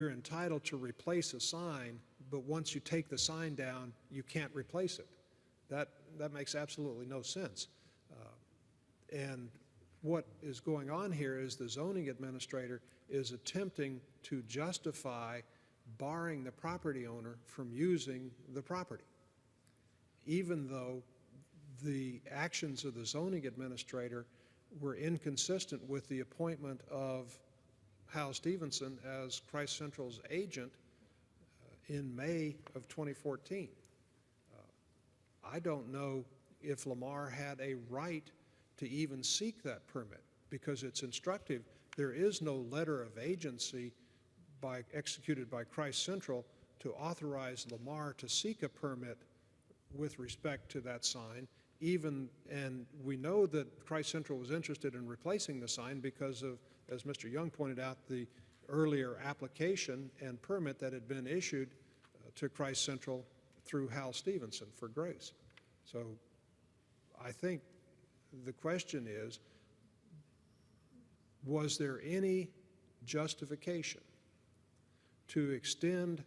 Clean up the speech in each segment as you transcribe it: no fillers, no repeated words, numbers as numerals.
you're entitled to replace a sign, but once you take the sign down, you can't replace it. That makes absolutely no sense. And what is going on here is the zoning administrator is attempting to justify barring the property owner from using the property, even though the actions of the zoning administrator were inconsistent with the appointment of Hal Stevenson as Christ Central's agent in May of 2014. I don't know if Lamar had a right to even seek that permit, because it's instructive. There is no letter of agency executed by Christ Central to authorize Lamar to seek a permit with respect to that sign. And we know that Christ Central was interested in replacing the sign because of, as Mr. Young pointed out, the earlier application and permit that had been issued to Christ Central through Hal Stevenson for grace. So I think the question is, was there any justification to extend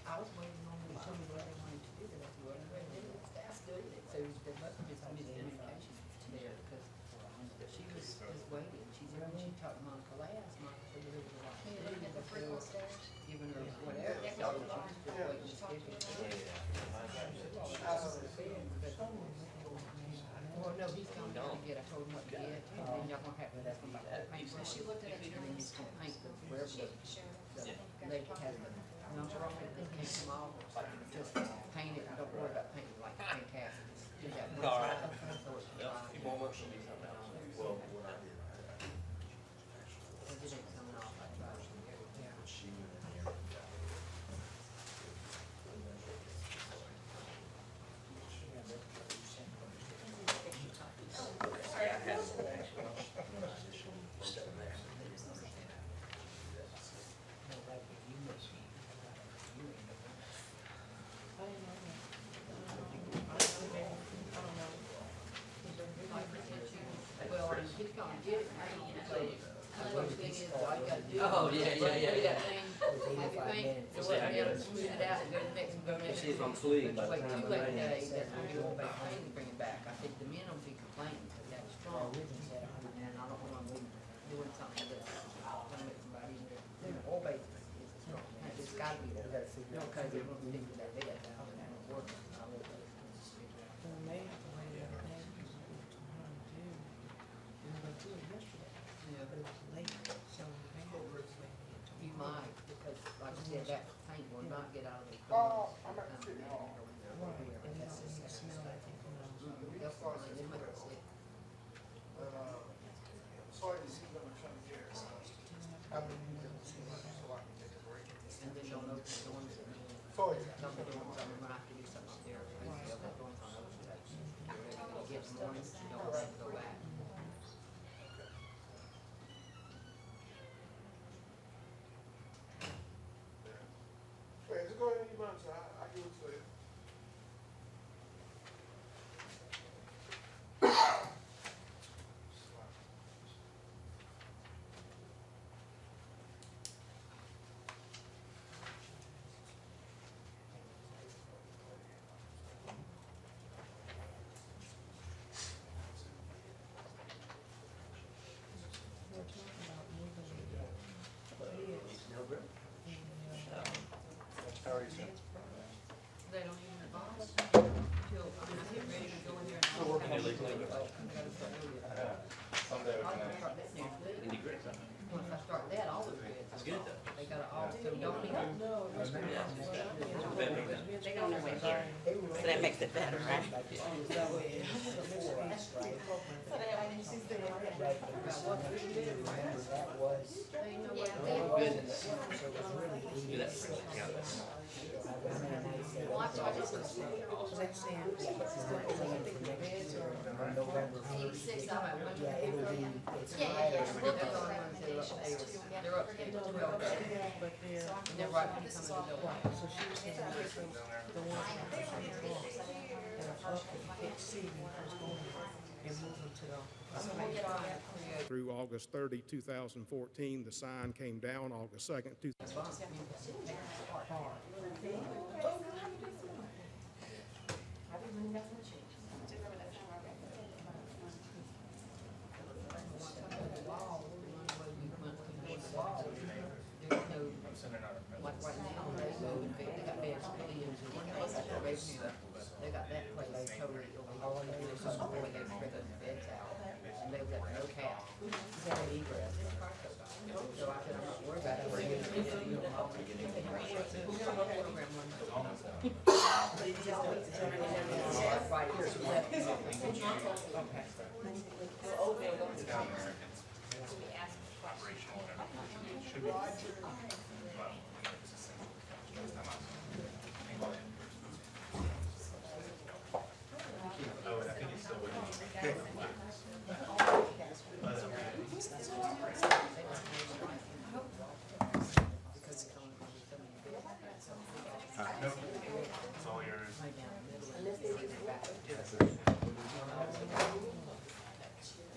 I was waiting on them to tell me what they wanted to do, but that's what staff's doing it, so there must have been some miscommunication there, because she was waiting, when she talked to Monica last, Monica said there was a lot to do before giving her whatever, so she was just waiting to schedule it. Well, no, he's gone down to get, I told him what to get, and then y'all gonna have to ask him about the paint. She looked at it, And then he's gonna paint the, wherever the lady has the, they can't come off, just paint it, and don't worry about painting like fantastic. Do that one All right. side. Yep. One more should be something else. Well, It ain't coming off, I tried. Yeah. Well, he's gonna get it, so, the thing is, all you gotta do. Oh, yeah. Do that thing, have your paint, go up and down, smooth it out, and go to the next, and go next. See if I'm fleeing by the Wait time too I'm late ready. today, that's when you won't make paint and bring it back. I think the men will be complaining, but that's strong, and I don't want them doing something that's gonna make somebody, oil base is strong, it's gotta be there. No, cause they won't stick to that bed, that won't work. Yeah, but it was late, so you might, because like I said, that paint will not get out of the. let it go back. Wait, just go ahead and eat lunch, I give it to you. We're talking about moving the beds No, bro. in How are you, sir? They don't even advise till, I mean, I get ready to go in there and. We're working I illegally. gotta start doing it. Someday we I'll can. start that next week. It'd be great. Once I start that, all the bids. It's good though. They gotta all, so don't even. They don't know what here, so that makes it better, right? Goodness. Do that for yeah. Six, I'm at one. They're up to 12 days. And they're right when you come in the door. So she was saying the ones that are up at Pick City first going and move them to the. So we'll try and create. Through August 30, 2014, the sign came down August 2nd, Like right now, they got beds, pavilions, and they got that place totally over. They just go away, they spread those beds out, and they got no cap. So I said, I'm not worried about it. We're gonna do it, you know, I'll take it. We're gonna go program one. Right here, so that- Because it's only gonna be so many beds. It's all yours. Right down the middle and it's back.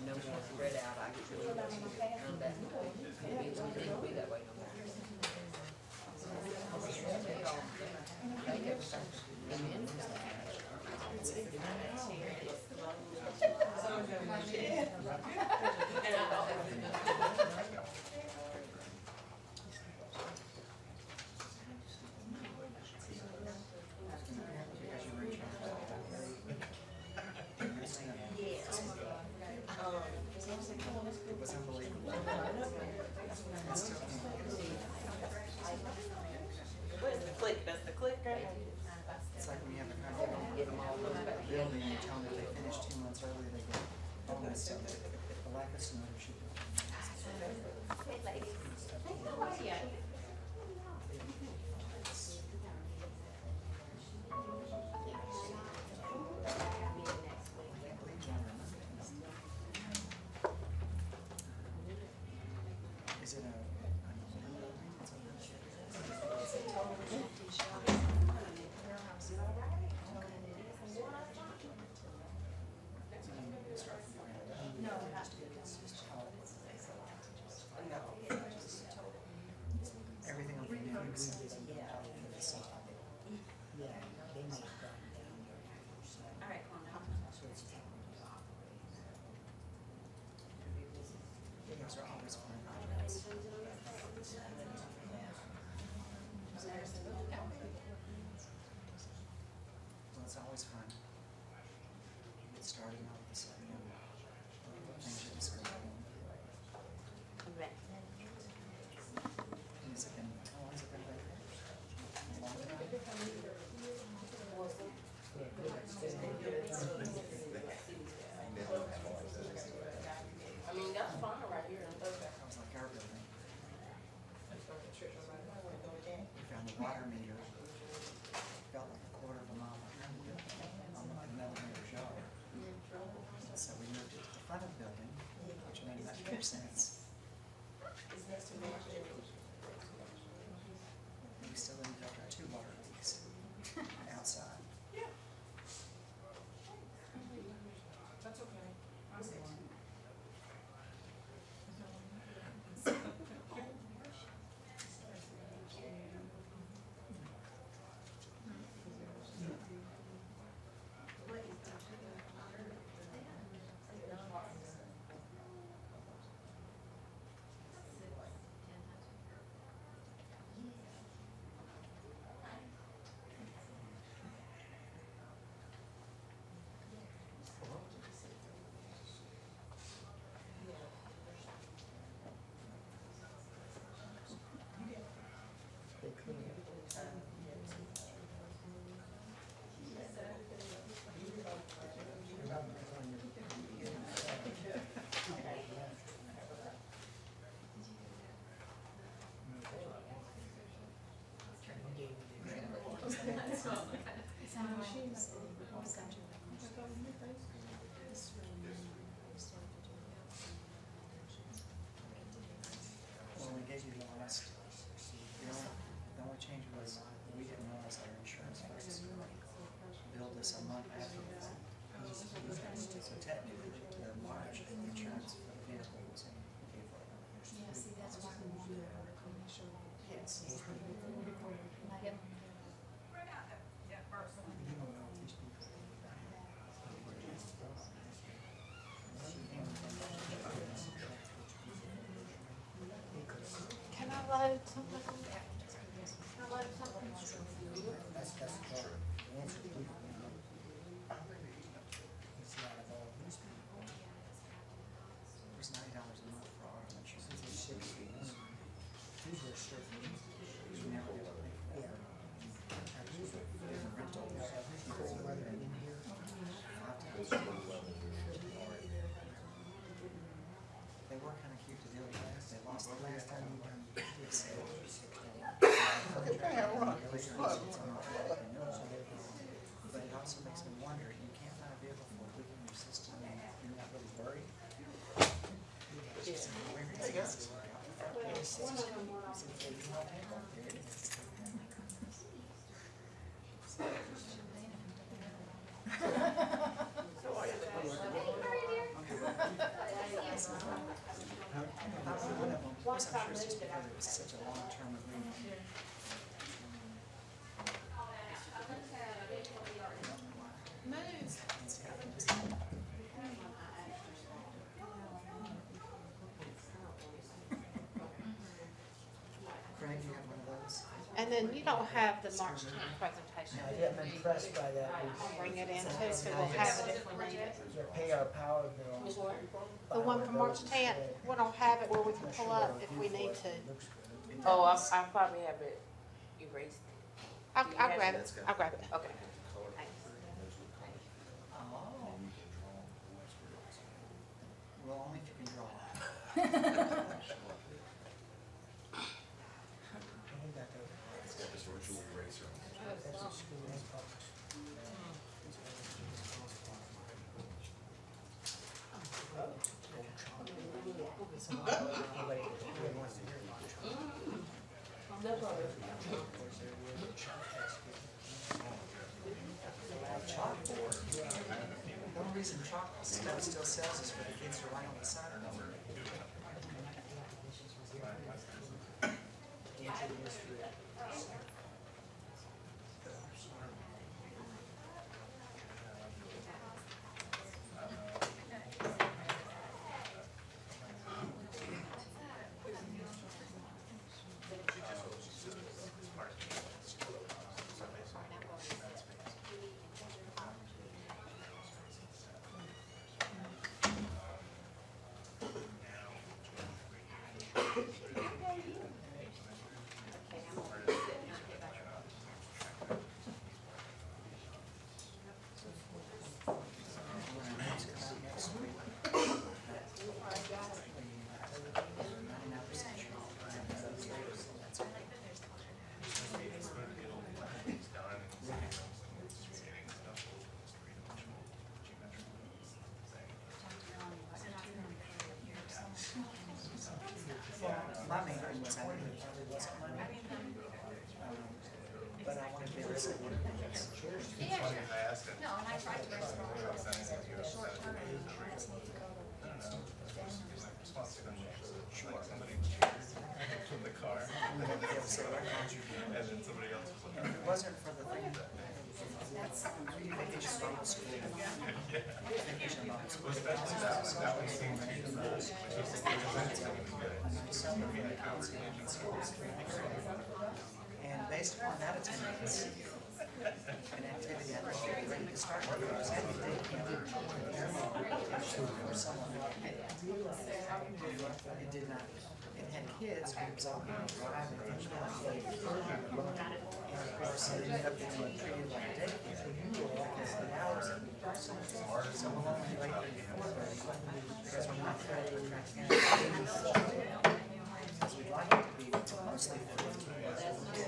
No more spread out, I get really, and that, it'll be that way no more. They all, they get stuff, and then What is the click, that's the clicker? It's like when you have a contract building and you tell them if they finish 2 months early, they get bonus. The lack of snow should be. Is it a? Everything will be new. Yeah, they make that down there. All right, calm down. So it's. You guys are always fun. front of the building, which made much more sense. We still ended up with 2 water leaks outside. That's okay. I see one. When we gave you the last, the only change was we didn't realize our insurance rates billed us a month after. So technically, the March insurance for the vehicle was in April. Yeah, see, that's why we want to have a commercial. Yes. Like it. You don't know if these people. Can I load something on that? Can I load something? That's the answer to it. It's not of all these people. It was $90 a month for auto insurance. It's 60. These are certain. You never get to pay for Yeah. that. These are rental. Cold weather in here. 5 times. They were kind of cute to deal with. They lost the last time we done did sale. But it also makes me wonder, you can't find a vehicle for a week in your system and you're not really worried. It's just a weird thing. I'm sure it's just because it was such a long-term agreement. Craig, you have one of those? And then you don't have the March 10th presentation. I get impressed by that. I'll bring it in too, so we'll have it if we need it. We pay our power bill. The one from March 10th, we don't have it where we can pull up if we need to. Looks good. Oh, I probably have it erased. I'll grab it, I'll grab it. Okay. Oh. Well, only if you can draw. I think that goes. It's got this virtual eraser on it. That's a school in Fox. Nobody really wants to hear about Trump. Chalkboard. The only reason chalk stuff still sells is for the kids to write on the side of them. Ancient history. No, and I tried to restaurant, the short term, I just need to go to. From the car, and then somebody else was like, And if it wasn't for the thing, vacation Bible school. Vacation Bible school. that one seemed to be the most, which is the And based upon that attendance and activity, I think we're ready to start working on every day for someone. It did not, it had kids, it was all driving. And of course, it ended up being treated like a daycare because the hours so we'll only wait because we're not ready to track because we'd like it to be mostly free.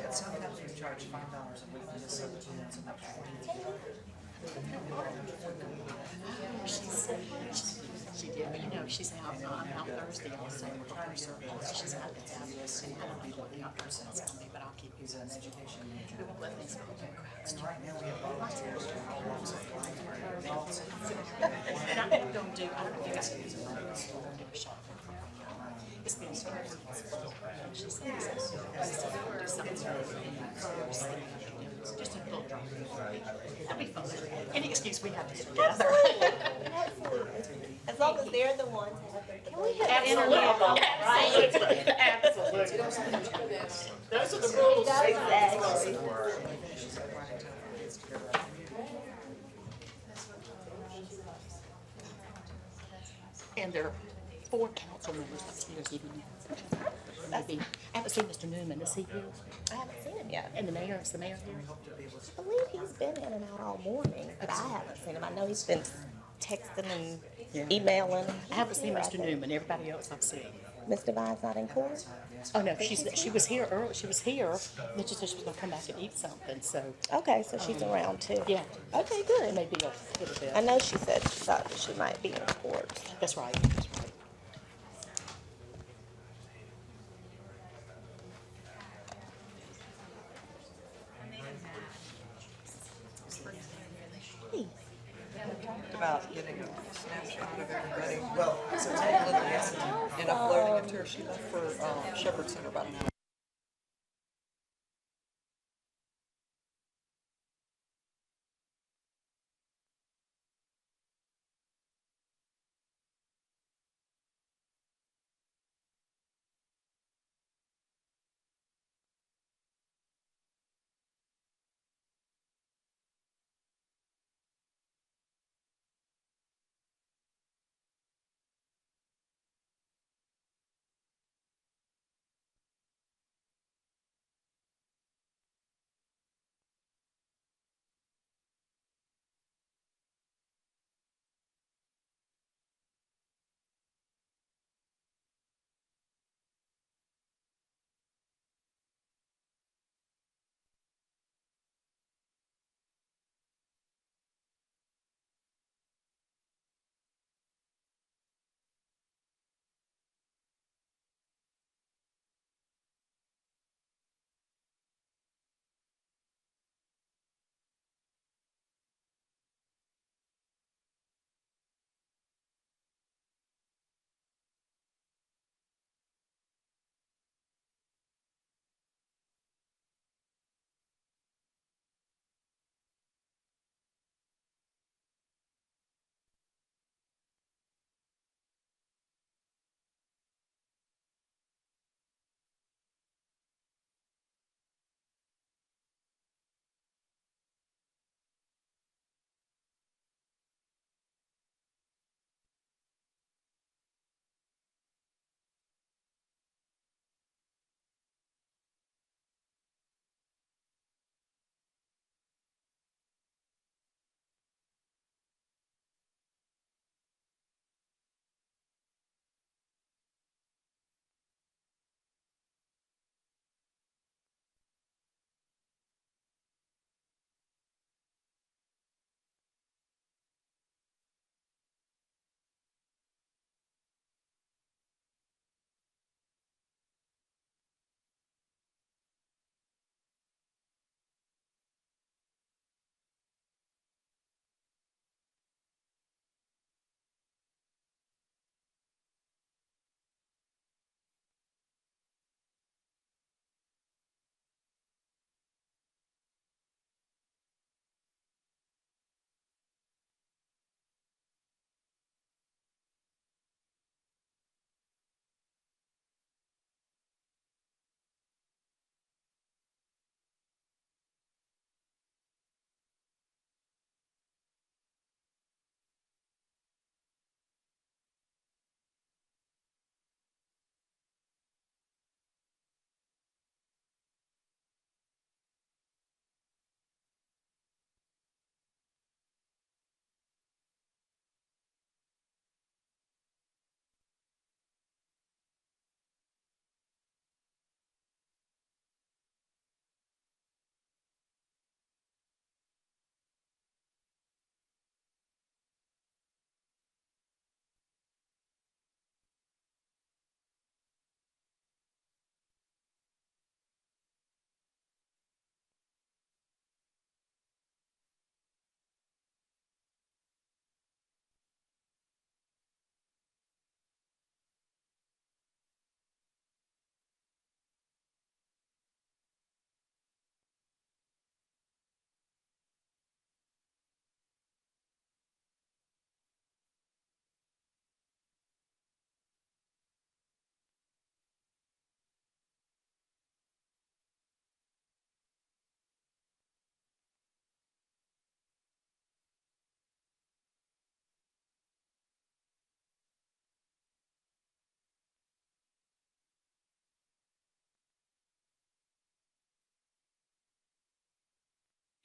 But some companies charge $5 a week for this, other ones an extra She did, but you know, she's out, I'm out Thursday also for her service. She's out, it's out, and I don't know what the doctor says on me, but I'll keep you. He's an education major. We won't let things go through cracks. And right now we have volunteers from all walks of life. Adults. And I think we're gonna do, I don't know if you guys can use it, we're gonna do a shot. It's been so hard. She said, do something. Just a little drop. That'd be fun. Any excuse we have to get together. As long as they're the ones having. Can we have Absolutely. right? Absolutely. Those are the rules. Exactly. And there are 4 council members upstairs giving you. Maybe, I haven't seen Mr. Newman, is he here? I haven't seen him yet. And the mayor, is the mayor here? I believe he's been in and out all morning, but I haven't seen him. I know he's been texting and emailing. I haven't seen Mr. Newman, everybody else I've seen. Ms. Devine's not in court? Oh, no, she was here early, she was here, but she said she was gonna come back and eat something, so, Okay, so she's around too. yeah. Okay, good. Maybe a little bit. I know she said she thought that she might be in court. That's right, that's right. Hey, About getting a snapshot of everybody Well, so take a look at this. and uploading it to her. She left for Shepherd Center about an hour.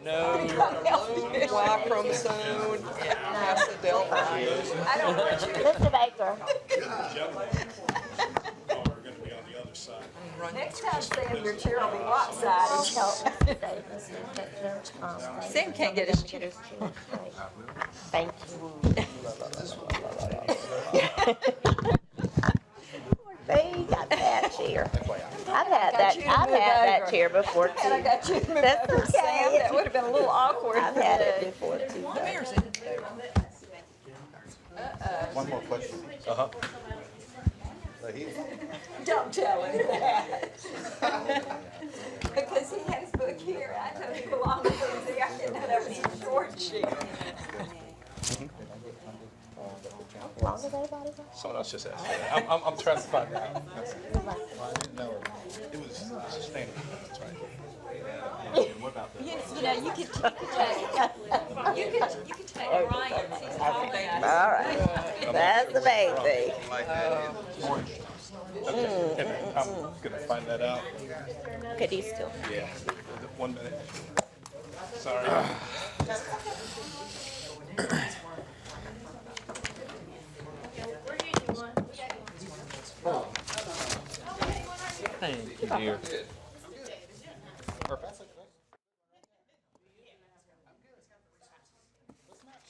No. Y chromosome, acid delta. I don't want you. Mr. Baker. Next time, Sam, your chair will be lopsided. Sam can't get his chair. Thank you. They got that chair. I've had that chair before too. And I got you to move That's over, okay. Sam. That would have been a little awkward. I've had it before too. One more question. Uh-huh. Don't tell him that. Because he has his book here. I told him belonged to him there. I didn't know that was his short chair. How long has everybody got? Someone else just asked that. I'm trying to find out. I didn't know. It was sustainable. That's right. What about that? You know, you could take Ryan's. He's all there. All right. That's the main thing. Okay, and I'm gonna find that out. Okay, do you still? Yeah. 1 minute. Sorry. Thank you, dear.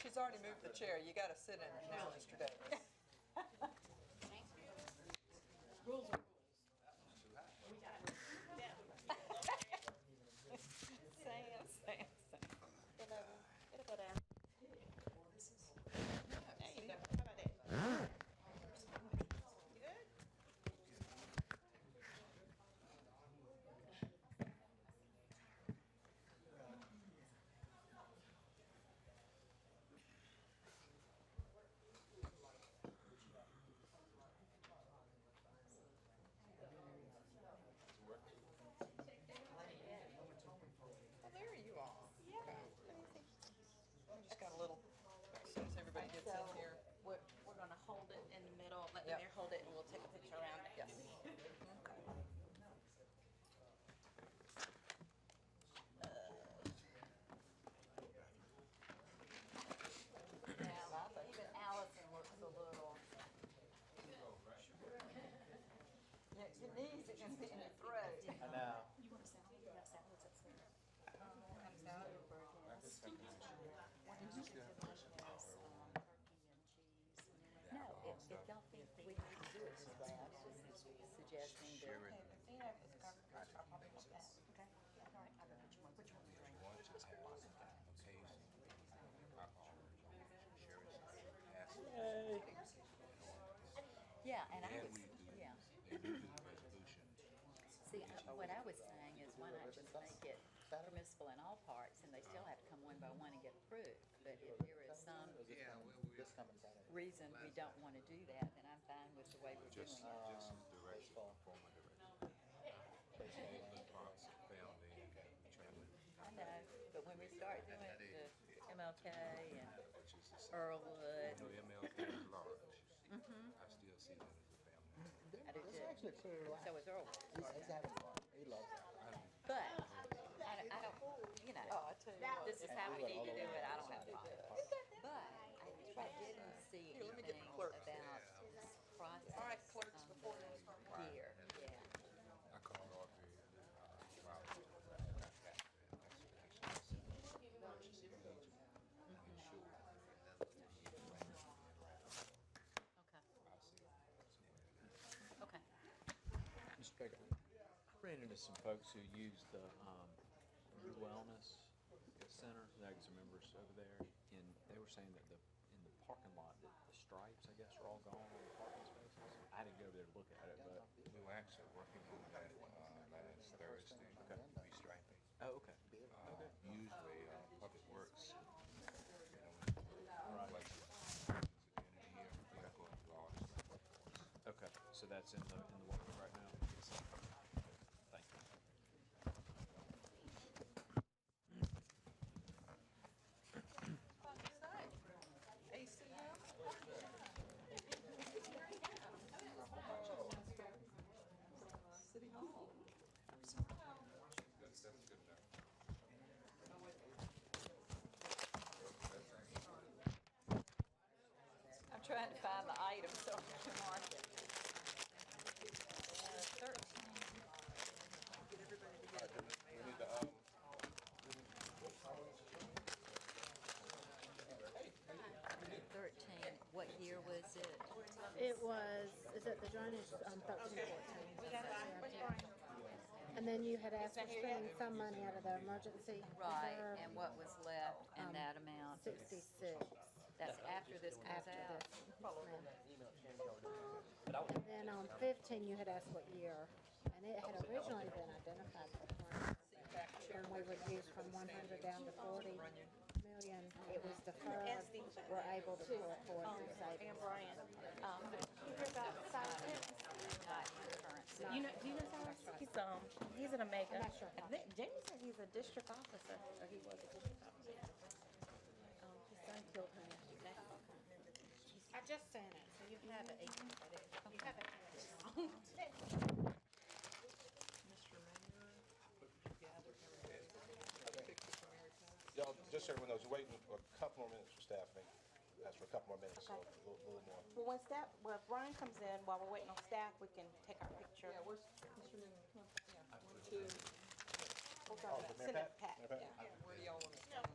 She's already moved the chair. You gotta sit in it now, Mr. Davis. Well, there you are. Okay. Just got a little, as soon as everybody gets in here. We're gonna hold it in the middle, let the Yep. mayor hold it, and we'll take a picture around it. Yeah. Now, even Allison looks a little. Yeah, your knees are gonna be in your throat. I know. No, if y'all think we need to do it, just suggesting that. Yeah, and I was, yeah. See, what I was saying is why not just make it permissible in all parts, and they still have to come one by one and get approved. But if there is some reason we don't want to do that, then I'm fine with the way we're doing it. I know, but when we start doing the MLK and Earlwood. Mm-hmm. I still see that as a family. I do too. So is Earlwood. But, I don't, you know, Oh, I tell you what. this is how we need to do it, I don't have a problem. But I didn't see Here, let me get anything the clerks. about process. All right, clerks, before we start. Here, yeah. Okay. Mr. Baker, I ran into some folks who use the Wellness Center, there's some members over there, and they were saying that in the parking lot, that the stripes, I guess, are all gone on the parking spaces. I didn't go over there to look at it, but. We were actually working on that last Thursday. Okay. Restriping. Oh, okay. Usually, Public Works, places, community here, we go through all this stuff. Okay, so that's in the works right now? Thank you. City Hall. himself to market. 13. We need to, 13, what year was it? It was, is it the drainage, 13, 14? And then you had asked for spending some money out of the emergency Right, reserve. and what was left in that amount? 66 That's after this comes after out? this. And then on 15, you had asked what year, and it had originally been identified for 20. When we reduced from 100 down to 40 million, it was deferred. We're able to pull it forward through savings. And Brian, you hear about Cyrus? Not in current. You know, do you know Cyrus? He's an Omega. I'm not sure. I think Jamie said he's a district officer, or he was a district officer. His son killed him. I just sent it, so you have it. You have it. Mr. Mayor, gather everybody. Picture from Mary Pat. y'all, just so everyone knows, we're waiting for a couple more minutes for staff. I think. Ask for a couple more minutes, so a little more. Well, if Brian comes in, while we're waiting on staff, we can take our picture. Yeah, where's Mr. Newman? Come on. Yeah, 1, 2. We'll go Oh, to for Senate Mayor Pat. Pat? Mayor Yeah. Pat? Where do y'all want to stand?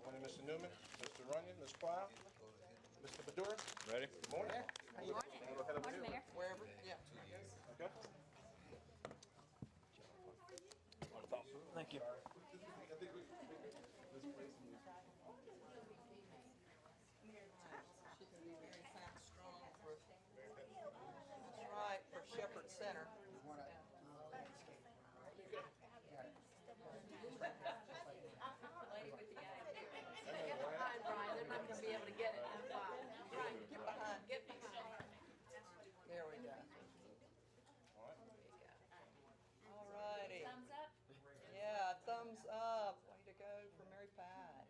Morning, Mr. Newman, Mr. Runyon, Ms. Plow, Mr. Badura. Ready? Good morning. Morning. Mayor. Wherever, yeah. Okay. Thank you. She can be very fat, strong for, that's right, for Shepherd Center. Get behind Brian, they're not gonna be able to get it. Brian, Get behind. get behind. There we go. All righty. Thumbs up? Yeah, thumbs up. Way to go for Mary Pat.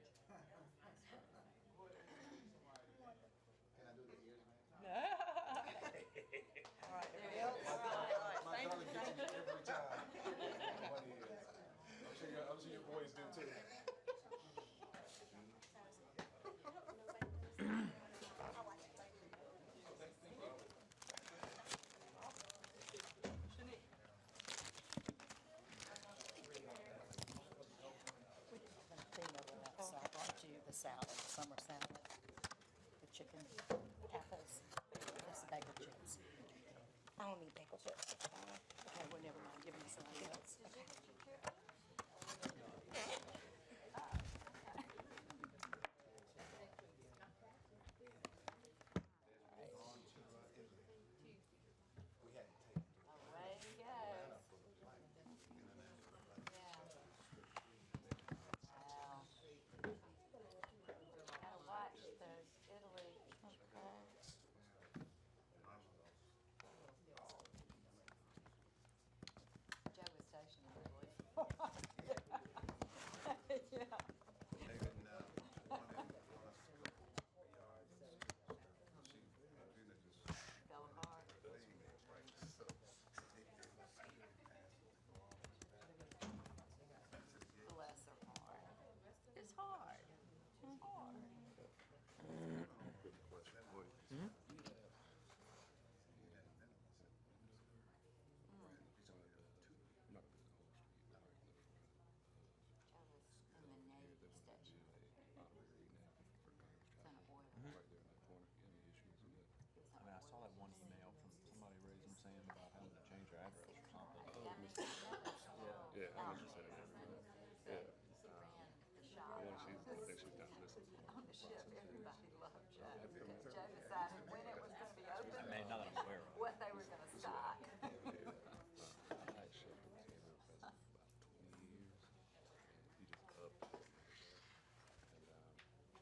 No. All right, everybody else? All right, thank you, thank you. Every time. I'm sure your boys do too. So I brought you the salad, summer salad, the chicken, apples, this bagel chips. I don't need bagel chips. Okay, well, never mind, give me something else. Okay. Away he goes. Yeah. Wow. Gotta watch those Italy. Joe was stationed in Italy. Yeah. Fell apart. Bless her heart. It's hard. It's hard. Joe was in the Navy station. Son of oil. I mean, I saw that one email from somebody raising saying about having to change your address or something. Yeah, I understand. Yeah. Ran the shop. Yeah, I think she's done this. On the ship, everybody loved Joe because Joe decided when it was gonna be open. I mean, not that I'm aware of. What they were gonna stock. I shipped him to him for about 20 years. He just upped.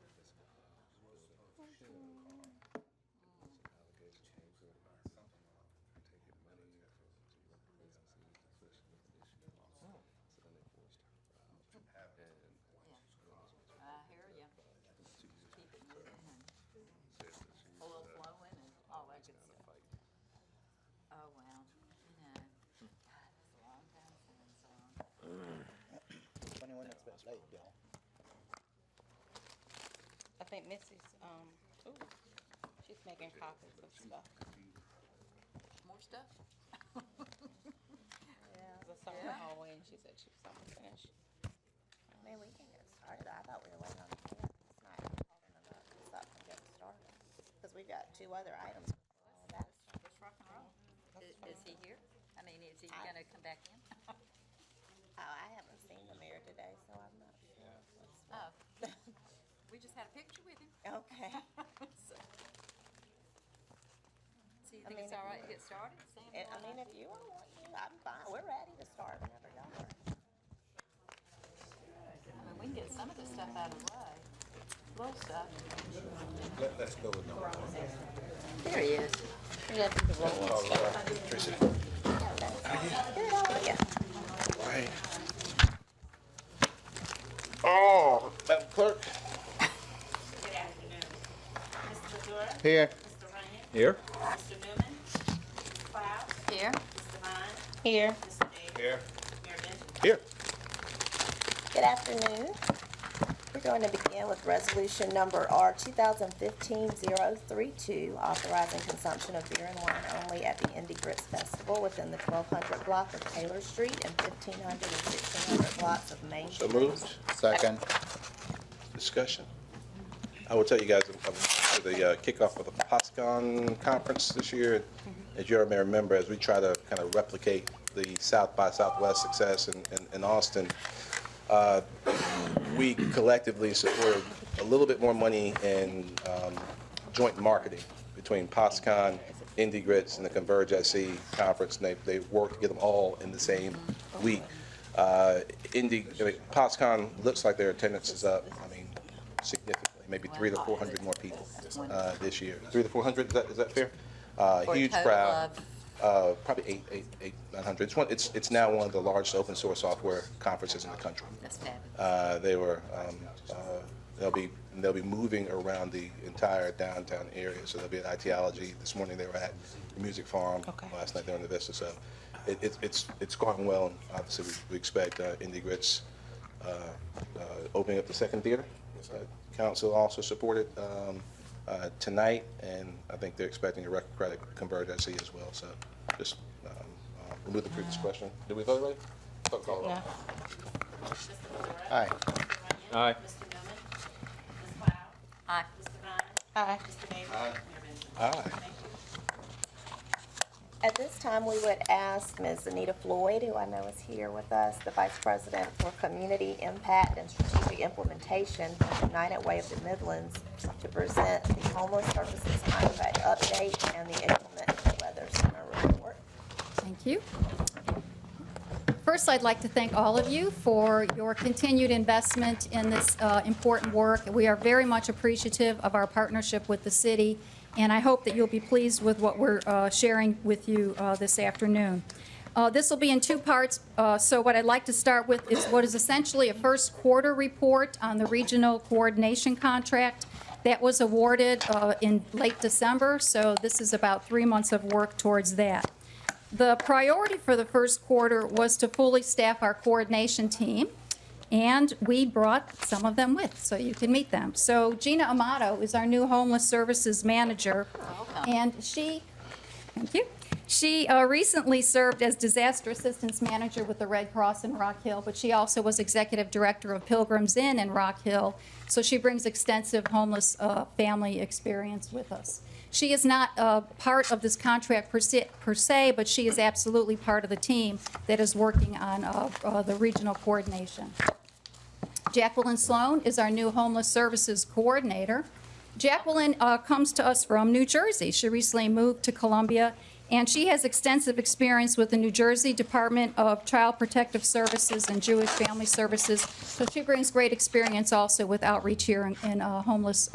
And this house built a shell car. Some allegations came to him about taking money from some local businesses, especially with the issue. So then they forced her out. And I hear you. Keep it moving and said that she oil was flowing and all that good kind of stuff. fight. Oh, wow. You know, God, that's a long time since, 21 minutes bit late, y'all. I think Missy's, ooh, she's making copies of stuff. More stuff? Yeah. I saw her in the hallway and she said she was almost finished. I mean, we can get started. I thought we were waiting on Ken tonight, holding it up and getting started. Because we got 2 other items. Let's rock and roll. Is he here? I mean, is he gonna come back in? Oh, I haven't seen the mayor today, so I'm not sure what's Oh. We just had a picture with him. Okay. So you think it's all right to get started? Sam, you I mean, if you all want to, I'm fine. We're ready to start whenever y'all are. I mean, we can get some of this stuff out of the way. Little stuff. Let's go with number 1. There he is. You got to do the roll All right, Tracy. Good, how are you? Right. Oh, Madam Clerk. Good afternoon. Mr. Madura? Here. Mr. Ryan? Here. Mr. Newman? Mr. Cloud? Here. Mr. Vine? Here. Mr. Davis? Here. Mayor Benjamin? Here. Good afternoon. We're going to begin with resolution number R 2015-032, authorizing consumption of beer and wine only at the Indy Grits Festival within the 1200 block of Taylor Street and 1500 and 1600 blocks of Main So Street. moved. Second. Discussion. I will tell you guys, for the kickoff of the POSCON conference this year, as you may remember, as we try to kind of replicate the South by Southwest success in Austin, we collectively supported a little bit more money in joint marketing between POSCON, Indy Grits, and the Converge SC conference. And they worked to get them all in the same week. POSCON looks like their attendance is up, significantly, maybe 300 to 400 more people this year. 300 to 400, is that fair? Huge crowd. Probably 900. It's now one of the largest open source software conferences in the country. That's fabulous. They'll be moving around the entire downtown area. So they'll be at ITology. This morning they were at the Music Farm. Okay. Last night they were in the Vista. So it's going well. And obviously we expect Indy Grits opening up the second theater. Council also supported tonight, and I think they're expecting a record credit Converge SC as well. So just remove the previous question. Did we vote already? Call the roll. No. Aye. Aye. Mr. Newman? Ms. Cloud? Aye. Mr. Vine? Aye. Mr. Davis? Aye. Mayor Benjamin? Aye. Thank you. At this time, we would ask Ms. Anita Floyd, who I know is here with us, the Vice President for Community Impact and Strategic Implementation from United Way of the Midlands, to present the Homeless Services Contract Update and the Implement Weather Center Report. Thank you. First, I'd like to thank all of you for your continued investment in this important work. We are very much appreciative of our partnership with the city, and I hope that you'll be pleased with what we're sharing with you this afternoon. This will be in 2 parts, so what I'd like to start with is what is essentially a first quarter report on the regional coordination contract that was awarded in late December, so this is about 3 months of work towards that. The priority for the first quarter was to fully staff our coordination team, and we brought some of them with, so you can meet them. So Gina Amato is our new Homeless Services Manager, and she, thank you, she recently served as Disaster Assistance Manager with the Red Cross in Rock Hill, but she also was Executive Director of Pilgrims Inn in Rock Hill, so she brings extensive homeless family experience with us. She is not part of this contract per se, but she is absolutely part of the team that is working on the regional coordination. Jacqueline Sloan is our new Homeless Services Coordinator. Jacqueline comes to us from New Jersey. She recently moved to Columbia, and she has extensive experience with the New Jersey Department of Child Protective Services and Jewish Family Services, so she brings great experience also with outreach here in homeless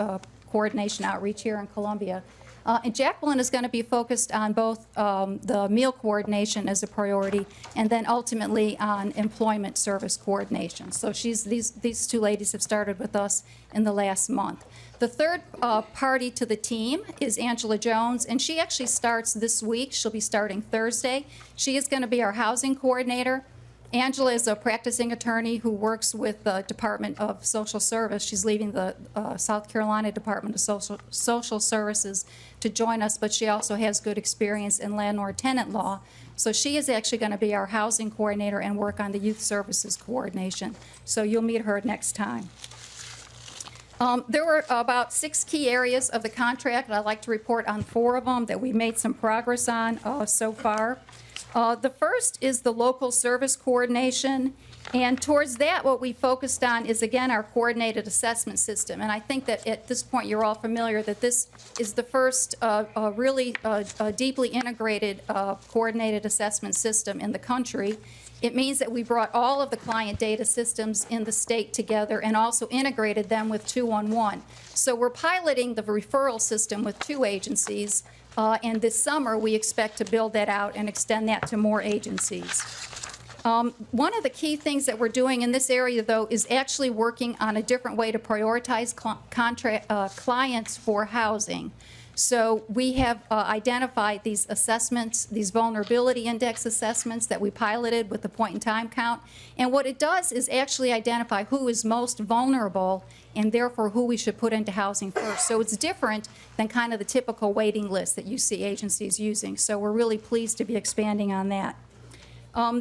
coordination outreach here in Columbia. And Jacqueline is going to be focused on both the meal coordination as a priority and then ultimately on employment service coordination. So these 2 ladies have started with us in the last month. The third party to the team is Angela Jones, and she actually starts this week. She'll be starting Thursday. She is going to be our housing coordinator. Angela is a practicing attorney who works with the Department of Social Service. She's leaving the South Carolina Department of Social Services to join us, but she also has good experience in landlord-tenant law. So she is actually going to be our housing coordinator and work on the youth services coordination. So you'll meet her next time. There were about 6 key areas of the contract, and I'd like to report on 4 of them that we made some progress on so far. The first is the local service coordination, and towards that, what we focused on is, again, our coordinated assessment system. And I think that at this point, you're all familiar that this is the first really deeply integrated coordinated assessment system in the country. It means that we brought all of the client data systems in the state together and also integrated them with 211. So we're piloting the referral system with 2 agencies, and this summer we expect to build that out and extend that to more agencies. One of the key things that we're doing in this area, though, is actually working on a different way to prioritize clients for housing. So we have identified these assessments, these vulnerability index assessments that we piloted with the point-in-time count. And what it does is actually identify who is most vulnerable and therefore who we should put into housing first. So it's different than kind of the typical waiting list that you see agencies using. So we're really pleased to be expanding on that.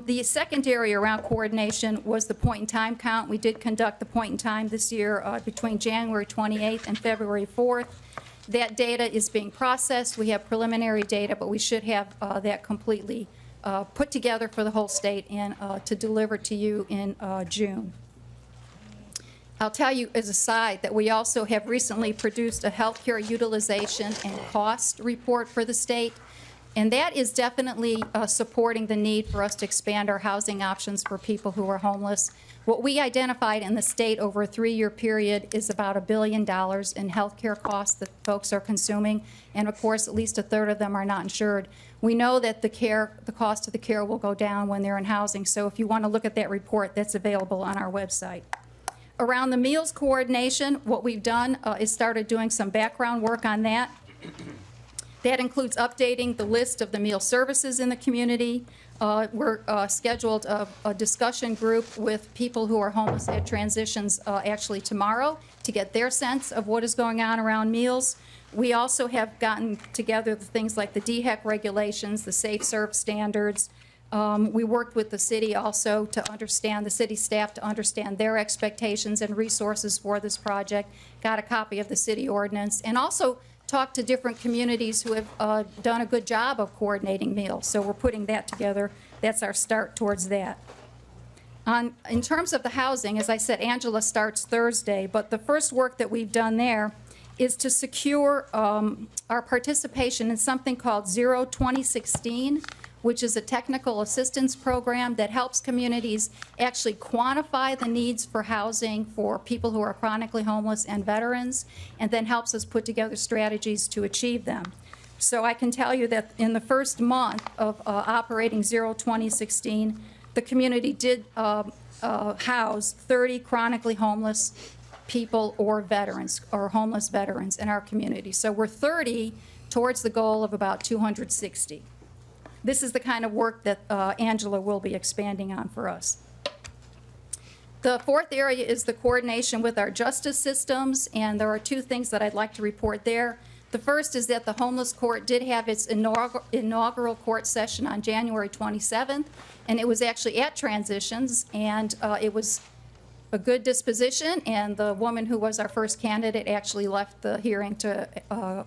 The second area around coordination was the point-in-time count. We did conduct the point-in-time this year between January 28th and February 4th. That data is being processed. We have preliminary data, but we should have that completely put together for the whole state and to deliver to you in June. I'll tell you as a side that we also have recently produced a healthcare utilization and cost report for the state, and that is definitely supporting the need for us to expand our housing options for people who are homeless. What we identified in the state over a 3-year period is about $1 billion in healthcare costs that folks are consuming, and of course, at least a third of them are not insured. We know that the cost of the care will go down when they're in housing, so if you want to look at that report, that's available on our website. Around the meals coordination, what we've done is started doing some background work on that. That includes updating the list of the meal services in the community. We're scheduled a discussion group with people who are homeless at transitions actually tomorrow to get their sense of what is going on around meals. We also have gotten together the things like the DHEC regulations, the Safe Serve standards. We worked with the city also to understand, the city staff to understand their expectations and resources for this project, got a copy of the city ordinance, and also talked to different communities who have done a good job of coordinating meals. So we're putting that together. That's our start towards that. In terms of the housing, as I said, Angela starts Thursday, but the first work that we've done there is to secure our participation in something called Zero 2016, which is a technical assistance program that helps communities actually quantify the needs for housing for people who are chronically homeless and veterans, and then helps us put together strategies to achieve them. So I can tell you that in the first month of operating Zero 2016, the community did house 30 chronically homeless people or veterans, or homeless veterans in our community. So we're 30 towards the goal of about 260. This is the kind of work that Angela will be expanding on for us. The fourth area is the coordination with our justice systems, and there are 2 things that I'd like to report there. The first is that the homeless court did have its inaugural court session on January 27th, and it was actually at Transitions, and it was a good disposition, and the woman who was our first candidate actually left the hearing to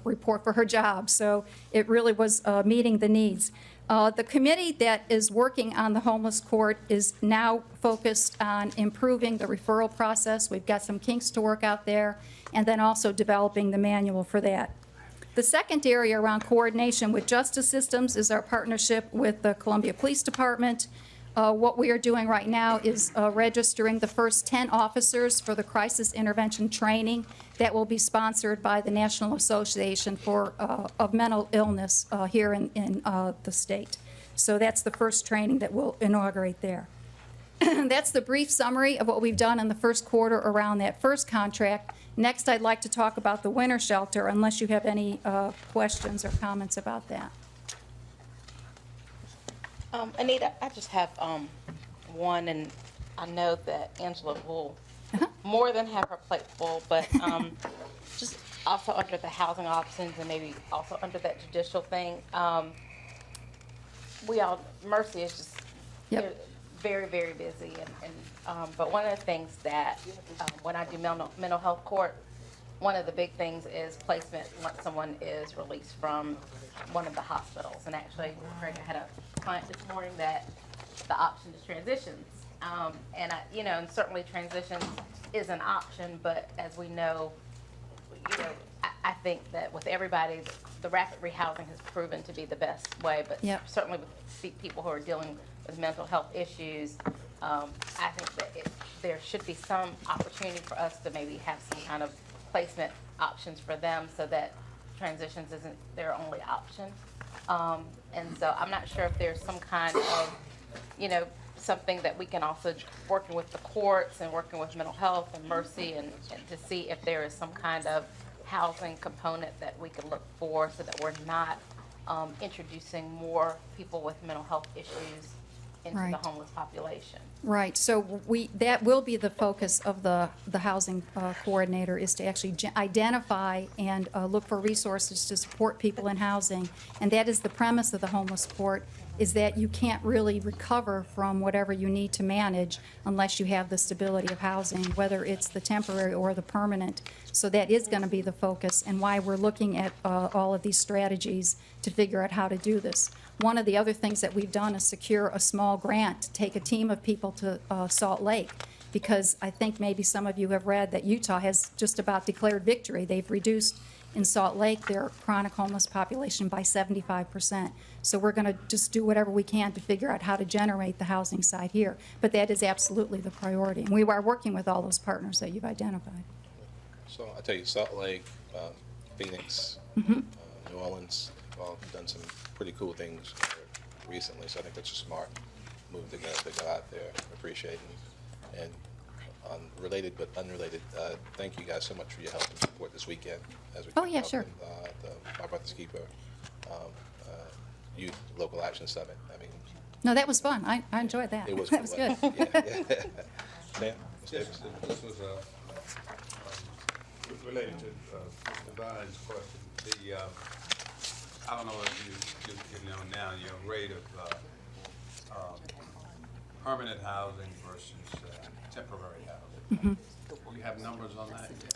report for her job, so it really was meeting the needs. The committee that is working on the homeless court is now focused on improving the referral process. We've got some kinks to work out there, and then also developing the manual for that. The second area around coordination with justice systems is our partnership with the Columbia Police Department. What we are doing right now is registering the first 10 officers for the crisis intervention training that will be sponsored by the National Association of Mental Illness here in the state. So that's the first training that we'll inaugurate there. That's the brief summary of what we've done in the first quarter around that first contract. Next, I'd like to talk about the winter shelter, unless you have any questions or comments about that. Anita, I just have One, and I know that Angela will more than have her plate full, but just also under the housing options and maybe also under that judicial thing. Mercy is just they're very, very busy, but one of the things that when I do mental health court, one of the big things is placement once someone is released from one of the hospitals. And actually, Greg, I had a client this morning that the option is transitions. And certainly transitions is an option, but as we know, I think that with everybody, the rapid rehousing has proven to be the best way, but certainly with people who are dealing with mental health issues, I think that there should be some opportunity for us to maybe have some kind of placement options for them so that transitions isn't their only option. And so I'm not sure if there's some kind of, something that we can also, working with the courts and working with mental health and Mercy and to see if there is some kind of housing component that we could look for so that we're not introducing more people with mental health issues into the homeless population. Right, so that will be the focus of the housing coordinator, is to actually identify and look for resources to support people in housing. And that is the premise of the homeless court, is that you can't really recover from whatever you need to manage unless you have the stability of housing, whether it's the temporary or the permanent. So that is going to be the focus, and why we're looking at all of these strategies to figure out how to do this. One of the other things that we've done is secure a small grant to take a team of people to Salt Lake, because I think maybe some of you have read that Utah has just about declared victory. They've reduced in Salt Lake their chronic homeless population by 75%. So we're going to just do whatever we can to figure out how to generate the housing side here. But that is absolutely the priority. And we are working with all those partners that you've identified. So I tell you, Salt Lake, Phoenix, New Orleans, have all done some pretty cool things recently. So I think that's a smart move to go out there. Appreciate it. And related but unrelated, thank you guys so much for your help and support this weekend as we Oh, yeah, sure. the My Brother's Keeper Youth Local Action Summit. I mean, No, that was fun. I enjoyed that. it was That was good. Yeah. Ma'am, Ms. Yes, Davis? this was related to Divine's question. I don't know if you know now your rate of permanent housing versus temporary housing. Do you have numbers on that yet?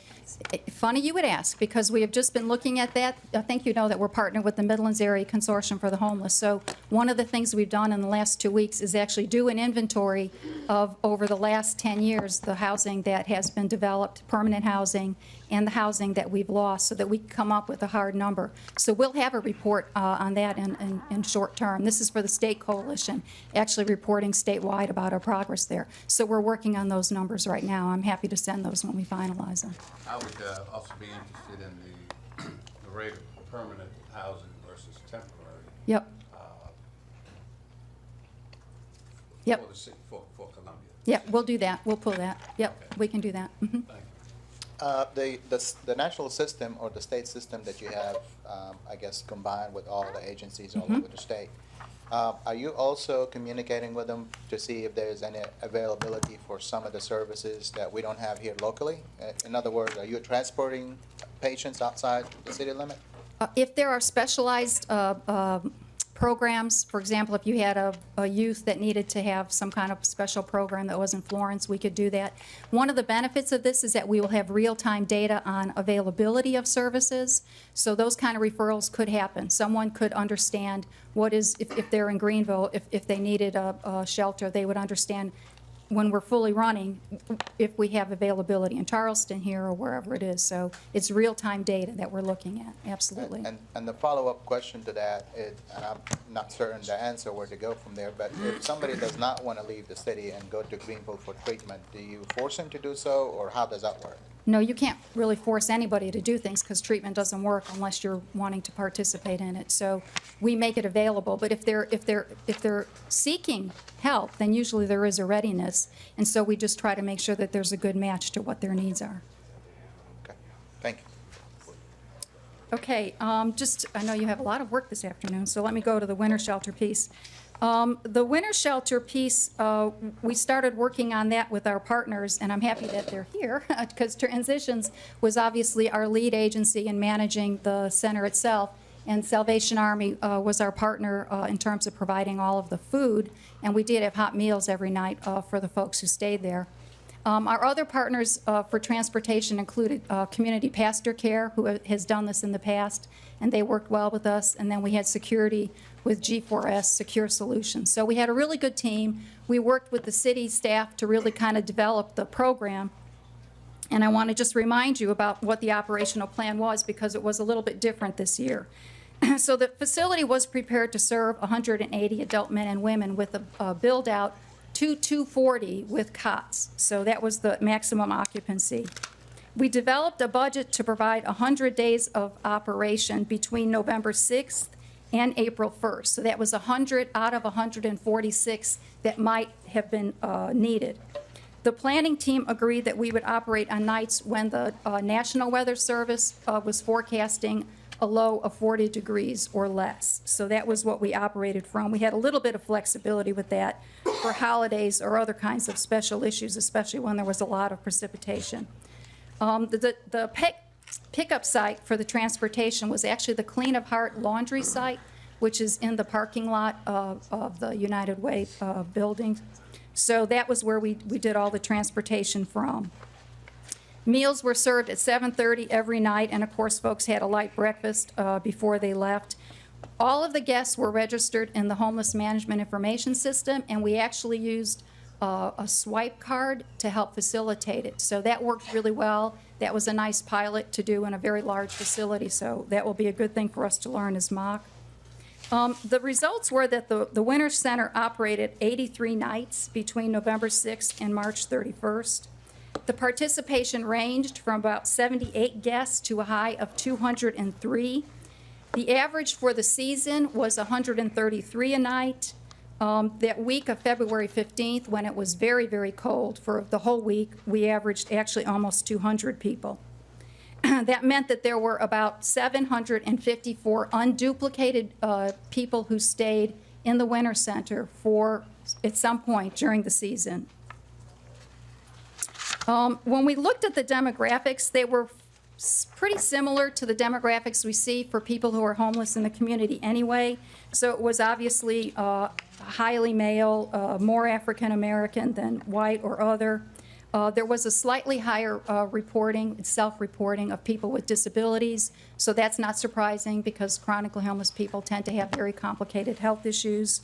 Funny you would ask, because we have just been looking at that. I think you know that we're partnered with the Midlands Area Consortium for the Homeless. So one of the things we've done in the last 2 weeks is actually do an inventory of, over the last 10 years, the housing that has been developed, permanent housing, and the housing that we've lost, so that we can come up with a hard number. So we'll have a report on that in short term. This is for the state coalition, actually reporting statewide about our progress there. So we're working on those numbers right now. I'm happy to send those when we finalize them. I would also be interested in the rate of permanent housing versus temporary. Yep. Yep. For Columbia. Yep, we'll do that. We'll pull that. Yep, we can do that. Thank you. The national system or the state system that you have, I guess, combined with all the agencies all over the state, are you also communicating with them to see if there's any availability for some of the services that we don't have here locally? In other words, are you transporting patients outside the city limit? If there are specialized programs, for example, if you had a youth that needed to have some kind of special program that was in Florence, we could do that. One of the benefits of this is that we will have real-time data on availability of services, so those kind of referrals could happen. Someone could understand what is, if they're in Greenville, if they needed a shelter, they would understand when we're fully running, if we have availability in Charleston here or wherever it is. So it's real-time data that we're looking at, absolutely. And the follow-up question to that is, and I'm not certain the answer where to go from there, but if somebody does not want to leave the city and go to Greenville for treatment, do you force them to do so, or how does that work? No, you can't really force anybody to do things, because treatment doesn't work unless you're wanting to participate in it. So we make it available. But if they're seeking help, then usually there is a readiness, and so we just try to make sure that there's a good match to what their needs are. Okay, thank you. Okay, I know you have a lot of work this afternoon, so let me go to the winter shelter piece. The winter shelter piece, we started working on that with our partners, and I'm happy that they're here, because Transitions was obviously our lead agency in managing the center itself, and Salvation Army was our partner in terms of providing all of the food, and we did have hot meals every night for the folks who stayed there. Our other partners for transportation included Community Pastor Care, who has done this in the past, and they worked well with us, and then we had security with G4S Secure Solutions. So we had a really good team. We worked with the city staff to really kind of develop the program. And I want to just remind you about what the operational plan was, because it was a little bit different this year. So the facility was prepared to serve 180 adult men and women with a build-out to 240 with cots. So that was the maximum occupancy. We developed a budget to provide 100 days of operation between November 6th and April 1st. So that was 100 out of 146 that might have been needed. The planning team agreed that we would operate on nights when the National Weather Service was forecasting a low of 40 degrees or less. So that was what we operated from. We had a little bit of flexibility with that for holidays or other kinds of special issues, especially when there was a lot of precipitation. The pickup site for the transportation was actually the Clean of Heart laundry site, which is in the parking lot of the United Way building. So that was where we did all the transportation from. Meals were served at 7:30 every night, and of course, folks had a light breakfast before they left. All of the guests were registered in the Homeless Management Information System, and we actually used a swipe card to help facilitate it. So that worked really well. That was a nice pilot to do in a very large facility, so that will be a good thing for us to learn as mock. The results were that the Winter Center operated 83 nights between November 6th and March 31st. The participation ranged from about 78 guests to a high of 203. The average for the season was 133 a night. That week of February 15th, when it was very, very cold, for the whole week, we averaged actually almost 200 people. That meant that there were about 754 unduplicated people who stayed in the Winter Center at some point during the season. When we looked at the demographics, they were pretty similar to the demographics we see for people who are homeless in the community anyway. So it was obviously highly male, more African American than white or other. There was a slightly higher self-reporting of people with disabilities. So that's not surprising, because chronically homeless people tend to have very complicated health issues.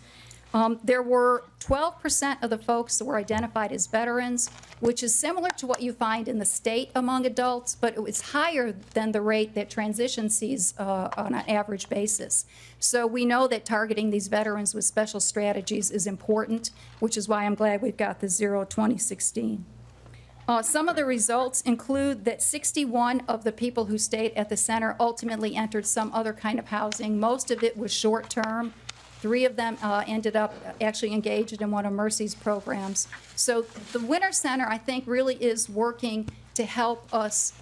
There were 12% of the folks that were identified as veterans, which is similar to what you find in the state among adults, but it was higher than the rate that Transition sees on an average basis. So we know that targeting these veterans with special strategies is important, which is why I'm glad we've got the 0-2016. Some of the results include that 61 of the people who stayed at the center ultimately entered some other kind of housing. Most of it was short-term. 3 of them ended up actually engaged in one of Mercy's programs. So the Winter Center, I think, really is working to help us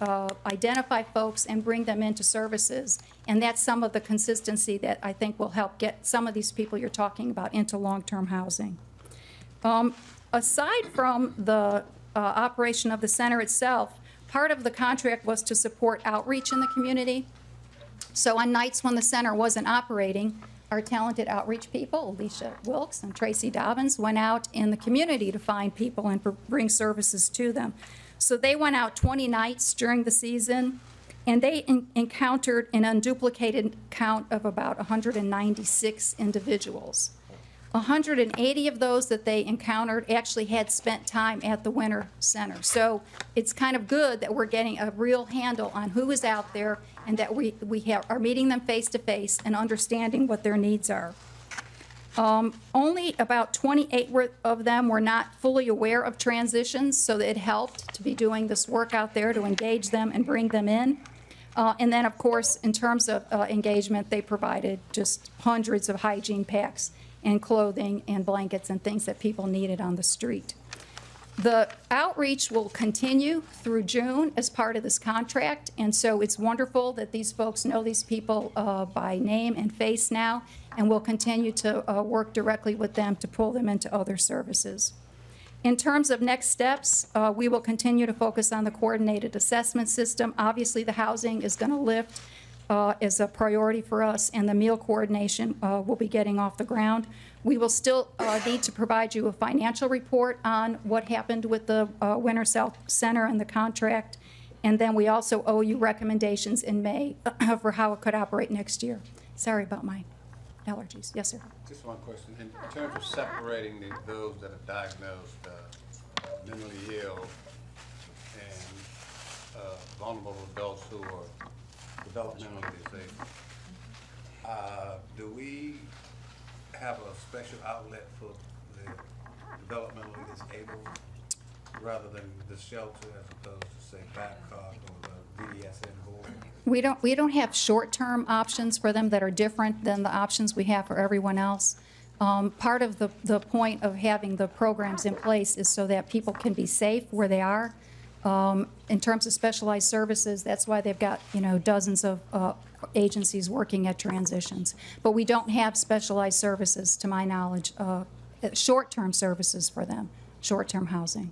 identify folks and bring them into services. And that's some of the consistency that I think will help get some of these people you're talking about into long-term housing. Aside from the operation of the center itself, part of the contract was to support outreach in the community. So on nights when the center wasn't operating, our talented outreach people, Alicia Wilkes and Tracy Dobbins, went out in the community to find people and bring services to them. So they went out 20 nights during the season, and they encountered an unduplicated count of about 196 individuals. 180 of those that they encountered actually had spent time at the Winter Center. So it's kind of good that we're getting a real handle on who is out there, and that we are meeting them face to face and understanding what their needs are. Only about 28 of them were not fully aware of Transitions, so it helped to be doing this work out there to engage them and bring them in. And then, of course, in terms of engagement, they provided just hundreds of hygiene packs and clothing and blankets and things that people needed on the street. The outreach will continue through June as part of this contract, and so it's wonderful that these folks know these people by name and face now, and we'll continue to work directly with them to pull them into other services. In terms of next steps, we will continue to focus on the coordinated assessment system. Obviously, the housing is going to lift as a priority for us, and the meal coordination will be getting off the ground. We will still need to provide you a financial report on what happened with the Winter South Center and the contract, and then we also owe you recommendations in May for how it could operate next year. Sorry about my allergies. Yes, sir. Just one question. In terms of separating those that are diagnosed mentally ill and vulnerable adults who are developmentally disabled, do we have a special outlet for the developmentally disabled rather than the shelter as opposed to, say, Babcock or the BDSM board? We don't have short-term options for them that are different than the options we have for everyone else. Part of the point of having the programs in place is so that people can be safe where they are. In terms of specialized services, that's why they've got, dozens of agencies working at transitions. But we don't have specialized services, to my knowledge, short-term services for them, short-term housing.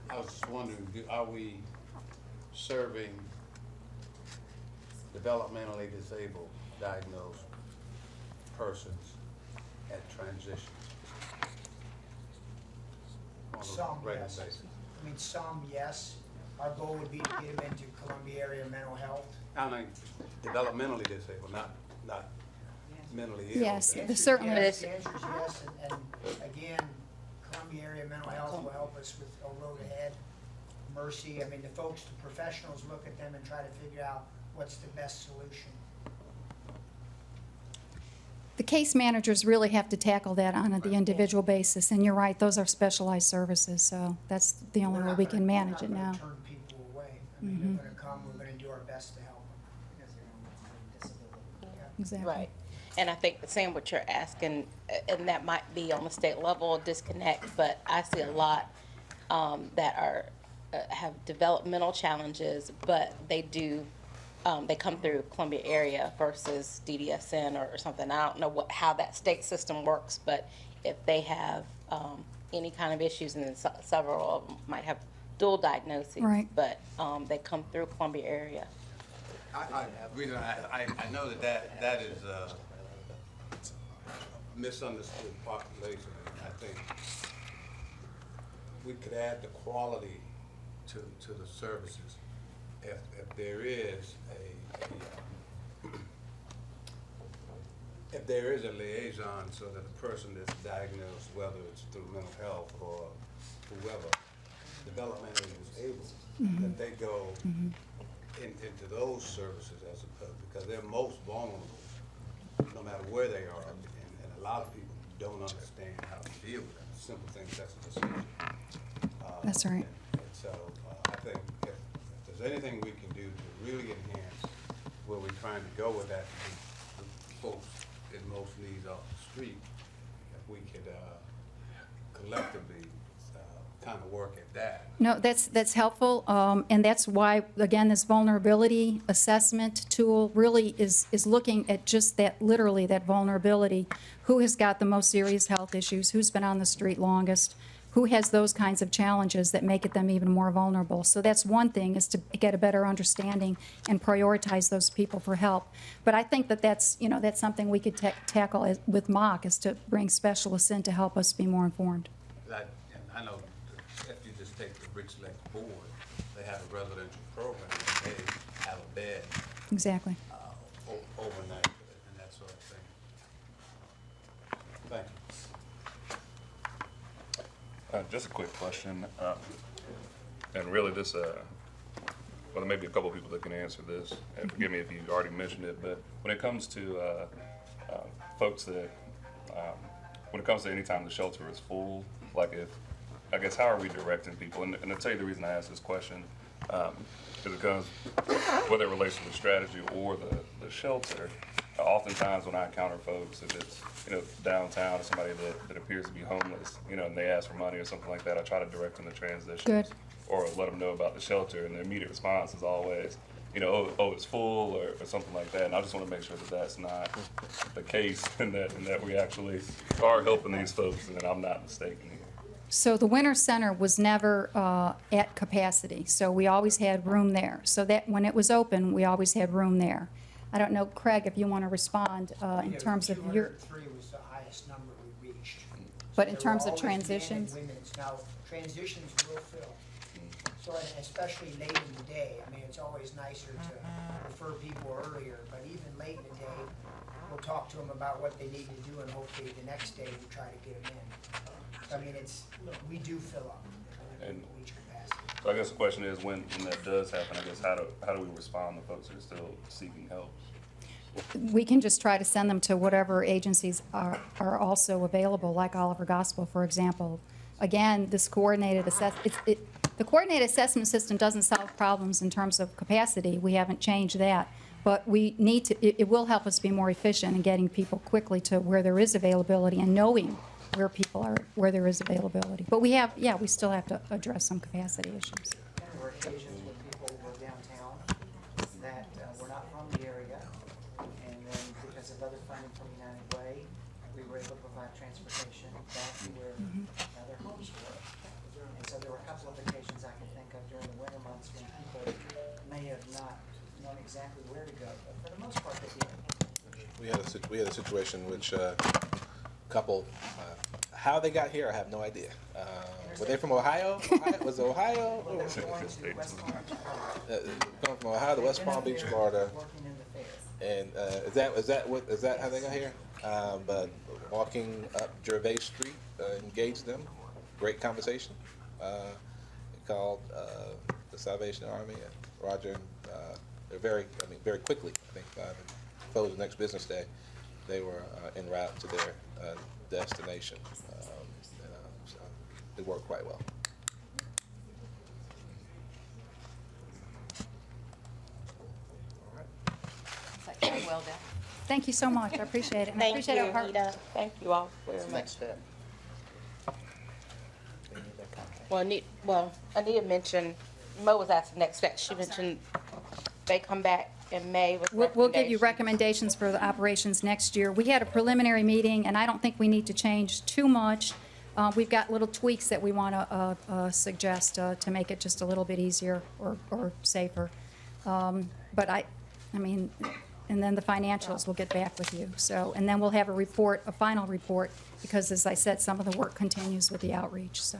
I was just wondering, are we serving developmentally disabled, diagnosed persons at transitions? On a Some, regular yes. basis? I mean, some, yes. Our goal would be to get them into Columbia area mental health. I mean, developmentally disabled, not mentally ill. Yes, The answer is certainly. yes, the answer is yes, and again, Columbia area mental health will help us with a road ahead. Mercy, I mean, the folks, the professionals look at them and try to figure out what's the best solution. The case managers really have to tackle that on the individual basis, and you're right, those are specialized services, so that's the only way we can manage it now. We're not gonna turn people away. I mean, they're gonna come, we're gonna do our best to help them. Exactly. Right. And I think, Sam, what you're asking, and that might be on the state level, a disconnect, but I see a lot that are, have developmental challenges, but they do, they come through Columbia area versus DDSN or something. I don't know how that state system works, but if they have any kind of issues, and then several of them might have dual diagnoses, Right. but they come through Columbia area. I know that is a misunderstood population. I think we could add the quality to the services if there is if there is a liaison so that the person that's diagnosed, whether it's through mental health or whoever, developmentally disabled, that they go into those services as opposed, because they're most vulnerable no matter where they are, and a lot of people don't understand how to deal with them. Simple things such as a seizure. That's right. And so I think if there's anything we can do to really enhance where we're trying to go with that, the folks in most needs off the street, if we could collectively kind of work at that. No, that's helpful, and that's why, again, this vulnerability assessment tool really is looking at just that, literally, that vulnerability. Who has got the most serious health issues? Who's been on the street longest? Who has those kinds of challenges that make it them even more vulnerable? So that's one thing, is to get a better understanding and prioritize those people for help. But I think that's something we could tackle with MOC, is to bring specialists in to help us be more informed. I know if you just take the Rich Lake board, they have a residential program, and they have a bed Exactly. overnight and that sort of thing. Thank you. Just a quick question, and really this, well, there may be a couple of people that can answer this, and forgive me if you already mentioned it, but when it comes to folks that, when it comes to any time the shelter is full, like I guess how are we directing people? And I'll tell you the reason I ask this question, is because whether it relates to the strategy or the shelter, oftentimes when I encounter folks, if it's, downtown or somebody that appears to be homeless, and they ask for money or something like that, I try to direct them to transitions. Good. Or let them know about the shelter, and their immediate response is always, oh, it's full, or something like that. And I just want to make sure that that's not the case, and that we actually are helping these folks, and that I'm not mistaken here. So the Winter Center was never at capacity, so we always had room there. So that when it was open, we always had room there. I don't know, Craig, if you want to respond in terms of your, 203 was the highest number we reached. but So in there terms were of always men and transitions? women's. Now, transitions will fill. So, and especially late in the day. I mean, it's always nicer to refer people earlier, but even late in the day, we'll talk to them about what they need to do, and hopefully the next day we try to get them in. So, I mean, we do fill up. And- We reach capacity. So I guess the question is, when that does happen, I guess, how do we respond to folks who are still seeking help? We can just try to send them to whatever agencies are also available, like Oliver Gospel, for example. Again, this coordinated the coordinated assessment system doesn't solve problems in terms of capacity. We haven't changed that. But we need to, it will help us be more efficient in getting people quickly to where there is availability and knowing where people are, where there is availability. But we have, we still have to address some capacity issues. There were occasions when people were downtown that were not from the area, and then because of other funding from United Way, we were able to provide transportation back to where their homes were. And so there were a couple of occasions I can think of during the winter months when people may have not known exactly where to go, but for the most part they did. We had a situation which couple, how they got here, I have no idea. Were they from Ohio? Was it Ohio? Well, they were going to West Palm Beach, Florida. Come from Ohio to West Palm Beach, Florida. Working in the fair. And is that how they got here? But walking up Gervais Street, engaged them. Great conversation. They called the Salvation Army and Roger. They're very quickly. I think by the close of the next business day, they were en route to their destination. So it worked quite well. Very well done. Thank you so much. I appreciate it. And I Thank appreciate you, our partners. Anita. Thank you all very much. Next step. Well, Anita mentioned, Mo was asking next step. She mentioned they come back in May with We'll give you recommendations. recommendations for the operations next year. We had a preliminary meeting, and I don't think we need to change too much. We've got little tweaks that we want to suggest to make it just a little bit easier or safer. But I mean, and then the financials, we'll get back with you. So, and then we'll have a final report, because as I said, some of the work continues with the outreach, so.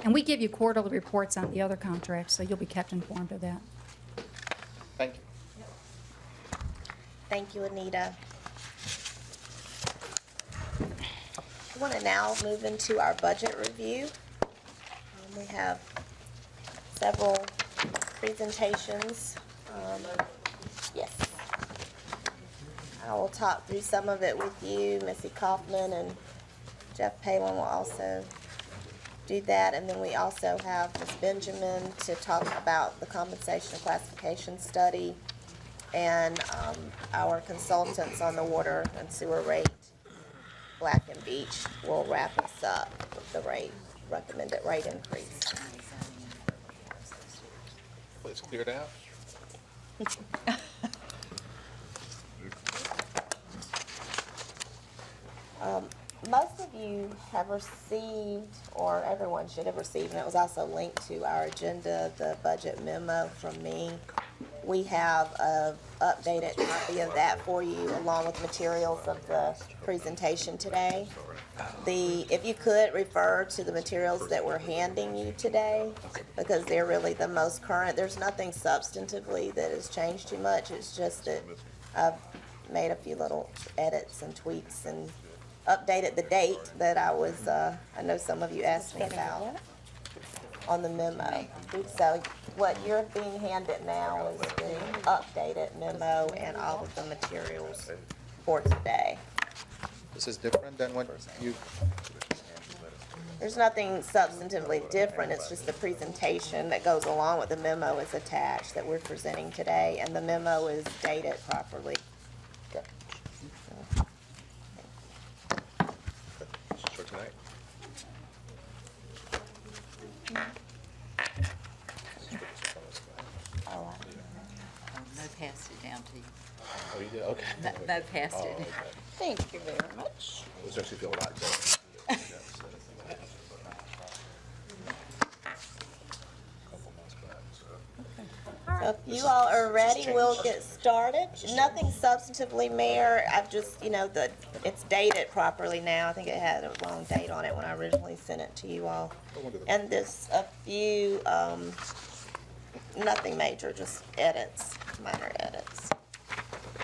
And we give you quarterly reports on the other contracts, so you'll be kept informed of that. Thank you. Thank you, Anita. I want to now move into our budget review. We have several presentations. Yes. I will talk through some of it with you. Missy Kaufman and Jeff Palin will also do that. And then we also have Ms. Benjamin to talk about the compensation and classification study, and our consultants on the water and sewer rate, Black and Beach, will wrap us up with the recommended rate increase. Let's clear it out. Most of you have received, or everyone should have received, and it was also linked to our agenda, the budget memo from me. We have an updated copy of that for you, along with materials of the presentation today. If you could refer to the materials that we're handing you today, because they're really the most current. There's nothing substantively that has changed too much. It's just that I've made a few little edits and tweaks and updated the date that I know some of you asked me about on the memo. So what you're being handed now is the updated memo and all of the materials for today. This is different than what you, There's nothing substantively different, it's just the presentation that goes along with the memo is attached that we're presenting today, and the memo is dated properly. tonight. Oh, Mo passed it down to you. Oh, you did? Okay. Mo passed Oh, it. okay. Thank you very much. It was actually feel a lot better. So if you all are ready, we'll get started. Nothing substantively, Mayor. I've just, it's dated properly now. I think it had a wrong date on it when I originally sent it to you all. And there's a few, nothing major, just edits, minor edits.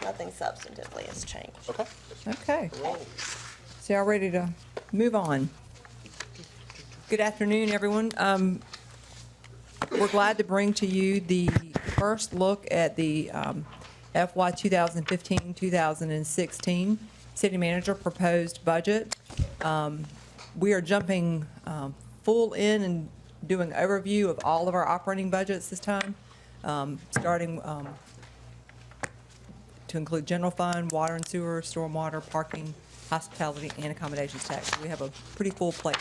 Nothing substantively has changed. Okay. Okay. So y'all ready to move on? Good afternoon, everyone. We're glad to bring to you the first look at the FY 2015-2016 City Manager proposed budget. We are jumping full in and doing an overview of all of our operating budgets this time, starting to include general fund, water and sewer, stormwater, parking, hospitality, and accommodations tax. We have a pretty full plate.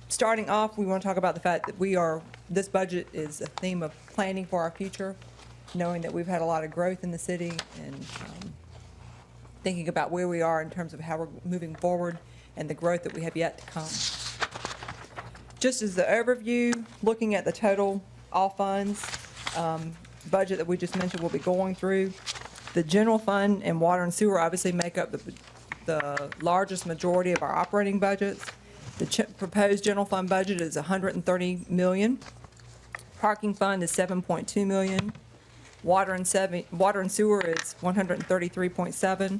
Starting off, we want to talk about the fact that this budget is a theme of planning for our future, knowing that we've had a lot of growth in the city and thinking about where we are in terms of how we're moving forward and the growth that we have yet to come. Just as the overview, looking at the total, all funds, budget that we just mentioned we'll be going through. The general fund and water and sewer obviously make up the largest majority of our operating budgets. The proposed general fund budget is $130 million. Parking fund is $7.2 million. Water and sewer is $133.7.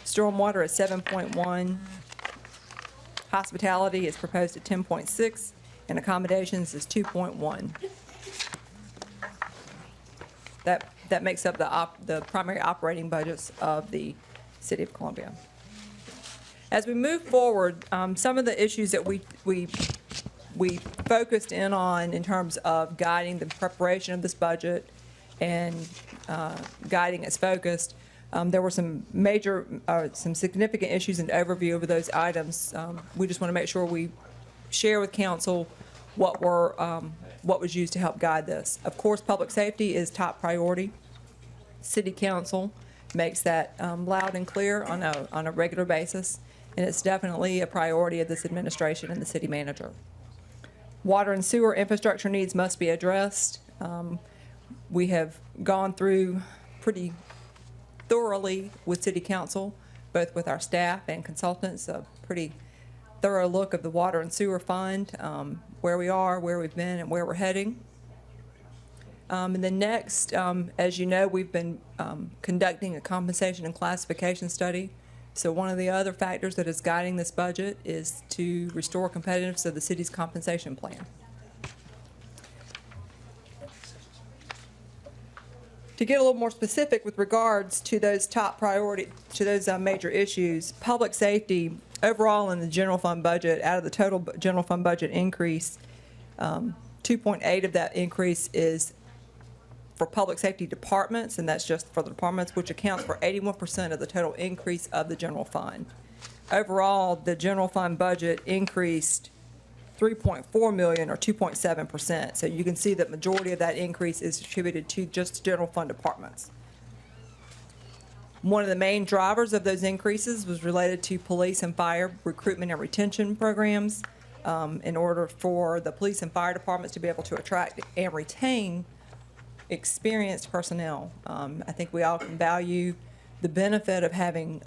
Stormwater is $7.1. Hospitality is proposed at $10.6, and accommodations is $2.1. That makes up the primary operating budgets of the City of Columbia. As we move forward, some of the issues that we focused in on in terms of guiding the preparation of this budget and guiding its focus, there were some significant issues and overview over those items. We just want to make sure we share with council what was used to help guide this. Of course, public safety is top priority. City Council makes that loud and clear on a regular basis, and it's definitely a priority of this administration and the city manager. Water and sewer infrastructure needs must be addressed. We have gone through pretty thoroughly with City Council, both with our staff and consultants, a pretty thorough look of the water and sewer fund, where we are, where we've been, and where we're heading. And then next, as you know, we've been conducting a compensation and classification study. So one of the other factors that is guiding this budget is to restore competitiveness of the city's compensation plan. To get a little more specific with regards to those top priority, to those major issues, public safety overall in the general fund budget, out of the total general fund budget increase, 2.8 of that increase is for public safety departments, and that's just for the departments, which accounts for 81% of the total increase of the general fund. Overall, the general fund budget increased $3.4 million or 2.7%. So you can see that majority of that increase is attributed to just general fund departments. One of the main drivers of those increases was related to police and fire recruitment and retention programs in order for the police and fire departments to be able to attract and retain experienced personnel. I think we all can value the benefit of having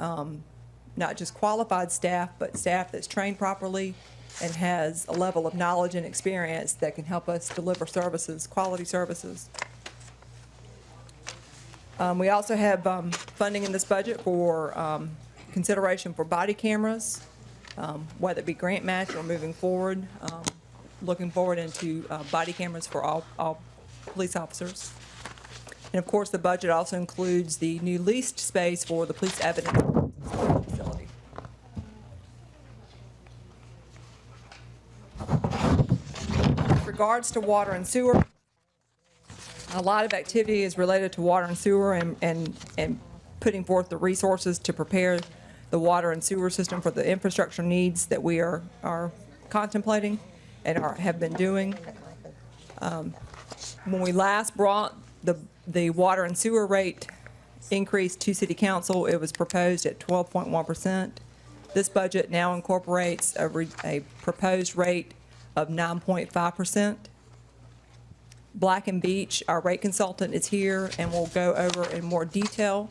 not just qualified staff, but staff that's trained properly and has a level of knowledge and experience that can help us deliver services, quality services. We also have funding in this budget for consideration for body cameras, whether it be grant match or moving forward, looking forward into body cameras for all police officers. And of course, the budget also includes the new leased space for the police evidence facility. With regards to water and sewer, a lot of activity is related to water and sewer and putting forth the resources to prepare the water and sewer system for the infrastructure needs that we are contemplating and have been doing. When we last brought the water and sewer rate increase to City Council, it was proposed at 12.1%. This budget now incorporates a proposed rate of 9.5%. Black and Beach, our rate consultant, is here and will go over in more detail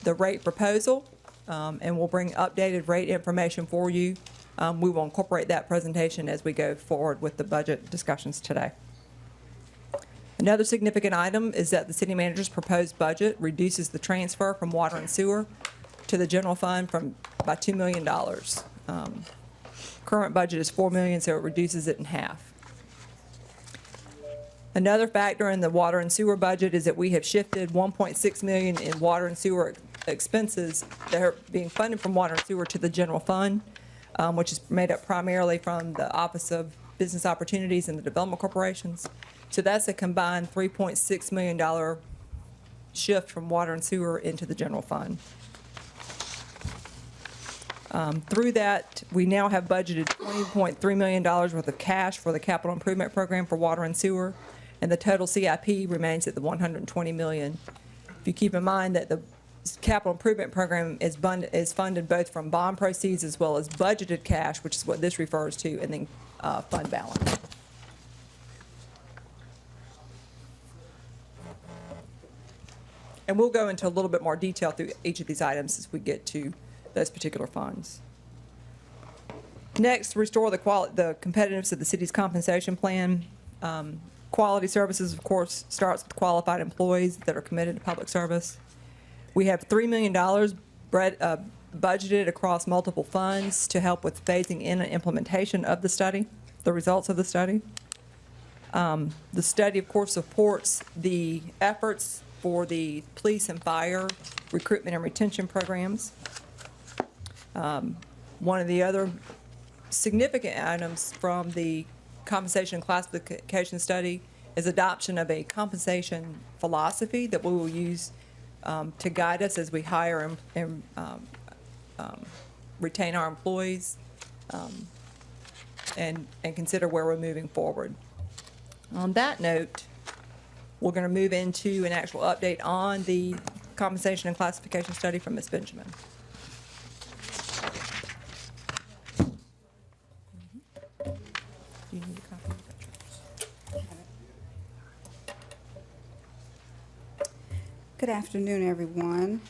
the rate proposal, and we'll bring updated rate information for you. We will incorporate that presentation as we go forward with the budget discussions today. Another significant item is that the city manager's proposed budget reduces the transfer from water and sewer to the general fund by $2 million. Current budget is $4 million, so it reduces it in half. Another factor in the water and sewer budget is that we have shifted $1.6 million in water and sewer expenses that are being funded from water and sewer to the general fund, which is made up primarily from the Office of Business Opportunities and the Development Corporations. So that's a combined $3.6 million shift from water and sewer into the general fund. Through that, we now have budgeted $20.3 million worth of cash for the capital improvement program for water and sewer, and the total CIP remains at the $120 million. If you keep in mind that the capital improvement program is funded both from bond proceeds as well as budgeted cash, which is what this refers to, and then fund balance. And we'll go into a little bit more detail through each of these items as we get to those particular funds. Next, restore the competitiveness of the city's compensation plan. Quality services, of course, starts with qualified employees that are committed to public service. We have $3 million budgeted across multiple funds to help with phasing in and implementation of the study, the results of the study. The study, of course, supports the efforts for the police and fire recruitment and retention programs. One of the other significant items from the compensation and classification study is adoption of a compensation philosophy that we will use to guide us as we hire and retain our employees and consider where we're moving forward. On that note, we're going to move into an actual update on the compensation and classification study from Ms. Benjamin. Do you need a copy? Good afternoon, everyone.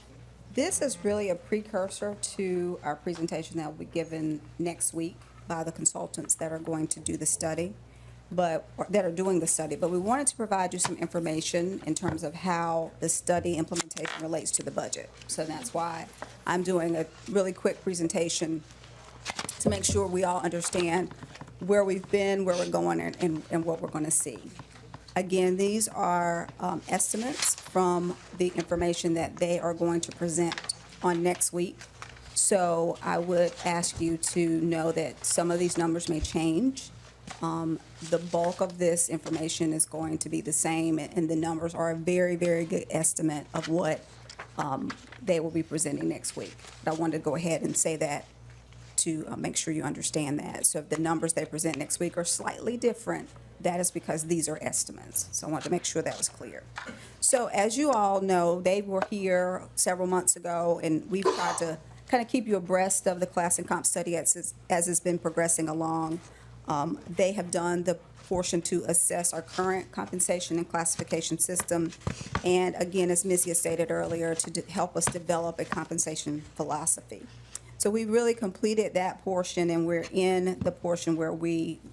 This is really a precursor to our presentation that will be given next week by the consultants that are going to do the study, but we wanted to provide you some information in terms of how the study implementation relates to the budget. So that's why I'm doing a really quick presentation to make sure we all understand where we've been, where we're going, and what we're going to see. Again, these are estimates from the information that they are going to present on next week. So I would ask you to know that some of these numbers may change. The bulk of this information is going to be the same, and the numbers are a very, very good estimate of what they will be presenting next week. But I wanted to go ahead and say that to make sure you understand that. So if the numbers they present next week are slightly different, that is because these are estimates. So I wanted to make sure that was clear. So as you all know, they were here several months ago, and we've tried to kind of keep you abreast of the class and comp study as it's been progressing along. They have done the portion to assess our current compensation and classification system, and again, as Missy has stated earlier, to help us develop a compensation philosophy. So we really completed that portion, and we're in the portion where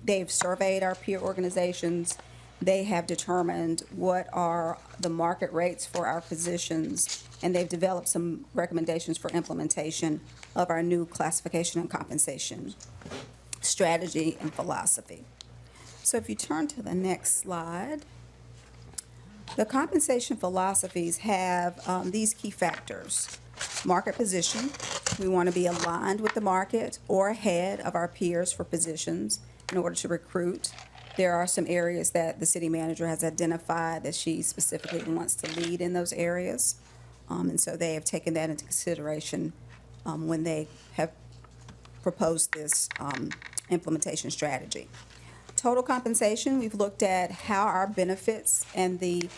they've surveyed our peer organizations. They have determined what are the market rates for our positions, and they've developed some recommendations for implementation of our new classification and compensation strategy and philosophy. So if you turn to the next slide, the compensation philosophies have these key factors. Market position, we want to be aligned with the market or ahead of our peers for positions in order to recruit. There are some areas that the city manager has identified that she specifically wants to lead in those areas. And so they have taken that into consideration when they have proposed this implementation strategy. Total compensation, we've looked at how our benefits and the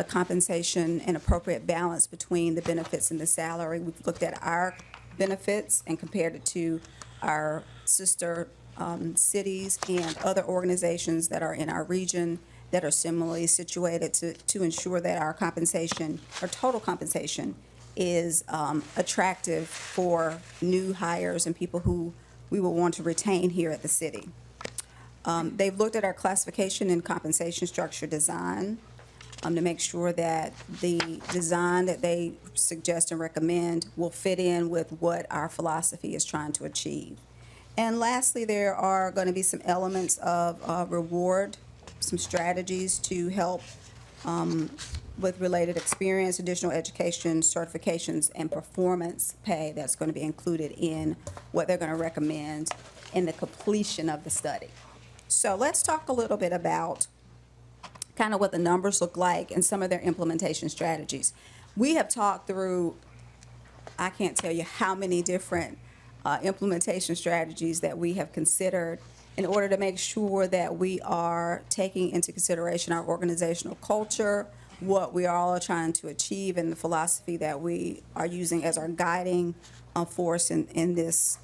compensation and appropriate balance between the benefits and the salary. We've looked at our benefits and compared it to our sister cities and other organizations that are in our region that are similarly situated to ensure that our compensation, our total compensation, is attractive for new hires and people who we will want to retain here at the city. They've looked at our classification and compensation structure design to make sure that the design that they suggest and recommend will fit in with what our philosophy is trying to achieve. And lastly, there are going to be some elements of reward, some strategies to help with related experience, additional education, certifications, and performance pay that's going to be included in what they're going to recommend in the completion of the study. So let's talk a little bit about kind of what the numbers look like and some of their implementation strategies. We have talked through, I can't tell you how many different implementation strategies that we have considered in order to make sure that we are taking into consideration our organizational culture, what we are all trying to achieve, and the philosophy that we are using as our guiding force in this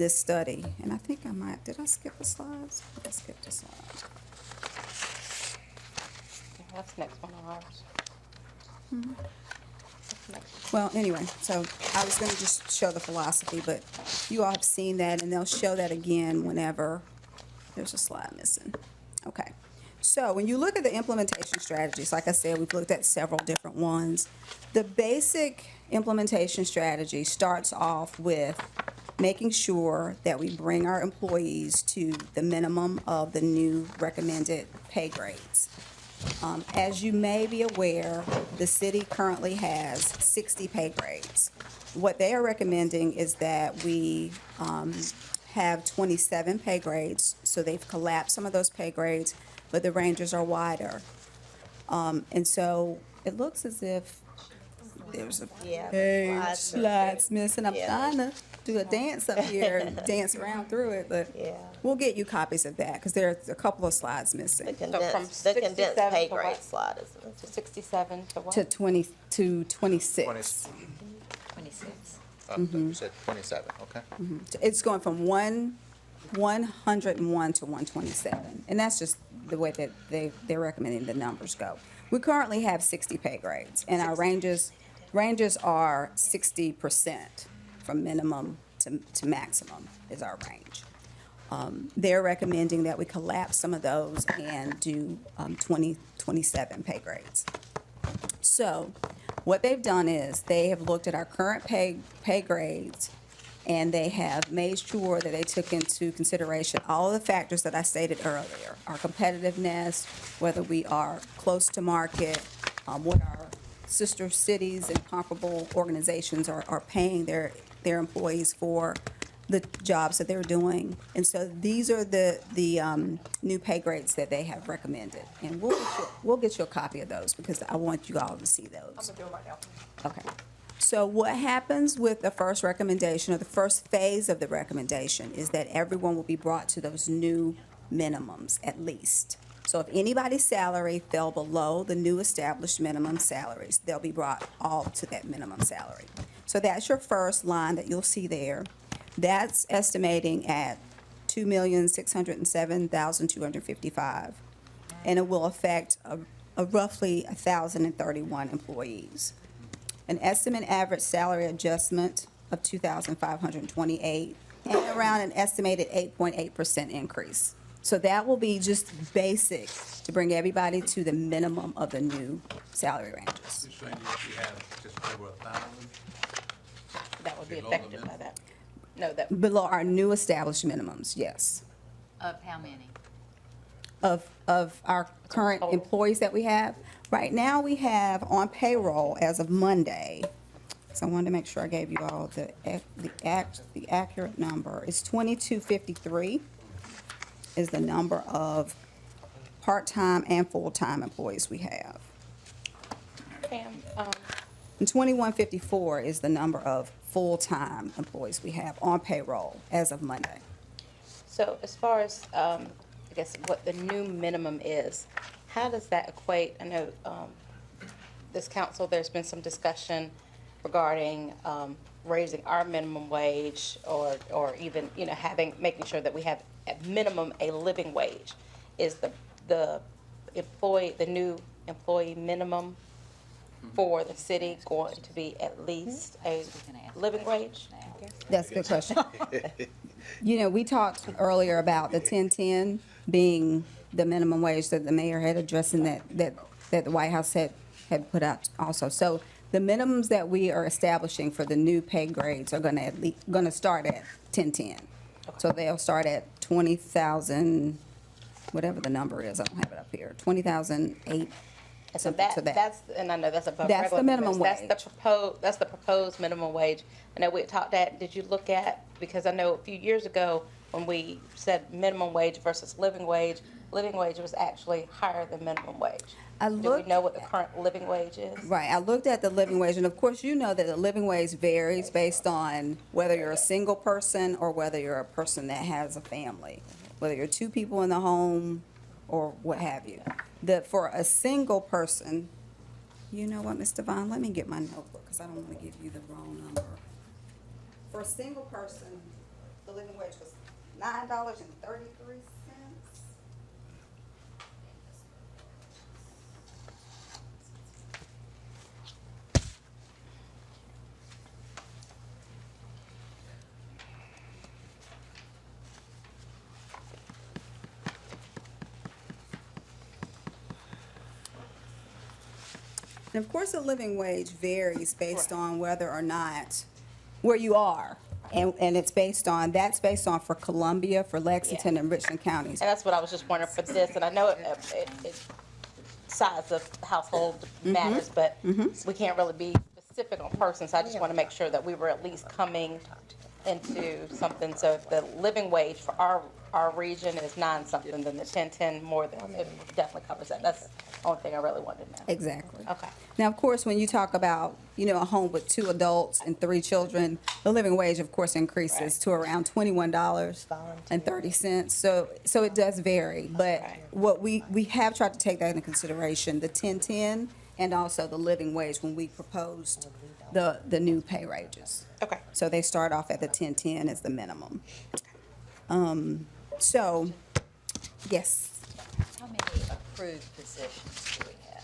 study. And I think I might, did I skip the slides? I skipped a slide. That's the next one on ours. Mhm. Well, anyway, so I was going to just show the philosophy, but you all have seen that, and they'll show that again whenever there's a slide missing. Okay. So when you look at the implementation strategies, like I said, we've looked at several different ones. The basic implementation strategy starts off with making sure that we bring our employees to the minimum of the new recommended pay grades. As you may be aware, the city currently has 60 pay grades. What they are recommending is that we have 27 pay grades, so they've collapsed some of those pay grades, but the ranges are wider. And so it looks as if there's a page slides missing. I'm trying to do a dance up here and dance around through it, but we'll get you copies of that because there's a couple of slides missing. The condensed pay grade slide, isn't it? To 67 to what? To 20 to 26. 26. Mhm. You said 27, okay. It's going from 101 to 127, and that's just the way that they're recommending the numbers go. We currently have 60 pay grades, and our ranges are 60% from minimum to maximum is our range. They're recommending that we collapse some of those and do 27 pay grades. So what they've done is they have looked at our current pay grades, and they have made sure that they took into consideration all of the factors that I stated earlier, our competitiveness, whether we are close to market, what our sister cities and comparable organizations are paying their employees for the jobs that they're doing. And so these are the new pay grades that they have recommended. And we'll get you a copy of those because I want you all to see those. I'm gonna do it right now. Okay. So what happens with the first recommendation or the first phase of the recommendation is that everyone will be brought to those new minimums at least. So if anybody's salary fell below the new established minimum salaries, they'll be brought all to that minimum salary. So that's your first line that you'll see there. That's estimating at $2,607,255, and it will affect a roughly 1,031 employees. An estimate average salary adjustment of $2,528, and around an estimated 8.8% increase. So that will be just basic to bring everybody to the minimum of the new salary ranges. You're saying that you have just over 1,000? That would be Below the affected by minimum? that. No, that, Below our new established minimums, yes. Of how many? Of our current employees that we have. Right now, we have on payroll as of Monday, so I wanted to make sure I gave you all the accurate number. It's 2253 is the number of part-time and full-time employees we have. Pam, And 2154 is the number of full-time employees we have on payroll as of Monday. So as far as, I guess, what the new minimum is, how does that equate? I know this council, there's been some discussion regarding raising our minimum wage or even, making sure that we have at minimum a living wage. Is the new employee minimum for the city going to be at least a living wage? That's a good question. We talked earlier about the 1010 being the minimum wage that the mayor had addressed and that the White House had put out also. So the minimums that we are establishing for the new pay grades are going to start at 1010. So they'll start at 20,000, whatever the number is. I don't have it up here. 20,008. So that's, and I know that's above That's the regular minimum wage. wage. That's the proposed minimum wage. I know we had talked that, did you look at, because I know a few years ago when we said minimum wage versus living wage was actually higher than minimum wage. Do we know what the current living wage is? Right, I looked at the living wage, and of course, you know that the living wage varies based on whether you're a single person or whether you're a person that has a family, whether you're two people in the home or what have you. For a single person, you know what, Ms. Devine, let me get my notebook, because I don't want to give you the wrong number. For a single person, the living wage was $9.33. And of course, the living wage varies based on whether or not, where you are. And that's based on for Columbia, for Lexington, and Richland counties. And that's what I was just wondering for this, and I know it size of household matters, but we can't really be specific on persons. I just want to make sure that we were at least coming into something. So if the living wage for our region is 9-something, then the 1010 more than, it definitely covers that. That's the only thing I really wanted to know. Exactly. Okay. Now, of course, when you talk about, a home with 2 adults and 3 children, the living wage, of course, increases to around $21.30. So it does vary. But what we have tried to take that into consideration, the 1010 and also the living wage when we proposed the new pay ranges. Okay. So they start off at the 1010 as the minimum. So, yes, How many approved positions do we have?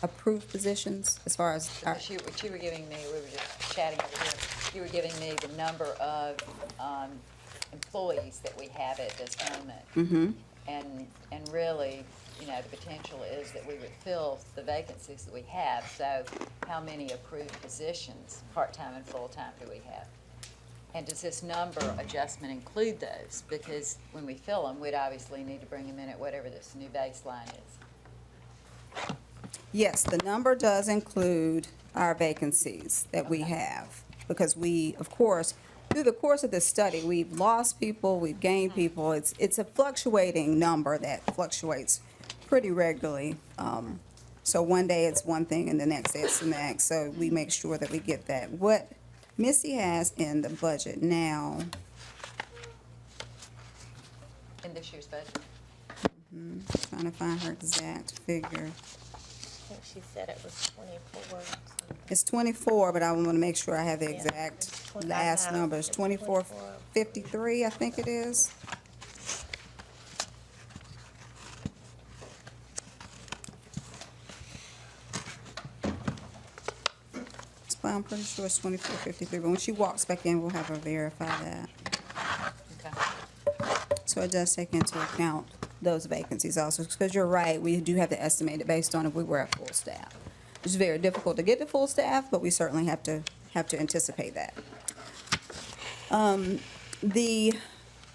approved positions as far as our, Because you were giving me, we were just chatting over here, you were giving me the number of employees that we have at this moment. And really, the potential is that we would fill the vacancies that we have. So how many approved positions, part-time and full-time, do we have? And does this number adjustment include those? Because when we fill them, we'd obviously need to bring them in at whatever this new baseline is. yes, the number does include our vacancies that we have. Because we, of course, through the course of this study, we've lost people, we've gained people. It's a fluctuating number that fluctuates pretty regularly. So one day it's one thing and the next day it's the next. So we make sure that we get that. What Missy has in the budget now, In this year's budget? trying to find her exact figure. I think she said it was 24. It's 24, but I want to make sure I have the Yeah. exact I last have numbers. it's 2453, I think it is. Well, I'm pretty sure it's 2453, but when she walks back in, we'll have her verify that. Okay. So it does take into account those vacancies also, because you're right, we do have to estimate it based on if we were at full staff. It's very difficult to get to full staff, but we certainly have to anticipate that. The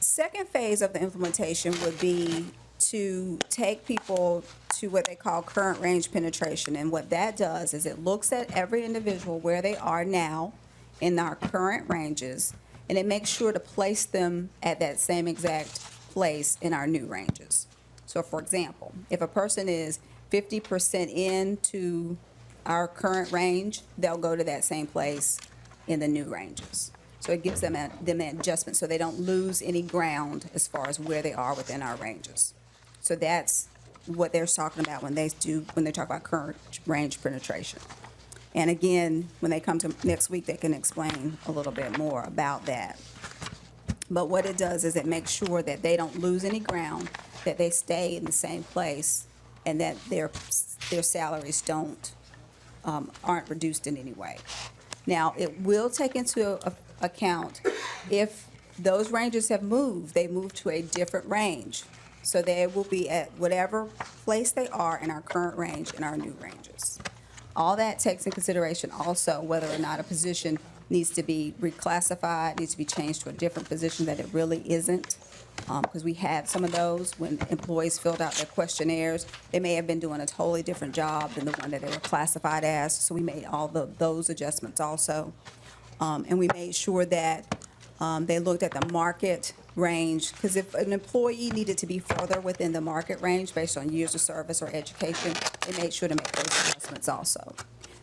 second phase of the implementation would be to take people to what they call current range penetration. And what that does is it looks at every individual where they are now in our current ranges, and it makes sure to place them at that same exact place in our new ranges. So for example, if a person is 50% into our current range, they'll go to that same place in the new ranges. So it gives them an adjustment, so they don't lose any ground as far as where they are within our ranges. So that's what they're talking about when they talk about current range penetration. And again, when they come to next week, they can explain a little bit more about that. But what it does is it makes sure that they don't lose any ground, that they stay in the same place, and that their salaries aren't reduced in any way. Now, it will take into account if those ranges have moved, they move to a different range. So they will be at whatever place they are in our current range in our new ranges. All that takes in consideration also whether or not a position needs to be reclassified, needs to be changed to a different position that it really isn't. Because we had some of those when employees filled out their questionnaires. They may have been doing a totally different job than the one that they were classified as. So we made all those adjustments also. And we made sure that they looked at the market range, because if an employee needed to be further within the market range based on years of service or education, they made sure to make those adjustments also.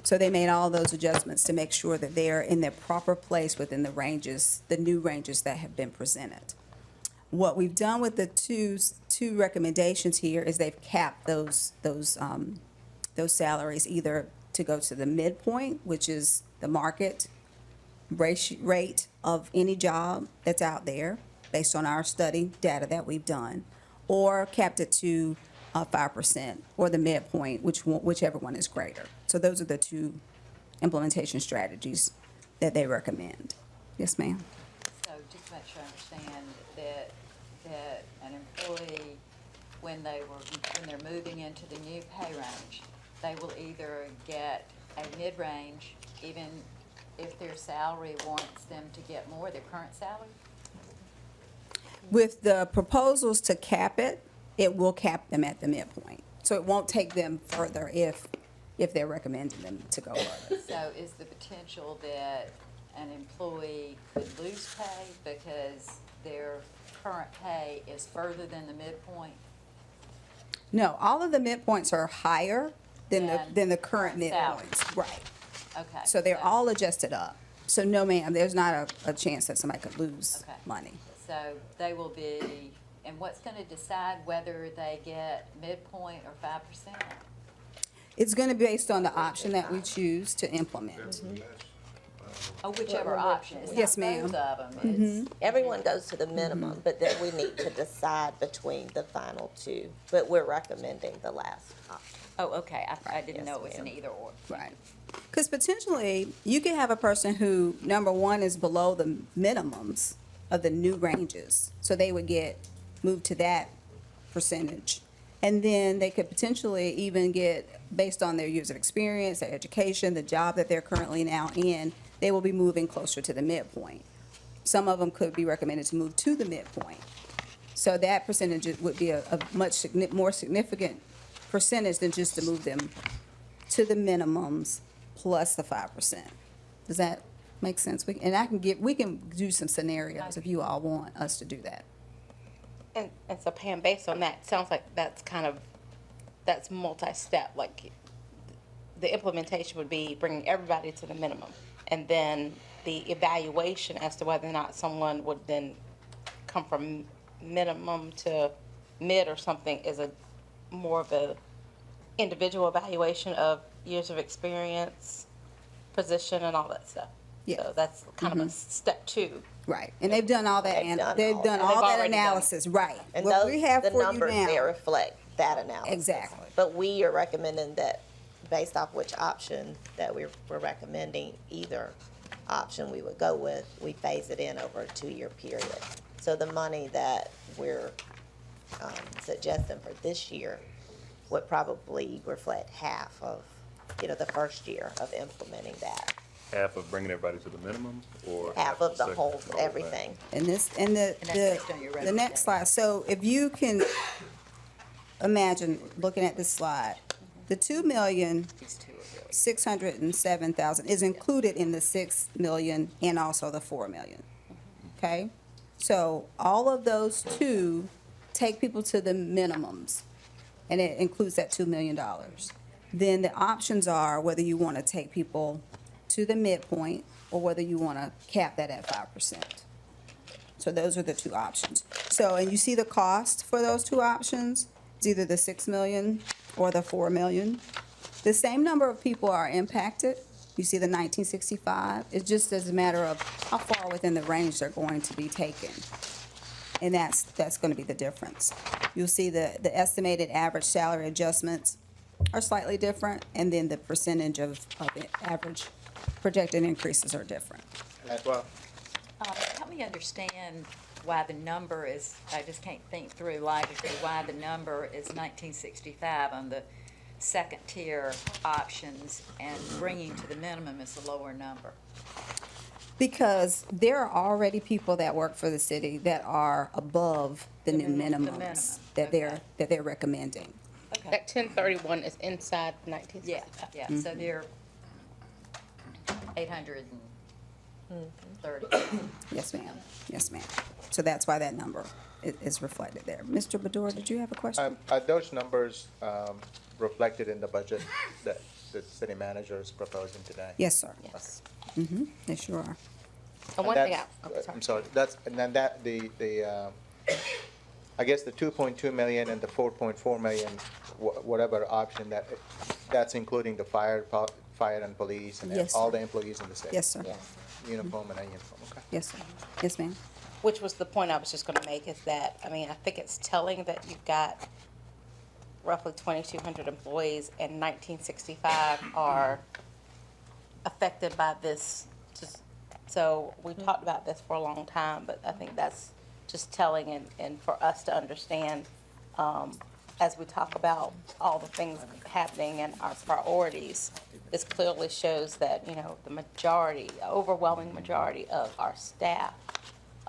So they made all those adjustments to make sure that they're in their proper place within the ranges, the new ranges that have been presented. What we've done with the two recommendations here is they've capped those salaries either to go to the midpoint, which is the market rate of any job that's out there based on our study data that we've done, or capped it to 5%, or the midpoint, whichever one is greater. So those are the two implementation strategies that they recommend. Yes, ma'am? So just to make sure I understand that an employee, when they're moving into the new pay range, they will either get a mid-range, even if their salary wants them to get more, their current salary? With the proposals to cap it, it will cap them at the midpoint. So it won't take them further if they're recommending them to go further. So is the potential that an employee could lose pay because their current pay is further than the midpoint? No, all of the midpoints are higher than the current salary. midpoints. Right. Okay. So they're all adjusted up. So no, ma'am, there's not a chance that somebody could lose Okay. money. So they will be, and what's going to decide whether they get midpoint or 5%? It's going to be based on the option that we choose to implement. Oh, whichever option. It's Yes, not ma'am. both of them. It's, Everyone goes to the minimum, but then we need to decide between the final two. But we're recommending the last option. oh, okay. I didn't Yes, know it was an ma'am. either or. Right. Because potentially, you could have a person who, number one, is below the minimums of the new ranges. So they would get moved to that percentage. And then they could potentially even get, based on their years of experience, their education, the job that they're currently now in, they will be moving closer to the midpoint. Some of them could be recommended to move to the midpoint. So that percentage would be a much more significant percentage than just to move them to the minimums plus the 5%. Does that make sense? We can do some scenarios if you all want us to do that. And so Pam, based on that, sounds like that's multi-step, like the implementation would be bringing everybody to the minimum. And then the evaluation as to whether or not someone would then come from minimum to mid or something is more of a individual evaluation of years of experience, position, and all that stuff. Yeah. So that's kind of a step two. Right, and they've done all that, They've done they've all done that. all They've that already done it. analysis, right. And What those, we have the for you numbers there now, reflect that analysis. exactly. But we are recommending that, based off which option that we're recommending, either option we would go with, we phase it in over a 2-year period. So the money that we're suggesting for this year would probably reflect half of, the first year of implementing that. Half of bringing everybody to the minimum, or Half of the second- whole, thing? everything. And that's based on your the next slide, so if you can imagine looking at this slide, the 2,607,000 is included in the 6 million and also the 4 million. Okay? So all of those two take people to the minimums, and it includes that $2 million. then the options are whether you want to take people to the midpoint or whether you want to cap that at 5%. So those are the two options. So, and you see the cost for those two options, it's either the 6 million or the 4 million. The same number of people are impacted. You see the 1965. It's just as a matter of how far within the range they're going to be taken. And that's going to be the difference. You'll see the estimated average salary adjustments are slightly different, and then the percentage of the average projected increases are different. Well, Help me understand why the number is, I just can't think through logically why the number is 1965 on the second tier options and bringing to the minimum is a lower number. Because there are already people that work for the city that are above the new minimum. minimums that they're recommending. Okay. That 1031 is inside 1965. Yeah, so they're 830. Yes, ma'am. Yes, ma'am. So that's why that number is reflected there. Mr. Bador, did you have a question? are those numbers reflected in the budget that the city manager is proposing today? Yes, sir. Yes. Mm-hmm. They sure are. And one thing, sorry. I'm sorry, and then that, I guess the 2.2 million and the 4.4 million, whatever option that's including the fire and police and Yes, all sir. the employees in the state? Yes, sir. Uniform and non-uniform, okay. Yes, sir. Yes, ma'am. Which was the point I was just gonna make, is that, I mean, I think it's telling that you've got roughly 2,200 employees and 1965 are affected by this. So we talked about this for a long time, but I think that's just telling and for us to understand, as we talk about all the things happening and our priorities, this clearly shows that, you know, the overwhelming majority of our staff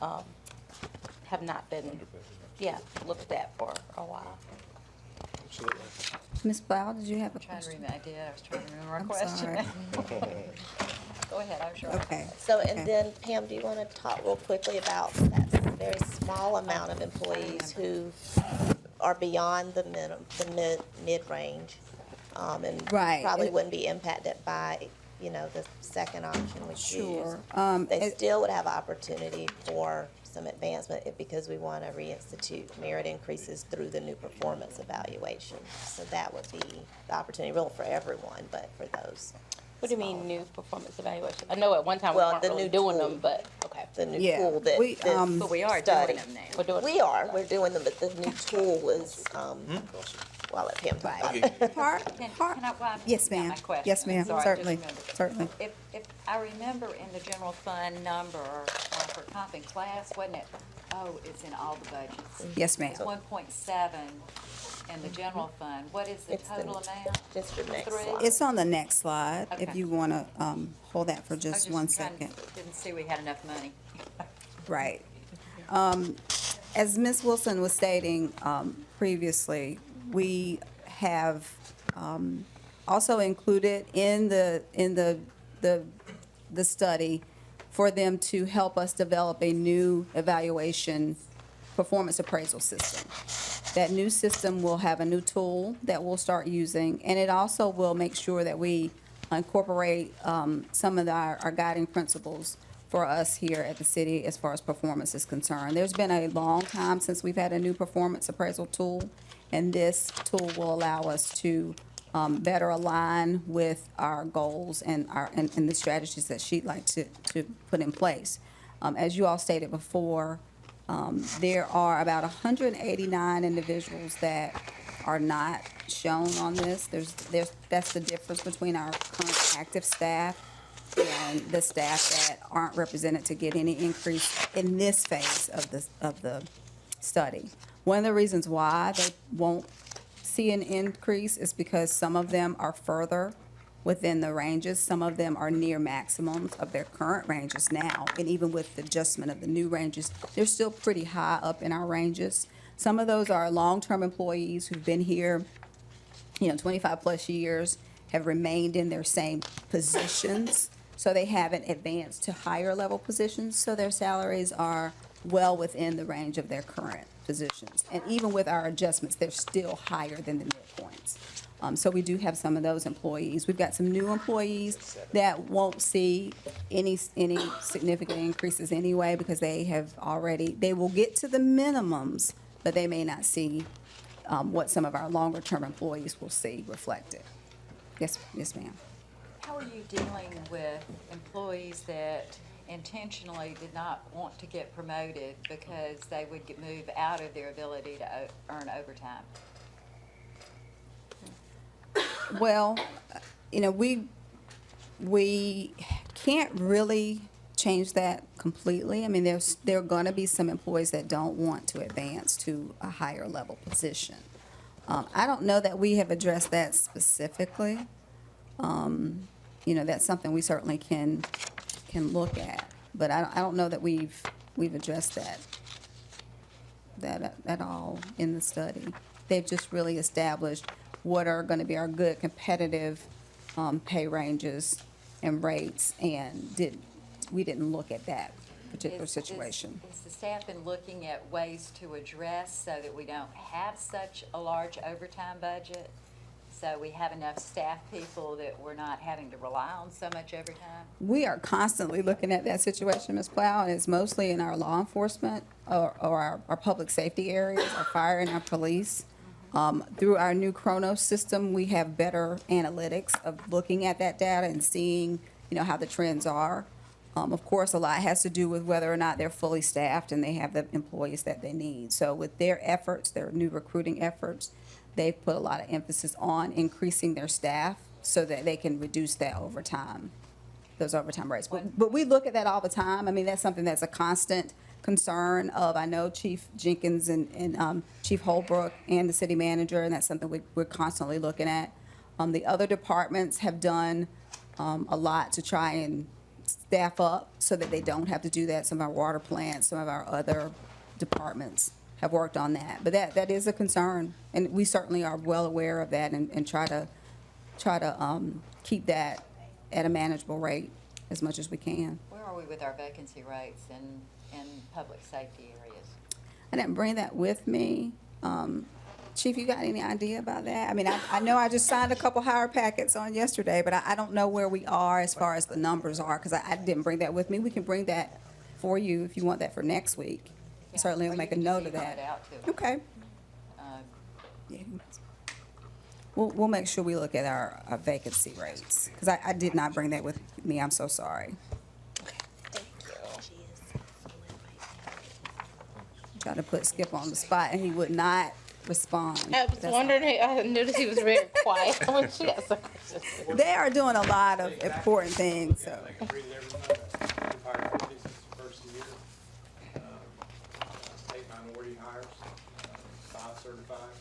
have not been, looked at for a while. Absolutely. Ms. Blau, did you have a Trying to question? remember, I did, I was trying to remember our I'm question. sorry. Go ahead, I'm sure. Okay. So, Okay. and then Pam, do you want to talk real quickly about that very small amount of employees who are beyond the mid-range? And Right. probably wouldn't be impacted by, you know, the second option we choose. Sure. They still would have opportunity for some advancement because we want to reinstitute merit increases through the new performance evaluation. So that would be the opportunity, really for everyone, but for those. What do you mean, new performance evaluation? I know at one time we Well, weren't the really new doing tool. them, but, okay. The new Yeah, tool that we, this But we are study. doing them now. We're doing. We're doing them, but the new tool is, well, I'll let Pam talk about it. Can I, well, Yes, I forgot ma'am. my question. Yes, ma'am. Sorry, I just Certainly. remembered. Certainly. If I remember in the general fund number for comp and class, wasn't it, it's in all the budgets. Yes, ma'am. It's 1.7 in the general fund. What is the It's the- total amount? Just the next Three? slide. It's on the next slide, if Okay. you want to hold that for I was just one trying to- second. Didn't see we had enough money. Right. As Ms. Wilson was stating previously, we have also included in the study for them to help us develop a new evaluation performance appraisal system. That new system will have a new tool that we'll start using, and it also will make sure that we incorporate some of our guiding principles for us here at the city as far as performance is concerned. There's been a long time since we've had a new performance appraisal tool, and this tool will allow us to better align with our goals and and the strategies that she'd like to put in place. As you all stated before, there are about 189 individuals that are not shown on this. That's the difference between our current active staff and the staff that aren't represented to get any increase in this phase of the study. One of the reasons why they won't see an increase is because some of them are further within the ranges. Some of them are near maximums of their current ranges now. And even with the adjustment of the new ranges, they're still pretty high up in our ranges. Some of those are long-term employees who've been here, 25-plus years, have remained in their same positions, so they haven't advanced to higher-level positions, so their salaries are well within the range of their current positions. And even with our adjustments, they're still higher than the midpoints. So we do have some of those employees. We've got some new employees that won't see any significant increases anyway because they will get to the minimums, but they may not see what some of our longer-term employees will see reflected. Yes, ma'am. How are you dealing with employees that intentionally did not want to get promoted because they would move out of their ability to earn overtime? Well, we can't really change that completely. I mean, there are going to be some employees that don't want to advance to a higher level position. I don't know that we have addressed that specifically. That's something we certainly can look at, but I don't know that we've addressed that at all in the study. They've just really established what are going to be our good competitive pay ranges and rates, and we didn't look at that particular situation. Is the staff been looking at ways to address so that we don't have such a large overtime budget? So we have enough staff people that we're not having to rely on so much overtime? We are constantly looking at that situation, Ms. Plow, and it's mostly in our law enforcement or our public safety areas, our fire and our police. Through our new Kronos system, we have better analytics of looking at that data and seeing, how the trends are. Of course, a lot has to do with whether or not they're fully staffed and they have the employees that they need. So with their efforts, their new recruiting efforts, they've put a lot of emphasis on increasing their staff so that they can reduce that those overtime rates. But we look at that all the time. I mean, that's something that's a constant concern of, I know Chief Jenkins and Chief Holbrook and the city manager, and that's something we're constantly looking at. The other departments have done a lot to try and staff up so that they don't have to do that. Some of our water plants, some of our other departments have worked on that. But that is a concern, and we certainly are well aware of that and try to keep that at a manageable rate as much as we can. Where are we with our vacancy rates in public safety areas? I didn't bring that with me. Chief, you got any idea about that? I mean, I know I just signed a couple hire packets on yesterday, but I don't know where we are as far as the numbers are, because I didn't bring that with me. We can bring that for you if you want that for next week. Yeah. Certainly will Or make you a can note of email that. it out to us. Okay. Yeah. We'll make sure we look at our vacancy rates, because I did not bring that with me. I'm so sorry. Tried to put Skip on the spot, and he would not respond. I was That's wondering, I noticed he was very quiet when she asked the question. They are doing a lot of important things, so. They can read it every month. We've hired 50 since the first of the year. 8 minority hires, 5 certified.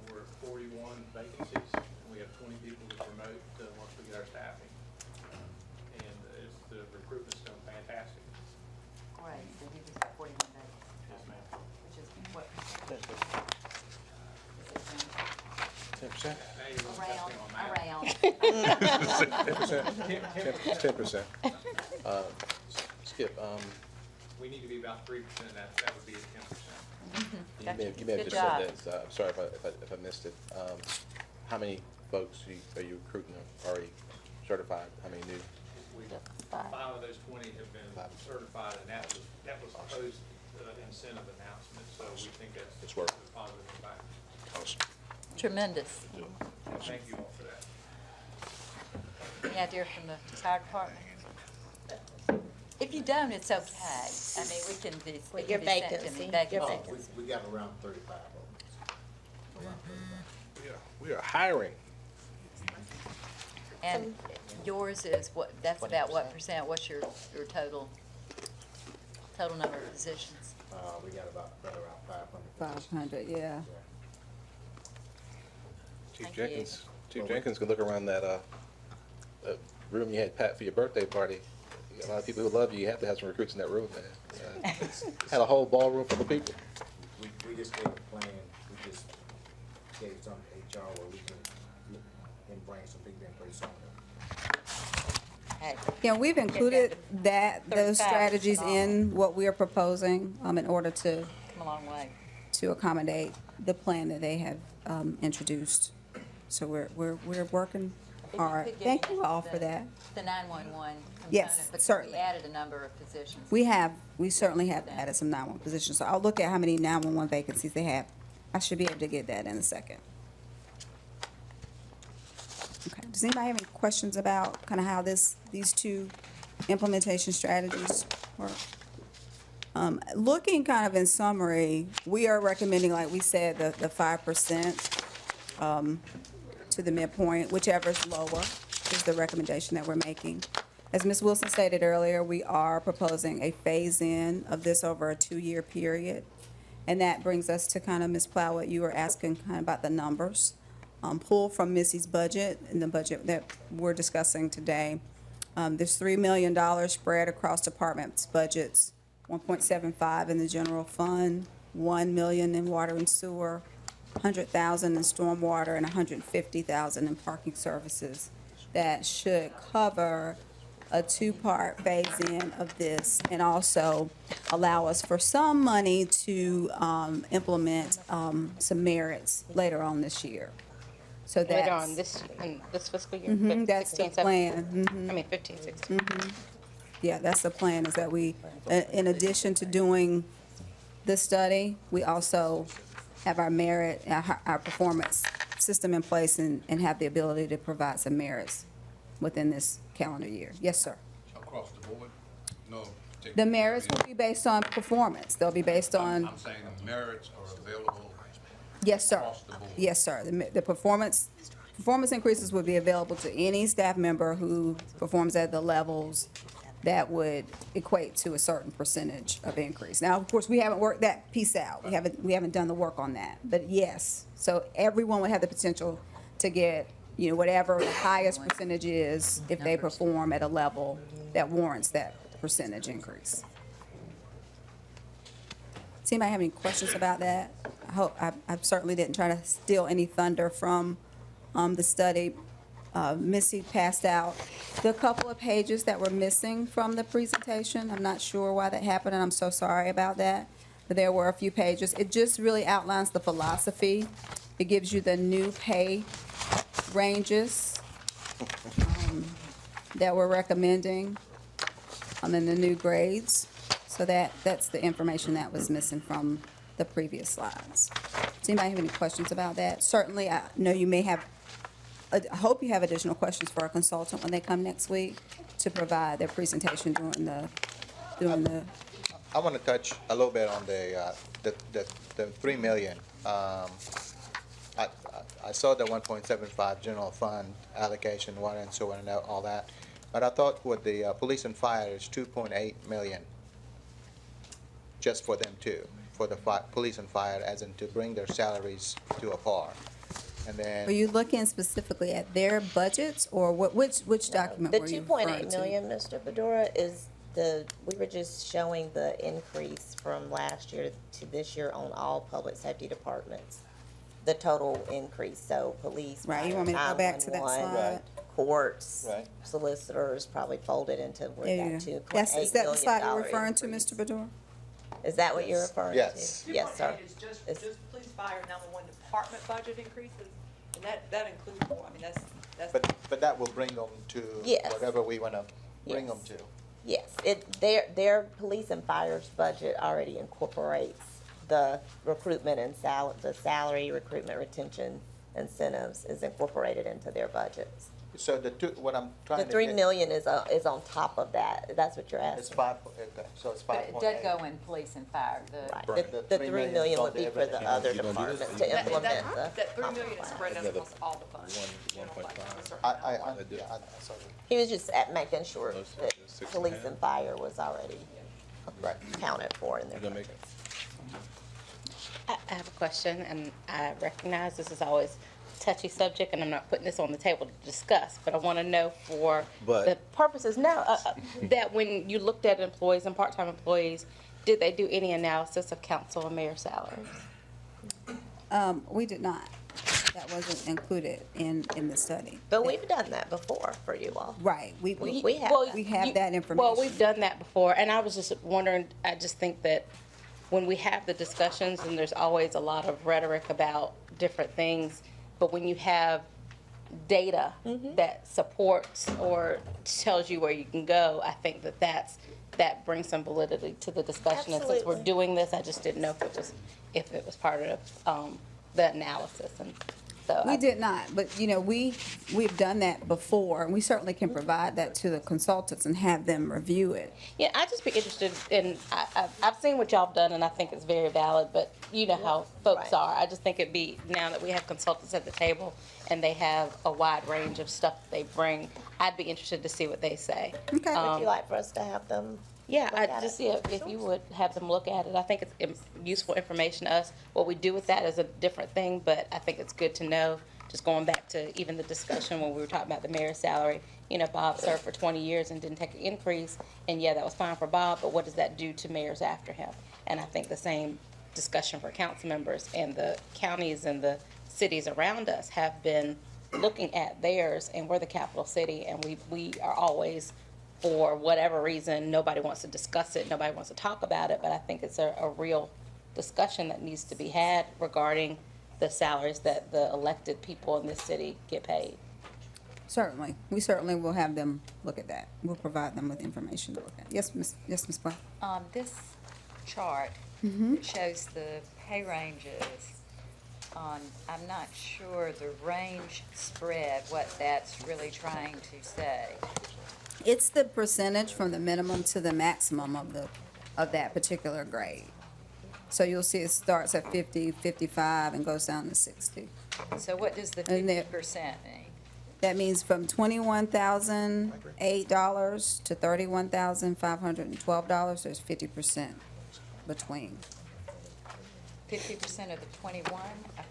We're at 41 vacancies, and we have 20 people to promote once we get our staffing. The recruitment's going fantastic. Right, so he was at 41 days. Yes, ma'am. Which is what? 10%. Around. 10%. Skip, We need to be about 3%, that would be at 10%. you may have just said that, sorry if I missed it. How many folks are you recruiting already certified? How many new? 5 of those 20 have been certified, and that was post incentive announcement, so we think that's working. a positive impact. Awesome. Tremendous. Thank you all for that. Any idea from the fire department? If you don't, it's okay. I mean, we can be, With it your can be sent to vacancy, me. Vacancy. your vacancy. We got around 35 of them. We are hiring. And yours is what, that's about what percent? What's your total number of positions? We got about right around 500. 500, yeah. Chief Jenkins could look around that room you had packed for your birthday party. You got a lot of people who love you. You have to have some recruits in that room, man. Had a whole ballroom full of people. We just gave a plan, we just gave some HR where we can look and bring some people in pretty soon. Yeah, we've included those 30,000 strategies and all. in what we are proposing in order to Come a long way. accommodate the plan that they have introduced. So we're working If you hard. could give Thank me you all for the- that. The 911 Yes, component, because certainly. we added a number of positions. We certainly have added some 911 positions. So I'll look at how many 911 vacancies they have. I should be able to get that in a second. Okay, does anybody have any questions about kind of how these two implementation strategies work? Looking kind of in summary, we are recommending, like we said, the 5% to the midpoint, whichever is lower is the recommendation that we're making. As Ms. Wilson stated earlier, we are proposing a phase-in of this over a 2-year period. And that brings us to kind of, Ms. Plow, what you were asking kind of about the numbers. Pulled from Missy's budget, and the budget that we're discussing today. There's $3 million spread across departments' budgets, 1.75 in the general fund, 1 million in water and sewer, 100,000 in stormwater, and 150,000 in parking services. That should cover a 2-part phase-in of this, and also allow us for some money to implement some merits later on this year. So that's. Later on in this fiscal year? That's the 16, 17? plan. I mean, 15, 16. Yeah, that's the plan, is that we, in addition to doing this study, we also have our merit, our performance system in place and have the ability to provide some merits within this calendar year. Yes, sir. Across the board? No. The merits will be based on performance. They'll be based on, I'm saying the merits are available yes, sir. across the board. Yes, sir. The performance increases would be available to any staff member who performs at the levels that would equate to a certain percentage of increase. Now, of course, we haven't worked that piece out. We haven't done the work on that. But yes, so everyone would have the potential to get, whatever the highest percentage is if they perform at a level that warrants that percentage increase. Does anybody have any questions about that? I certainly didn't try to steal any thunder from the study. Missy passed out the couple of pages that were missing from the presentation. I'm not sure why that happened, and I'm so sorry about that. But there were a few pages. It just really outlines the philosophy. It gives you the new pay ranges that we're recommending, and then the new grades. So that's the information that was missing from the previous slides. Does anybody have any questions about that? Certainly, I know you may have, I hope you have additional questions for our consultant when they come next week to provide their presentation during the. I want to touch a little bit on the 3 million. I saw the 1.75 general fund allocation, water and sewer and all that, but I thought with the police and fire is 2.8 million, just for them too, for the police and fire, as in to bring their salaries to a par. And then. Were you looking specifically at their budgets, or which document The were you referring to? 2.8 million, Mr. Bedora, is we were just showing the increase from last year to this year on all public safety departments. The total increase, so police, Right, you fire, want me to go back to that 911, slide? courts, Right. solicitors, probably folded into There you that go. $2.8 That's, is that the million slide you're referring to, increase. Mr. Bedore? Is that what you're referring to? Yes. Yes, sir. It's just It's- police, fire, 911 department budget increases, and that includes more, I mean, that's. But that will bring them to Yes. whatever we want to bring Yes. them to. Yes, their police and fire's budget already incorporates the recruitment and the salary, recruitment, retention, incentives is incorporated into their budgets. So what I'm trying The to 3 get. million is on top of that, that's what you're It's asking. 5, okay, so it's But 5.8. it does go in police and fire. Right, the 3 million would be for the other departments to implement the. That 3 million is spread out across all the funds. You know, like a certain amount. I saw that. He was just at making sure that police and fire was already accounted for in their You're gonna make budget. I have a question, and I recognize this is always a touchy subject, and I'm not putting this on the table to discuss, but I want to know for But- the purposes now, that when you looked at employees and part-time employees, did they do any analysis of council and mayor salaries? We did not. That wasn't included in the study. But we've done that before for you all. Right, we We have, have we have that information. Well, we've done that before, and I was just wondering, I just think that when we have the discussions, and there's always a lot of rhetoric about different things, but when you have data that supports or tells you where you can go, I think that brings some validity to the discussion. And since we're Absolutely. doing this, I just didn't know if it was part of the analysis. And so We did not, but, we've done that before, and we certainly can provide that to the consultants and have them review it. Yeah, I'd just be interested in, I've seen what y'all have done, and I think it's very valid, but you know how folks are. I just think it'd be, now that we have consultants at the table, and they have a wide range of stuff that they bring, I'd be interested to see what they say. Okay. Would you like for us to have them? Yeah, look I'd at just it? see if you would have them look at it. I think it's useful information to us. What we do with that is a different thing, but I think it's good to know, just going back to even the discussion when we were talking about the mayor's salary. Bob served for 20 years and didn't take an increase, and yeah, that was fine for Bob, but what does that do to mayors after him? And I think the same discussion for council members, and the counties and the cities around us have been looking at theirs, and we're the capital city, and we are always, for whatever reason, nobody wants to discuss it, nobody wants to talk about it, but I think it's a real discussion that needs to be had regarding the salaries that the elected people in this city get paid. Certainly. We certainly will have them look at that. We'll provide them with information to look at. Yes, Ms. Black? This chart that shows the pay ranges, I'm not sure the range spread, what that's really trying to say. It's the percentage from the minimum to the maximum of that particular grade. So you'll see it starts at 50, 55, and goes down to 60. So what does the And there- 50% mean? That means from $21,008 to $31,512, there's 50% between. 50% of the 21,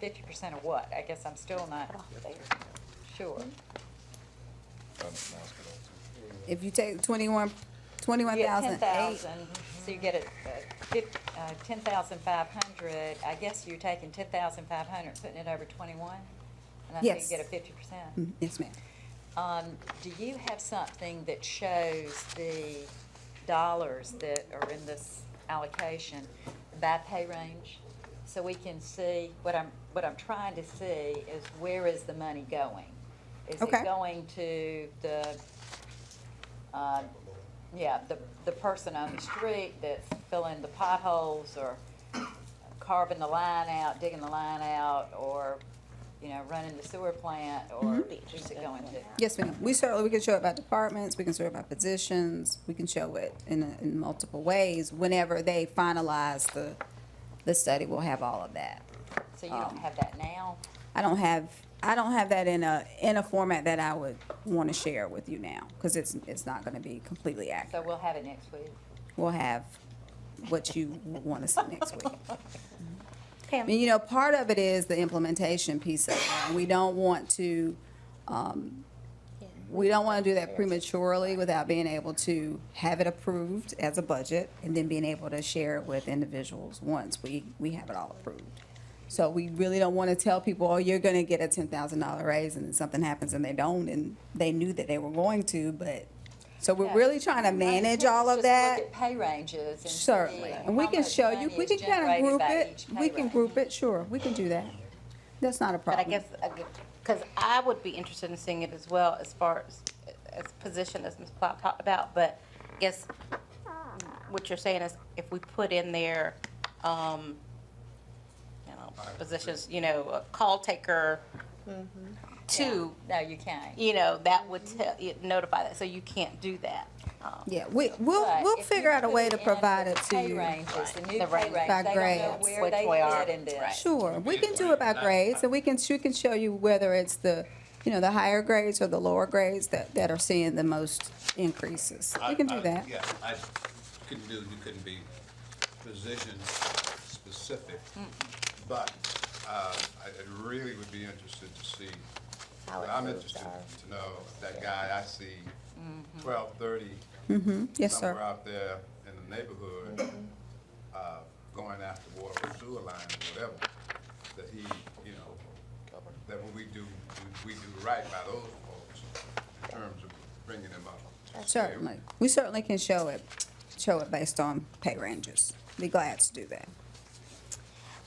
50% of what? I guess I'm still not sure. If you take 21,008, You get 10,000, so you get it, 10,500, I guess you're taking 10,500, putting it over 21? And I think Yes. you get a 50%. Yes, ma'am. Do you have something that shows the dollars that are in this allocation by pay range? So we can see, what I'm trying to see is where is the money going? Is Okay. it going to the person on the street that's filling the potholes, or carving the line out, digging the line out, or, running the sewer plant, or who's it going to? Yes, ma'am. We can show it by departments, we can show it by positions, we can show it in multiple ways. Whenever they finalize the study, we'll have all of that. So you don't have that now? I don't have that in a format that I would want to share with you now, because it's not going to be completely accurate. So we'll have it next week? We'll have what you want to see next week. I mean, part of it is the implementation piece of it. And we don't want to do that prematurely without being able to have it approved as a budget, and then being able to share it with individuals once we have it all approved. So we really don't want to tell people, oh, you're going to get a $10,000 raise, and then something happens and they don't, and they knew that they were going to, but, so we're really trying to manage all of that. Just look at pay ranges and Certainly, see and we how can much show you, money we is can kind of generated group by it, each we pay can range. group it, sure, we can do that. That's not a But I problem. guess, because I would be interested in seeing it as well, as far as position as Ms. Plow talked about, but I guess what you're saying is if we put in there, positions, a call taker, two. No, you can't. That would notify that, so you can't do that. Yeah, we'll But if figure you out a put way it to in provide the it to pay you. ranges, the new The pay range. range, By they don't know grades. where Which they we are. fit in this. Sure, we can do it by grades, and we can show you whether it's the higher grades or the lower grades that are seeing the most increases. We can do that. Yeah, you couldn't be position specific, but I really would be interested to see, I'm interested to know if that guy I see, 1230, Yes, sir. somewhere out there in the neighborhood, going after water or sewer line or whatever, that he, that what we do right by those folks in terms of bringing them up. to Certainly, we certainly can show it based on pay ranges. Be glad to do that.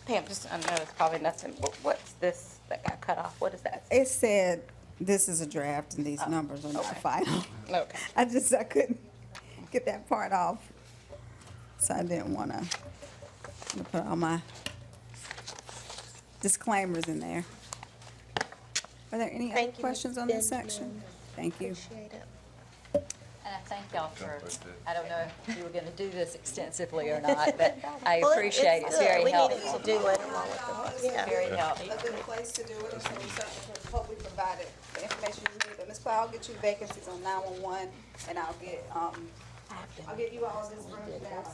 Pam, I know it's probably nothing, but what's this that got cut off? What is that? It said This is a draft and these numbers are not final. Okay. I couldn't get that part off. So I didn't want to put all my disclaimers in there. Are there any other Thank you, questions Ms. on this Benjamin. section? Thank you. Appreciate it. And I thank y'all for, I don't know if you were gonna do this extensively or not, but I Well, appreciate it. It's good. very We helpful. needed to do it along with the, yeah. Very helpful. A good place to do it, and so we certainly hopefully provided the information you need. But Ms. Powell, I'll get you vacancies on 911, and I'll get you all this room down.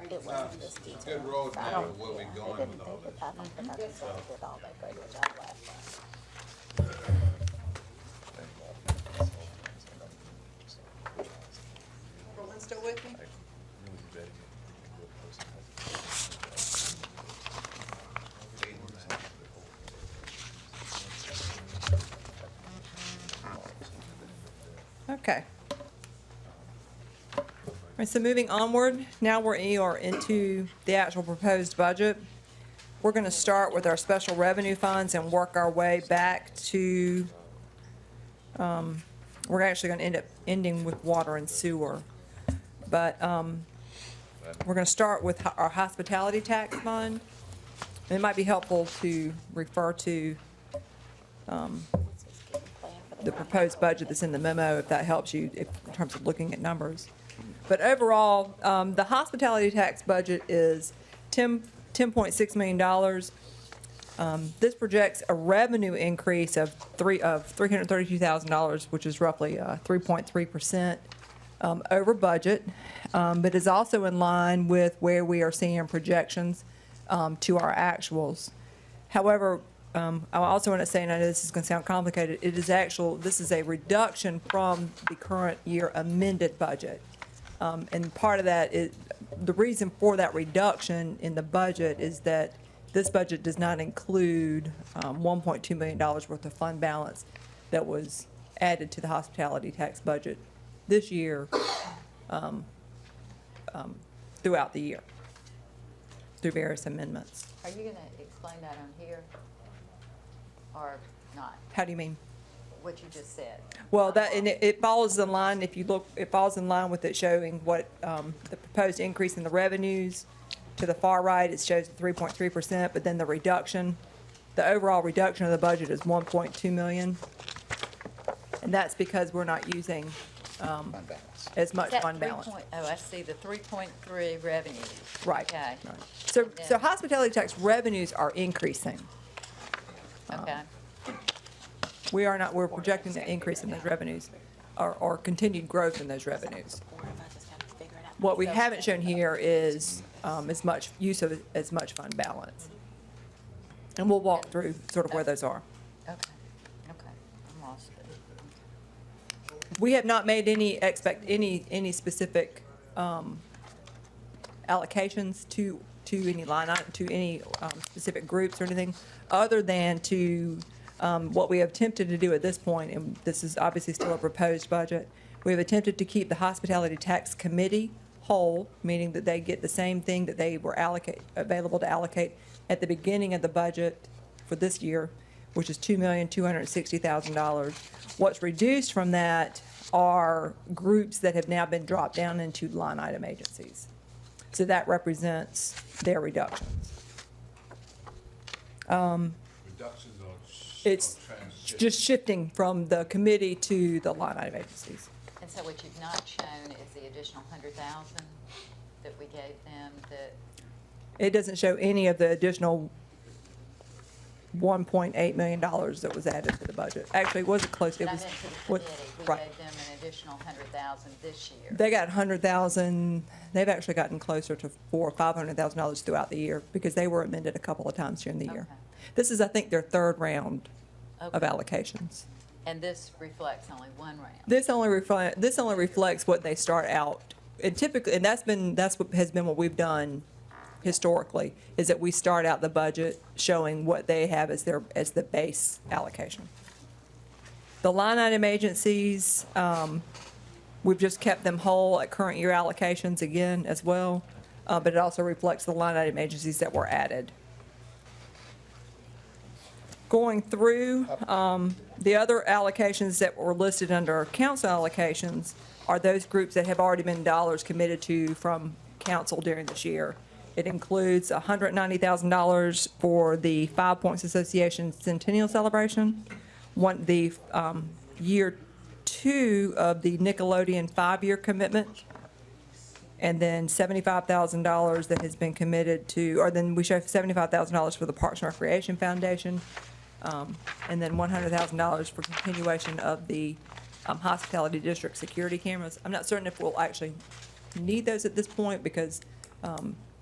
It wasn't this detailed. Good road map of where we going with all this. I don't think I did all that great, which I'm glad for. Everyone still with me? Okay. All right, so moving onward, now we are into the actual proposed budget. We're going to start with our special revenue funds and work our way back to, we're actually going to end up ending with water and sewer. But we're going to start with our hospitality tax fund. And it might be helpful to refer to the proposed budget that's in the memo, if that helps you in terms of looking at numbers. But overall, the hospitality tax budget is $10.6 million. This projects a revenue increase of $332,000, which is roughly 3.3% over budget, but is also in line with where we are seeing projections to our actuals. However, I also want to say, and I know this is going to sound complicated, this is a reduction from the current year amended budget. And part of that is, the reason for that reduction in the budget is that this budget does not include $1.2 million worth of fund balance that was added to the hospitality tax budget this year throughout the year through various amendments. Are you gonna explain that on here or not? How do you mean? What you just said? Well, and it follows in line, if you look, it falls in line with it showing what the proposed increase in the revenues. To the far right, it shows 3.3%, but then the reduction, the overall reduction of the budget is 1.2 million. And that's because we're not using as much Is that fund balance. I see, the 3.3 revenues. Right. Okay, So hospitality tax revenues are increasing. okay. We're projecting an increase in those revenues or continued growth in those revenues. What we haven't shown here is as much use of as much fund balance. And we'll walk through sort of where those are. Okay, I'm lost. We have not made any specific allocations to any line item, to any specific groups or anything, other than to what we have attempted to do at this point, and this is obviously still a proposed budget. We have attempted to keep the hospitality tax committee whole, meaning that they get the same thing that they were available to allocate at the beginning of the budget for this year, which is $2,260,000. What's reduced from that are groups that have now been dropped down into line item agencies. So that represents their reductions. Reductions or It's transition. just shifting from the committee to the line item agencies. And so what you've not shown is the additional 100,000 that we gave them that, It doesn't show any of the additional $1.8 million that was added to the budget. Actually, it wasn't close. It but I was, meant to the what- committee, we right. gave them an additional 100,000 this year. They got 100,000, they've actually gotten closer to $400,000 or $500,000 throughout the year because they were amended a couple of times during the year. Okay. This is, I think, their third round of Okay. allocations. And this reflects only one round. This only reflects what they start out, and typically, and that's what has been what we've done historically, is that we start out the budget showing what they have as the base allocation. The line item agencies, we've just kept them whole at current year allocations again as well, but it also reflects the line item agencies that were added. Going through, the other allocations that were listed under council allocations are those groups that have already been dollars committed to from council during this year. It includes $190,000 for the Five Points Association Centennial Celebration, the year 2 of the Nickelodeon 5-year commitment, and then $75,000 that has been committed to, or then we show $75,000 for the Parks and Recreation Foundation, and then $100,000 for continuation of the hospitality district security cameras. I'm not certain if we'll actually need those at this point because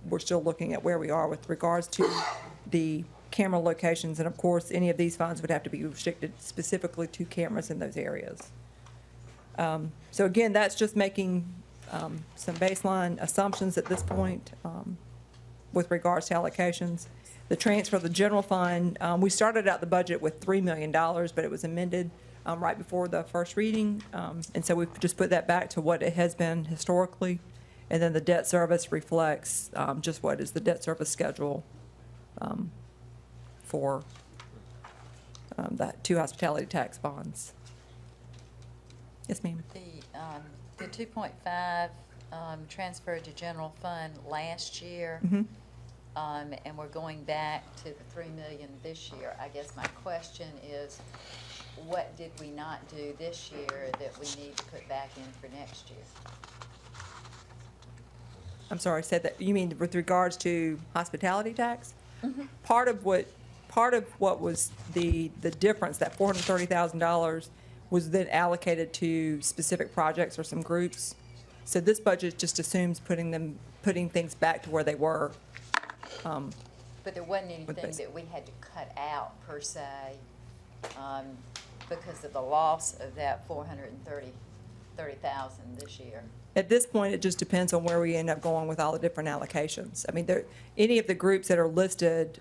we're still looking at where we are with regards to the camera locations, and of course, any of these funds would have to be restricted specifically to cameras in those areas. So again, that's just making some baseline assumptions at this point with regards to allocations. The transfer of the general fund, we started out the budget with $3 million, but it was amended right before the first reading, and so we've just put that back to what it has been historically. And then the debt service reflects just what is the debt service schedule for the 2 hospitality tax bonds. Yes, ma'am. The 2.5 transferred to general fund last year, and we're going back to the 3 million this year. I guess my question is, what did we not do this year that we need to put back in for next year? I'm sorry, I said that, you mean with regards to hospitality tax? Part of what was the difference, that $430,000 was then allocated to specific projects or some groups. So this budget just assumes putting things back to where they were. But there wasn't anything that we had to cut out per se, because of the loss of that $430,000 this year. At this point, it just depends on where we end up going with all the different allocations. I mean, any of the groups that are listed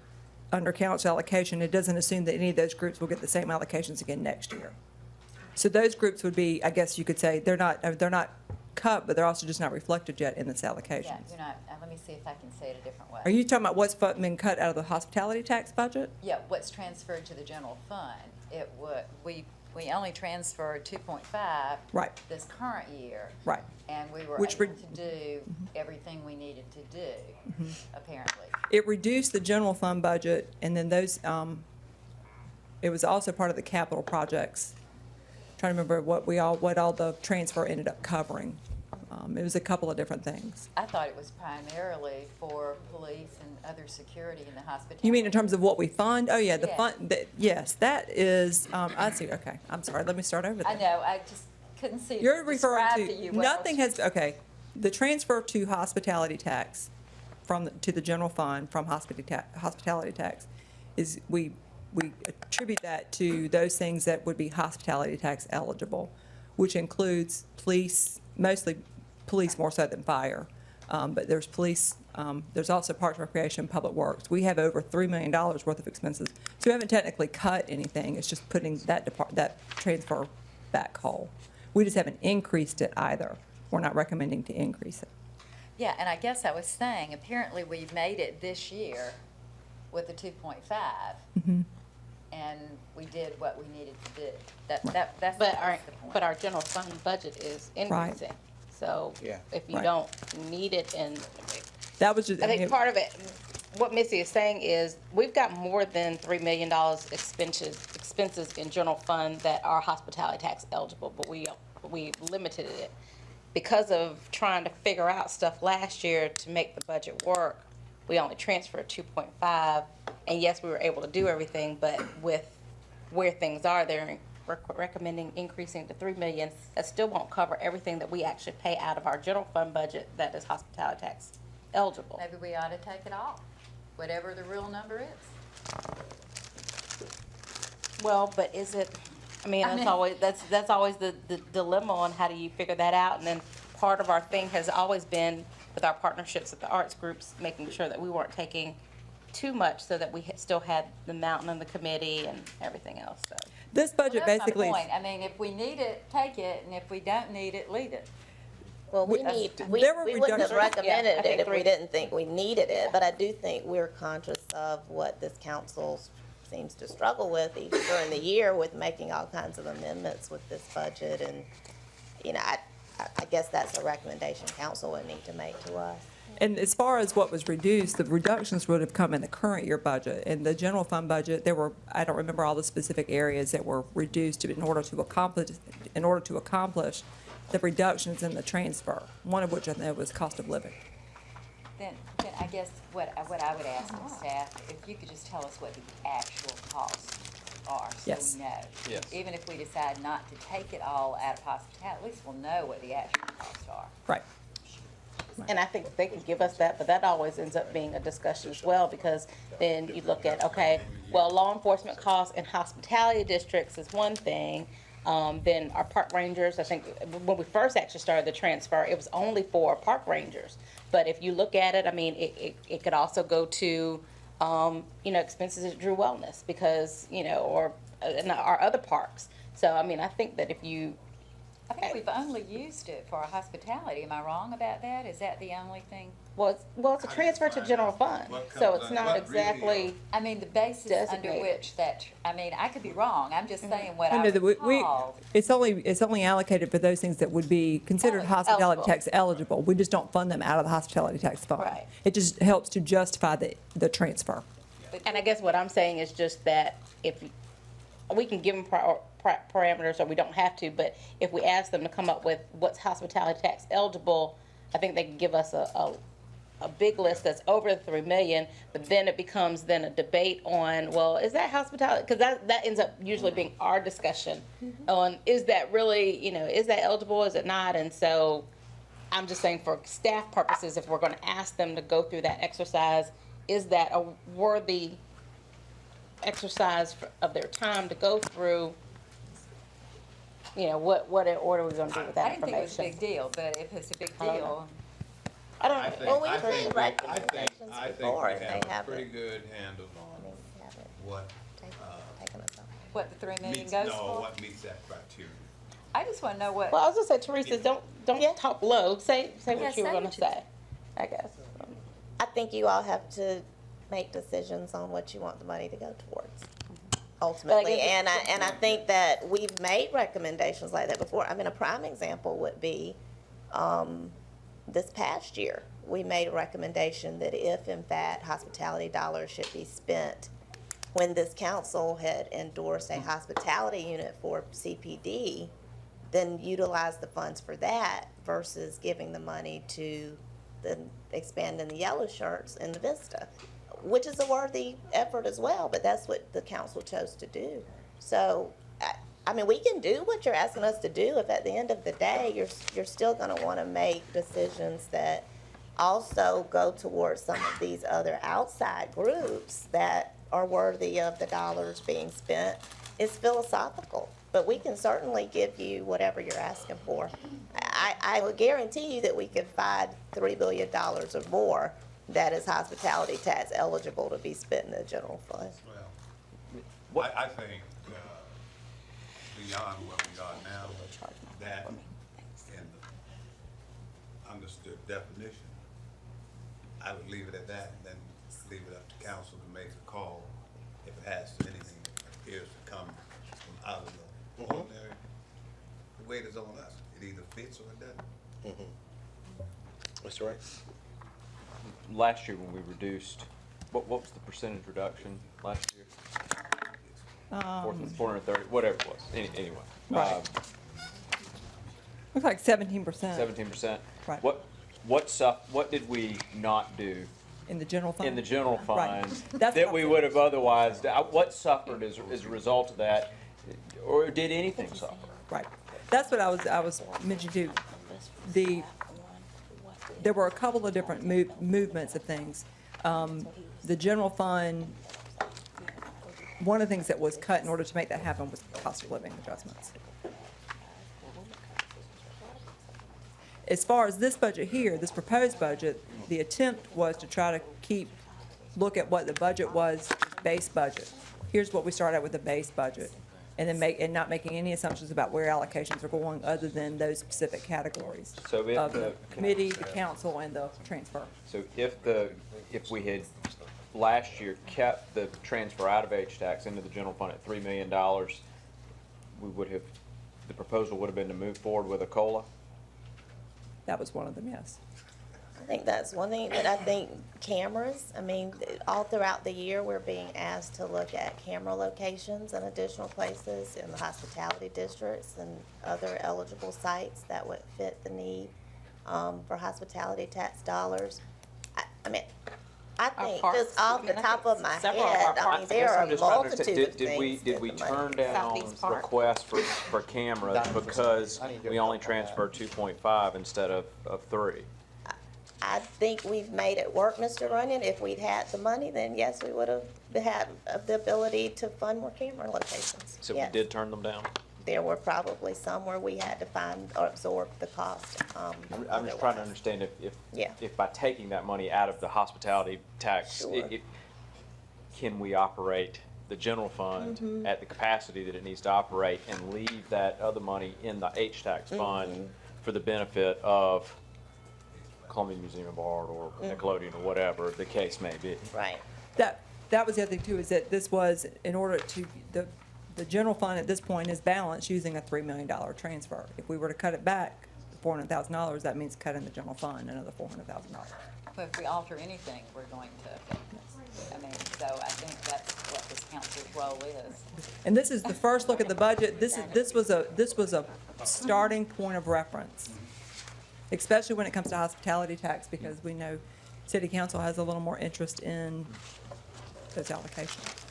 under council allocation, it doesn't assume that any of those groups will get the same allocations again next year. So those groups would be, I guess you could say, they're not cut, but they're also just not reflected yet in this allocation. Yeah, you're not, let me see if I can say it a different way. Are you talking about what's been cut out of the hospitality tax budget? Yeah, what's transferred to the general fund. It would, we only transferred 2.5 right this current year. Right. And we were able to do everything we needed to do, apparently. It reduced the general fund budget, and then those, it was also part of the capital projects. Trying to remember what all the transfer ended up covering. It was a couple of different things. I thought it was primarily for police and other security in the hospitality. You mean in terms of what we fund? Oh, yeah, the Yeah. fund, yes, that is, I see, okay, I'm sorry, let me start over there. I know, I just couldn't see. You're referring describe to, you what nothing was- has, okay, the transfer to hospitality tax to the general fund from hospitality tax is, we attribute that to those things that would be hospitality tax eligible, which includes police, mostly police more so than fire. But there's police, there's also Parks and Recreation, Public Works. We have over $3 million worth of expenses. So we haven't technically cut anything. It's just putting that transfer back whole. We just haven't increased it either. We're not recommending to increase it. Yeah, and I guess I was saying, apparently we've made it this year with the 2.5. And we did what we needed to do. That's But the point. our general fund budget is increasing. So Yeah. if you Right. don't need it, and That was just, I think part of it, what Missy is saying is, we've got more than $3 million expenses in general fund that are hospitality tax eligible, but we limited it. Because of trying to figure out stuff last year to make the budget work, we only transferred 2.5, and yes, we were able to do everything, but with where things are, they're recommending increasing to 3 million. That still won't cover everything that we actually pay out of our general fund budget that is hospitality tax eligible. Maybe we ought to take it off, whatever the real number is. Well, but is it, that's always the dilemma on how do you figure that out, and then part of our thing has always been with our partnerships with the arts groups, making sure that we weren't taking too much so that we still had the mountain and the committee and everything else, so. This budget Well, that's basically. my point. I mean, if we need it, take it, and if we don't need it, leave it. Well, we There were wouldn't have reductions. recommended Yeah, I it if we agree. didn't think we needed it, but I do think we're conscious of what this council's seems to struggle with even during the year with making all kinds of amendments with this budget. And, you know, I guess that's a recommendation council would need to make to us. And as far as what was reduced, the reductions would have come in the current year budget. In the general fund budget, there were, I don't remember all the specific areas that were reduced in order to accomplish the reductions in the transfer, one of which I know was cost of living. Then I guess what I would ask the staff, if you could just tell us what the actual costs are, so Yes. we know. Yes. Even if we decide not to take it all out of hospitality, at least we'll know what the actual costs are. Right. And I think they can give us that, but that always ends up being a discussion as well, because then you look at, okay, well, law enforcement costs in hospitality districts is one thing. Then our park rangers, I think, when we first actually started the transfer, it was only for park rangers. But if you look at it, I mean, it could also go to, you know, expenses at Drew Wellness, because, you know, or in our other parks. So, I mean, I think that if you, I think we've only used it for hospitality. Am I wrong about that? Is that the only thing? well, it's a transfer to general fund, so it's not exactly. I mean, the basis under Designated. which that, I mean, I could be wrong. I'm just saying what I I know that recall. it's only allocated for those things that would be considered hospitality eligible. tax eligible. We just don't fund them out of the hospitality tax fund. Right. It just helps to justify the transfer. And I guess what I'm saying is just that if, we can give them parameters, or we don't have to, but if we ask them to come up with what's hospitality tax eligible, I think they can give us a big list that's over the 3 million, but then it becomes then a debate on, well, is that hospitality? Because that ends up usually being our discussion on, is that really, you know, is that eligible, is it not? And so I'm just saying for staff purposes, if we're going to ask them to go through that exercise, is that a worthy exercise of their time to go through, you know, what order are we going to do with that I didn't think it was a information? big deal, but if it's a big I don't deal, know. I don't know. Well, we've I think made we- recommendations I think before, we and they have a haven't. pretty good handle on what, Taken us up. what the 3 million meets, goes no, for? what meets that criteria. I just want to know what. Well, I was gonna say, Teresa, don't talk low. Say Yeah, what you were say gonna what you- say, I guess. I think you all have to make decisions on what you want the money to go towards, ultimately. guess And I think that we've made recommendations like that before. I mean, a prime example would be, this past year, we made a recommendation that if in fact hospitality dollars should be spent, when this council had endorsed a hospitality unit for CPD, then utilize the funds for that versus giving the money to expanding the yellow shirts in the Vista, which is a worthy effort as well, but that's what the council chose to do. So, I mean, we can do what you're asking us to do if at the end of the day, you're still gonna wanna make decisions that also go towards some of these other outside groups that are worthy of the dollars being spent. It's philosophical, but we can certainly give you whatever you're asking for. I would guarantee you that we could find $3 billion or more that is hospitality tax eligible to be spent in the general fund. Well, I think, beyond where we are now, that in the understood definition, I would leave it at that, and then leave it up to council to make a call if it has anything that appears to come from out of the ordinary. The weight is on us. It either fits or it doesn't. Mr. Wright? Last year when we reduced, what was the percentage reduction last year? 430, whatever it was, anyway. Right. Looks like 17%. 17%. Right. What did we not do In the general fund? in the general Right. fund That's that what we I'm would have otherwise, what suffered as a result of that? Or did anything suffer? Right. That's what I was mentioning too. There were a couple of different movements of things. The general fund, one of the things that was cut in order to make that happen was cost of living adjustments. As far as this budget here, this proposed budget, the attempt was to try to look at what the budget was, base budget. Here's what we started out with, the base budget. And then not making any assumptions about where allocations are going other than those specific categories So if of the committee, the council, and the transfer. So if we had last year kept the transfer out of H-Tax into the general fund at $3 million, we would have, the proposal would have been to move forward with a COLA? That was one of them, yes. I think that's one thing, but I think cameras, I mean, all throughout the year, we're being asked to look at camera locations and additional places in the hospitality districts and other eligible sites that would fit the need for hospitality tax dollars. I mean, I think parks, just off the top of my several of our head, I parks. mean, there are a multitude of Did we things. turn down Southeast Park. requests for cameras because we only transferred 2.5 instead of 3? I think we've made it work, Mr. Runyon. If we'd had the money, then yes, we would have had the ability to fund more camera locations. So Yes. we did turn them down? There were probably some where we had to find or absorb the cost. I'm just trying to understand Yeah. if by taking that money out of the hospitality tax, Sure. can we operate the general fund Mhm. at the capacity that it needs to operate and leave that other money in the H-Tax fund for the benefit of Columbia Museum of Art or Nickelodeon or whatever the case may be? Right. That was the other thing too, is that this was, in order to, the general fund at this point is balanced using a $3 million transfer. If we were to cut it back, $400,000, that means cutting the general fund another $400,000. But if we alter anything, we're going to, I mean, so I think that's what this council's role is. And this is the first look at the budget. This was a starting point of reference, especially when it comes to hospitality tax, because we know city council has a little more interest in those allocations.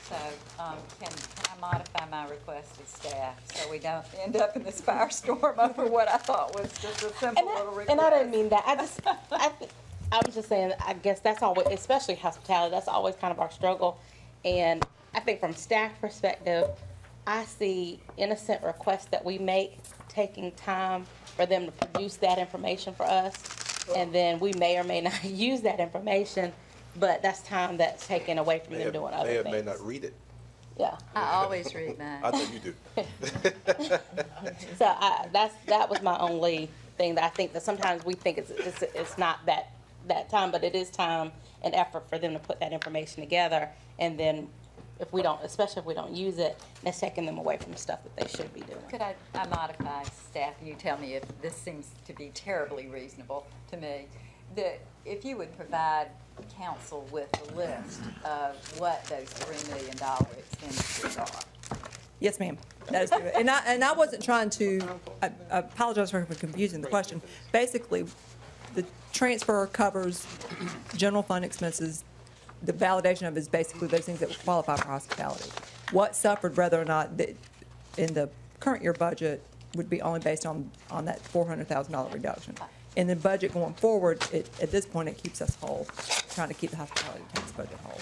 So, can I modify my request to staff so we don't end up in this firestorm over what I thought was just a simple little request? And I didn't mean that. I was just saying, I guess that's always, especially hospitality, that's always kind of our struggle. And I think from staff perspective, I see innocent requests that we make taking time for them to produce that information for us. And then we may or may not use that information, but that's time that's taken away from them doing other things. May not read it. Yeah. I always read mine. I think you do. So that was my only thing, that I think that sometimes we think it's not that time, but it is time and effort for them to put that information together. And then if we don't, especially if we don't use it, that's taking them away from the stuff that they should be doing. Could I modify staff, and you tell me if this seems to be terribly reasonable to me, that if you would provide council with a list of what those $3 million expenditures are. Yes, ma'am. That is true. And I wasn't trying to, I apologize for confusing the question. Basically, the transfer covers general fund expenses. The validation of it is basically those things that would qualify for hospitality. What suffered, whether or not in the current year budget, would be only based on that $400,000 reduction. In the budget going forward, at this point, it keeps us whole, trying to keep the hospitality tax budget whole,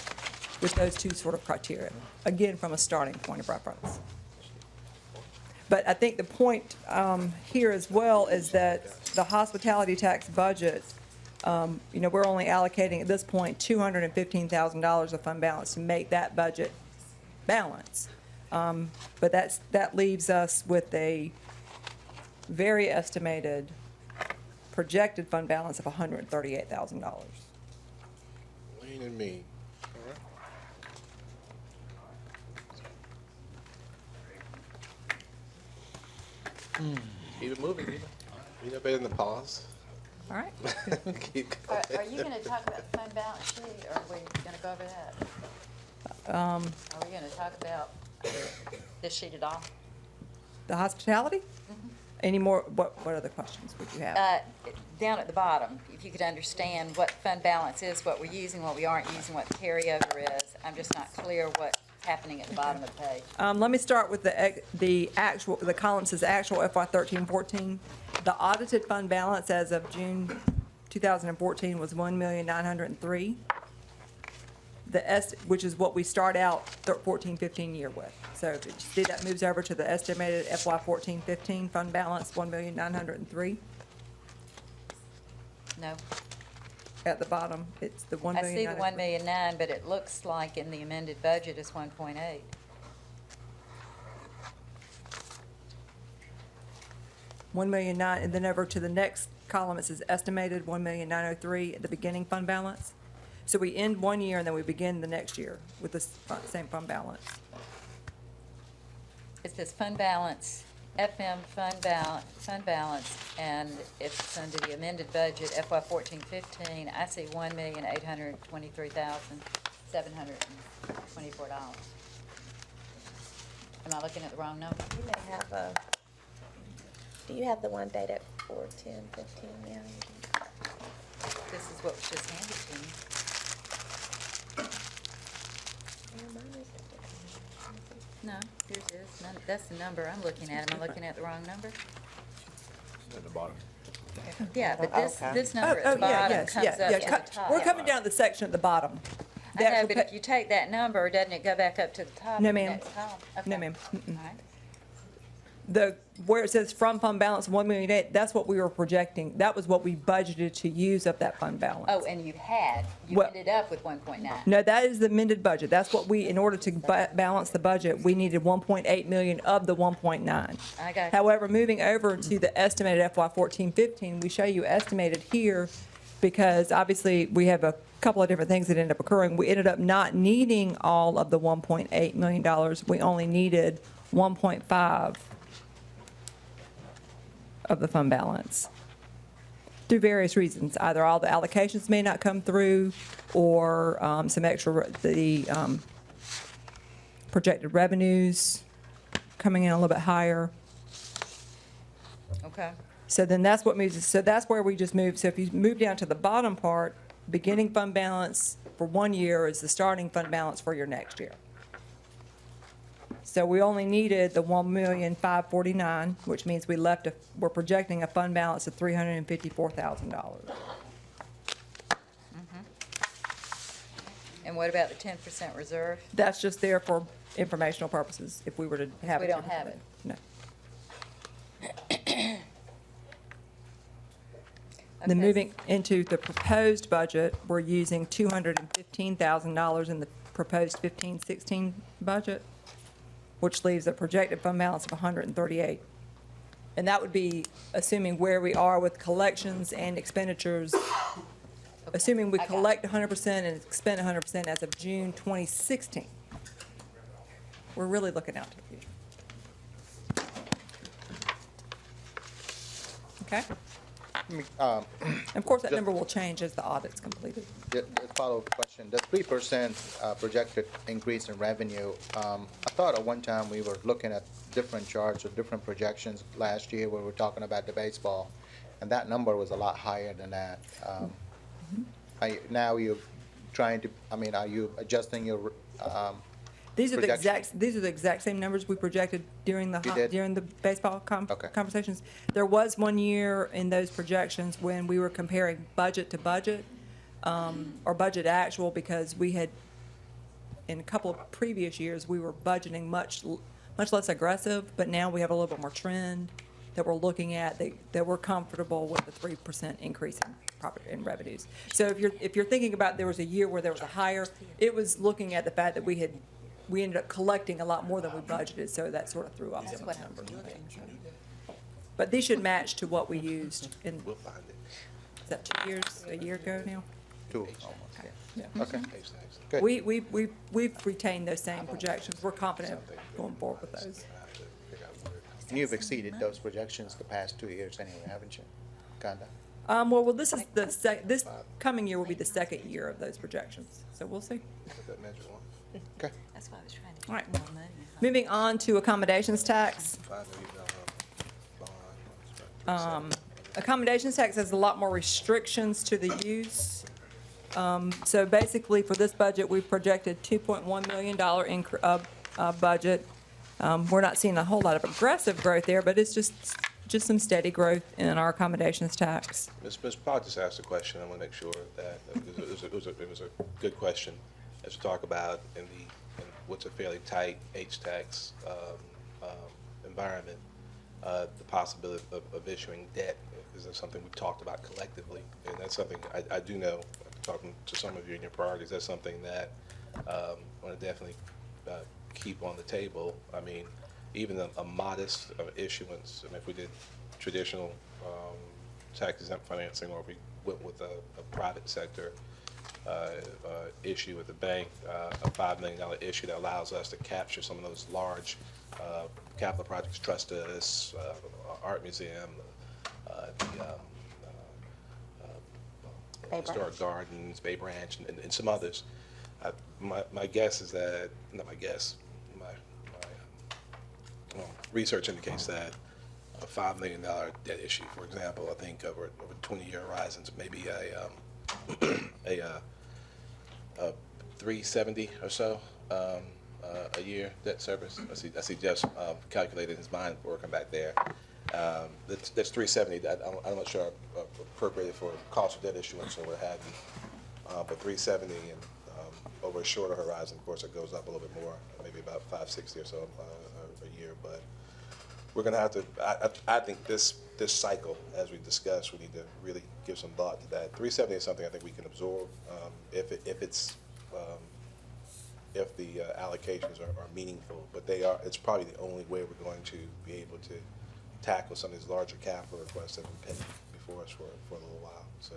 with those two sort of criteria, again, from a starting point of reference. But I think the point here as well is that the hospitality tax budget, we're only allocating at this point $215,000 of fund balance to make that budget balance. But that leaves us with a very estimated projected fund balance of $138,000. Wayne and me. Keep it moving, you know better than the pause. All right. Keep Are going. you gonna talk about the fund balance sheet, or are we gonna go over that? Are we gonna talk about this sheet at all? The hospitality? Any more, what other questions would you have? Down at the bottom, if you could understand what fund balance is, what we're using, what we aren't using, what the carryover is. I'm just not clear what's happening at the bottom of the page. Let me start with the column says actual FY 13-14. The audited fund balance as of June 2014 was $1,903,000. Which is what we start out 14-15 year with. So if you see that moves over to the estimated FY 14-15 fund balance, $1,903,000. No. At the bottom, it's the $1,903,000. I see the 1,000,009, but it looks like in the amended budget is 1.8. $1,009,000, and then over to the next column, it says estimated $1,903,000 at the beginning fund balance. So we end one year and then we begin the next year with the same fund balance. It says fund balance, FM fund balance, and if it's under the amended budget FY 14-15, I see $1,823,724. Am I looking at the wrong number? You may have do you have the one dated 4/10/15 now? This is what was just handed to me. No, yours is. That's the number I'm looking at. Am I looking at the wrong number? At the bottom. Yeah, but this number Oh, at the bottom yes, comes yeah, up yeah. to the top. We're coming down to the section at the bottom. I know, but if you take that number, doesn't it go back up to the top? No, of the ma'am. next column? No, Okay. ma'am. Mm-mm. All right. Where it says from fund balance, 1,000,008, that's what we were projecting. That was what we budgeted to use of that fund balance. Oh, and you Well- ended up with 1.9. No, that is the amended budget. That's what we, in order to balance the budget, we needed 1.8 million of the 1.9. I got you. However, moving over to the estimated FY 14-15, we show you estimated here because obviously we have a couple of different things that ended up occurring. We ended up not needing all of the $1.8 million. We only needed 1.5 of the fund balance through various reasons. Either all the allocations may not come through or some extra, projected revenues coming in a little bit higher. Okay. So then that's what moves us, so that's where we just moved. So if you move down to the bottom part, beginning fund balance for 1 year is the starting fund balance for your next year. So we only needed the 1,549,000, which means we're projecting a fund balance of $354,000. And what about the 10% reserve? That's just there for informational purposes, if we were to have it. We don't have it. No. Then moving into the proposed budget, we're using $215,000 in the proposed 15-16 budget, which leaves a projected fund balance of 138. And that would be assuming where we are with collections and expenditures, assuming we collect 100% and expend 100% as of June 2016. We're really looking out to the future. Okay? Of course, that number will change as the audit's completed. Just follow-up question. The 3% projected increase in revenue, I thought at one time we were looking at different charts or different projections last year where we were talking about the baseball, and that number was a lot higher than that. Now you're trying to, are you adjusting your These are the projection? these are the exact same numbers we projected during You did? during the baseball Okay. conversations. There was 1 year in those projections when we were comparing budget to budget, or budget actual, because we had, in a couple of previous years, we were budgeting much less aggressive, but now we have a little bit more trend that we're looking at, that we're comfortable with the 3% increase in property and revenues. So if you're thinking about there was a year where there was a higher, it was looking at the fact that we ended up collecting a lot more than we budgeted, so that sort of threw off some of the numbers. But these should match to what we used in, We'll find it. is that a year ago now? 2 almost, Yeah. Okay, good. We've retained those same projections. We're confident going forward with those. And you've exceeded those projections the past 2 years anyway, haven't you? Kinda. Well, this is this coming year will be the second year of those projections, so we'll see. That measure one. Okay. That's why I was trying to All right. get more money. Moving on to accommodations tax. Accommodations tax has a lot more restrictions to the use. So basically, for this budget, we've projected $2.1 million budget. We're not seeing a whole lot of aggressive growth there, but it's just some steady growth in our accommodations tax. Ms. Powell just asked a question. I want to make sure that it was a good question as we talk about in what's a fairly tight H-tax environment, the possibility of issuing debt is something we've talked about collectively, and that's something I do know, talking to some of you in your priorities, that's something that I want to definitely keep on the table. I mean, even a modest issuance, if we did traditional tax exempt financing, or if we went with a private sector issue with the bank, a $5 million issue that allows us to capture some of those large capital projects, trust us, art museum, Bay historic gardens, Bay Branch, and some others. My guess is that, not my guess, my research indicates that a $5 million debt issue, for example, I think over 20-year horizons, maybe a 370 or so a year debt service. I see Jeff's calculated in his mind working back there. That's 370. I'm not sure appropriated for cost of debt issuance or what have you. But 370 and over a shorter horizon, of course, it goes up a little bit more, maybe about 560 or so a year. But we're going to have to. I think this cycle, as we discussed, we need to really give some thought to that. 370 is something I think we can absorb if the allocations are meaningful. But they are. It's probably the only way we're going to be able to tackle some of these larger capital requests that have been pending before us for a little while. So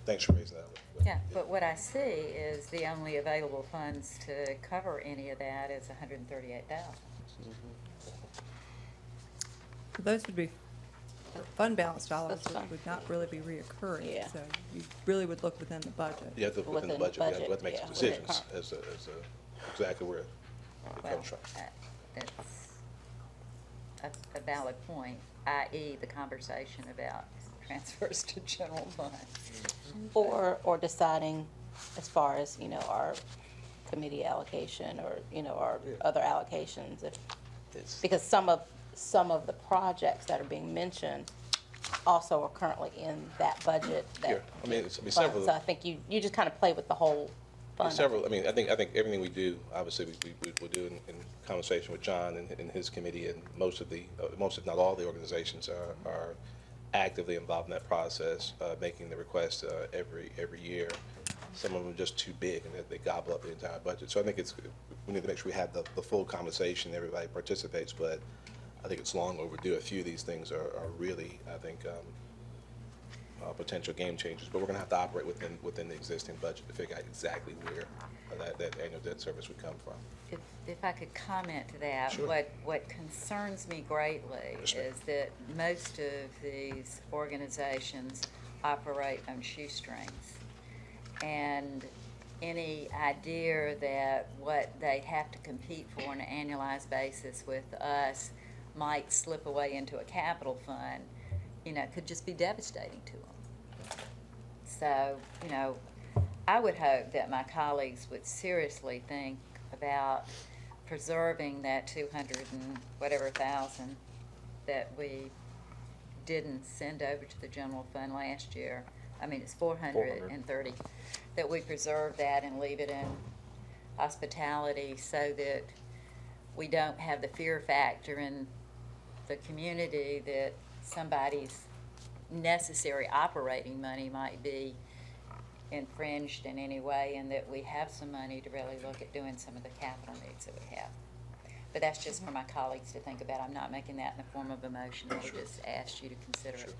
thanks for raising that. Yeah, but what I see is the only available funds to cover any of that is $138,000. Those would be fund balance dollars, That's fine. which would not really be reoccurring. Yeah. So you really would look within the budget. You have to, within the budget, we have to make some within decisions as exactly where it Well, comes from. It's a valid point, i.e. the conversation about transfers to general fund. Or deciding as far as, our committee allocation or, our other allocations. Because some of the projects that are being mentioned also are currently in that budget. Sure. I mean, several. So I think you just kind of play with the whole fund. Several. I mean, I think everything we do, obviously, we'll do in conversation with John and his committee, and most if not all the organizations are actively involved in that process, making the request every year. Some of them are just too big and they gobble up the entire budget. So I think we need to make sure we have the full conversation, everybody participates, but I think it's long overdue. A few of these things are really, I think, potential game changers, but we're going to have to operate within the existing budget to figure out exactly where that annual debt service would come from. If I could comment to that, Sure. what concerns me greatly is that most of these organizations operate on shoestrings. And any idea that what they have to compete for on an annualized basis with us might slip away into a capital fund, could just be devastating to them. So, I would hope that my colleagues would seriously think about preserving that 200 and whatever thousand that we didn't send over to the general fund last year. I mean, it's 430, that we preserve that and leave it in hospitality so that we don't have the fear factor in the community that somebody's necessary operating money might be infringed in any way, and that we have some money to really look at doing some of the capital needs that we have. But that's just for my colleagues to think about. I'm not making that in the form of a motion. I just asked you to consider it.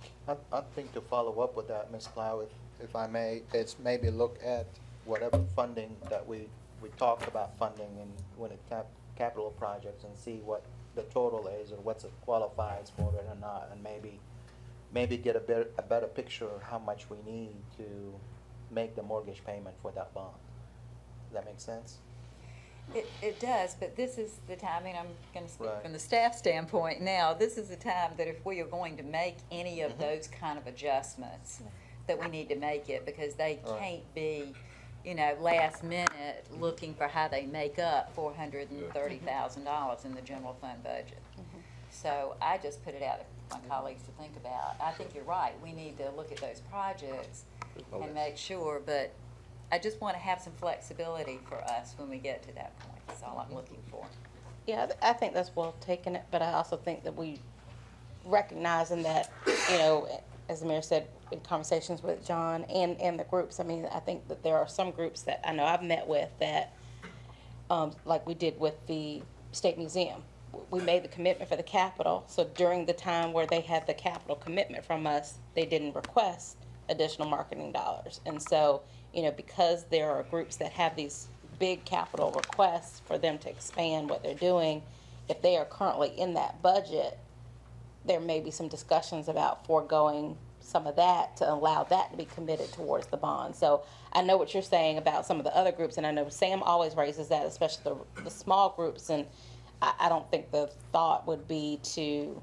I think to follow up with that, Ms. Clow, if I may, it's maybe look at whatever funding that we talked about funding and when it capital projects and see what the total is or what's it qualifies for it or not, and maybe get a better picture of how much we need to make the mortgage payment for that bond. Does that make sense? It does, but this is the time, I'm going to speak Right. from the staff standpoint now, this is the time that if we are going to make any of those kind of adjustments, that we need to make it, because they can't be, last minute looking for how they make up $430,000 in the general fund budget. So I just put it out to my colleagues to think about. I think you're right, we need to look at those projects and make sure, but I just want to have some flexibility for us when we get to that point. That's all I'm looking for. Yeah, I think that's well taken, but I also think that we recognizing that, as the mayor said, in conversations with John and the groups, I think that there are some groups that I know I've met with that, like we did with the State Museum. We made the commitment for the capital, so during the time where they had the capital commitment from us, they didn't request additional marketing dollars. And so, you know, because there are groups that have these big capital requests for them to expand what they're doing, if they are currently in that budget, there may be some discussions about foregoing some of that to allow that to be committed towards the bond. So I know what you're saying about some of the other groups, and I know Sam always raises that, especially the small groups, and I don't think the thought would be to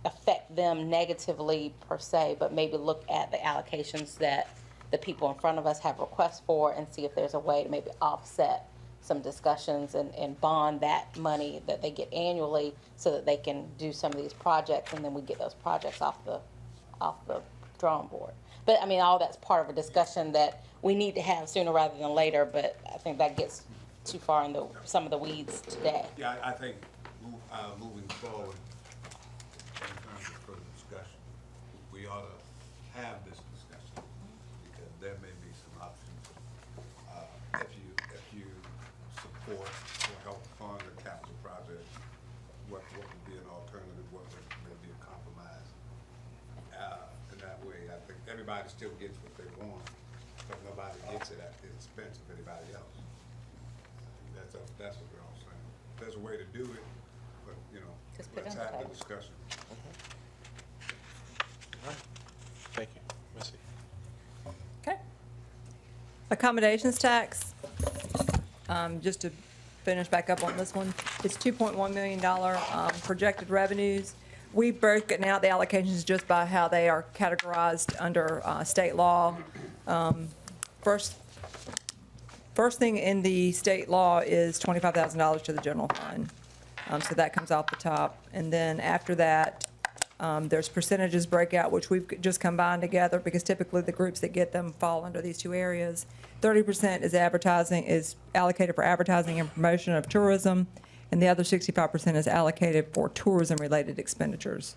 affect them negatively per se, but maybe look at the allocations that the people in front of us have requests for and see if there's a way to maybe offset some discussions and bond that money that they get annually so that they can do some of these projects, and then we get those projects off the drawing board. But I mean, all that's part of a discussion that we need to have sooner rather than later, but I think that gets too far in some of the weeds today. Yeah, I think moving forward, in terms of further discussion, we ought to have this discussion, because there may be some options. If you support or help fund a capital project, what would be an alternative, what would maybe a compromise? In that way, I think everybody still gets what they want, but nobody gets it at the expense of anybody else. That's what we're all saying. There's a way to do it, but, you know, let's have the discussion. Thank you. Missy. Okay. Accommodations tax, just to finish back up on this one, it's $2.1 million projected revenues. We've broken out the allocations just by how they are categorized under state law. First thing in the state law is $25,000 to the general fund. So that comes off the top. And then after that, there's percentages breakout, which we've just combined together because typically the groups that get them fall under these two areas. 30% is allocated for advertising and promotion of tourism, and the other 65% is allocated for tourism-related expenditures.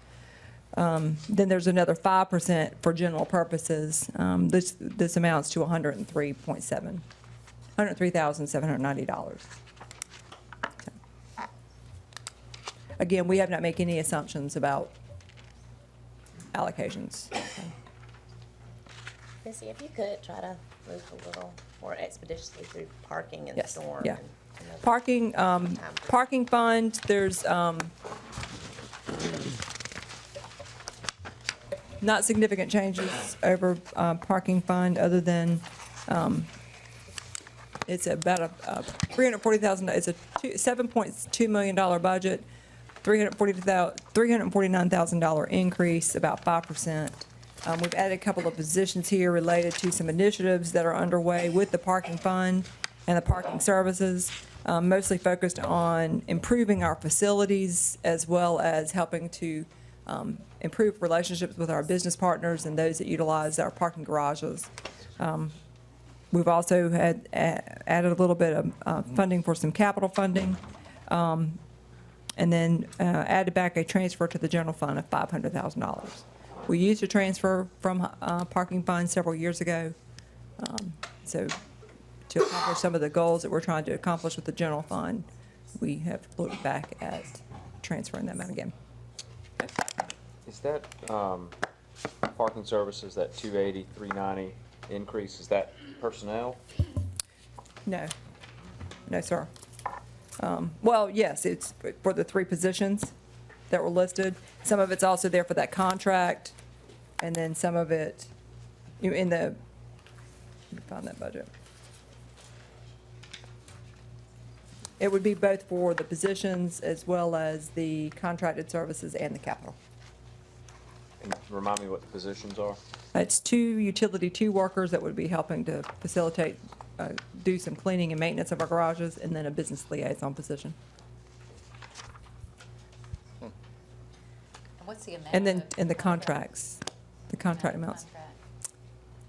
Then there's another 5% for general purposes. This amounts to $103,790. Again, we have not made any assumptions about allocations. Missy, if you could try to move a little more expeditiously through parking and Yes, storm. yeah. and Parking fund, there's not significant changes over parking fund other than it's about a $340,000, it's a $7.2 million budget, $349,000 increase, about 5%. We've added a couple of positions here related to some initiatives that are underway with the parking fund and the parking services, mostly focused on improving our facilities as well as helping to improve relationships with our business partners and those that utilize our parking garages. We've also had added a little bit of funding for some capital funding, and then added back a transfer to the general fund of $500,000. We used a transfer from parking fund several years ago, so to accomplish some of the goals that we're trying to accomplish with the general fund, we have looked back at transferring them out again. Is that parking services, that 280, 390 increase, is that personnel? No, sir. Well, yes, it's for the 3 positions that were listed. Some of it's also there for that contract, and then some of it, in the, let me find that budget. It would be both for the positions as well as the contracted services and the capital. And remind me what the positions are? It's 2 utility 2 workers that would be helping to facilitate, do some cleaning and maintenance of our garages, and then a business liaison position. What's the amount? And then, in the contracts, the contract amounts.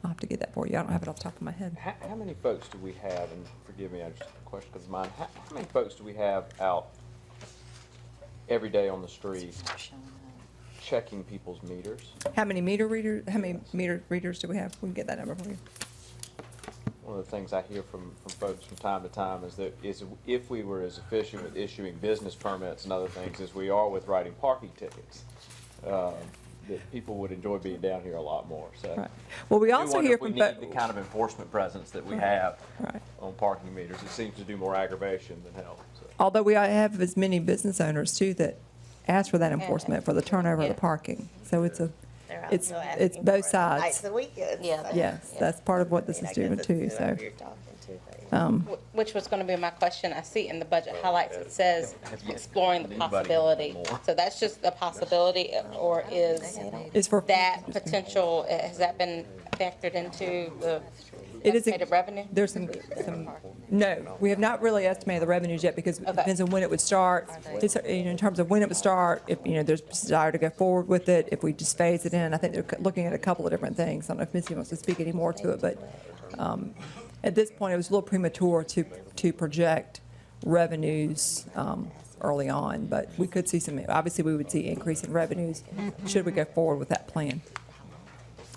I'll have to get that for you. I don't have it off the top of my head. How many folks do we have, and forgive me, I just, a question comes to mind, how many folks do we have out every day on the street checking people's meters? How many meter readers do we have? We can get that number for you. One of the things I hear from folks from time to time is that if we were as efficient with issuing business permits and other things as we are with writing parking tickets, that people would enjoy being down here a lot more, so. Right. Well, we also wonder hear if we from need the kind of enforcement presence that we have Right. on parking meters. It seems to do more aggravation than help, so. Although we have as many business owners too that ask for that enforcement for the turnover of the parking. So it's a, They're it's, also it's asking both for nights sides. and weekends. Yeah. so, Yes, yeah. that's part of what this I mean, is I doing guess too, it's so. whoever you're talking to, but- Which was gonna be my question. I see in the budget highlights, it says exploring the possibility. So that's just a possibility, or is It's for. that potential, has that been factored into the It is a- estimated revenue? There's no, we have not really estimated the revenues yet because it depends on when it would start. It's, in terms of when it would start, if, there's desire to go forward with it, if we just phase it in. I think they're looking at a couple of different things. I don't know if Missy wants to speak any more to it, but at this point, it was a little premature to project revenues early on, but we could see some, obviously, we would see increase in revenues should we go forward with that plan.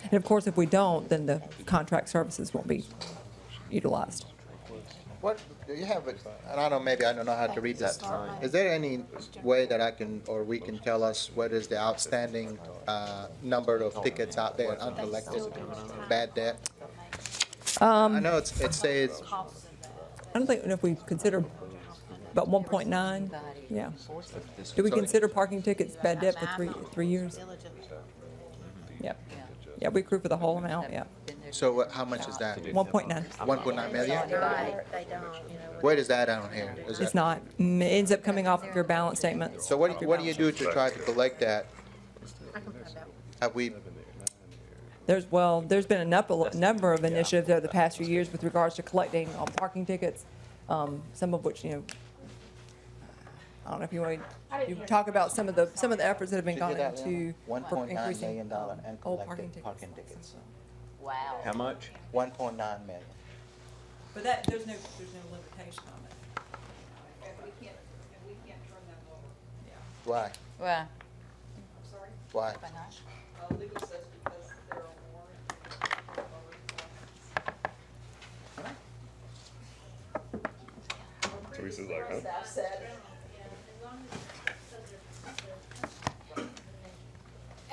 And of course, if we don't, then the contract services won't be utilized. What, do you have, and I don't know, maybe I don't know how to read this. Is there any way that I can, or we can tell us what is the outstanding number of tickets out there uncollected, bad debt? I know it says, I don't think, if we consider about 1.9, yeah. Do we So- consider parking tickets bad debt for three years? Yeah. Yeah, we accrue for the whole amount, yeah. so how much is that? 1.9. 1.9 million? Right, they don't, Where does that on here? Is It's that- not. It ends up coming off of your balance statement. So what do you do to try to collect that? Have we, There's been a number of initiatives over the past few years with regards to collecting on parking tickets, some of which, I don't know if you talk about some of the efforts that have been gone into for $1.9 increasing million old parking uncollected tickets. parking tickets. Wow. How much? 1.9 million. But there's no limitation on it. Why? Well, Why? why not? Teresa's like, huh?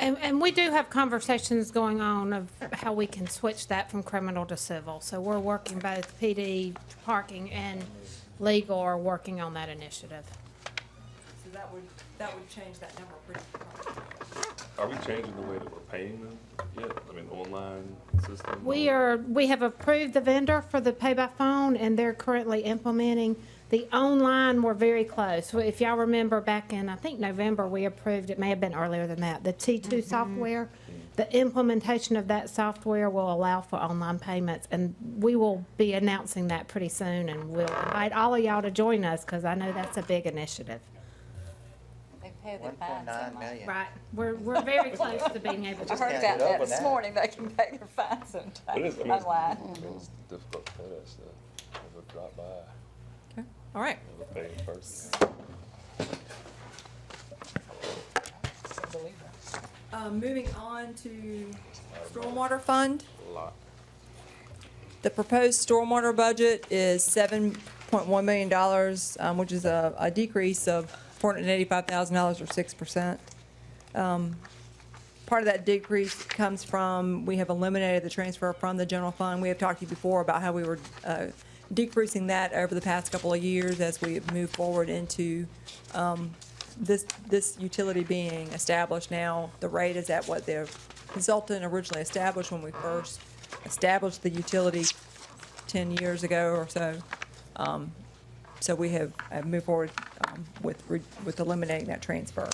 And we do have conversations going on of how we can switch that from criminal to civil. So we're working, both PD, parking, and legal are working on that initiative. So that would change that number pretty. Are we changing the way that we're paying them yet? I mean, online system? We have approved the vendor for the pay by phone, and they're currently implementing. The online, we're very close. So if y'all remember back in, I think November, we approved, it may have been earlier than that, the T2 software. The implementation of that software will allow for online payments, and we will be announcing that pretty soon, and we'll invite all of y'all to join us, because I know that's a big initiative. They pay their fines so 1.9 much. million. Right, we're very close to being able I to. heard can't about get that over this that. morning, they can pay their fines It is, sometimes I mean, online. It's difficult to pay that stuff. Never drop by, Okay, all right. never pay in person. Moving on to stormwater fund. A lot. The proposed stormwater budget is $7.1 million, which is a decrease of $485,000 or 6%. Part of that decrease comes from, we have eliminated the transfer from the general fund. We have talked to you before about how we were decreasing that over the past couple of years as we move forward into this utility being established now. The rate is at what the consultant originally established when we first established the utility 10 years ago or so. So we have moved forward with eliminating that transfer.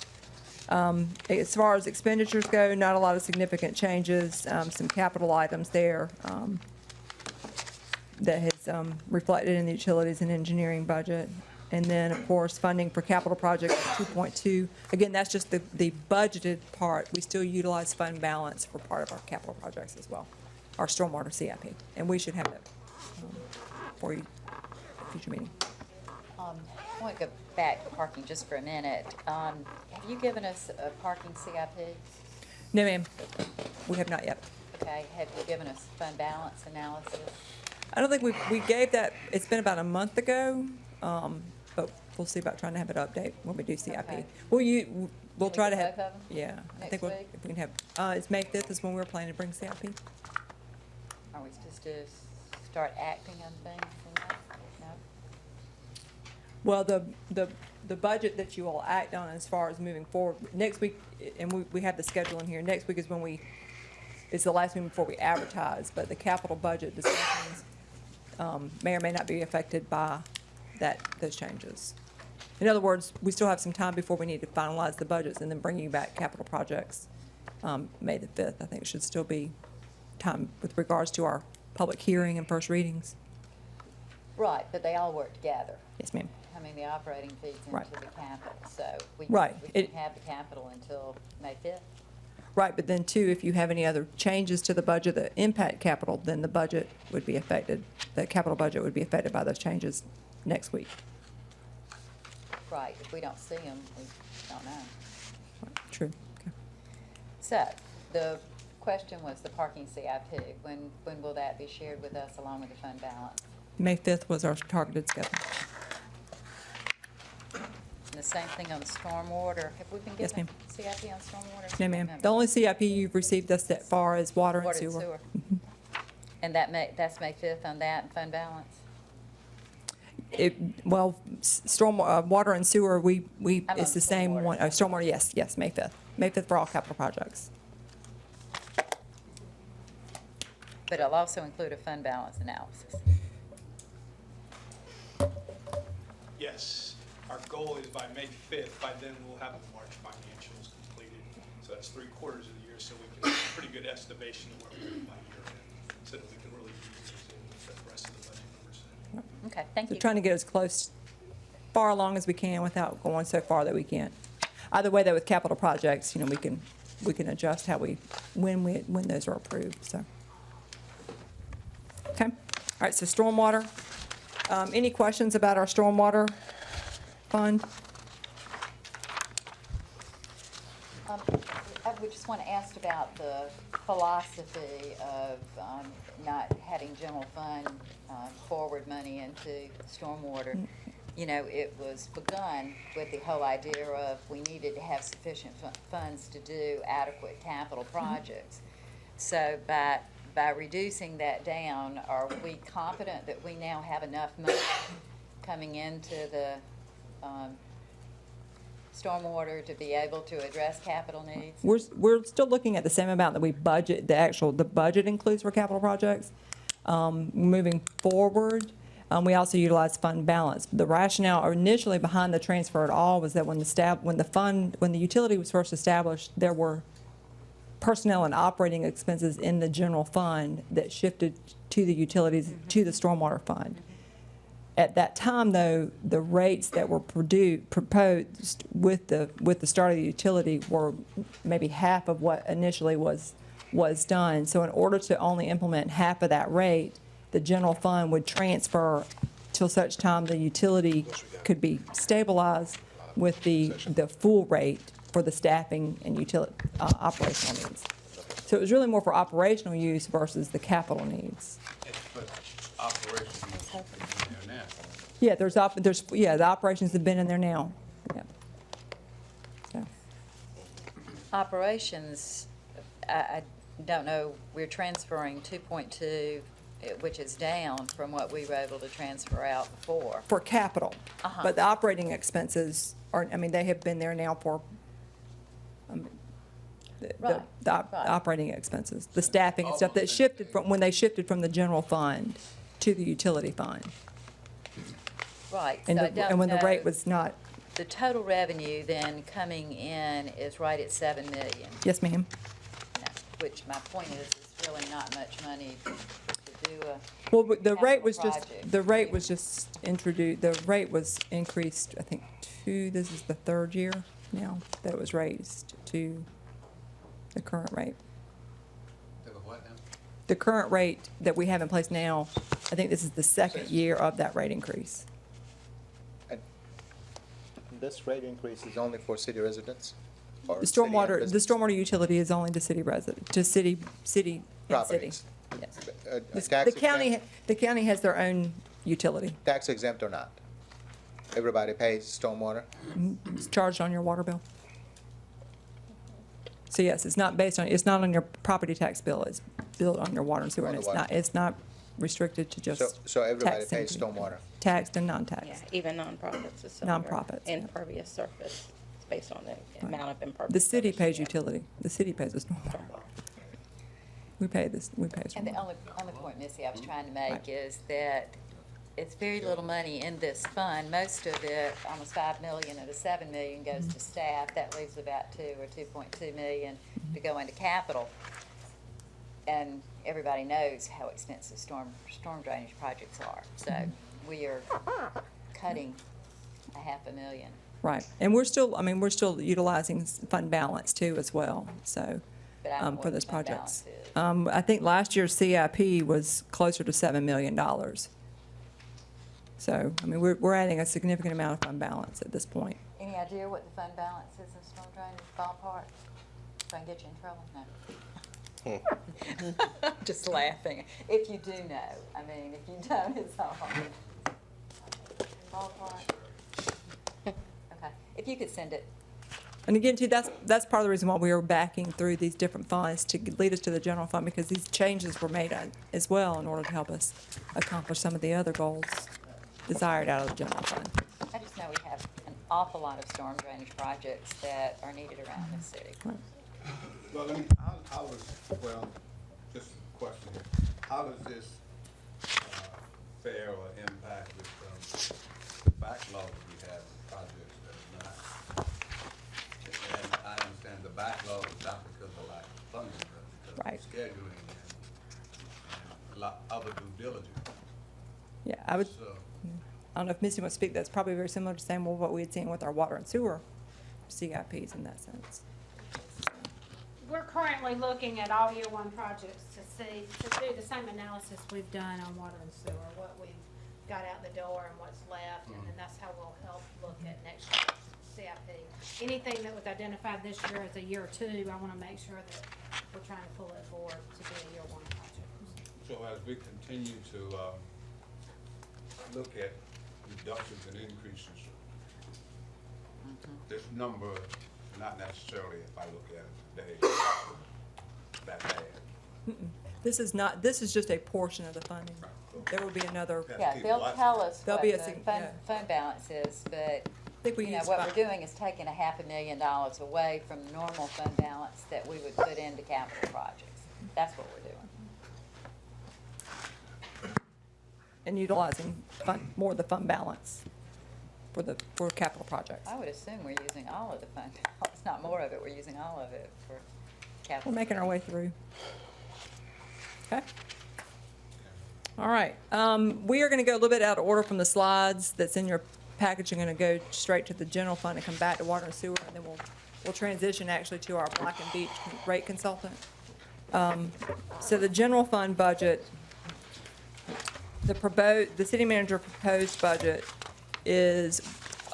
As far as expenditures go, not a lot of significant changes, some capital items there that has reflected in the utilities and engineering budget. And then, of course, funding for capital projects, 2.2. Again, that's just the budgeted part. We still utilize fund balance for part of our capital projects as well, our stormwater CIP. And we should have that for you at a future meeting. I want to go back to parking just for a minute. Have you given us a parking CIP? No, ma'am, we have not yet. Okay, have you given us fund balance analysis? I don't think we gave that, it's been about a month ago, but we'll see about trying to have it update when we do CIP. Okay. we'll try to Both have, of them? yeah, I Next think we'll, week? if we can have, it's May 5th is when we're planning to bring CIP. Are we just to start acting on things in that? No? Well, the budget that you all act on as far as moving forward, next week, and we have the schedule in here, next week is when it's the last meeting before we advertise, but the capital budget discussions may or may not be affected by those changes. In other words, we still have some time before we need to finalize the budgets and then bring you back capital projects, May the 5th. I think it should still be time with regards to our public hearing and first readings. Right, but they all work together. Yes, ma'am. I mean, the operating feeds Right. into the capital, so we Right. we can have the capital until May 5th. Right, but then too, if you have any other changes to the budget that impact capital, then the budget would be affected. The capital budget would be affected by those changes next week. Right, if we don't see them, we don't know. True. Okay. So, the question was the parking CIP. When will that be shared with us along with the fund balance? May 5th was our targeted schedule. And the same thing on the stormwater. Have we been Yes, given ma'am. CIP on stormwater? No, ma'am. The only CIP you've received thus far is water and Water and sewer. sewer. And that's May 5th on that and fund balance? Storm, water and sewer, I'm it's on the same stormwater. one. Oh, stormwater, yes, May 5th. May 5th for all capital projects. But it'll also include a fund balance analysis. Yes, our goal is by May 5th, by then we'll have the March financials completed. So that's 3/4 of the year, so we can have a pretty good estimation of where we're by year end, so that we can really use this in the rest of the budget numbers. Okay, thank So you. trying to get as close, far along as we can without going so far that we can't. Either way, though, with capital projects, we can adjust when those are approved, so. Okay, all right, so stormwater. Any questions about our stormwater fund? I would just want to ask about the philosophy of not having general fund forward money into stormwater. You know, it was begun with the whole idea of we needed to have sufficient funds to do adequate capital projects. So by reducing that down, are we confident that we now have enough money coming into the stormwater to be able to address capital needs? We're still looking at the same amount that we budget, the budget includes for capital projects. Moving forward, we also utilize fund balance. The rationale initially behind the transfer at all was that when the utility was first established, there were personnel and operating expenses in the general fund that shifted to the utilities, to the stormwater fund. At that time, though, the rates that were proposed with the start of the utility were maybe half of what initially was done. So in order to only implement half of that rate, the general fund would transfer till such time the utility could be stabilized with the full rate for the staffing and operational needs. So it was really more for operational use versus the capital needs. But operations is in there now. Yeah, the operations have been in there now. Yeah. So, Operations, I don't know, we're transferring 2.2, which is down from what we were able to transfer out before. for capital. Uh-huh. But the operating expenses they have been there now for Right, right. operating expenses, the staffing and stuff that shifted when they shifted from the general fund to the utility fund. Right, And so I the- don't and when the know. rate was not, The total revenue then coming in is right at 7 million, yes, ma'am. which my point is, it's really not much money to do a Well, but the rate capital was just, project. the rate was just introduced, the rate was increased, I think, this is the third year now that it was raised to the current rate. The current rate that we have in place now, I think this is the second year of that rate increase. And this rate increase is only for city residents? Or The city and stormwater business utility is only to city resident, to city and city. properties? Yes. The county has their own utility. Tax exempt or not? Everybody pays stormwater? It's charged on your water bill. So yes, it's not based on, it's not on your property tax bill, it's billed on your water and sewer, and it's not restricted to just. So everybody tax pays income. stormwater? Taxed and non-taxed. Yeah, even nonprofits is so. Nonprofits, yeah. Impervious surface, it's based on the amount of impervious. The city surface, pays yeah. utility, the city pays the stormwater. We pay this, we pay And the stormwater. only point, Missy, I was trying to make is that it's very little money in this fund. Most of it, almost 5 million of the 7 million goes to staff. That leaves about 2 or 2.2 million to go into capital. And everybody knows how expensive storm drainage projects are. So we are cutting a $500,000. Right, and we're still utilizing fund balance too as well, so, But I don't know for what those the fund projects. balance is. I think last year's CIP was closer to $7 million. So, I mean, we're adding a significant amount of fund balance at this point. Any idea what the fund balance is in storm drainage ballpark? If I can get you in trouble? No. Just laughing. If you do know, I mean, if you don't, it's all right. Ballpark? Okay, if you could send it. And again, too, that's part of the reason why we are backing through these different funds to lead us to the general fund, because these changes were made as well in order to help us accomplish some of the other goals desired out of the general fund. I just know we have an awful lot of storm drainage projects that are needed around the city. Right. Well, just a question here. How does this fare or impact with the backlog we have of projects that are not? And I understand the backlog is not because of lack of funding, but because Right. of scheduling and a lot other due diligence. Yeah, I would, So, I don't know if Missy wants to speak, that's probably very similar to saying, well, what we had seen with our water and sewer CIPs in that sense. We're currently looking at all year one projects to do the same analysis we've done on water and sewer, what we've got out the door and what's left, and then that's how we'll help look at next year's CIP. Anything that was identified this year as a year two, I wanna make sure that we're trying to pull it forward to be a year one project. so as we continue to look at reductions and increases, this number, not necessarily, if I look at it today, that bad. This is just a portion of the funding. There will be another. Yeah, they'll tell us There'll what be the a fund balance is, but, think we you know, use what about- we're doing is taking $500,000 away from normal fund balance that we would put into capital projects. That's what we're doing. And utilizing more of the fund balance for capital projects. I would assume we're using all of the fund balance, not more of it, we're using all of it for capital. We're making our way through. Okay. All right. We are going to go a little bit out of order from the slides that's in your package. I'm going to go straight to the general fund and come back to water and sewer, and then we'll transition actually to our Black and Beach rate consultant. So the general fund budget, the city manager proposed budget is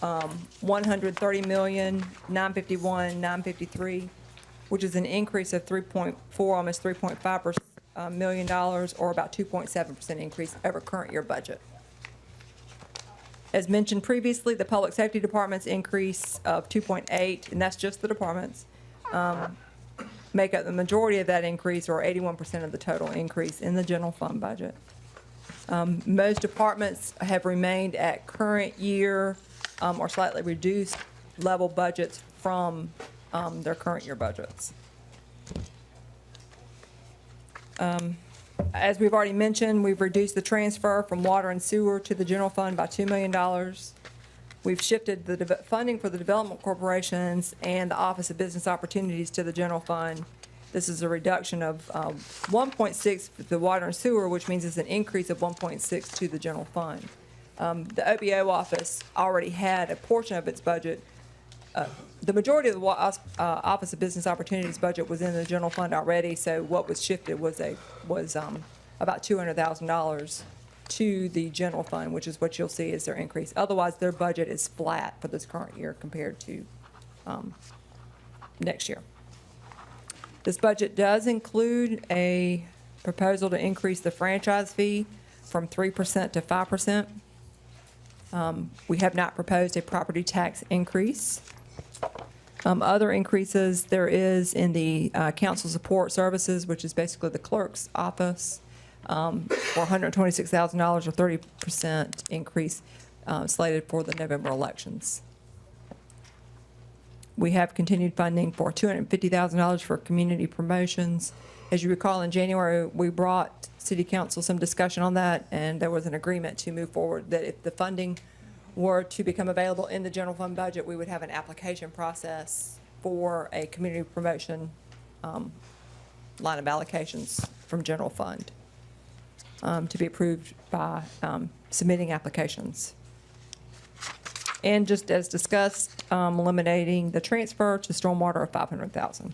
$130,951,953, which is an increase of 3.4, almost $3.5 million, or about 2.7% increase over current year budget. As mentioned previously, the public safety department's increase of 2.8, and that's just the departments, make up the majority of that increase, or 81% of the total increase in the general fund budget. Most departments have remained at current year or slightly reduced level budgets from their current year budgets. As we've already mentioned, we've reduced the transfer from water and sewer to the general fund by $2 million. We've shifted the funding for the development corporations and the Office of Business Opportunities to the general fund. This is a reduction of 1.6 for the water and sewer, which means it's an increase of 1.6 to the general fund. The OBO office already had a portion of its budget. The majority of the Office of Business Opportunities budget was in the general fund already, so what was shifted was about $200,000 to the general fund, which is what you'll see is their increase. Otherwise, their budget is flat for this current year compared to next year. This budget does include a proposal to increase the franchise fee from 3% to 5%. We have not proposed a property tax increase. Other increases there is in the council support services, which is basically the clerk's office, for $126,000 or 30% increase slated for the November elections. We have continued funding for $250,000 for community promotions. As you recall, in January, we brought City Council some discussion on that, and there was an agreement to move forward that if the funding were to become available in the general fund budget, we would have an application process for a community promotion line of allocations from general fund to be approved by submitting applications. And just as discussed, eliminating the transfer to stormwater of $500,000.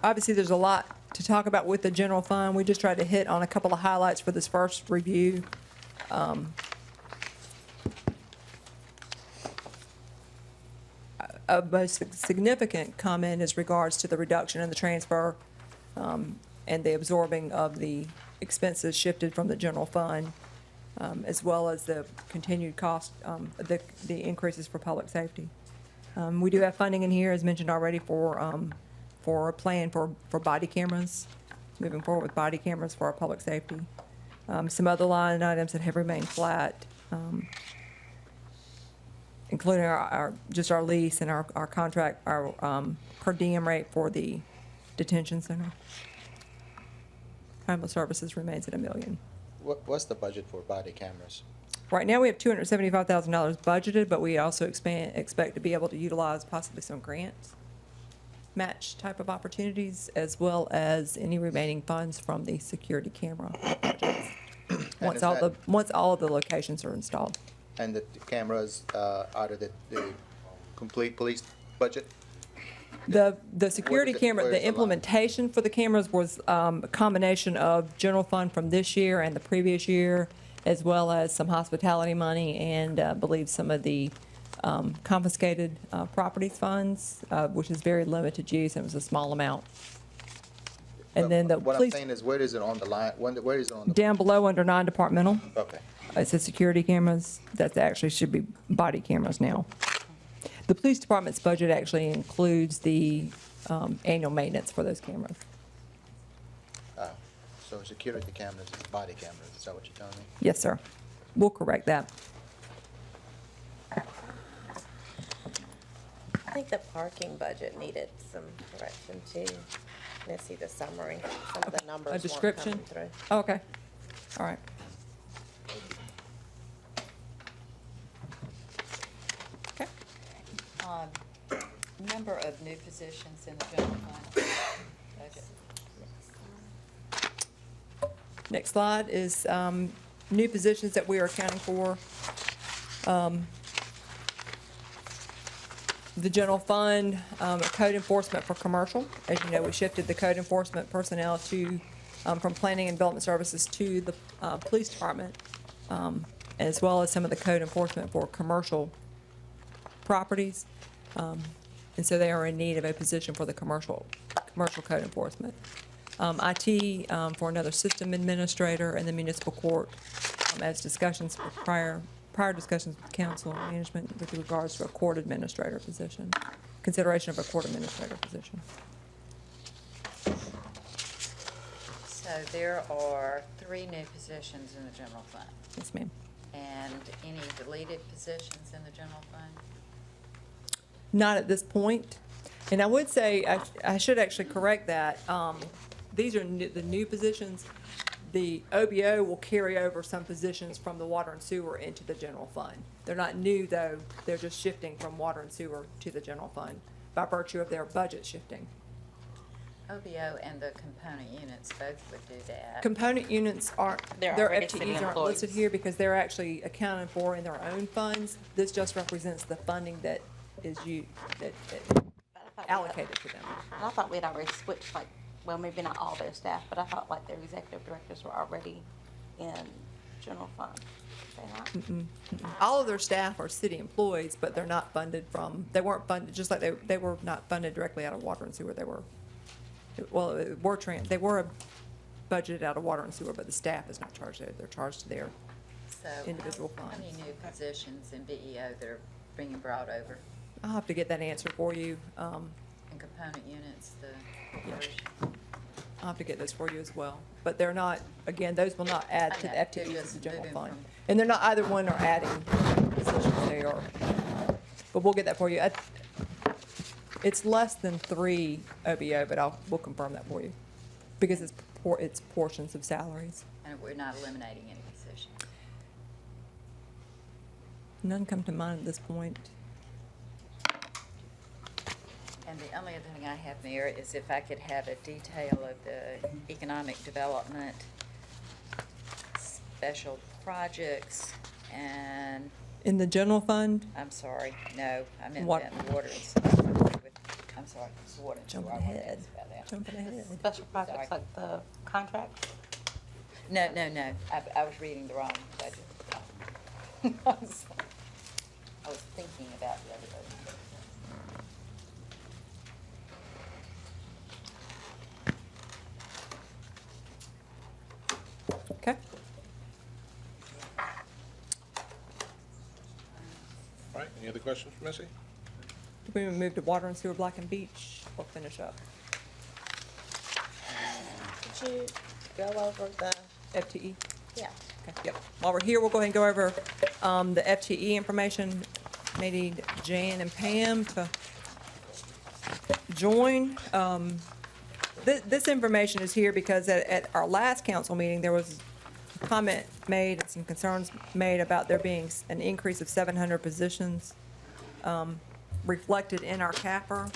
Obviously, there's a lot to talk about with the general fund. We just tried to hit on a couple of highlights for this first review. A most significant comment is regards to the reduction in the transfer and the absorbing of the expenses shifted from the general fund, as well as the continued cost, the increases for public safety. We do have funding in here, as mentioned already, for a plan for body cameras, moving forward with body cameras for our public safety. Some other line items that have remained flat, including our lease and our contract, our per diem rate for the detention center. Homeless services remains at $1 million. What's the budget for body cameras? Right now, we have $275,000 budgeted, but we also expect to be able to utilize possibly some grants, match type of opportunities, as well as any remaining funds from the security camera projects, once all of the locations are installed. And the cameras out of the complete police budget? The security camera, where's the the line? implementation for the cameras was a combination of general fund from this year and the previous year, as well as some hospitality money and I believe some of the confiscated properties funds, which is very limited use, and it was a small amount. And then the What I'm police, saying is, where is it on the line, where is it on the? down below under non-departmental, Okay. it says security cameras. That actually should be body cameras now. The police department's budget actually includes the annual maintenance for those cameras. So security cameras is body cameras, is that what you're telling me? Yes, sir. We'll correct that. I think the parking budget needed some correction too. Let's see the summary. Some of the numbers A weren't description? coming through. Oh, okay. All right. Number of new positions in the general fund budget. Next slide is new positions that we are accounting for. The general fund, code enforcement for commercial. As you know, we shifted the code enforcement personnel to, from planning and development services to the police department, as well as some of the code enforcement for commercial properties. And so they are in need of a position for the commercial code enforcement. IT for another system administrator, and the municipal court, as discussions, prior discussions with council and management with regards to a court administrator position, consideration of a court administrator position. So there are 3 new positions in the general fund. Yes, ma'am. And any deleted positions in the general fund? Not at this point. And I would say, I should actually correct that. These are the new positions. The OBO will carry over some positions from the water and sewer into the general fund. They're not new, though. They're just shifting from water and sewer to the general fund by virtue of their budget shifting. OBO and the component units both would do that. Component units aren't, They're their already city FTEs aren't listed employees. here because they're actually accounted for in their own funds. This just represents the funding that is that allocated to them. And I thought we had already switched, like, well, maybe not all their staff, but I thought like their executive directors were already in general fund. All of their staff are city employees, but they're not funded from, they weren't funded, just like they were not funded directly out of water and sewer. They were, well, they were budgeted out of water and sewer, but the staff is not charged there. They're charged to their So individual how funds. many new positions in VEO that are being brought over? I'll have to get that answer for you. And component units, the conversion? I'll have to get those for you as well. But they're not, again, those will not add to the I know, they're FTEs of just the general moving fund. from- And they're not either one are adding positions, they are. But we'll get that for you. It's less than 3 OBO, but we'll confirm that for you. Because it's portions of salaries. And we're not eliminating any positions. None come to mind at this point. And the only other thing I have, Mayor, is if I could have a detail of the economic development, special projects, and, In the general fund, I'm sorry, no, I meant What? that in water and sewer. I'm sorry, it's water and sewer. Jumping I want to ahead. ask about that. Jumping ahead. Special projects Sorry. like the contracts? No, I was reading the wrong budget. I was thinking about the other budget. okay? All right, any other questions for Missy? We move to water and sewer, Black and Beach, we'll finish up. Could you go over the, FTE? yeah. Okay, yep. While we're here, we'll go ahead and go over the FTE information. May need Jan and Pam to join. This information is here because at our last council meeting, there was a comment made and some concerns made about there being an increase of 700 positions reflected in our CAFR.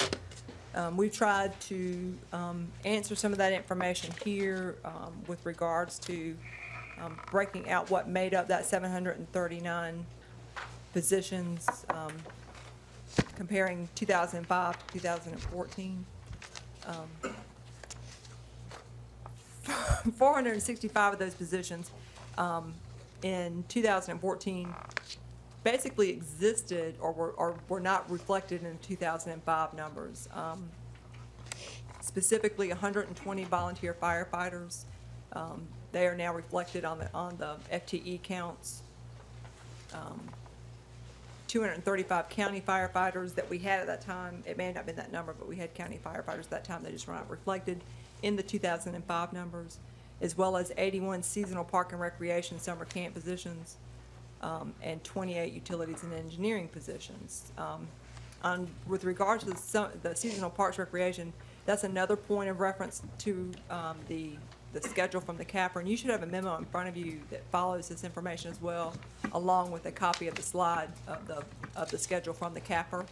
We've tried to answer some of that information here with regards to breaking out what made up that 739 positions, comparing 2005 to 2014. 465 of those positions in 2014 basically existed or were not reflected in 2005 numbers. Specifically, 120 volunteer firefighters. They are now reflected on the FTE counts. 235 county firefighters that we had at that time. It may not have been that number, but we had county firefighters at that time. They just were not reflected in the 2005 numbers, as well as 81 seasonal park and recreation summer camp positions, and 28 utilities and engineering positions. With regard to the seasonal parks recreation, that's another point of reference to the schedule from the CAFR, and you should have a memo in front of you that follows this information as well, along with a copy of the slide of the schedule from the CAFR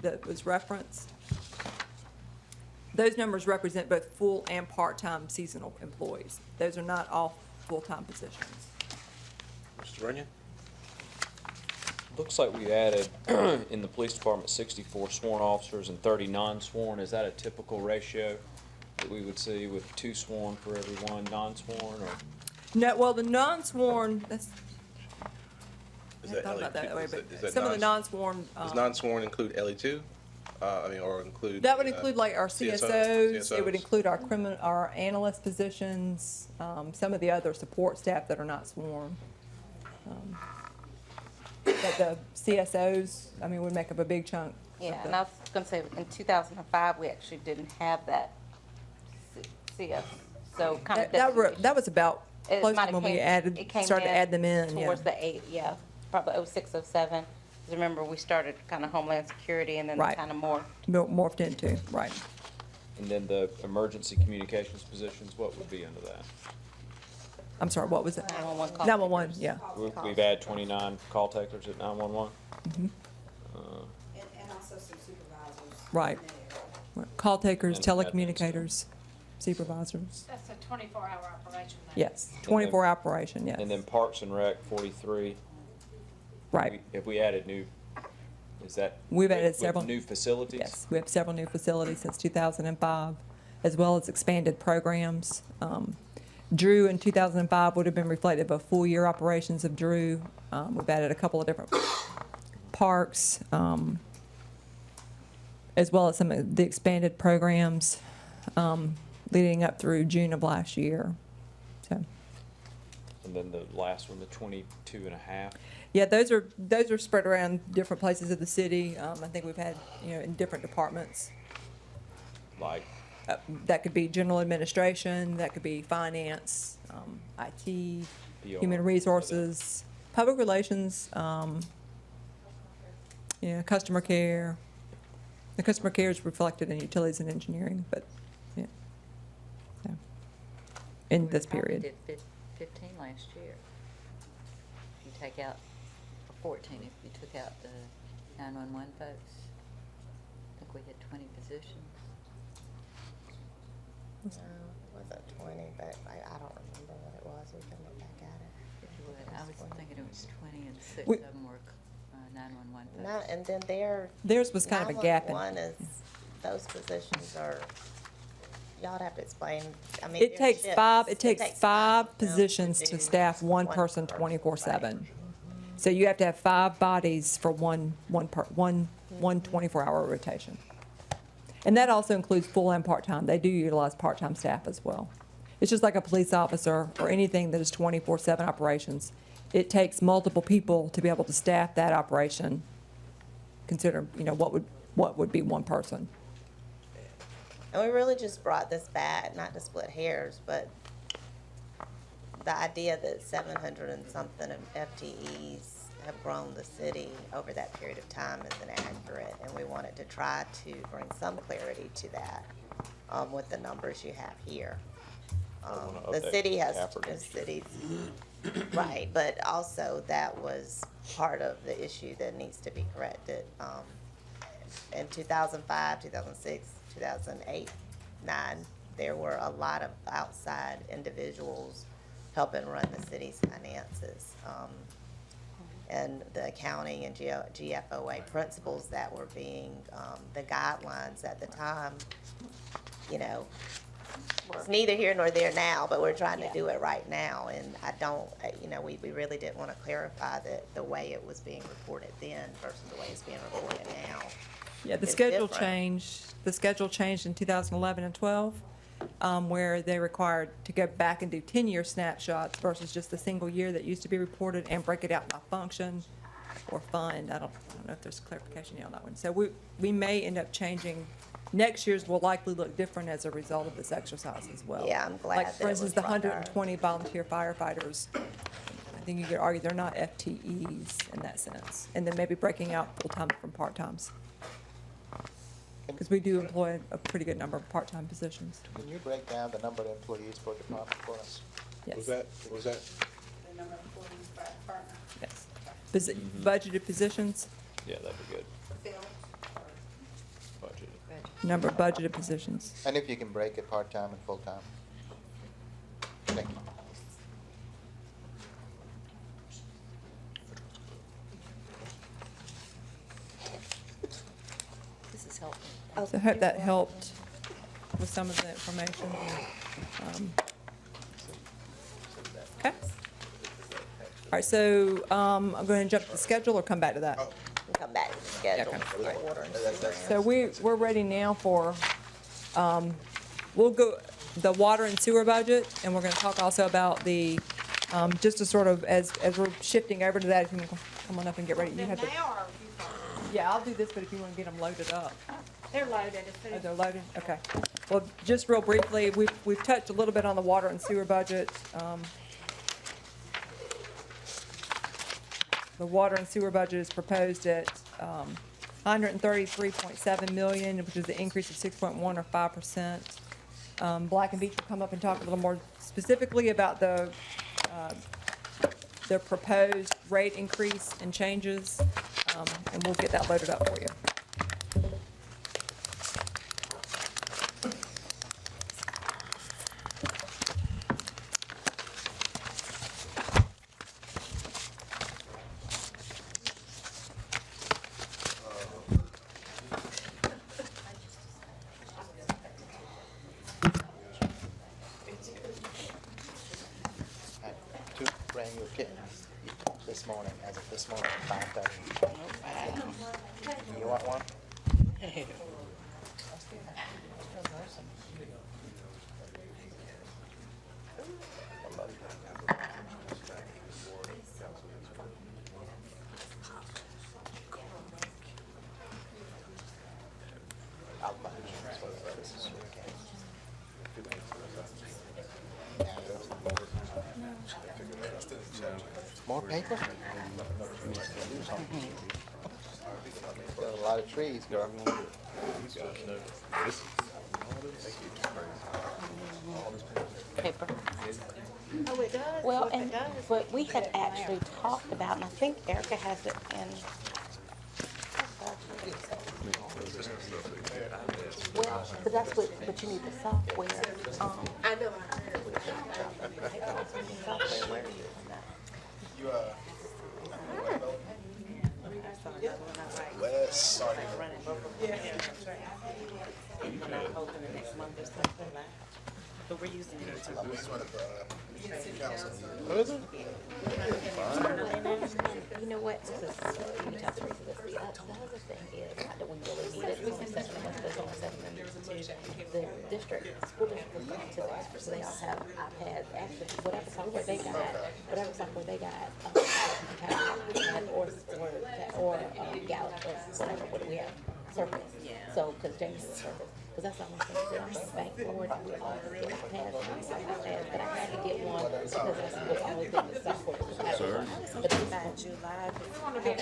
that was referenced. Those numbers represent both full and part-time seasonal employees. Those are not all full-time positions. Mr. Runyon? Looks like we added in the police department 64 sworn officers and 30 non-sworn. Is that a typical ratio that we would see with 2 sworn for every 1 non-sworn, or? No, well, the non-sworn, that's, Is I that thought about that LE2? way, Is but that some of the non-sworn, Does non-sworn include LE2? Or include? that would include like our CSOs, it would CSOs. include our analyst positions, some of the other support staff that are not sworn. But the CSOs, I mean, would make up a big chunk. Yeah, and I was gonna say, in 2005, we actually didn't have that CS, so kind of. That was about It close might to have when we came- it came started to in add them in, yeah. Towards the 8, yeah, probably 06, 07. 'Cause remember, we started kind of Homeland Security and then Right. kind of more. Morphed into, right. And then the emergency communications positions, what would be under that? I'm sorry, what was it? 911 call 911, yeah. We've had 29 call takers at 911. Mhm. And also some supervisors. Right. Call takers, And admin telecommunicators, supervisors. That's a 24-hour operation. Yes, 24 operation, yes. And then Parks and Rec, 43. Right. Have we added new, is that? We've added with several. new facilities? Yes, we have several new facilities since 2005, as well as expanded programs. Drew in 2005 would have been reflective of full-year operations of Drew. We've added a couple of different parks, as well as some of the expanded programs leading up through June of last year. So, And then the last one, the 22.5. yeah, those are spread around different places of the city. I think we've had, in different departments. Like, That could be general administration, that could be finance, IT, PR, human resources, public relations, customer care. The customer care is reflected in utilities and engineering, but, yeah. So, in this period. We did 15 last year. If you take out, or 14, if you took out the 911 folks, I think we had 20 positions. No, it wasn't 20, but I don't remember what it was. We can look back at it. If you would, I was thinking it was 20 and 6 We- of them were 911 folks. No, and then Theirs was kind of a gap in- 911 is, those positions are, y'all have to explain, I mean. It their takes shifts. five It positions to to do staff one person 24/7. So you have to have 5 bodies for one 24-hour rotation. And that also includes full and part-time. They do utilize part-time staff as well. It's just like a police officer or anything that is 24/7 operations. It takes multiple people to be able to staff that operation. Consider, what would be one person. And we really just brought this back, not to split hairs, but the idea that 700 and something of FTEs have grown the city over that period of time is inaccurate, and we wanted to try to bring some clarity to that with the numbers you have here. The city has, right, but also that was part of the issue that needs to be corrected. In 2005, 2006, 2008, 9, there were a lot of outside individuals helping run the city's finances. And the accounting and GFOA principles that were being, the guidelines at the time, it's neither here nor there now, but we're trying to do it right now. And I don't, we really didn't want to clarify that the way it was being reported then versus the way it's being reported now. Yeah, the is schedule different. changed. The schedule changed in 2011 and 12, where they required to go back and do 10-year snapshots versus just the single year that used to be reported, and break it out by function or fund. I don't know if there's clarification on that one. So we may end up changing. Next year's will likely look different as a result of this exercise as well. Yeah, I'm glad Like, that for it instance, was the brought up. 120 volunteer firefighters, I think you could argue they're not FTEs in that sense. And then maybe breaking out full-time from part-times. Because we do employ a pretty good number of part-time positions. Can you break down the number of employees per department for us? Yes. What was that? The number of employees by department. Yes. Budgeted positions, Yeah, that'd be good. Filled. Budgeted. number of budgeted positions. And if you can break it part-time and full-time? Thank you. This is helpful. So I hope that helped with some of the information. Okay. All right, so I'm going to jump to the schedule or come back to that? We'll come back to the schedule. Okay. Order and sewer. So we're ready now for, we'll go, the water and sewer budget, and we're going to talk also about the, just to sort of, as we're shifting over to that, if you can come on up and get ready. You have to. Yeah, I'll do this, but if you want to get them loaded up. They're loaded as soon Oh, as. they're loaded? Okay. Well, just real briefly, we've touched a little bit on the water and sewer budget. The water and sewer budget is proposed at $133.7 million, which is an increase of 6.1 or 5%. Black and Beach will come up and talk a little more specifically about the proposed rate increase and changes, and we'll get that loaded up for you. This morning, as of this morning, 5:30. You want one? I'll buy it. This is more paper? Got a lot of trees, girl. Paper. Oh, it does? Well, Well, if and, it does, but we put had it in actually there. talked about, and I think Erica has it in. Well, but that's what, but you need the software. I know. Software, where is it? You, Wes. Sorry. We're not holding it next month or something like, but we're using it. He's one of the council. You know what, this is, you tell Teresa this, the other thing is, not that we really need it, it's only 7 members, there's only 7 members to the district, school district was going to that, so they all have iPads, actually, whatever software they got, or Galaxy, or whatever, what do we have, Surface. So, cause James has a Surface, cause that's all I'm saying, I'm on bank board, we all get iPads, but I had to get one, because that's the only thing that's software. But it's by July. I'm here now.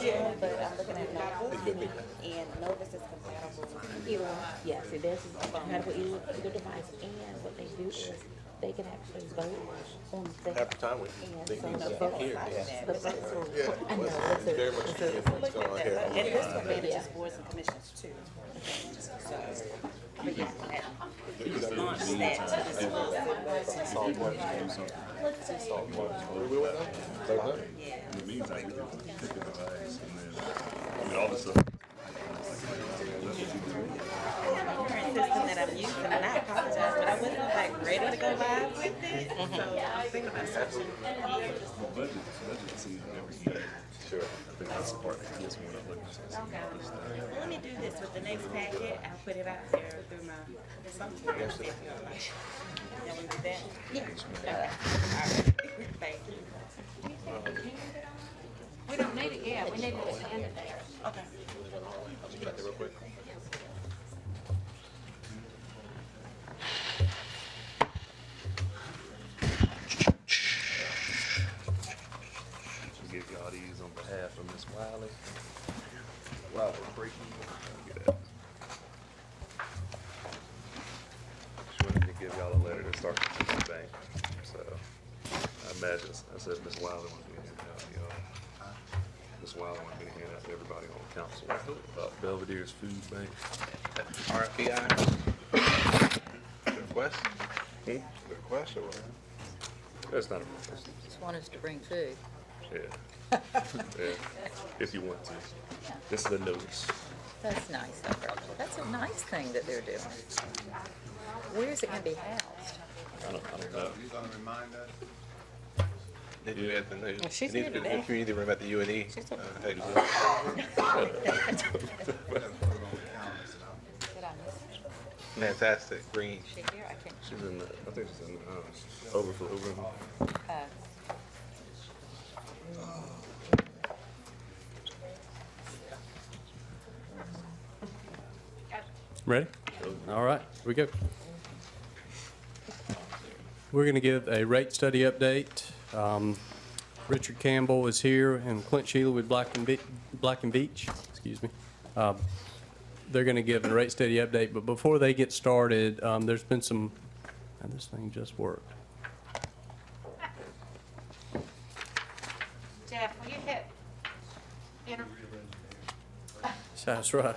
Yeah, but I'm looking at Novus, and Novus is compatible with either one. Yes, it is compatible with either device, and what they do is they can actually vote on things. Half the time we And think so he's the up vote, here. the votes will, Yeah. I know, Very much appreciate what's going on here. And this one manages boards and commissions too. So, but yeah, that, launch that to this It means I can pick a device and then, I mean, all this stuff. current system that I'm using, and I apologize, but I wasn't like ready to go live with it. So I'm thinking about switching. Budget season every year. Sure. I think that's the part that gets me when I look at some of this stuff. Let me do this with the next packet. I'll put it out there through my software. See if you'll like. Can we do that? Yeah. Okay. All right. Thank you. We don't need it yet, we need it to stand it there. Okay. Back there real quick. Should give y'all these on behalf of Miss Wiley. Wiley Freaky. Get that. She wanted me to give y'all a letter to start the bank. So I imagine, I said Miss Wiley wanted me to hand out to y'all. Miss Wiley wanted me to hand out to everybody on council about Belvedere's Food Bank. RFPI. Request? Request or what? That's not a request. Just want us to bring food. Yeah. Yeah. If you want to. This is the notice. That's nice of her. That's a nice thing that they're doing. Where is it gonna be housed? I don't know. You gonna remind us? Did you at the, She's you here need to- today. if you either room at the UNE, hey, Did I miss her? fantastic, green. Is she here? I can't. She's in the, I think she's in the overflow room. Ready? All right, here we go. We're going to give a rate study update. Richard Campbell is here and Clint Sheila with Black and Beach, excuse me. They're going to give a rate study update, but before they get started, there's been some, and this thing just worked. Jeff, will you hit enter? That's right.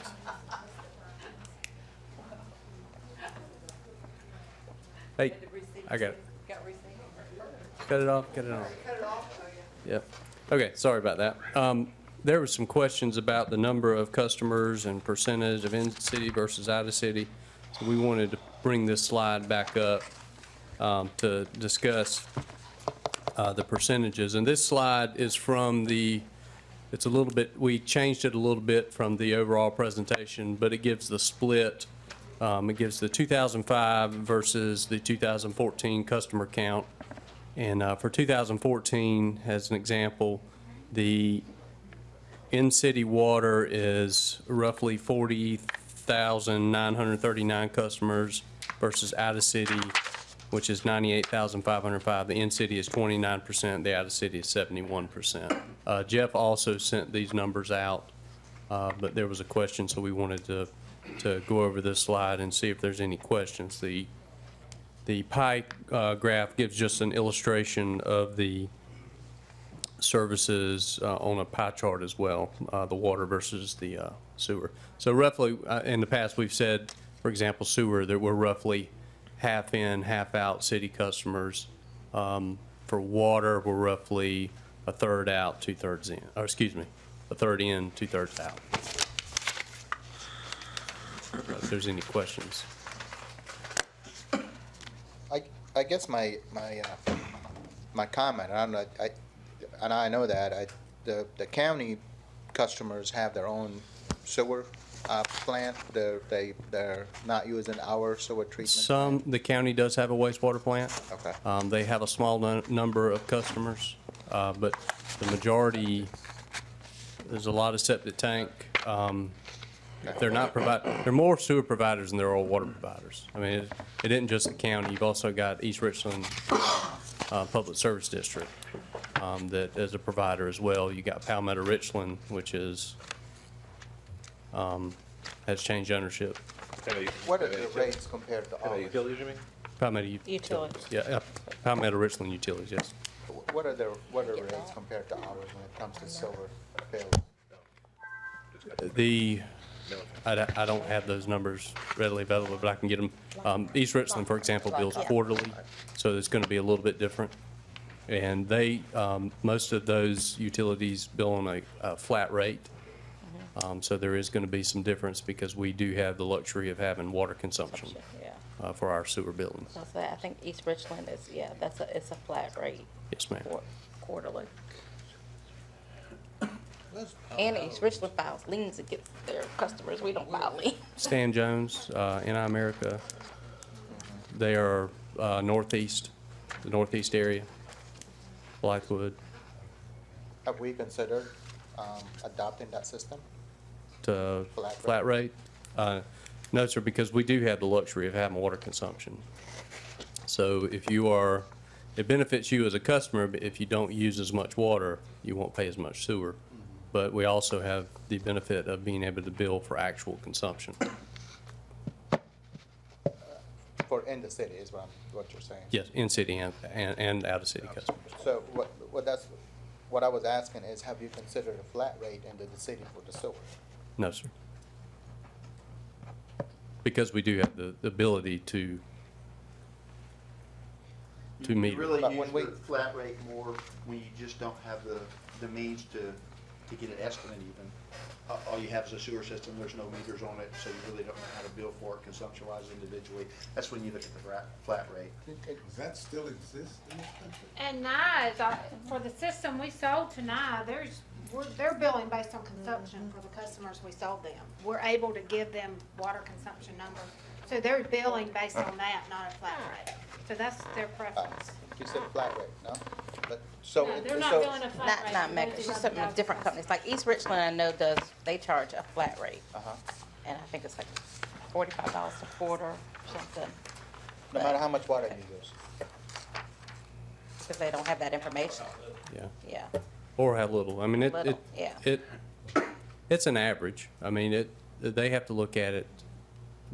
Hey, I got it. Cut it off, cut it off. Yep. Okay, sorry about that. There were some questions about the number of customers and percentage of in-city versus out-of-city. So we wanted to bring this slide back up to discuss the percentages. And this slide is from it's a little bit, we changed it a little bit from the overall presentation, but it gives the split. It gives the 2005 versus the 2014 customer count. And for 2014, as an example, the in-city water is roughly 40,939 customers versus out-of-city, which is 98,505. The in-city is 29%, the out-of-city is 71%. Jeff also sent these numbers out, but there was a question, so we wanted to go over this slide and see if there's any questions. The pie graph gives just an illustration of the services on a pie chart as well, the water versus the sewer. So roughly, in the past, we've said, for example, sewer, that we're roughly half in, half out city customers. For water, we're roughly a third out, two-thirds in, or excuse me, a third in, two-thirds out. If there's any questions. I guess my comment, and I know that the county customers have their own sewer plant. They're not using our sewer treatment. The county does have a wastewater plant. Okay. They have a small number of customers, but the majority, there's a lot of septic tank. They're not they're more sewer providers than there are water providers. I mean, it isn't just the county. You've also got East Richland Public Service District that is a provider as well. You got Palmetto Richland, which is has changed ownership. What are the rates compared to ours? Utilities, you mean? Palmetto Utilities. Yeah, Palmetto Richland Utilities, yes. What are rates compared to ours when it comes to sewer bills? I don't have those numbers readily available, but I can get them. East Richland, for example, bills quarterly, so it's going to be a little bit different. And most of those utilities bill on a flat rate. So there is going to be some difference because we do have the luxury of having water consumption for our sewer buildings. So I think East Richland is, it's a flat rate. Yes, ma'am. Quarterly. And East Richland files liens against their customers. We don't file liens. Stan Jones, NI America, they are northeast, the northeast area, Blythewood. Have we considered adopting that system? To flat rate? No, sir, because we do have the luxury of having water consumption. So if it benefits you as a customer, but if you don't use as much water, you won't pay as much sewer. But we also have the benefit of being able to bill for actual consumption. For in the city is what you're saying? Yes, in-city and out-of-city customers. So what I was asking is, have you considered a flat rate into the city for the sewer? No, sir. Because we do have the ability to meet. You really But use when we- the flat rate more when you just don't have the means to get an estimate even. All you have is a sewer system, there's no meters on it, so you really don't know how to bill for it consumption-wise individually. That's when you look at the flat rate. Does that still exist in this country? And NIE, for the system we sold to NIE, they're billing based on consumption for the customers we sold them. We're able to give them water consumption numbers. So they're billing based on that, not a flat rate. So that's their preference. You said flat rate, no? But so. No, they're not so- billing a flat rate. Not Mecca, it's just something with different companies. Like East Richland, I know they charge a flat rate. And I think it's like $45 a quarter or something. No matter how much water you use. Because they don't have that information. Yeah. Yeah. Or have little. I mean, Little, yeah. it's an average. I mean, they have to look at it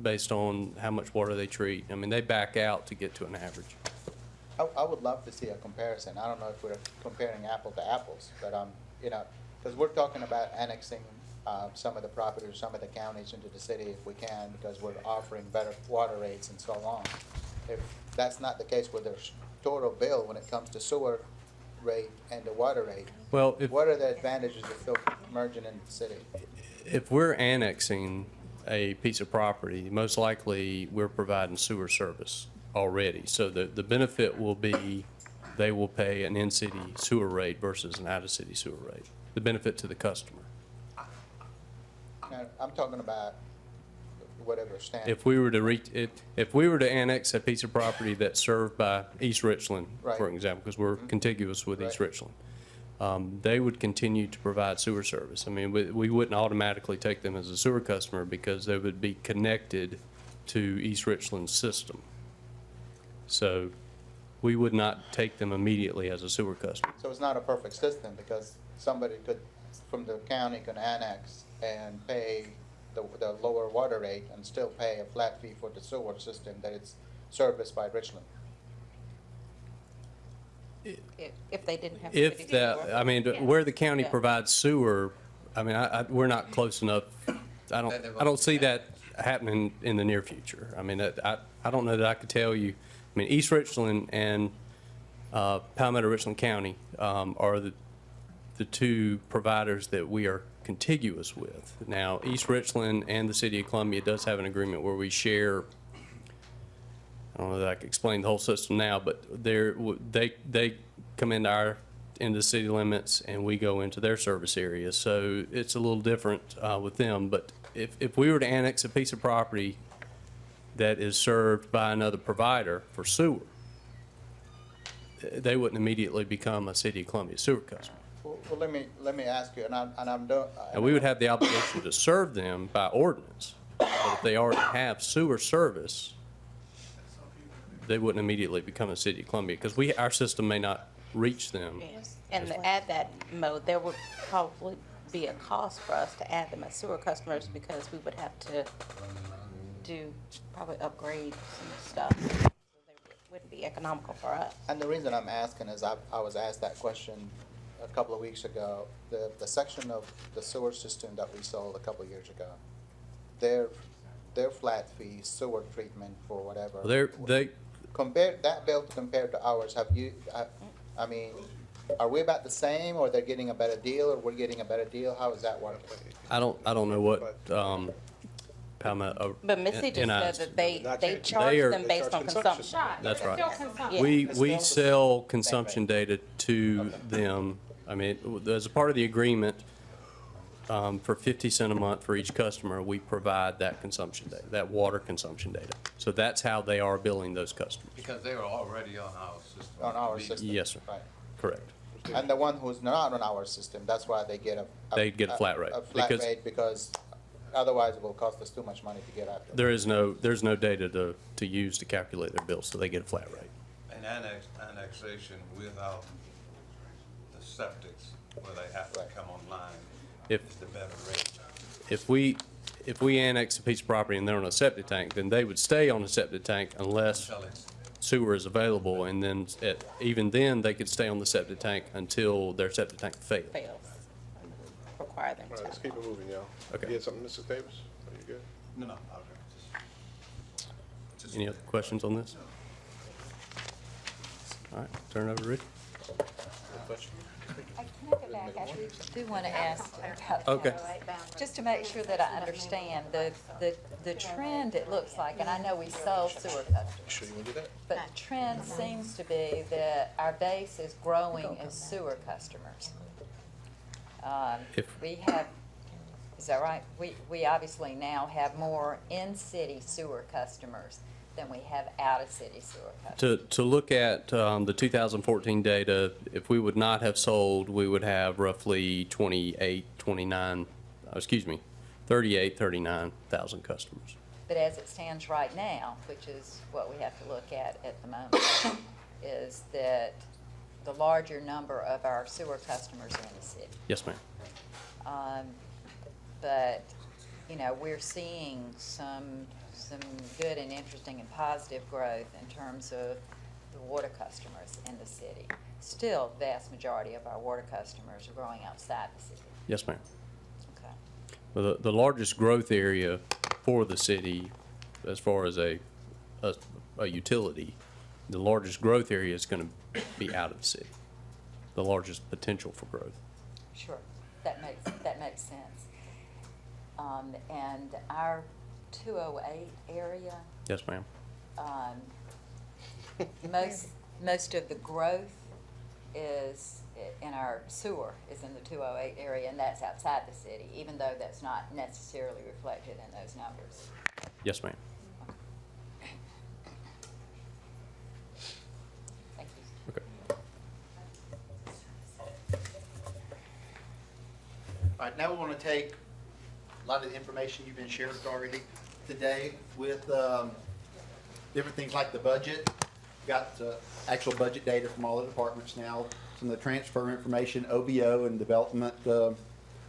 based on how much water they treat. I mean, they back out to get to an average. I would love to see a comparison. I don't know if we're comparing apple to apples, but, because we're talking about annexing some of the properties, some of the counties into the city if we can, because we're offering better water rates and so on. If that's not the case with their total bill when it comes to sewer rate and the water rate, Well, what are the advantages of still merging into the city? If we're annexing a piece of property, most likely we're providing sewer service already. So the benefit will be they will pay an in-city sewer rate versus an out-of-city sewer rate. The benefit to the customer. Now, I'm talking about whatever standard. If we were to if we were to annex a piece of property that's served by East Richland, Right. for example, because we're contiguous with East Right. Richland, they would continue to provide sewer service. I mean, we wouldn't automatically take them as a sewer customer because they would be connected to East Richland's system. So we would not take them immediately as a sewer customer. So it's not a perfect system because somebody could, from the county, could annex and pay the lower water rate and still pay a flat fee for the sewer system that it's serviced by Richland. If they didn't have. If city that, sewer. I mean, Yeah. where the county Yeah. provides sewer, I mean, we're not close enough. I don't see that happening in the near future. I mean, I don't know that I could tell you. I mean, East Richland and Palmetto Richland County are the two providers that we are contiguous with. Now, East Richland and the City of Columbia does have an agreement where we share. I don't know that I can explain the whole system now, but they come into the city limits and we go into their service area. So it's a little different with them. But if we were to annex a piece of property that is served by another provider for sewer, they wouldn't immediately become a City of Columbia sewer customer. Well, let me ask you, and I'm done. And we would have the obligation to serve them by ordinance. But if they already have sewer service, they wouldn't immediately become a City of Columbia because our system may not reach them. Yes. And to add that mode, there would probably be a cost for us to add them as sewer customers because we would have to do probably upgrade some stuff. So they wouldn't be economical for us. And the reason I'm asking is I was asked that question a couple of weeks ago. The section of the sewer system that we sold a couple of years ago, their flat fee, sewer treatment for whatever. Compared, that bill compared to ours, I mean, are we about the same, or they're getting a better deal, or we're getting a better deal? How does that work? I don't know what Palmetto. But Missy just NI said that they They charge are- them based on consumption. That's right. Yeah. We sell consumption data to them. I mean, as a part of the agreement, for 50 cents a month for each customer, we provide that consumption data, that water consumption data. So that's how they are billing those customers. Because they are already on our system. On our system? Yes, sir. Right. Correct. And the one who's not on our system, that's why they get They get a flat rate, A flat because- rate, because otherwise it will cost us too much money to get after. There's no data to use to calculate their bills, so they get a flat rate. And annexation without the septics, where they have to come online, is If- the better rate. If we annex a piece of property and they're on a septic tank, then they would stay on a septic tank unless Until it's sewer is available, and then, even then, they could stay on the septic tank until their septic tank fails. Fails. Require them All right, to. let's keep it moving, y'all. Okay. You had something, Mrs. Davis? Are you good? No, Any other questions on this? All right, turn it over to Rick. Can I go back? I do want to ask about Okay. that. Just to make sure that I understand, the trend, it looks like, and I know we sold sewer customers, Sure you want to do that? but the trend seems to be that our base is growing as sewer customers. If- We have, is that right? We obviously now have more in-city sewer customers than we have out-of-city sewer customers. To look at the 2014 data, if we would not have sold, we would have roughly 39,000 customers. But as it stands right now, which is what we have to look at the moment, is that the larger number of our sewer customers are in the city. Yes, ma'am. But, you know, we're seeing some good and interesting and positive growth in terms of the water customers in the city. Still, the vast majority of our water customers are growing outside the city. Yes, ma'am. Okay. Well, the largest growth area for the city, as far as a utility, the largest growth area is going to be out of the city. The largest potential for growth. Sure, that makes sense. And our 208 area, Yes, ma'am. most of the growth is in our sewer, is in the 208 area, and that's outside the city, even though that's not necessarily reflected in those numbers. Yes, ma'am. Thank you. Okay. All right, now we want to take a lot of the information you've been shared already today with different things like the budget. Got actual budget data from all the departments now, some of the transfer information, OBO and Development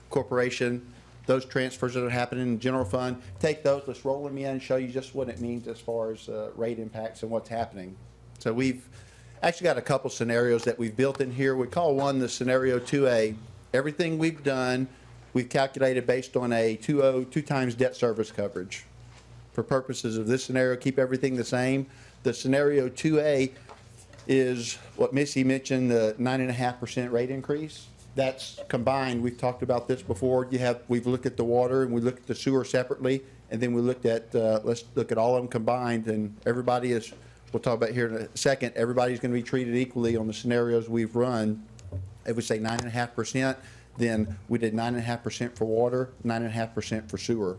Corporation, those transfers that are happening in the general fund. Take those, let's roll them in and show you just what it means as far as rate impacts and what's happening. So we've actually got a couple scenarios that we've built in here. We call one the scenario 2A. Everything we've done, we've calculated based on a 2 times debt service coverage. For purposes of this scenario, keep everything the same. The scenario 2A is what Missy mentioned, the 9.5% rate increase. That's combined. We've talked about this before. We've looked at the water and we looked at the sewer separately, and then we looked at, let's look at all of them combined, and everybody is, we'll talk about here in a second, everybody's going to be treated equally on the scenarios we've run. If we say 9.5%, then we did 9.5% for water, 9.5% for sewer.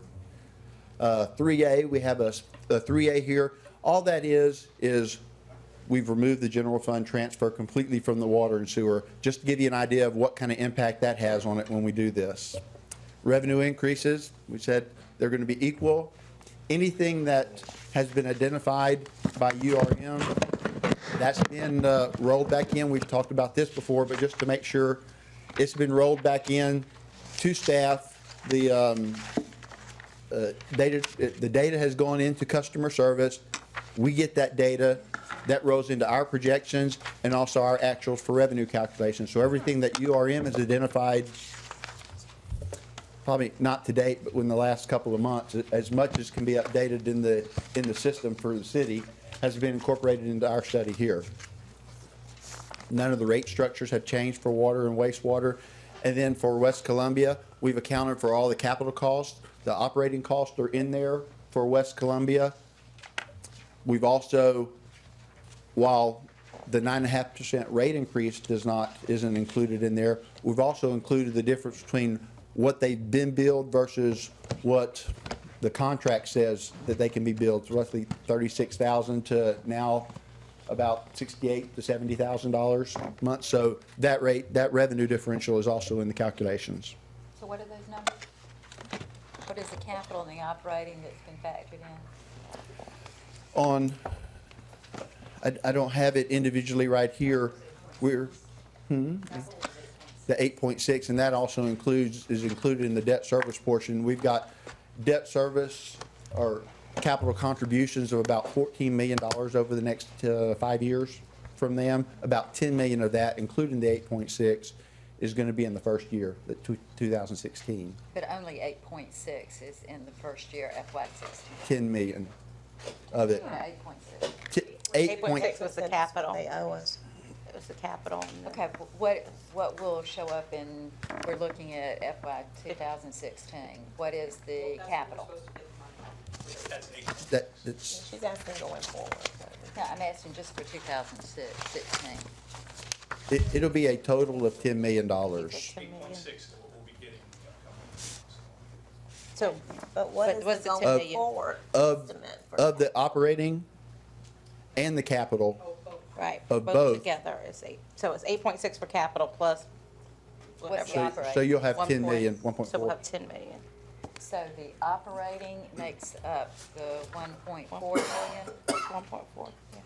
3A, we have a 3A here. All that is we've removed the general fund transfer completely from the water and sewer, just to give you an idea of what kind of impact that has on it when we do this. Revenue increases, we said they're going to be equal. Anything that has been identified by URM, that's been rolled back in. We've talked about this before, but just to make sure, it's been rolled back in to staff. The data has gone into customer service. We get that data. That rolls into our projections and also our actuals for revenue calculations. So everything that URM has identified, probably not to date, but in the last couple of months, as much as can be updated in the system for the city, has been incorporated into our study here. None of the rate structures have changed for water and wastewater. And then for West Columbia, we've accounted for all the capital costs. The operating costs are in there for West Columbia. We've also, while the 9.5% rate increase isn't included in there, we've also included the difference between what they've been billed versus what the contract says that they can be billed. So roughly $36,000 to now about $68,000 to $70,000 a month. So that revenue differential is also in the calculations. So what are those numbers? What is the capital and the operating that's been factored in? I don't have it individually right here. The 8.6, and that also is included in the debt service portion. We've got debt service or capital contributions of about $14 million over the next 5 years from them. About $10 million of that, including the 8.6, is going to be in the first year, 2016. But only 8.6 is in the first year, FY16. 10 million of it. 8.6. 8.6 was the capital. They owe us. It was the capital. Okay, what will show up in, we're looking at FY 2016. What is the capital? That's She's asking going forward. No, I'm asking just for 2016. it'll be a total of $10 million. 8.6 is what we'll be getting. So, But what is what's the the 10 going million? forward Of estimate for the operating and the capital. right, Of both both. together is 8. So it's 8.6 for capital plus What's the whatever. operating? So you'll have 10 1 million, point- 1.4. So we'll have 10 million. So the operating makes up the 1.4 million? 1.4, yeah.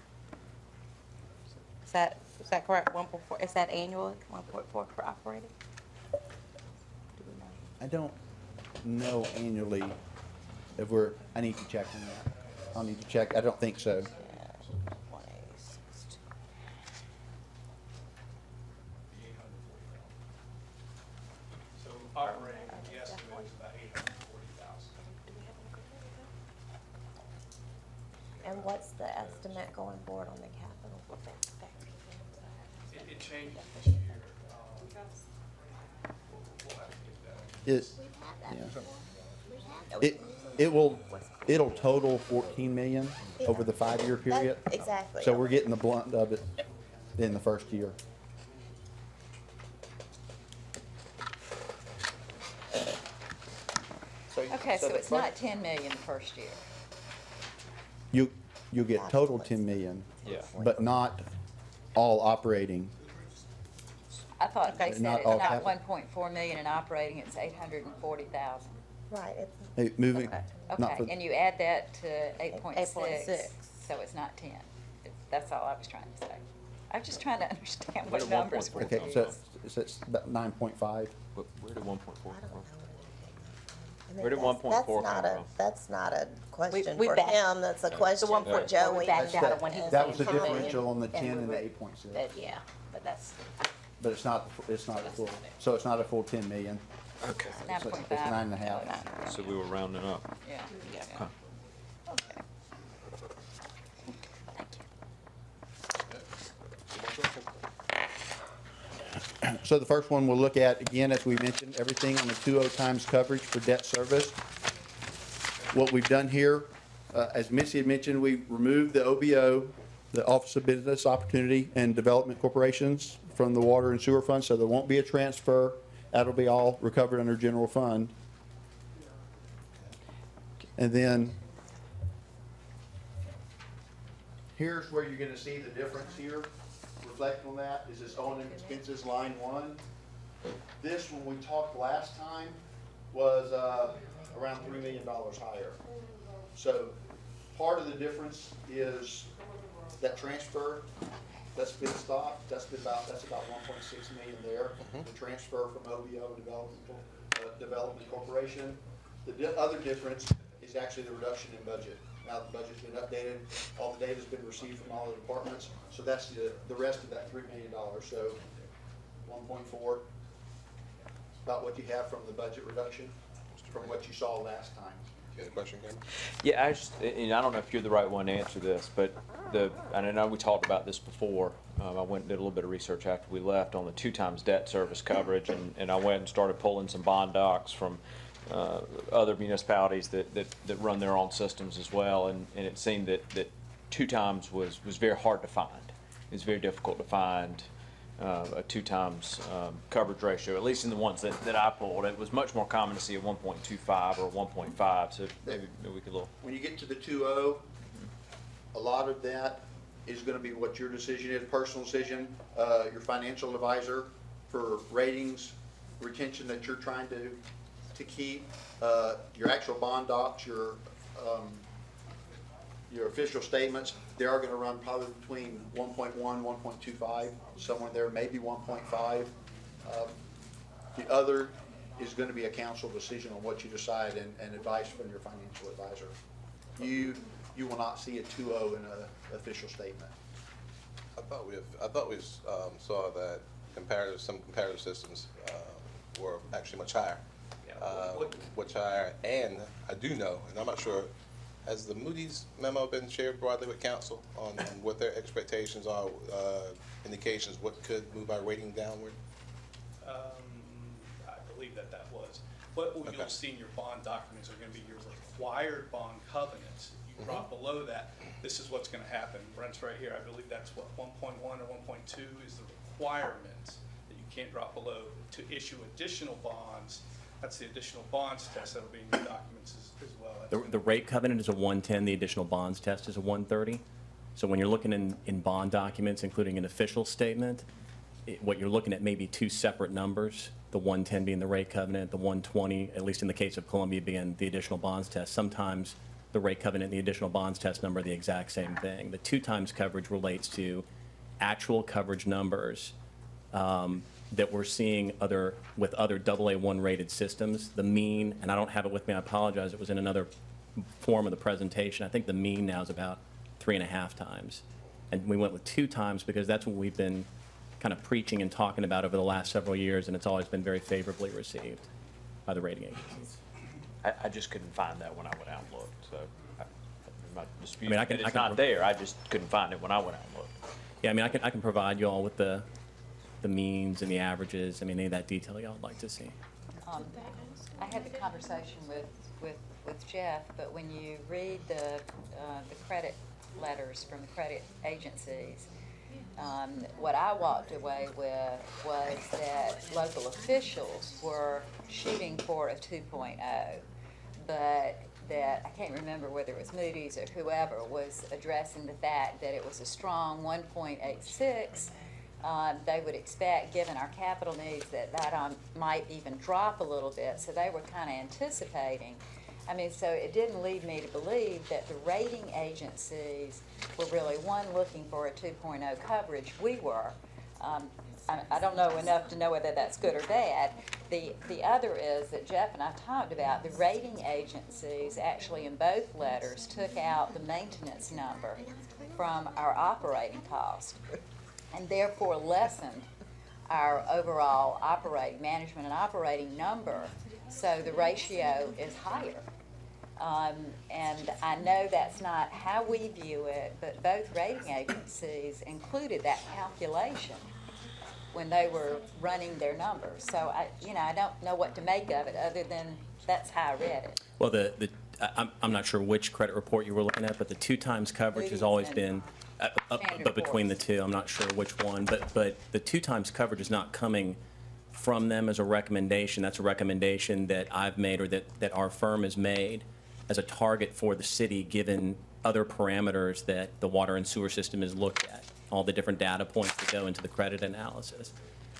Is that correct? 1.4, is that annual, 1.4 for operating? Do we know? I don't know annually if I need to check on that. I'll need to check. I don't think so. Yeah, 186. So operating, the estimate is about $840,000. And what's the estimate going forward on the capital? It changes this year. We'll have to get that. It'll total 14 million over the 5-year period. Exactly. So we're getting the blunt of it in the first year. Okay, so it's not 10 million the first year. You'll get total 10 million. Yeah. But not all operating. I thought they said Not it's all not capital. 1.4 million in operating, it's 840,000. Right, Hey, moving, not Okay, for, and you add that to 8.6, 8.6. so it's not 10. That's all I was trying to say. I'm just trying to understand Where what did numbers we're 1.4 okay, doing. so it's about 9.5. Where did 1.4 come from? I mean, Where did that's- 1.4 that's not come a- from? That's not a question we for backed- him, that's a question for 1.4 Joey. we backed out of when he was That was the saying 10 differential on the million, 10 and the we- 8.6. But yeah, but that's, But it's not a full, so it's not a full 10 million. Okay. It's 9.5. So we were rounding up. Yeah. Okay. Okay. So the first one we'll look at, again, as we mentioned, everything on the 2.0 times coverage for debt service. What we've done here, as Missy had mentioned, we removed the OBO, the Office of Business Opportunity and Development Corporations, from the water and sewer fund, so there won't be a transfer. That'll be all recovered under general fund. And then here's where you're gonna see the difference here. Reflect on that, is this O&M expenses line 1. This, when we talked last time, was around $3 million higher. So part of the difference is that transfer that's been stopped, that's about 1.6 million there. The transfer from OBO Development Corporation. The other difference is actually the reduction in budget. Now the budget's been updated, all the data's been received from all the departments, so that's the rest of that $3 million. So 1.4, about what you have from the budget reduction, from what you saw last time. You had a question, Cameron? Yeah, and I don't know if you're the right one to answer this, but and I know we talked about this before. I went and did a little bit of research after we left on the 2 times debt service coverage, and I went and started pulling some bond docs from other municipalities that run their own systems as well, and it seemed that 2 times was very hard to find. It's very difficult to find a 2 times coverage ratio, at least in the ones that I pulled. It was much more common to see a 1.25 or 1.5, so maybe we could look. When you get to the 2.0, a lot of that is gonna be what your decision is, personal decision, your financial advisor for ratings, retention that you're trying to keep, your actual bond docs, your official statements, they are gonna run probably between 1.1, 1.25, somewhere there, maybe 1.5. The other is gonna be a council decision on what you decide and advice from your financial advisor. You will not see a 2.0 in an official statement. I thought we saw that some comparative systems were actually much higher. Much higher, and I do know, and I'm not sure, has the Moody's memo been shared broadly with council on what their expectations are, indications what could move our rating downward? I believe that was. What you'll see in your bond documents are gonna be your required bond covenants. If you drop below that, this is what's gonna happen. Brent's right here, I believe that's what, 1.1 or 1.2 is the requirement that you can't drop below to issue additional bonds. That's the additional bonds test that'll be in your documents as well. The rate covenant is a 110, the additional bonds test is a 130. So when you're looking in bond documents, including an official statement, what you're looking at may be 2 separate numbers, the 110 being the rate covenant, the 120, at least in the case of Columbia, being the additional bonds test. Sometimes the rate covenant and the additional bonds test number are the exact same thing. The 2 times coverage relates to actual coverage numbers that we're seeing with other AA1 rated systems. The mean, and I don't have it with me, I apologize, it was in another form of the presentation. I think the mean now is about 3.5 times. And we went with 2 times because that's what we've been kind of preaching and talking about over the last several years, and it's always been very favorably received by the rating agencies. I just couldn't find that when I went out and looked, so I'm not disputing I mean, that it's not there. I just couldn't find it when I went out and looked. Yeah, I mean, I can provide you all with the means and the averages, I mean, any of that detail y'all would like to see. I had the conversation with Jeff, but when you read the credit letters from the credit agencies, what I walked away with was that local officials were shooting for a 2.0, but that, I can't remember whether it was Moody's or whoever, was addressing the fact that it was a strong 1.86. They would expect, given our capital needs, that might even drop a little bit. So they were kind of anticipating. I mean, so it didn't lead me to believe that the rating agencies were really, one, looking for a 2.0 coverage. We were. I don't know enough to know whether that's good or bad. The other is that Jeff and I talked about the rating agencies actually in both letters took out the maintenance number from our operating cost and therefore lessened our overall operating management and operating number. So the ratio is higher. And I know that's not how we view it, but both rating agencies included that calculation when they were running their numbers. So I don't know what to make of it other than that's how I read it. Well, I'm not sure which credit report you were looking at, but the 2 times coverage has always been, but between the two, I'm not sure which one, but the 2 times coverage is not coming from them as a recommendation. That's a recommendation that I've made or that our firm has made as a target for the city, given other parameters that the water and sewer system is looked at, all the different data points that go into the credit analysis.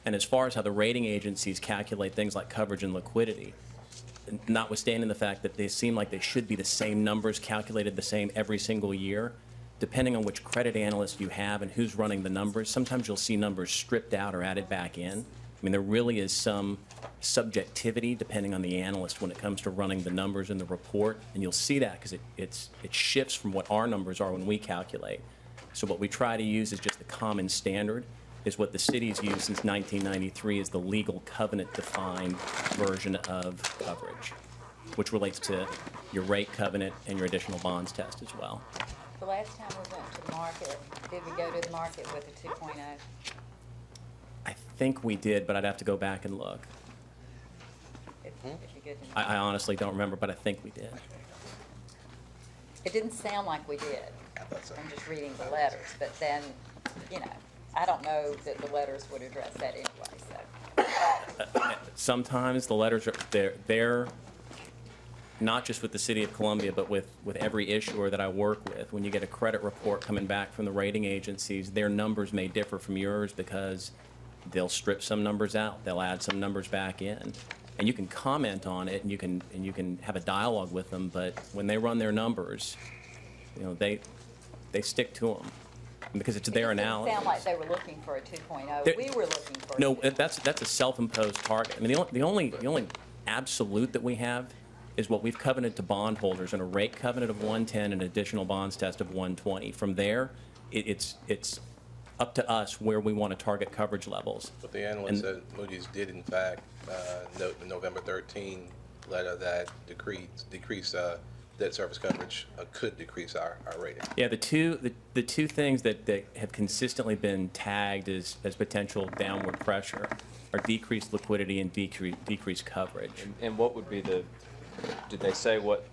And as far as how the rating agencies calculate things like coverage and liquidity, notwithstanding the fact that they seem like they should be the same numbers calculated the same every single year, depending on which credit analyst you have and who's running the numbers, sometimes you'll see numbers stripped out or added back in. I mean, there really is some subjectivity depending on the analyst when it comes to running the numbers in the report, and you'll see that because it shifts from what our numbers are when we calculate. So what we try to use is just the common standard, is what the city's used since 1993 is the legal covenant-defined version of coverage, which relates to your rate covenant and your additional bonds test as well. The last time we went to the market, did we go to the market with a 2.0? I think we did, but I'd have to go back and look. If you're good to know. I honestly don't remember, but I think we did. It didn't sound like we did. I'm just reading the letters, but then, I don't know that the letters would address that anyway, so. Sometimes the letters are, they're not just with the City of Columbia, but with every issuer that I work with. When you get a credit report coming back from the rating agencies, their numbers may differ from yours because they'll strip some numbers out, they'll add some numbers back in. And you can comment on it and you can have a dialogue with them, but when they run their numbers, they stick to them because it's their analysis. It didn't sound like they were looking for a 2.0. We were looking for a 2.0. No, that's a self-imposed target. I mean, the only absolute that we have is what we've covenanted to bondholders in a rate covenant of 110 and additional bonds test of 120. From there, it's up to us where we want to target coverage levels. But the analyst at Moody's did in fact note the November 13 letter that decreased debt service coverage could decrease our rating. Yeah, the two things that have consistently been tagged as potential downward pressure are decreased liquidity and decreased coverage. And what would be did they say what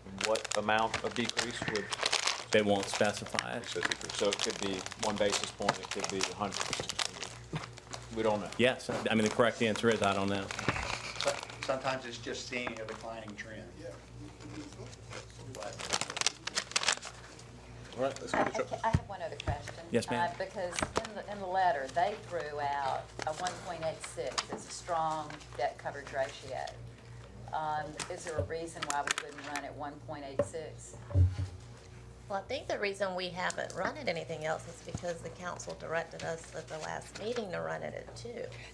amount of decrease would? They won't specify it. So it could be 1 basis point, it could be 100. We don't know. Yes, I mean, the correct answer is I don't know. Sometimes it's just seeing a declining trend. All right, let's get the I have one other question. Yes, ma'am. Because in the letter, they threw out a 1.86 as a strong debt coverage ratio. Is there a reason why we couldn't run at 1.86? Well, I think the reason we haven't run at anything else is because the council directed us at the last meeting to run it at 2.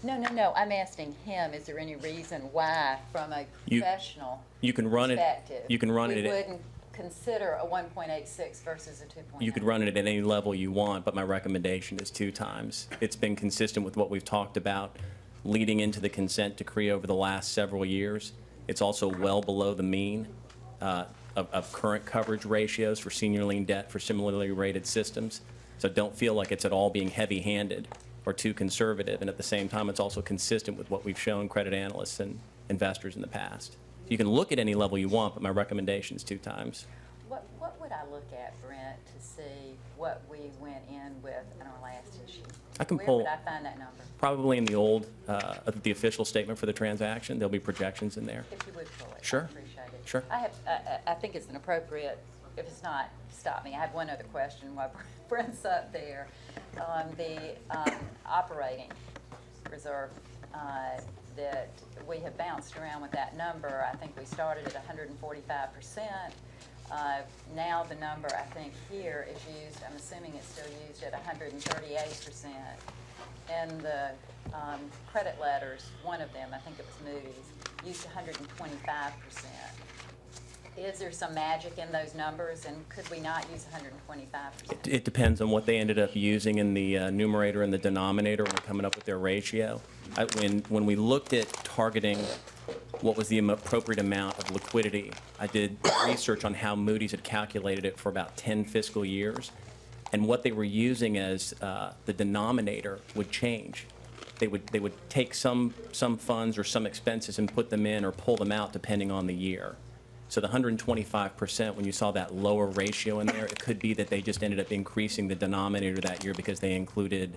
No, I'm asking him, is there any reason why, from a professional You can run perspective, it. You can run we it. wouldn't consider a 1.86 versus a 2.0? You could run it at any level you want, but my recommendation is 2 times. It's been consistent with what we've talked about leading into the consent decree over the last several years. It's also well below the mean of current coverage ratios for senior lien debt for similarly rated systems. So don't feel like it's at all being heavy-handed or too conservative. And at the same time, it's also consistent with what we've shown credit analysts and investors in the past. You can look at any level you want, but my recommendation is 2 times. What would I look at, Brent, to see what we went in with in our last issue? I can Where pull- would I find that number? Probably in the old, the official statement for the transaction. There'll be projections in there. If you would pull it. Sure. I appreciate it. Sure. I think it's an appropriate, if it's not, stop me. I have one other question while Brent's up there. On the operating reserve, that we have bounced around with that number. I think we started at 145%. Now the number, I think, here is used, I'm assuming it's still used at 138%. And the credit letters, one of them, I think it was Moody's, used 125%. Is there some magic in those numbers, and could we not use 125%? It depends on what they ended up using in the numerator and the denominator when coming up with their ratio. When we looked at targeting what was the appropriate amount of liquidity, I did research on how Moody's had calculated it for about 10 fiscal years, and what they were using as the denominator would change. They would take some funds or some expenses and put them in or pull them out depending on the year. So the 125%, when you saw that lower ratio in there, it could be that they just ended up increasing the denominator that year because they included,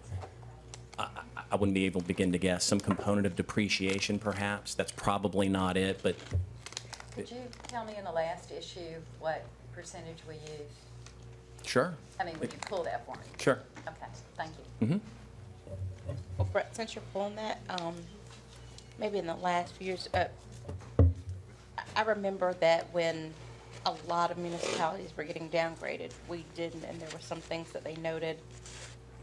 I wouldn't be able to begin to guess, some component of depreciation perhaps. That's probably not it, but. Could you tell me in the last issue what percentage we used? Sure. I mean, would you pull that for me? Sure. Okay, thank you. Mm-hmm. Well, Brett, since you're pulling that, maybe in the last few years, I remember that when a lot of municipalities were getting downgraded, we didn't, and there were some things that they noted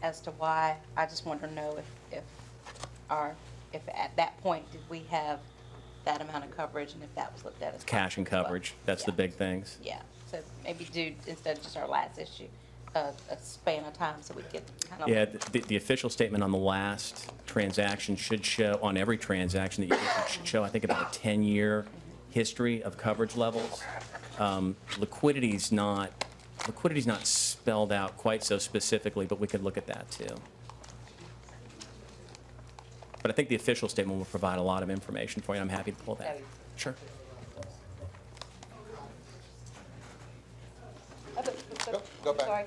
as to why. I just want to know if at that point, did we have that amount of coverage, and if that was looked at as Cash and coverage, that's the big things. Yeah, so maybe do, instead of just our last issue, a span of time so we could kind of. Yeah, the official statement on the last transaction should show, on every transaction that you did, it should show, I think, about a 10-year history of coverage levels. Liquidity's not spelled out quite so specifically, but we could look at that too. But I think the official statement will provide a lot of information for you. I'm happy to pull that. Sure. Go back. Sorry.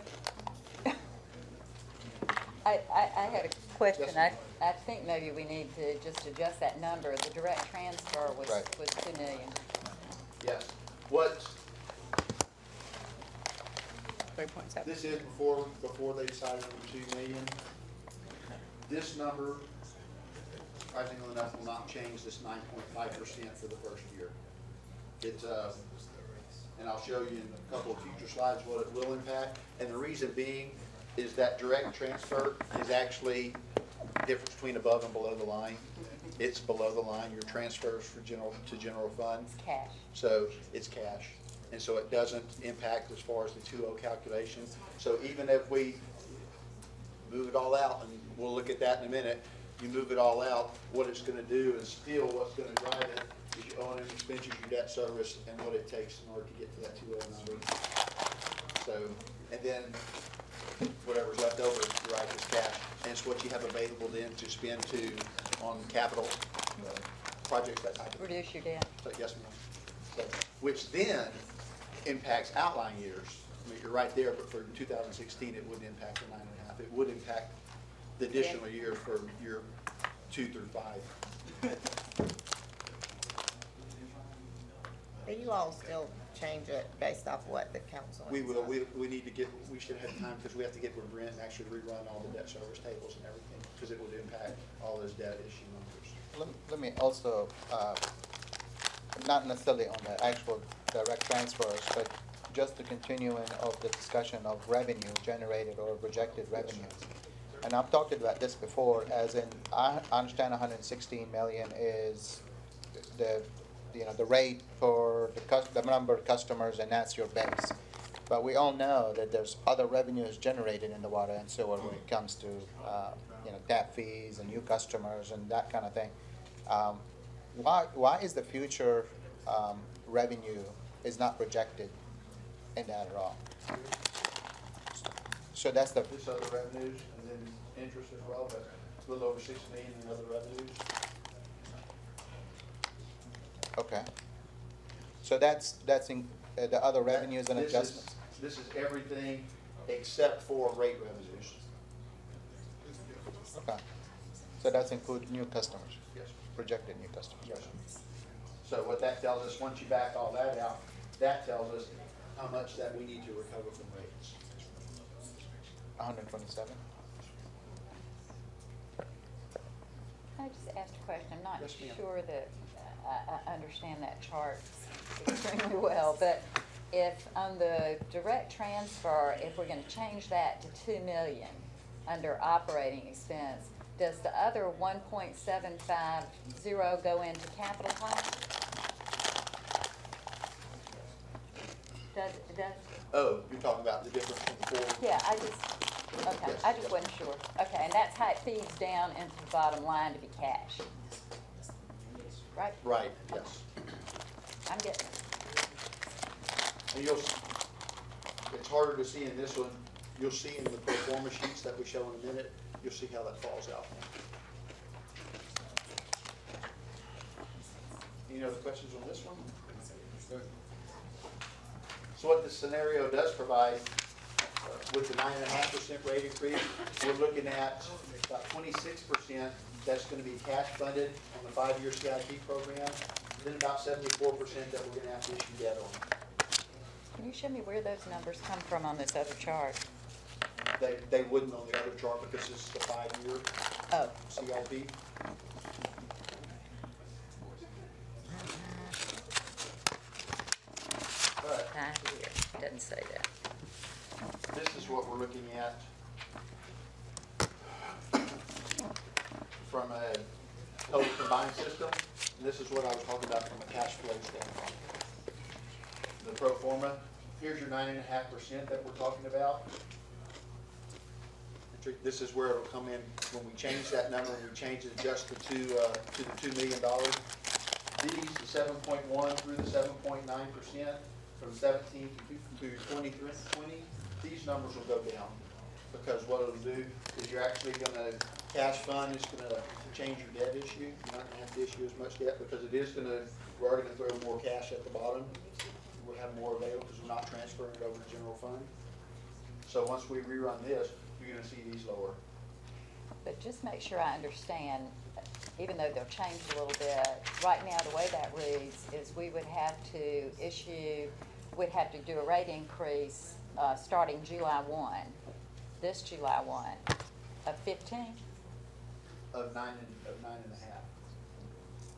I had a question. I think maybe we need to just adjust that number. The direct transfer was Right. was 2 million. Yes. What, 3.7. this is before they decided on 2 million. This number, surprisingly enough, will not change this 9.5% for the first year. It's, and I'll show you in a couple of future slides what it will impact. And the reason being is that direct transfer is actually the difference between above and below the line. It's below the line, your transfers for general fund. It's cash. So it's cash. And so it doesn't impact as far as the 2.0 calculation. So even if we move it all out, and we'll look at that in a minute, you move it all out, what it's gonna do is still what's gonna drive it is your O&M expenses, your debt service, and what it takes in order to get to that 2.0 number. So, and then whatever's left over, right, is cash. And it's what you have available then to spend on capital projects, that type of thing. Reduce your debt. So, yes, ma'am. So, which then impacts outlying years. I mean, you're right there, but for 2016, it wouldn't impact the 9.5. It would impact the additional year for year 2 through 5. Will you all still change it based off what the council? We will, we need to get, we should have time, because we have to get with Brent and actually rerun all the debt service tables and everything, because it would impact all those debt issue numbers. Let me also, not necessarily on the actual direct transfers, but just the continuing of the discussion of revenue generated or projected revenues. And I've talked about this before, as in, I understand 116 million is the rate for the number of customers, and that's your base. But we all know that there's other revenues generated in the water and sewer when it comes to, tap fees and new customers and that kind of thing. Why is the future revenue is not projected in that at all? So that's the. This other revenues, and then interest as well, but a little over 6 million in other revenues. Okay. So that's in the other revenues and adjustments? This is everything except for rate revenues. Okay. So that's include new customers? Yes. Projected new customers? Yes. So what that tells us, once you back all that out, that tells us how much that we need to recover from rates. 127? Can I just ask a question? I'm not Yes, ma'am. sure that I understand that chart extremely well, but if on the direct transfer, if we're gonna change that to 2 million under operating expense, does the other 1.750 go into capital cost? Does, Oh, you're talking about the difference in the four? yeah, I just Yes. wasn't sure. Okay, and that's how it feeds down into the bottom line to be cash. Right? Right, yes. I'm getting it. And it's harder to see in this one, you'll see in the pro forma sheets that we show in a minute, you'll see how that falls out. Any other questions on this one? So what this scenario does provide, with the 9.5% rate increase, we're looking at about 26% that's gonna be cash funded on the 5-year CIP program, then about 74% that we're gonna have to issue debt on. Can you show me where those numbers come from on this other chart? They wouldn't on the other chart because this is the 5-year Oh. CIP. But 5 year, doesn't say that. this is what we're looking at from a total combined system. And this is what I was talking about from a cash flow standpoint. The pro forma, here's your 9.5% that we're talking about. This is where it'll come in when we change that number, and we change it just to the $2 million. These, the 7.1 through the 7.9%, from 17 to 20, these numbers will go down. Because what it'll do is you're actually gonna, cash fund is gonna change your debt issue. You're not gonna have to issue as much debt because it is gonna, we are gonna throw more cash at the bottom. We'll have more available because we're not transferring it over to general fund. So once we rerun this, you're gonna see these lower. But just make sure I understand, even though they'll change a little bit, right now, the way that reads is we would have to do a rate increase, starting July 1, this July 1, of 15? Of 9.5.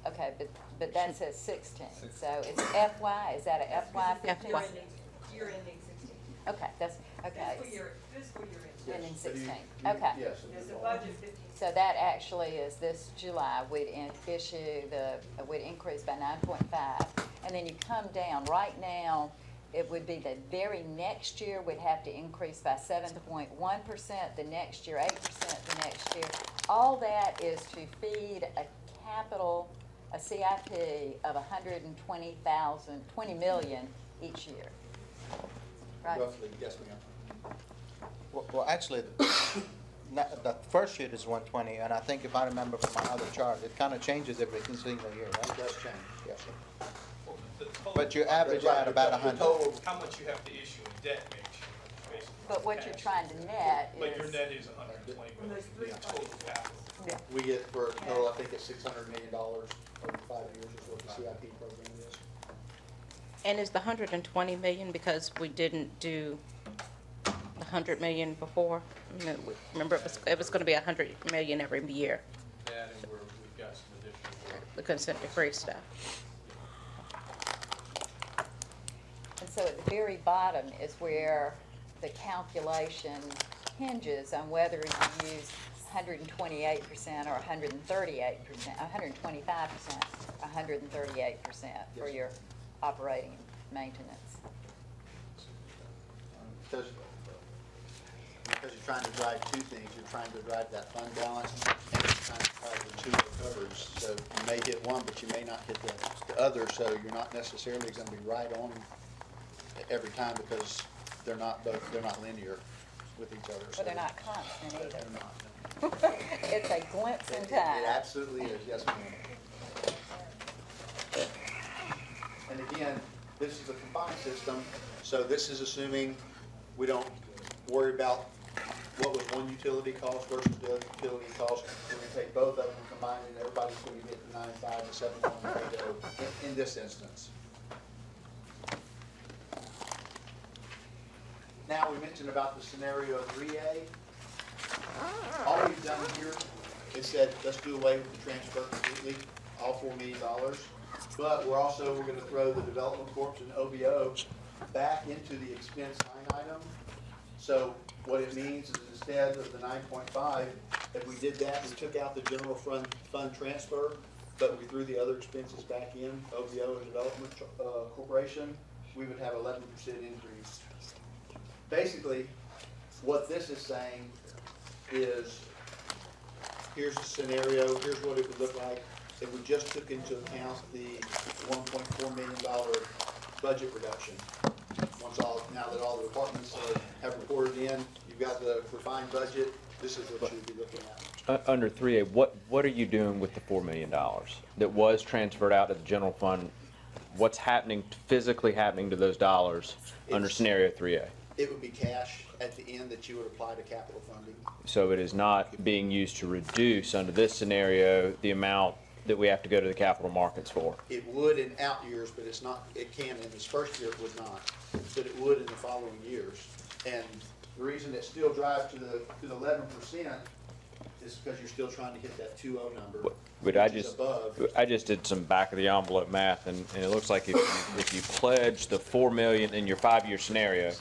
Okay, but that says 16, so it's FY, is that a FY 15? Year ending 16. Okay, that's, okay. Fiscal year Ending Yes. 16, You- okay. Yes. It's the budget 15. So that actually is this July, we'd we'd increase by 9.5, and then you come down, right now, it would be the very next year, we'd have to increase by 7.1%, the next year 8%, the next year. All that is to feed a capital, a CIP of 20 million each year. Right? Roughly, yes ma'am. Well, actually, the first sheet is 120, and I think if I remember from my other chart, it kind of changes every single year, right? It does change. Yes. Well, the total- But you average out about 100. How much you have to issue in debt makes you basically. But what you're trying to net But your is, net is 120 million, total capital. We get for a total, I think it's $600 million over 5 years is what the CIP program is. And is the 120 million because we didn't do the 100 million before? Remember, it was gonna be 100 million every year, That and we've got some additional work. the consent decree stuff. and so at the very bottom is where the calculation hinges on whether you use 128% or 138%, 125%, 138% for your operating maintenance. Because you're trying to drive two things. You're trying to drive that fund balance and you're trying to drive the two coverage. So you may hit one, but you may not hit the other, so you're not necessarily gonna be right on every time because they're not linear with each other. But they're not constant either. They're not. It's a glimpse in It time. absolutely is, yes ma'am. And again, this is a combined system, so this is assuming we don't worry about what was one utility cost versus the other utility cost. We're gonna take both of them and combine it, and everybody's gonna get the 9.5 to 7.8 in this instance. Now, we mentioned about the scenario 3A. All we've done here is said, let's do away with the transfer completely, all $4 million. But we're gonna throw the development corps and OBO back into the expense line item. So what it means is instead of the 9.5, if we did that, we took out the general fund transfer, but we threw the other expenses back in, OBO and Development Corporation, we would have 11% increase. Basically, what this is saying is, here's a scenario, here's what it would look like if we just took into account the $1.4 million budget reduction. Now that all the departments have reported in, you've got the refined budget, this is what you'd be looking at. Under 3A, what are you doing with the $4 million that was transferred out to the general fund? What's physically happening to those dollars under scenario 3A? It would be cash at the end that you would apply to capital funding. So it is not being used to reduce, under this scenario, the amount that we have to go to the capital markets for? It would in out years, but it's not, it can in this first year, it would not, but it would in the following years. And the reason it still drives to the 11% is because you're still trying to hit that 2.0 number. But I just did some back of the envelope math, and it looks like if you pledge the 4 million in your 5-year scenario,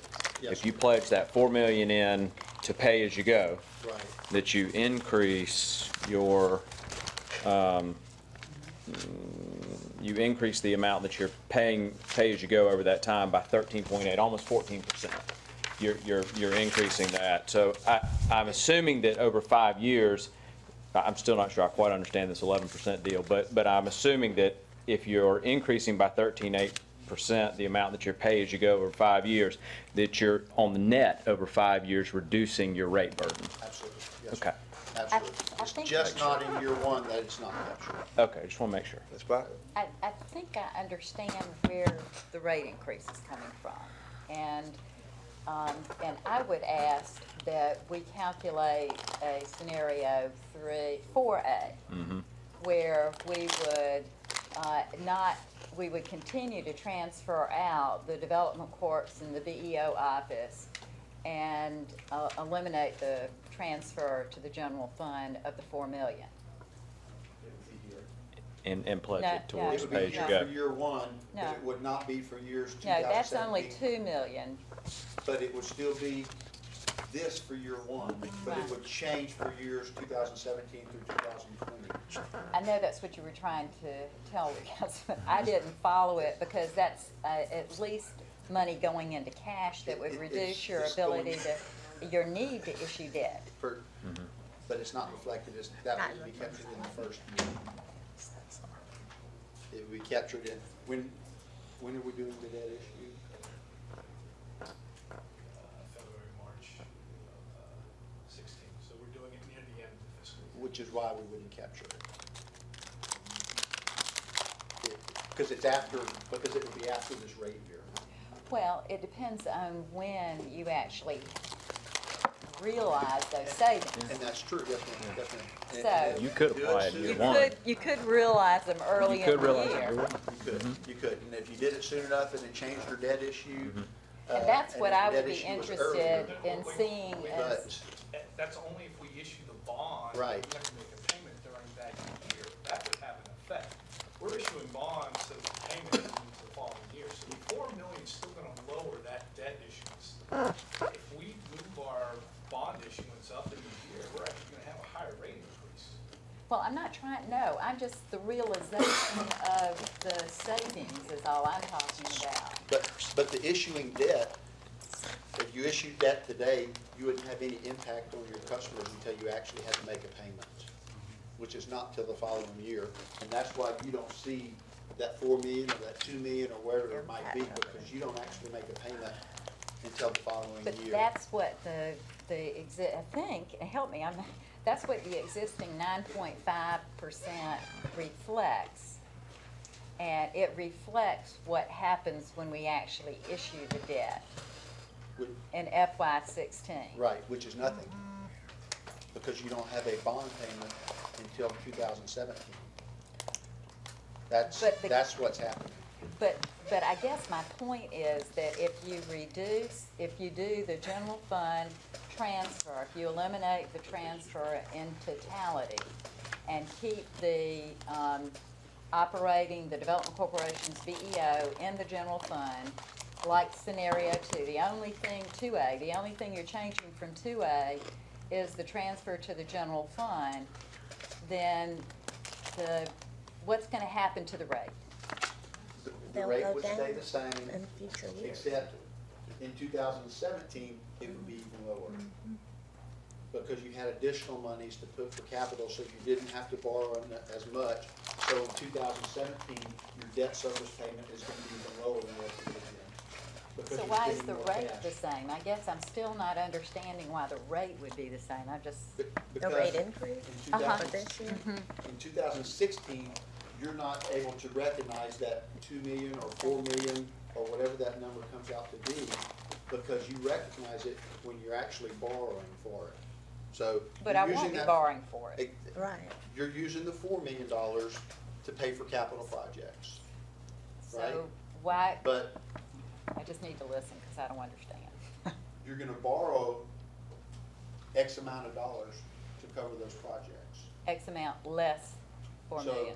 if you pledge that 4 million in to pay as you go, right, that you increase your, you increase the amount that you're pay as you go over that time by 13.8, almost 14%. You're increasing that. So I'm assuming that over 5 years, I'm still not sure I quite understand this 11% deal, but I'm assuming that if you're increasing by 13.8% the amount that you're pay as you go over 5 years, that you're on the net over 5 years reducing your rate burden. Absolutely, yes. Okay. Absolutely. It's just not in year one that it's not captured. Okay, just want to make sure. That's fine. I think I understand where the rate increase is coming from. And I would ask that we calculate a scenario 4A, where we would continue to transfer out the development corps and the VEO office and eliminate the transfer to the general fund of the 4 million. And pledge No, it towards It would pay be as you here go. for year one, No. but it would not be for years No, 2017. that's only 2 million. But it would still be this for year one, but it would change for years 2017 through 2020. I know that's what you were trying to tell the councilman. I didn't follow it because that's at least money going into cash that would reduce your ability your need to issue debt. But it's not reflected as, that would be captured in the first year. It would be captured in, when are we doing the debt issue? February, March of 16. So we're doing it near the end of the fiscal year. Which is why we wouldn't capture it. Because it would be after this rate year. Well, it depends on when you actually realize those savings. And that's true, definitely. So You could apply it in year one. You could realize them early in the year. You could, and if you did it soon enough and it changed your debt issue. And that's what and I the would debt be issue was interested earlier. in seeing as, But, That's only if we issue the bond. Right. We have to make a payment during that year. That would have an effect. We're issuing bonds so the payment is into the following year. So the 4 million is still going to lower that debt issuance. If we move our bond issuance up in the year, we're actually going to have a higher rate increase. well, I'm not trying, no, I'm just, the realization of the savings is all I'm talking about. but the issuing debt, if you issued debt today, you wouldn't have any impact on your customers until you actually had to make a payment, which is not till the following year. And that's why you don't see that 4 million or that 2 million or whatever it might be, because you don't actually make a payment until the following But year. that's what I think, help me, that's what the existing 9.5% reflects. And it reflects what happens when we actually issue the debt. in FY '16. Right, which is nothing, because you don't have a bond payment until 2017. That's what's happening. But I guess my point is that if you do the general fund transfer, if you eliminate the transfer in totality and keep the operating the Development Corporation's BEO in the general fund, like scenario 2, the only thing you're changing from 2A is the transfer to the general fund, then what's going to happen to the rate? The They'll rate go would down stay the same, in future years. except in 2017, it would be even lower. Because you had additional monies to put for capital, so you didn't have to borrow as much. So in 2017, your debt service payment is going to be even lower than what it would have been. Because So you're why is getting the more rate cash. the same? I guess I'm still not understanding why the rate would be the same. I just. The Because rate increase in for this year? In 2016, you're not able to recognize that 2 million or 4 million or whatever that number comes out to be, because you recognize it when you're actually borrowing for it. So. But you're I won't using be that- borrowing for it. Right. You're using the $4 million to pay for capital projects, right? So why, But I just need to listen because I don't understand. you're gonna borrow X amount of dollars to cover those projects. X amount less 4 So, million.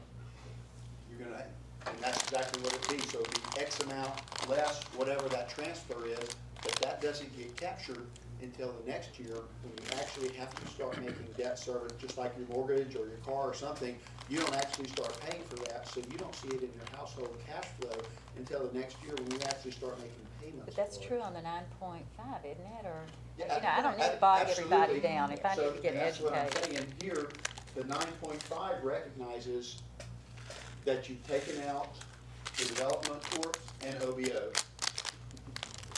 You're gonna, and that's exactly what it'd be, so it'd be X amount less whatever that transfer is, but that doesn't get captured until the next year, when you actually have to start making debt service, just like your mortgage or your car or something. You don't actually start paying for that, so you don't see it in your household cash flow until the next year when you actually start making payments. But that's for it. true on the 9.5, isn't it? Or, Yeah, you know, I don't need to bog everybody absolutely. down if I need to get So that's what I'm educated. saying here, the 9.5 recognizes that you've taken out the development court and OBO.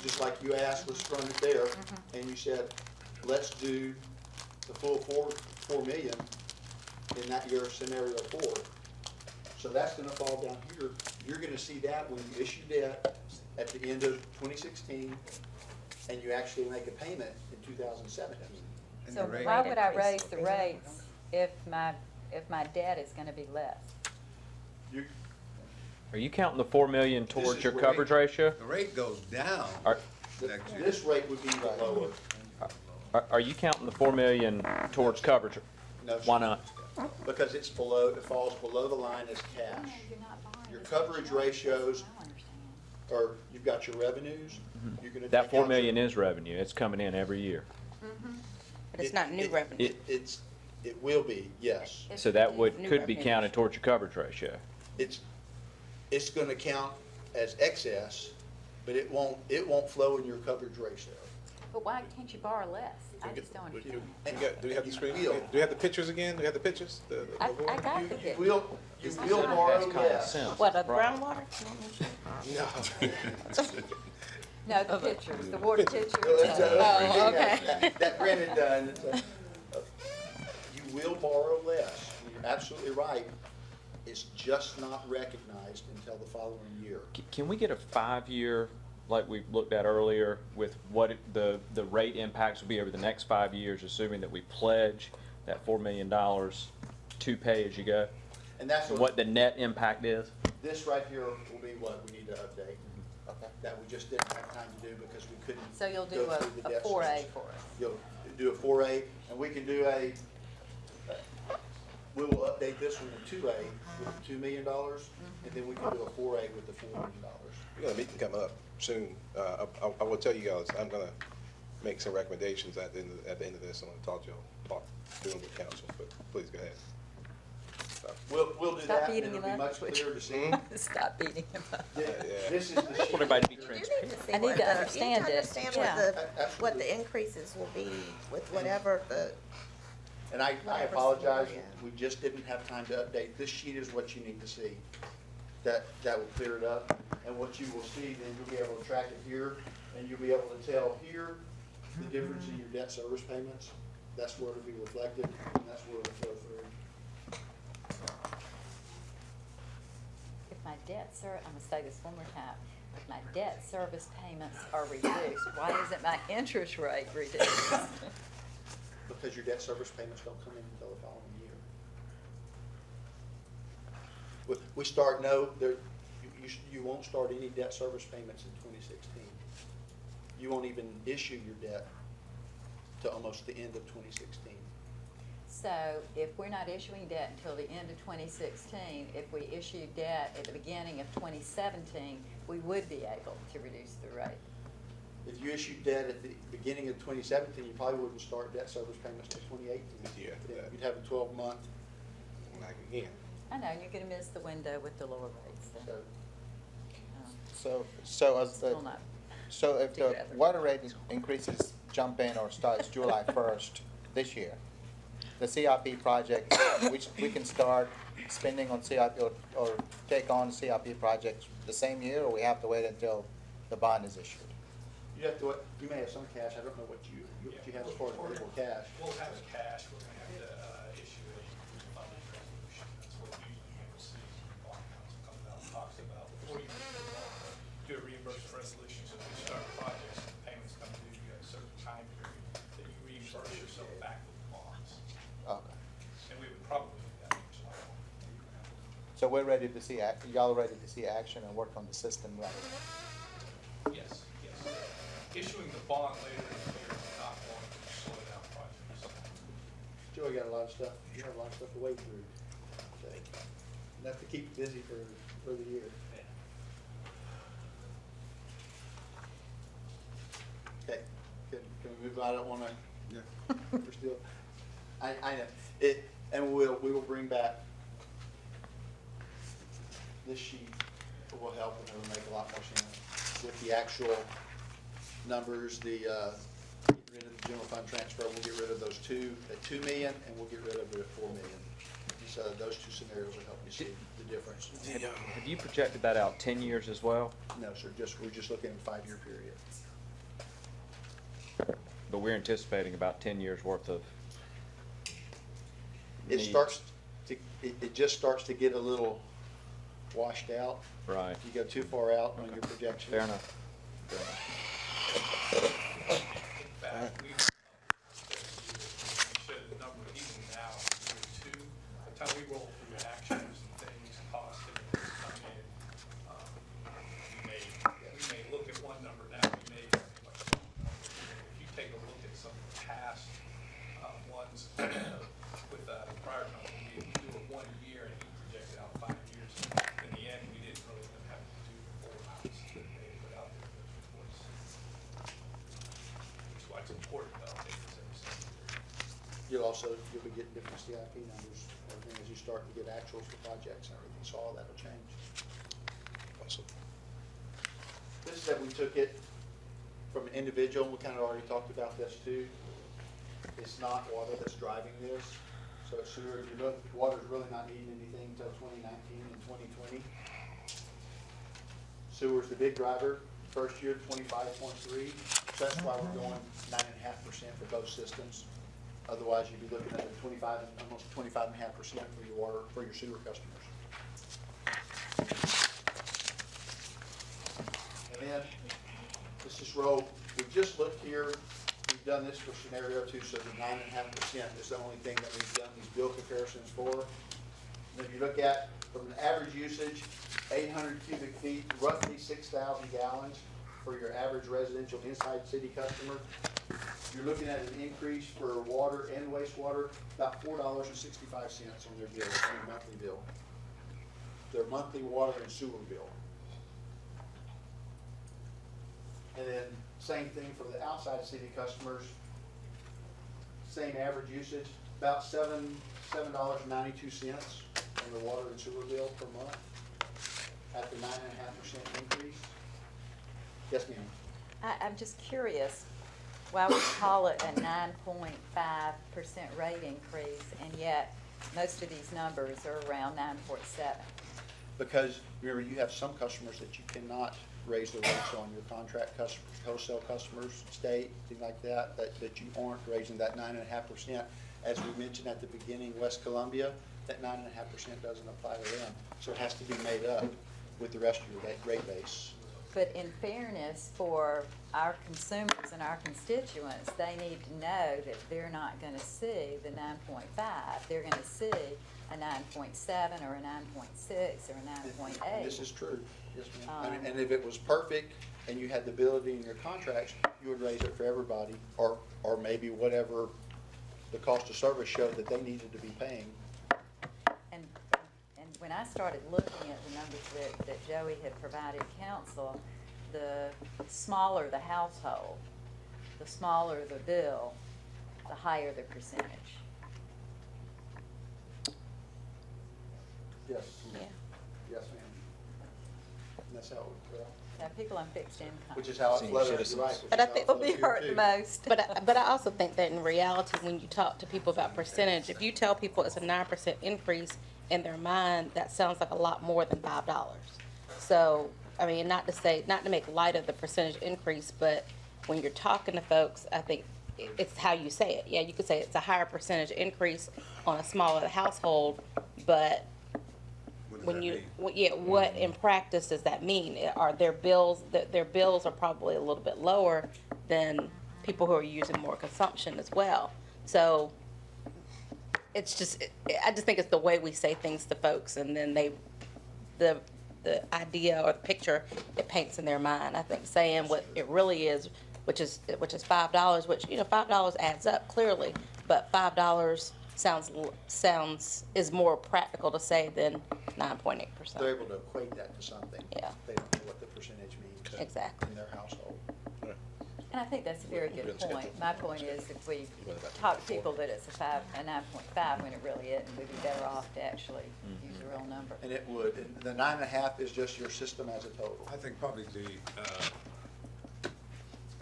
Just like you asked, let's run it there, and you said, let's do the full 4 million in that year, scenario 4. So that's gonna fall down here. You're gonna see that when you issue debt at the end of 2016, and you actually make a payment in 2017. So why would I raise the rates if my debt is gonna be less? You, Are you counting the 4 million This towards is your where coverage ratio? The rate goes down next year. this rate would be even lower. Are you counting the 4 million towards coverage? No, sir. Why not? Because it's below, it falls below the line as cash. Your coverage ratios are, you've got your revenues, you're gonna. That take 4 out million is revenue. It's coming in every year. But it's not new revenue. It will be, yes. So that New could be revenue. counted towards your coverage ratio. It's gonna count as excess, but it won't flow in your coverage ratio. But why can't you borrow less? I just don't understand. Do we have the screen? Do we have the pictures again? Do we have the pictures? I got the You picture. will borrow That's common less. sense. What, a groundwater? No. No, the pictures, the water pictures. Oh, okay. That granted, you will borrow less. You're absolutely right. It's just not recognized until the following year. Can we get a 5-year, like we looked at earlier, with what the rate impacts will be over the next 5 years, assuming that we pledge that $4 million to pay as you go? And that's What the net impact is? this right here will be what we need to update. That we just didn't have time to do because we couldn't. So you'll go do through the a debt 4A service. for us. You'll do a 4A, and we can do we will update this one to 2A with the $2 million, and then we can do a 4A with the $4 million. We got a meeting coming up soon. I will tell you guys, I'm gonna make some recommendations at the end of this. I'm gonna talk to them with council, but please go ahead. We'll do Stop that, and beating it'll him be up. much clearer to see. Stop beating him up. This is the sheet. want everybody to be transparent. See I need what to the- understand you need to it. understand Yeah. what the increases will be with whatever the, And I Whatever apologize, scenario. we just didn't have time to update. This sheet is what you need to see. That will clear it up, and what you will see, then you'll be able to track it here, and you'll be able to tell here the difference in your debt service payments. That's where it'll be reflected, and that's where it'll flow through. If my debt, sir, I'm gonna say this one more time. my debt service payments are reduced. Why isn't my interest rate reduced? Because your debt service payments don't come in until the following year. We start, you won't start any debt service payments in 2016. You won't even issue your debt to almost the end of 2016. So if we're not issuing debt until the end of 2016, if we issue debt at the beginning of 2017, we would be able to reduce the rate. If you issued debt at the beginning of 2017, you probably wouldn't start debt service payments till 2018. Yeah. You'd have a 12-month. Like again. I know, you're gonna miss the window with the lower rates then. So if the together. water rate increases jump in or starts July 1st this year, the CRP project, we can start spending on CRP or take on CRP projects the same year, or we have to wait until the bond is issued? You have to, you may have some cash, I don't know what you have as far as available cash. We'll have cash, we're gonna have to issue a funding resolution, that's what usually you'll see bond council comes out and talks about. Before you do a reimbursement resolution, so if you start projects, and payments come due, you have a certain time period that you reimburse yourself back with bonds. Okay. And we would probably do that in July. So we're ready to see, y'all ready to see action and work on the system right away? Yes, yes. Issuing the bond later in the year is not going to slow down projects. Joey got a lot of stuff, you have a lot of stuff to wade through. So, enough to keep you busy for the year. Okay, can we move on? I don't wanna, we're still, I know, and we will bring back this sheet, will help and it'll make a lot more sense with the actual numbers, get rid of the general fund transfer, we'll get rid of those two at 2 million, and we'll get rid of it at 4 million. So those two scenarios will help you see the difference. Have you projected that out 10 years as well? No, sir, we're just looking at a 5-year period. But we're anticipating about 10 years worth of It needs. it just starts to get a little washed out. Right. You go too far out on your projections. Fair enough. Fair enough. In fact, we showed the number even now, year 2, by the time we roll through actions and things, costs and things come in, we may look at one number now, we may, if you take a look at some of the past ones with the prior company, we do it 1 year and he projected out 5 years. In the end, we didn't really have to do the full amounts that they put out there in those reports. That's why it's important to update this every single year. You'll be getting different CIP numbers, everything as you start to get actuals for projects and everything, so all that'll change. Awesome. This is that we took it from an individual, we kind of already talked about this too. It's not water that's driving this, so it's sewer, if you look, water's really not needing anything until 2019 and 2020. Sewer's the big driver, first year 25.3, so that's why we're going 9.5% for both systems. Otherwise, you'd be looking at almost 25.5% for your water, for your sewer customers. And then, let's just roll, we just looked here, we've done this for scenario 2, so the 9.5% is the only thing that we've done these bill comparisons for. And if you look at, from an average usage, 800 cubic feet, roughly 6,000 gallons for your average residential inside city customer. You're looking at an increase for water and wastewater, about $4.65 on their bill, on their monthly bill. Their monthly water and sewer bill. And then same thing for the outside city customers. Same average usage, about $7.92 on the water and sewer bill per month at the 9.5% increase. Yes, ma'am. I'm just curious, why we call it a 9.5% rate increase, and yet most of these numbers are around 9.7. Because remember, you have some customers that you cannot raise the rates on, your contract customers, wholesale customers, state, things like that, that you aren't raising that 9.5%. As we mentioned at the beginning, West Columbia, that 9.5% doesn't apply to them. So it has to be made up with the rest of your rate base. But in fairness for our consumers and our constituents, they need to know that they're not gonna see the 9.5. They're gonna see a 9.7 or a 9.6 or a 9.8. This is true, yes, ma'am. I mean, and if it was perfect and you had the ability in your contracts, you would raise it for everybody, or maybe whatever the cost of service showed that they needed to be paying. And when I started looking at the numbers that Joey had provided council, the smaller the household, the smaller the bill, the higher the percentage. Yes. Yeah. Yes, ma'am. And that's how it would, Now, people on fixed income. which is how it flows, you're right. But I think will be hurt the most. But I also think that in reality, when you talk to people about percentage, if you tell people it's a 9% increase, in their mind, that sounds like a lot more than $5. So, I mean, not to make light of the percentage increase, but when you're talking to folks, I think it's how you say it. Yeah, you could say it's a higher percentage increase on a smaller household, but when you, what in practice does that mean? Are their bills, their bills are probably a little bit lower than people who are using more consumption as well. So it's just, I just think it's the way we say things to folks, and then the idea or the picture it paints in their mind. I think saying what it really is, which is $5, which, you know, $5 adds up clearly, but $5 is more practical to say than 9.8%. They're able to equate that to something. Yeah. They don't know what the percentage means. Exactly. In their household. And I think that's a very good point. My point is, if we talk to people that it's a 9.5 when it really isn't, we'd be better off to actually use a real number. And it would. And the 9.5 is just your system as a total. I think probably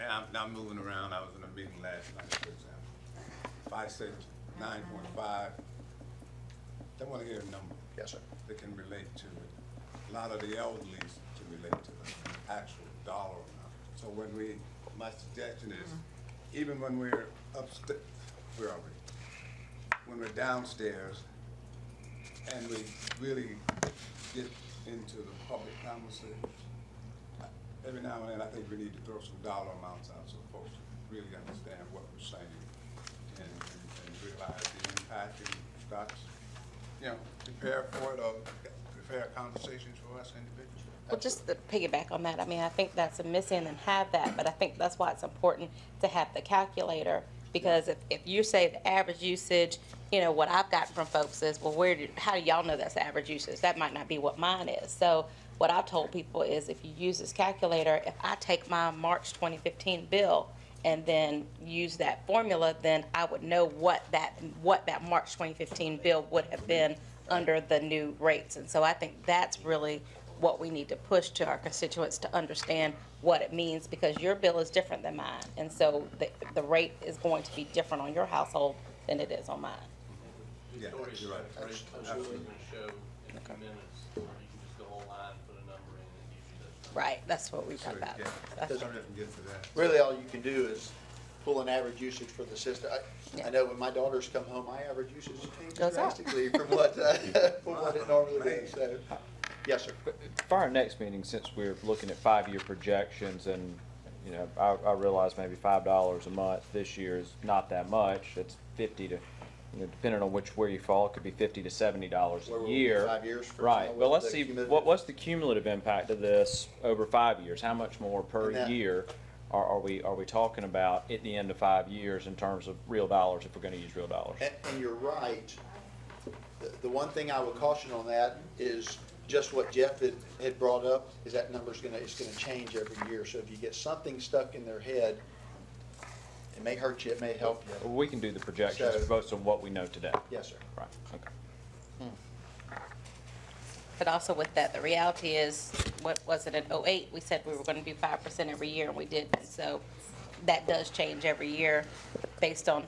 and I'm moving around. I was in a meeting last night, for example. 5.6, 9.5. They want to hear a number. Yes, sir. That can relate to it. A lot of the elderly can relate to the actual dollar amount. So my suggestion is, even when we're upstairs, where are we? When we're downstairs and we really get into the public conversation, every now and then I think we need to throw some dollar amounts out so folks really understand what we're saying and realize the impact and start, prepare for it or prepare conversations for us individually. Well, just to piggyback on that, I mean, I think that's a missing and have that, but I think that's why it's important to have the calculator, because if you say the average usage, what I've gotten from folks is, well, how do y'all know that's the average usage? That might not be what mine is. So what I've told people is, if you use this calculator, if I take my March 2015 bill and then use that formula, then I would know what that March 2015 bill would have been under the new rates. And so I think that's really what we need to push to our constituents to understand what it means, because your bill is different than mine. And so the rate is going to be different on your household than it is on mine. Yeah, you're right. Absolutely. Right, that's what we talked about. Really, all you can do is pull an average usage for the system. I know when my daughters come home, my average usage changes drastically from what it normally is. So, yes, sir. For our next meeting, since we're looking at 5-year projections, and I realize maybe $5 a month this year is not that much. It's 50 to, depending on where you fall, it could be $50 to $70 a year. 5 years. Right. Well, let's see what's the cumulative impact of this over 5 years. How much more per year are we talking about at the end of 5 years in terms of real dollars, if we're going to use real dollars? And you're right. The one thing I would caution on that is just what Jeff had brought up, is that number's gonna change every year. So if you get something stuck in their head, it may hurt you, it may help you. Well, we can do the projections based on what we know today. Yes, sir. Right. Okay. But also with that, the reality is, what was it in '08? We said we were going to do 5% every year, and we didn't. So that does change every year based on,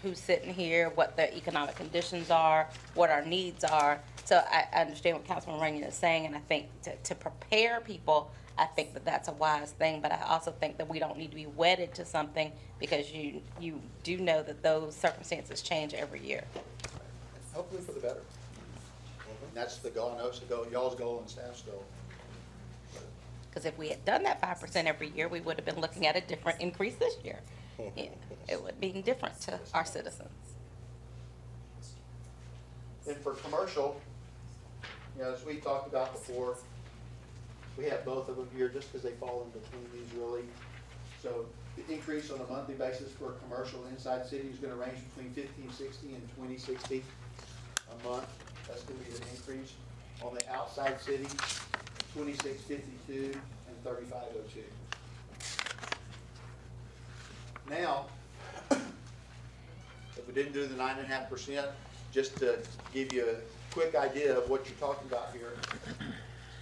who's sitting here, what the economic conditions are, what our needs are. So I understand what Councilman Runyon is saying, and I think to prepare people, I think that's a wise thing. But I also think that we don't need to be wedded to something, because you do know that those circumstances change every year. Hopefully for the better. And that's the goal. I know it's the goal, y'all's goal and staff's goal. Because if we had done that 5% every year, we would have been looking at a different increase this year. It would be different to our citizens. And for commercial, you know, as we talked about before, we have both of them here just because they fall in between these really. So the increase on a monthly basis for a commercial inside city is gonna range between $15.60 and $20.60 a month. That's gonna be an increase. On the outside city, $26.52 and $35.02. Now, if we didn't do the 9.5%, just to give you a quick idea of what you're talking about here,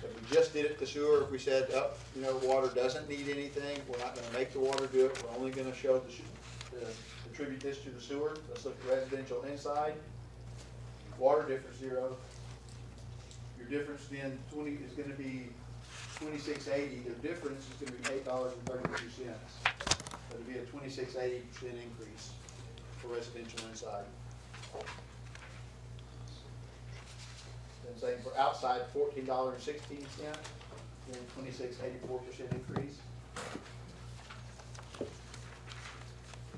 if we just did it to sewer, if we said, oh, you know, water doesn't need anything, we're not gonna make the water do it, we're only gonna show attribute this to the sewer. Let's look at residential inside. Water difference 0. Your difference then is gonna be $26.80. The difference is gonna be $8.32. That'll be a 26.80% increase for residential inside. Then same for outside, $14.16, then 26.84% increase.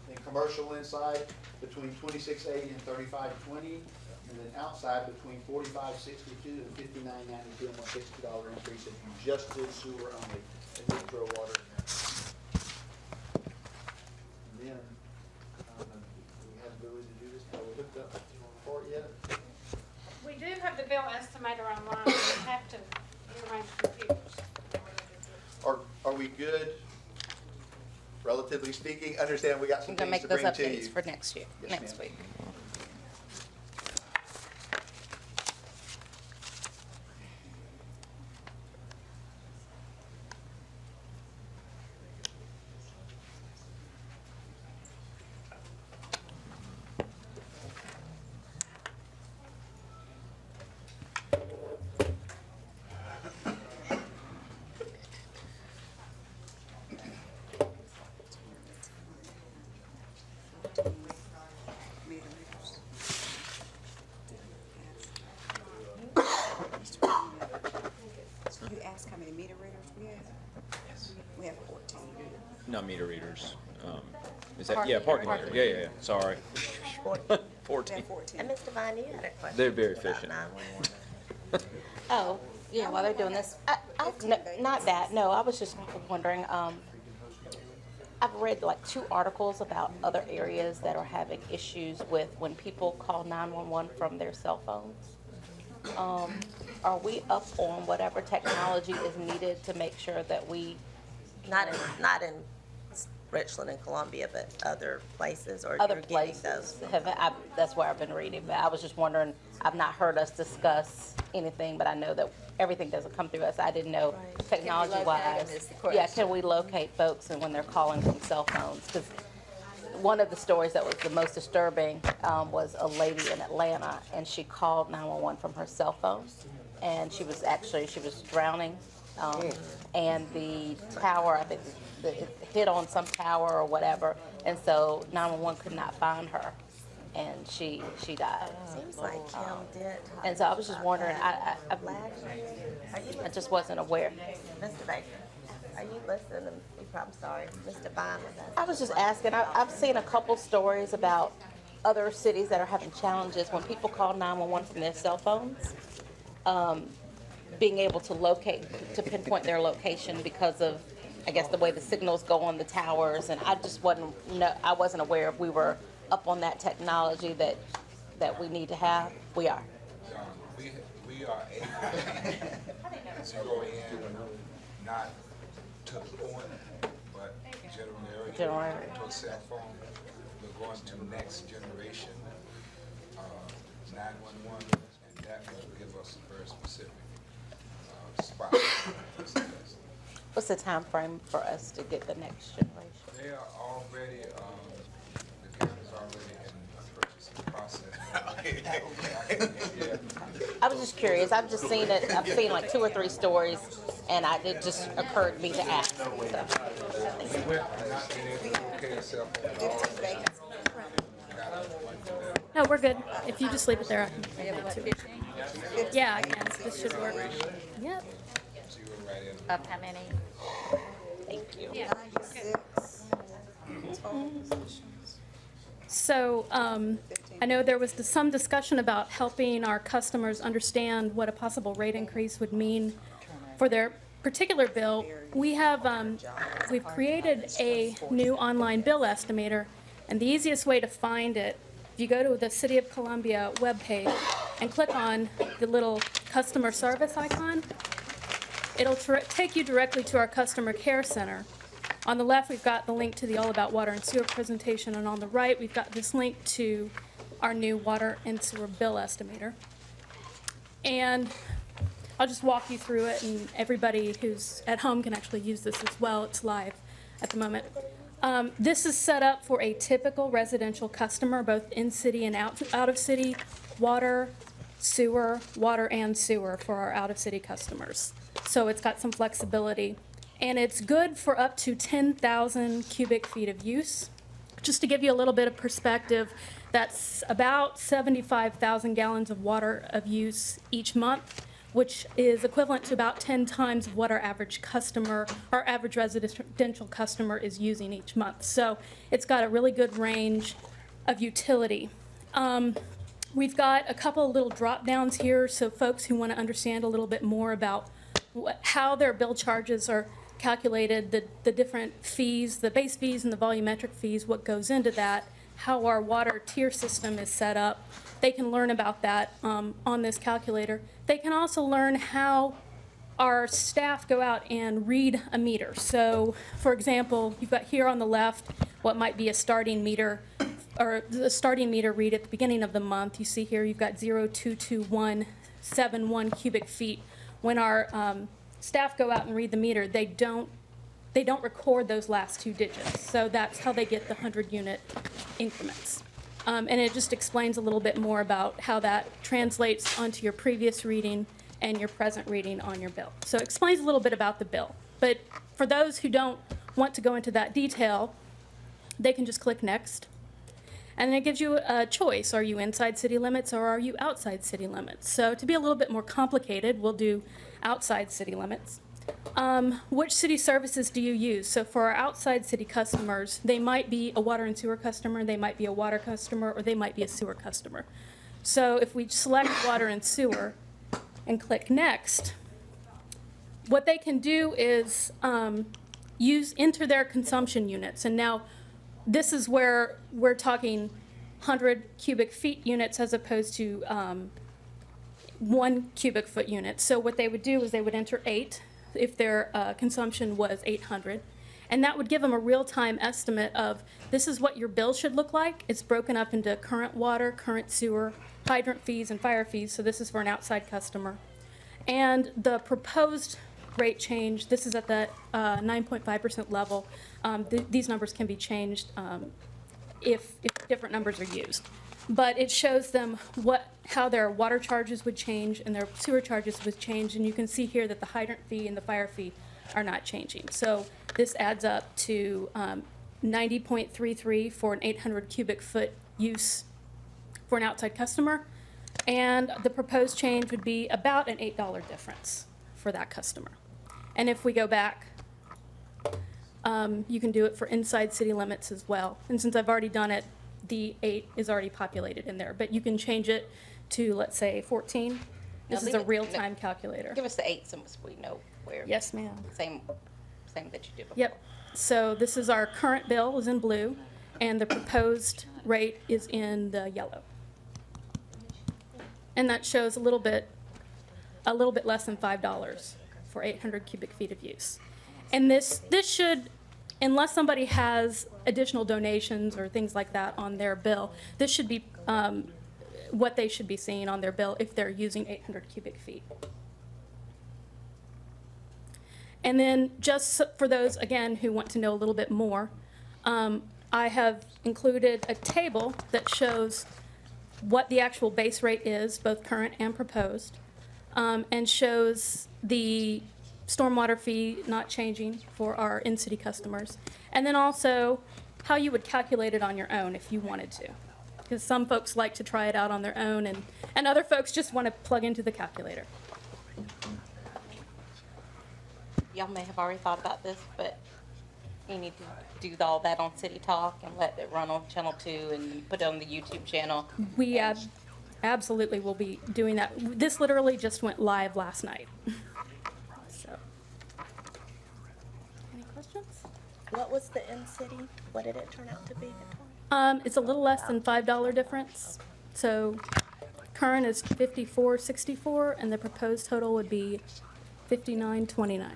Then commercial inside between 26.80 and 35.20, and then outside between 45.62 and 59.92, almost $60 increase if you just did sewer only and didn't throw water in there. And then, do we have the ability to do this? Are we hooked up for it yet? We do have the bill estimator online, we have to rearrange computers. Are we good, relatively speaking? Understand we got some I'm gonna things make to those bring to updates you. for next year, Yes, next ma'am. week. You asked how many meter readers we have? Yes. We have 14. Not meter readers. Is that, yeah, parking meter. Yeah. Sorry. 14. And Ms. Devine, you had a question. They're very about efficient. 911. Oh, yeah, while they're doing this, not that, no, I was just wondering, I've read like 2 articles about other areas that are having issues with when people call 911 from their cell phones. Are we up on whatever technology is needed to make sure that we? Not in Richland and Columbia, but other places, or Other you're getting places those? that's where I've been reading, but I was just wondering, I've not heard us discuss anything, but I know that everything doesn't come through us. I didn't know technology-wise. Yeah, can we locate folks and when they're calling from cell phones? Because one of the stories that was the most disturbing was a lady in Atlanta, and she called 911 from her cell phone, and she was drowning, and the tower, I think, it hit on some tower or whatever, and so 911 could not find her, and she died. Seems like Kim did. And so I was just wondering, I just wasn't aware. Mr. Baker, are you listening? I'm sorry, Ms. Devine was asking. I was just asking, I've seen a couple stories about other cities that are having challenges when people call 911 from their cell phones, being able to pinpoint their location because of, I guess, the way the signals go on the towers, and I just I wasn't aware if we were up on that technology that we need to have. We are. We are able to zero in, not to the point, but general area to a cell phone. We're going to next generation 911, and that will give us a very specific spot. What's the time frame for us to get the next generation? They are already, the county's already in the purchasing process. I was just curious. I've just seen it. I've seen like 2 or 3 stories, and it just occurred to me to ask. So. No, we're good. If you just leave it there, I can hand it to you. Yeah, I can. This should work. Yep. right in. Of how many? Thank you. So, I know there was some discussion about helping our customers understand what a possible rate increase would mean for their particular bill. We have, we've created a new online bill estimator, and the easiest way to find it, if you go to the City of Columbia webpage and click on the little customer service icon, it'll take you directly to our customer care center. On the left, we've got the link to the All About Water and Sewer presentation, and on the right, we've got this link to our new water and sewer bill estimator. And I'll just walk you through it, and everybody who's at home can actually use this as well. It's live at the moment. This is set up for a typical residential customer, both in-city and out-of-city, water, water and sewer for our out-of-city customers. So it's got some flexibility. And it's good for up to 10,000 cubic feet of use. Just to give you a little bit of perspective, that's about 75,000 gallons of water of use each month, which is equivalent to about 10 times of what our average customer, our average residential customer is using each month. So it's got a really good range of utility. We've got a couple of little drop downs here, so folks who want to understand a little bit more about how their bill charges are calculated, the different fees, the base fees and the volumetric fees, what goes into that, how our water tier system is set up. They can learn about that on this calculator. They can also learn how our staff go out and read a meter. So, for example, you've got here on the left what might be a starting meter, or the starting meter read at the beginning of the month. You see here you've got 0.22171 cubic feet. When our staff go out and read the meter, they don't record those last two digits. So that's how they get the 100-unit increments. And it just explains a little bit more about how that translates onto your previous reading and your present reading on your bill. So it explains a little bit about the bill. But for those who don't want to go into that detail, they can just click Next. And it gives you a choice. Are you inside city limits or are you outside city limits? So to be a little bit more complicated, we'll do outside city limits. Which city services do you use? So for our outside city customers, they might be a water and sewer customer, they might be a water customer, or they might be a sewer customer. So if we select water and sewer and click Next, what they can do is enter their consumption units. And now this is where we're talking 100 cubic feet units as opposed to 1 cubic foot unit. So what they would do is they would enter 8 if their consumption was 800. And that would give them a real-time estimate of this is what your bill should look like. It's broken up into current water, current sewer, hydrant fees, and fire fees. So this is for an outside customer. And the proposed rate change, this is at the 9.5% level. These numbers can be changed if different numbers are used. But it shows them how their water charges would change and their sewer charges would change. And you can see here that the hydrant fee and the fire fee are not changing. So this adds up to 90.33 for an 800 cubic foot use for an outside customer. And the proposed change would be about an $8 difference for that customer. And if we go back, you can do it for inside city limits as well. And since I've already done it, the 8 is already populated in there. But you can change it to, let's say, 14. This is a real-time calculator. Give us the 8 so we know where. Yes, ma'am. Same that you did before. Yep. So this is our current bill is in blue, and the proposed rate is in the yellow. And that shows a little bit less than $5 for 800 cubic feet of use. And this should, unless somebody has additional donations or things like that on their bill, this should be what they should be seeing on their bill if they're using 800 cubic feet. And then just for those, again, who want to know a little bit more, I have included a table that shows what the actual base rate is, both current and proposed, and shows the stormwater fee not changing for our in-city customers, and then also how you would calculate it on your own if you wanted to. Because some folks like to try it out on their own, and other folks just want to plug into the calculator. y'all may have already thought about this, but you need to do all that on City Talk and let it run on Channel 2 and put it on the YouTube channel. We absolutely will be doing that. This literally just went live last night. So, any questions? What was the in-city? What did it turn out to be, Victoria? It's a little less than $5 difference. So current is 54.64, and the proposed total would be 59.29.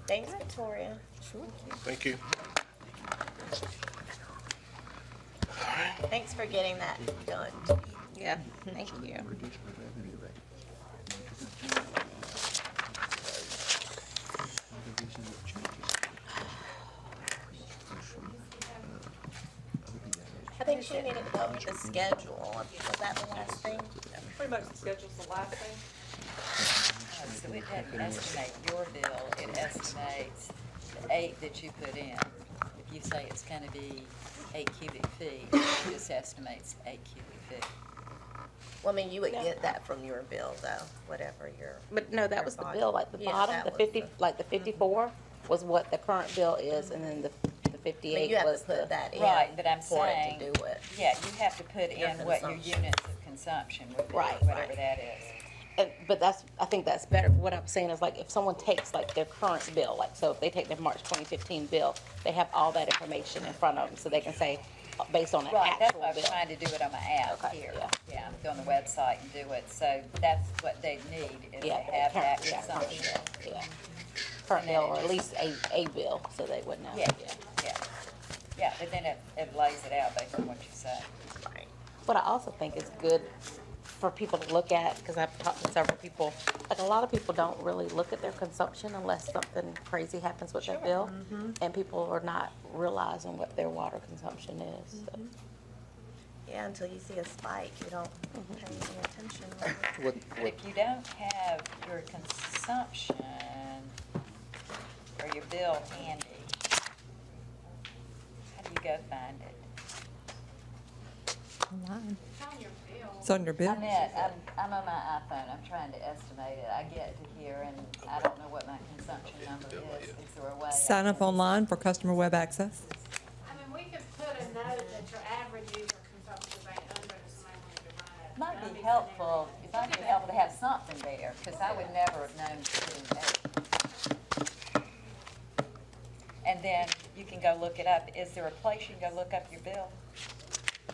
Thanks, Victoria. Sure. Thank you. Thanks for getting that done. Yeah, thank you. I think she needed to go with the schedule. Was that the last thing? Pretty much the schedule's the last thing. So it doesn't estimate your bill, it estimates the 8 that you put in. If you say it's gonna be 8 cubic feet, it just estimates 8 cubic feet. Well, I mean, you would get that from your bill, though, whatever your. But no, that was the bill, like the Yeah, bottom, that the was 50, like the 54 was what the current bill is, and then the I mean, 58 you have was to put the. that in Right, but I'm for it saying, to do it. yeah, you have to put Your in what your consumption. units of consumption would be, Right, whatever right. that is. But that's, I think that's better. What I'm saying is like if someone takes like their current bill, like so if they take their March 2015 bill, they have all that information in front of them, so they can say, based on an Right, that's actual why I was bill. trying to do it on my app Okay, here. yeah. Yeah, go on the website and do it, so that's what they need, is to Yeah, have that current- yeah, current consumption. bill, yeah. Current bill, or at least a bill, so they would know. Yeah, yeah. Yeah, but then it lays it out based on what you say. Right. What I also think is good for people to look at, because I've talked to several people, like a lot of people don't really look at their consumption unless something crazy happens with their bill. And people are not realizing what their water consumption is. So. Yeah, until you see a spike, you don't pay any attention. What, But if you don't have your consumption or your bill handy, how do you go find it? Online. It's on your bill. I'm on my iPhone, I'm trying to estimate it. I get to here and I don't know what my consumption number is. Is there a way? Sign up online for customer web access. I mean, we could put a note that your average user consumption ain't under the same way to run it. Might be helpful, it might be helpful to have something there, because I would never have known to do that. And then you can go look it up. Is there a place you can go look up your bill?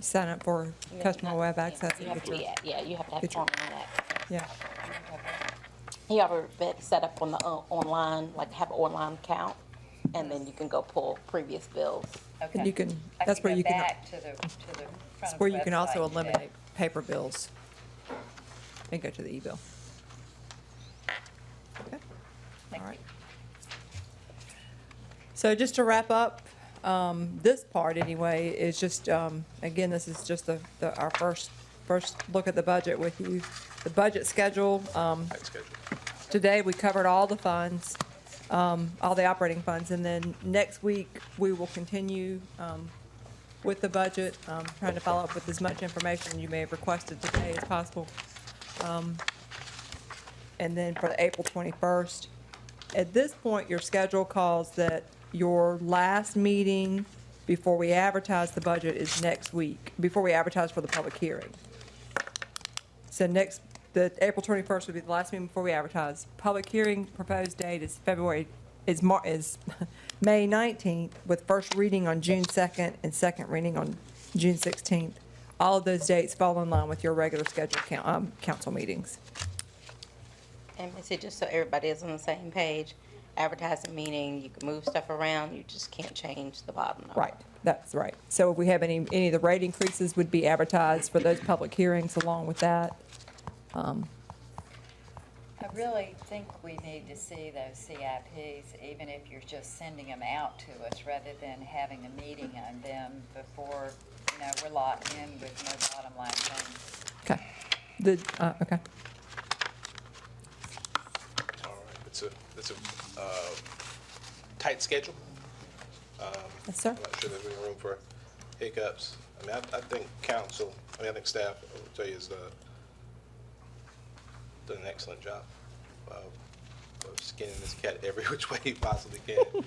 Sign up for customer web access. You have to, yeah, you have to have Get your- online access. Yeah. You ever been set up on the online, like have an online account, and then you can go pull previous bills. And you can, I that's where go you can, back to the front that's of where the you can website also and do that. eliminate paper bills and go to the e-bill. Okay. All right. So just to wrap up, this part anyway, is just, again, this is just our first look at the budget with you. The budget schedule, today we covered all the funds, all the operating funds, and then next week, we will continue, with the budget, trying to follow up with as much information you may have requested today as possible. And then for the April 21st, at this point, your schedule calls that your last meeting before we advertise the budget is next week, before we advertise for the public hearing. So the April 21st would be the last meeting before we advertise. Public hearing proposed date is May 19th, with first reading on June 2nd and second reading on June 16th. All of those dates fall in line with your regular scheduled council meetings. And Missy, just so everybody is on the same page, advertising meaning you can move stuff around, you just can't change the bottom number. Right, that's right. So if we have any of the rate increases would be advertised for those public hearings along with that. I really think we need to see those CIPs, even if you're just sending them out to us, rather than having a meeting on them before, we're locked in with no bottom line things. Okay. Okay. All right, it's a tight schedule. Yes, sir. I'm not sure there's any room for hiccups. I mean, I think council, I think staff, I would tell you, is done an excellent job of skinning this cat every which way he possibly can and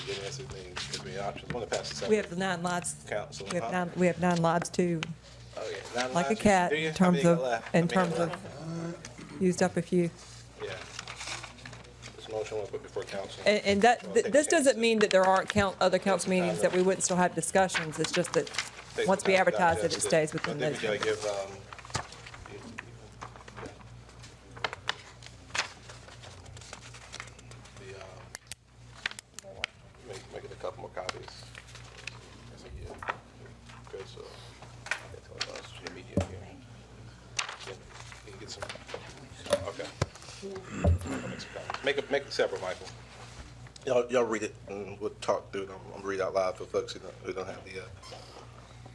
giving us as many options. I want to pass this up. We have the 9 lives, Council. we have 9 lives too, Oh, yeah. 9 like a lives? cat, Do you? in How terms many got of, left? in How many terms got of, left? used up a few. Yeah. This motion was put before council. And this doesn't mean that there aren't other council meetings that we wouldn't still have discussions. It's just that Takes once some we time to advertise it, it digest stays within I those. think we gotta give, make it a couple more copies. That's a yeah. Good, so I can tell us immediate here. Yeah, you can get some, okay. Make it separate, Michael. Y'all read it and we'll talk through them. I'm gonna read out loud for folks who don't have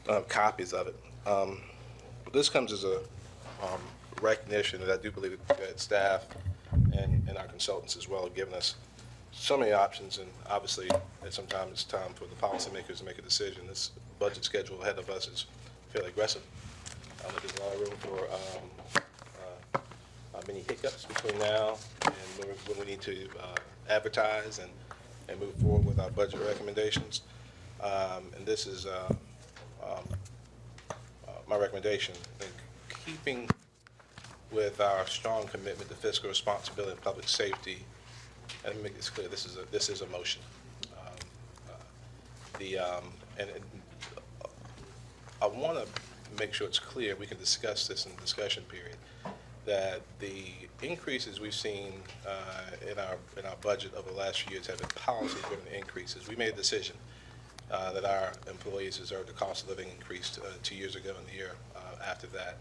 the copies of it. But this comes as a recognition that I do believe that staff and our consultants as well have given us so many options, and obviously at some time it's time for the policymakers to make a decision. This budget schedule ahead of us is fairly aggressive. There's a lot of room for many hiccups between now and when we need to advertise and move forward with our budget recommendations. And this is my recommendation. In keeping with our strong commitment to fiscal responsibility and public safety, and let me make this clear, this is a motion. I want to make sure it's clear, we can discuss this in the discussion period, that the increases we've seen in our budget over the last few years have been policy-driven increases. We made a decision that our employees deserve the cost of living increase 2 years ago and the year after that.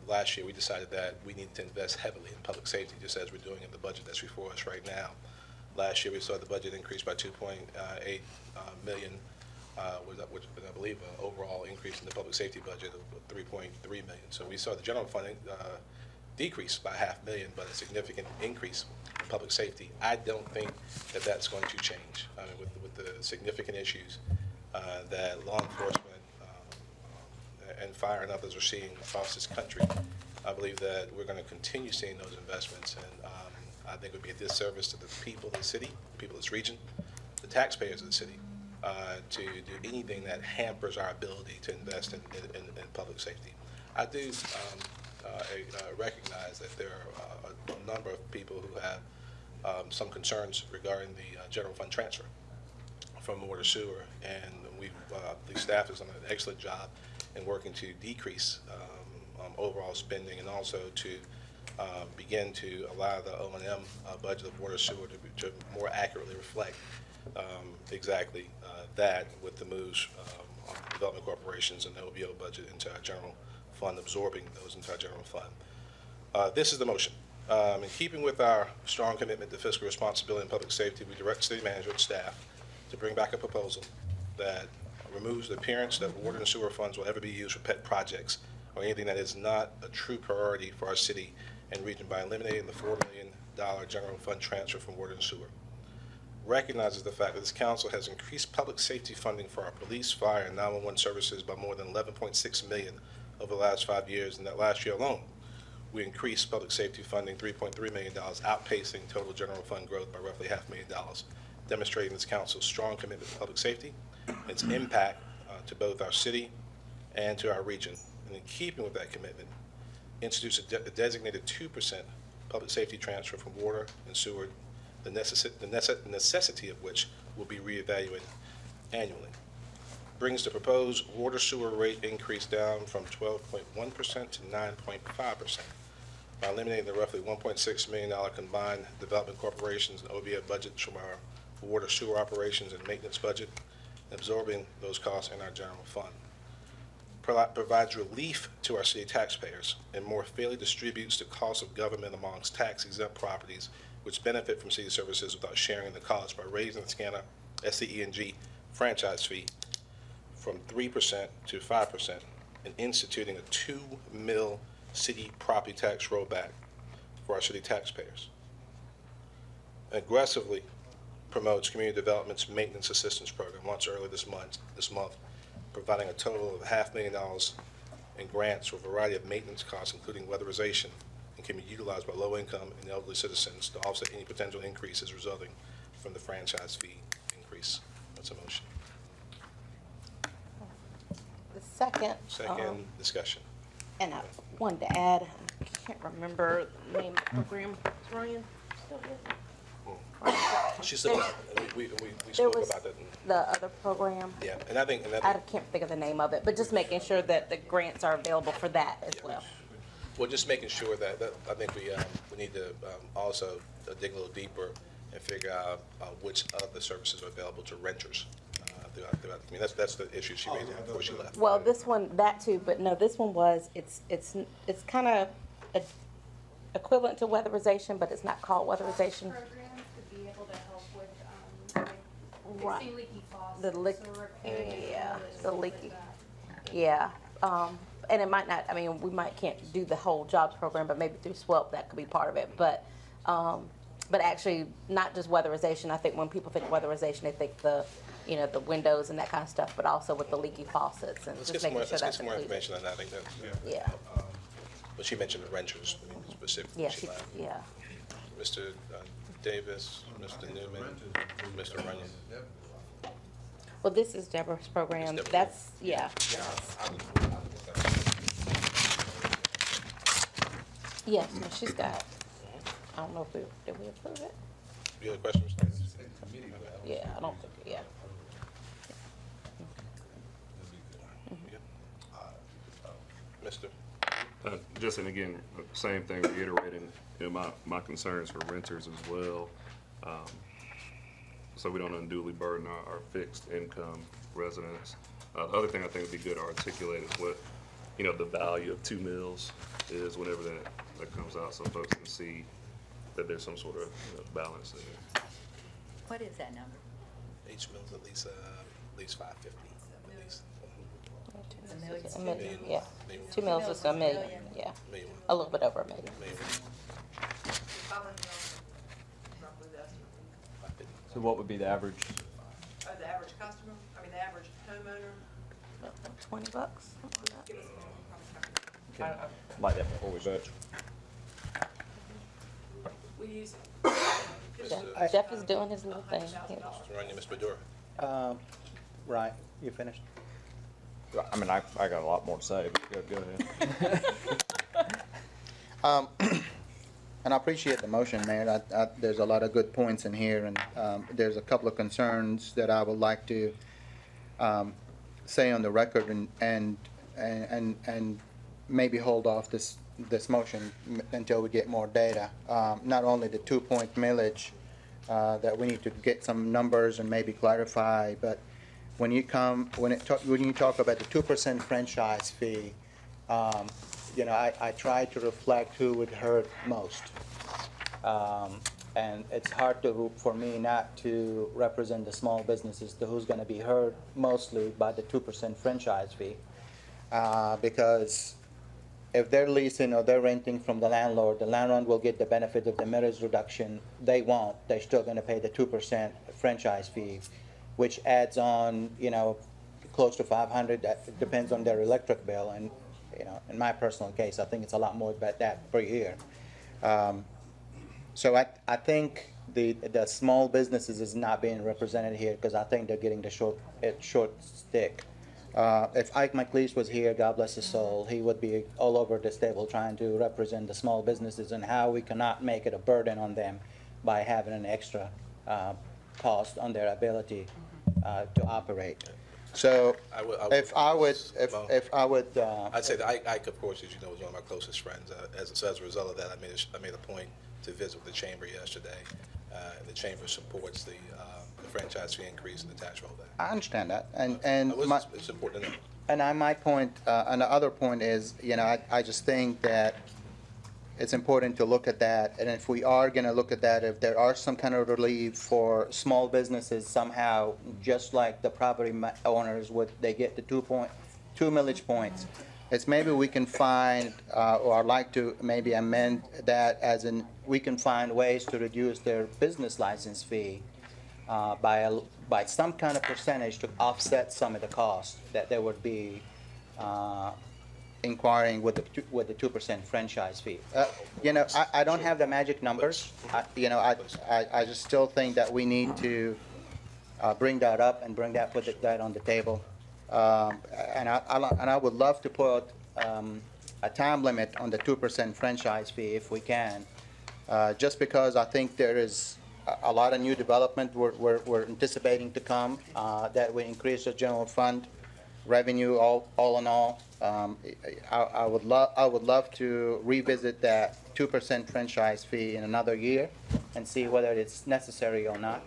Last year, we decided that we needed to invest heavily in public safety, just as we're doing in the budget that's before us right now. Last year, we saw the budget increase by 2.8 million, which I believe an overall increase in the public safety budget of 3.3 million. So we saw the general funding decrease by $500,000, but a significant increase in public safety. I don't think that that's going to change. I mean, with the significant issues that law enforcement and fire and others are seeing across this country, I believe that we're going to continue seeing those investments, and I think it would be a disservice to the people of the city, people of this region, the taxpayers of the city, to do anything that hampers our ability to invest in public safety. I do recognize that there are a number of people who have some concerns regarding the general fund transfer from water sewer, and the staff has done an excellent job in working to decrease overall spending, and also to begin to allow the O&M budget of water sewer to more accurately reflect exactly that, with the moves on development corporations and the OVO budget into our general fund, absorbing those into our general fund. This is the motion. In keeping with our strong commitment to fiscal responsibility and public safety, we direct city manager and staff to bring back a proposal that removes the appearance that water and sewer funds will ever be used for pet projects or anything that is not a true priority for our city and region, by eliminating the $4 million general fund transfer from water and sewer. Recognizes the fact that this council has increased public safety funding for our police, fire, and 911 services by more than $11.6 million over the last 5 years, and that last year alone, we increased public safety funding $3.3 million, outpacing total general fund growth by roughly $500,000, demonstrating this council's strong commitment to public safety, its impact to both our city and to our region. And in keeping with that commitment, introduce a designated 2% public safety transfer from water and sewer, the necessity of which will be reevaluated annually. Brings the proposed water sewer rate increase down from 12.1% to 9.5%, by eliminating the roughly $1.6 million combined development corporations and OVO budgets from our water sewer operations and maintenance budget, absorbing those costs in our general fund. Provides relief to our city taxpayers and more fairly distributes the cost of government amongst tax-exempt properties which benefit from city services without sharing the cost, by raising the SCANA SCE&G franchise fee from 3% to 5% and instituting a $2 million city property tax rollback for our city taxpayers. Aggressively promotes community development's maintenance assistance program, launched earlier this month, providing a total of $500,000 in grants for a variety of maintenance costs, including weatherization and can be utilized by low-income and elderly citizens to offset any potential increases resulting from the franchise fee increase. That's a motion. The second. Second, discussion. And I wanted to add, I can't remember the name of the program. Is Ryan still here? She said, we There spoke was about that. the other program. Yeah, and I think, I can't think of the name of it, but just making sure that the grants are available for that as well. well, just making sure that I think we need to also dig a little deeper and figure out which other services are available to renters throughout the community. That's the issue she raised before she left. Well, this one, that too, but no, this one was, it's kind of equivalent to weatherization, but it's not called weatherization. Programs to be able to help with, Right. fixing leaky faucets. The leak, or repairing yeah, toilets, the things like leaky, that. yeah. And it might not, I mean, we can't do the whole jobs program, but maybe through SWELP, that could be part of it. But actually, not just weatherization. I think when people think weatherization, they think the windows and that kind of stuff, but also with the leaky faucets and Let's just get making sure some that's more included. information on that. I think that, Yeah. But she mentioned the renters specifically. Yeah, She left. yeah. Mr. Davis, Mr. Newman, Mr. Runyon. Well, this is Deborah's program. Deborah. That's, yeah. Yes, no, she's got, I don't know if did we approve it? You have a question, Mr. Davis? Yeah, I don't think, yeah. Mr. Just, and again, same thing, reiterating, my concerns for renters as well. So we don't unduly burden our fixed income residents. The other thing I think would be good to articulate is what, the value of 2 meals is whenever that comes out, so folks can see that there's some sort of balance there. What is that number? Each meal's at least $5.50, at least. A million, yeah. 2 meals is $1 million, yeah. Million. A little bit over $1 million. So what would be the average? The average customer, the average homeowner? $20, something like that. Like that before we vote. We use. Jeff is doing his little thing. Yeah. Mr. Runyon, Ms. Badura. Right, you finished? I mean, I got a lot more to say, but go ahead. And I appreciate the motion, Mayor. There's a lot of good points in here, and there's a couple of concerns that I would like to say on the record and maybe hold off this motion until we get more data. Not only the 2-point millage that we need to get some numbers and maybe clarify, but when you talk about the 2% franchise fee, I try to reflect who would hurt most. And it's hard for me not to represent the small businesses who's going to be hurt mostly by the 2% franchise fee. Because if they're leasing or they're renting from the landlord will get the benefit of the millage reduction. They won't. They're still going to pay the 2% franchise fee, which adds on, close to $500. That depends on their electric bill. And, in my personal case, I think it's a lot more than that per year. So I think the small businesses is not being represented here because I think they're getting the short stick. If Ike McLeish was here, God bless his soul, he would be all over this table trying to represent the small businesses and how we cannot make it a burden on them by having an extra cost on their ability to operate. So I'd say that Ike, of course, as you know, is one of my closest friends. As a result of that, I made a point to visit with the chamber yesterday. And the chamber supports the franchise fee increase and the tax rollback. I understand that, It's important to know. And my point, and the other point is, I just think that it's important to look at that, and if we are going to look at that, if there are some kind of relief for small businesses somehow, just like the property owners they get the 2 millage points, it's maybe we can find, or I'd like to maybe amend that as in we can find ways to reduce their business license fee by some kind of percentage to offset some of the costs that there would be inquiring with the 2% franchise fee. You know, I don't have the magic numbers. I just still think that we need to bring that up and put that on the table. And I would love to put a time limit on the 2% franchise fee if we can, just because I think there is a lot of new development we're anticipating to come, that will increase the general fund revenue all in all. I would love to revisit that 2% franchise fee in another year and see whether it's necessary or not,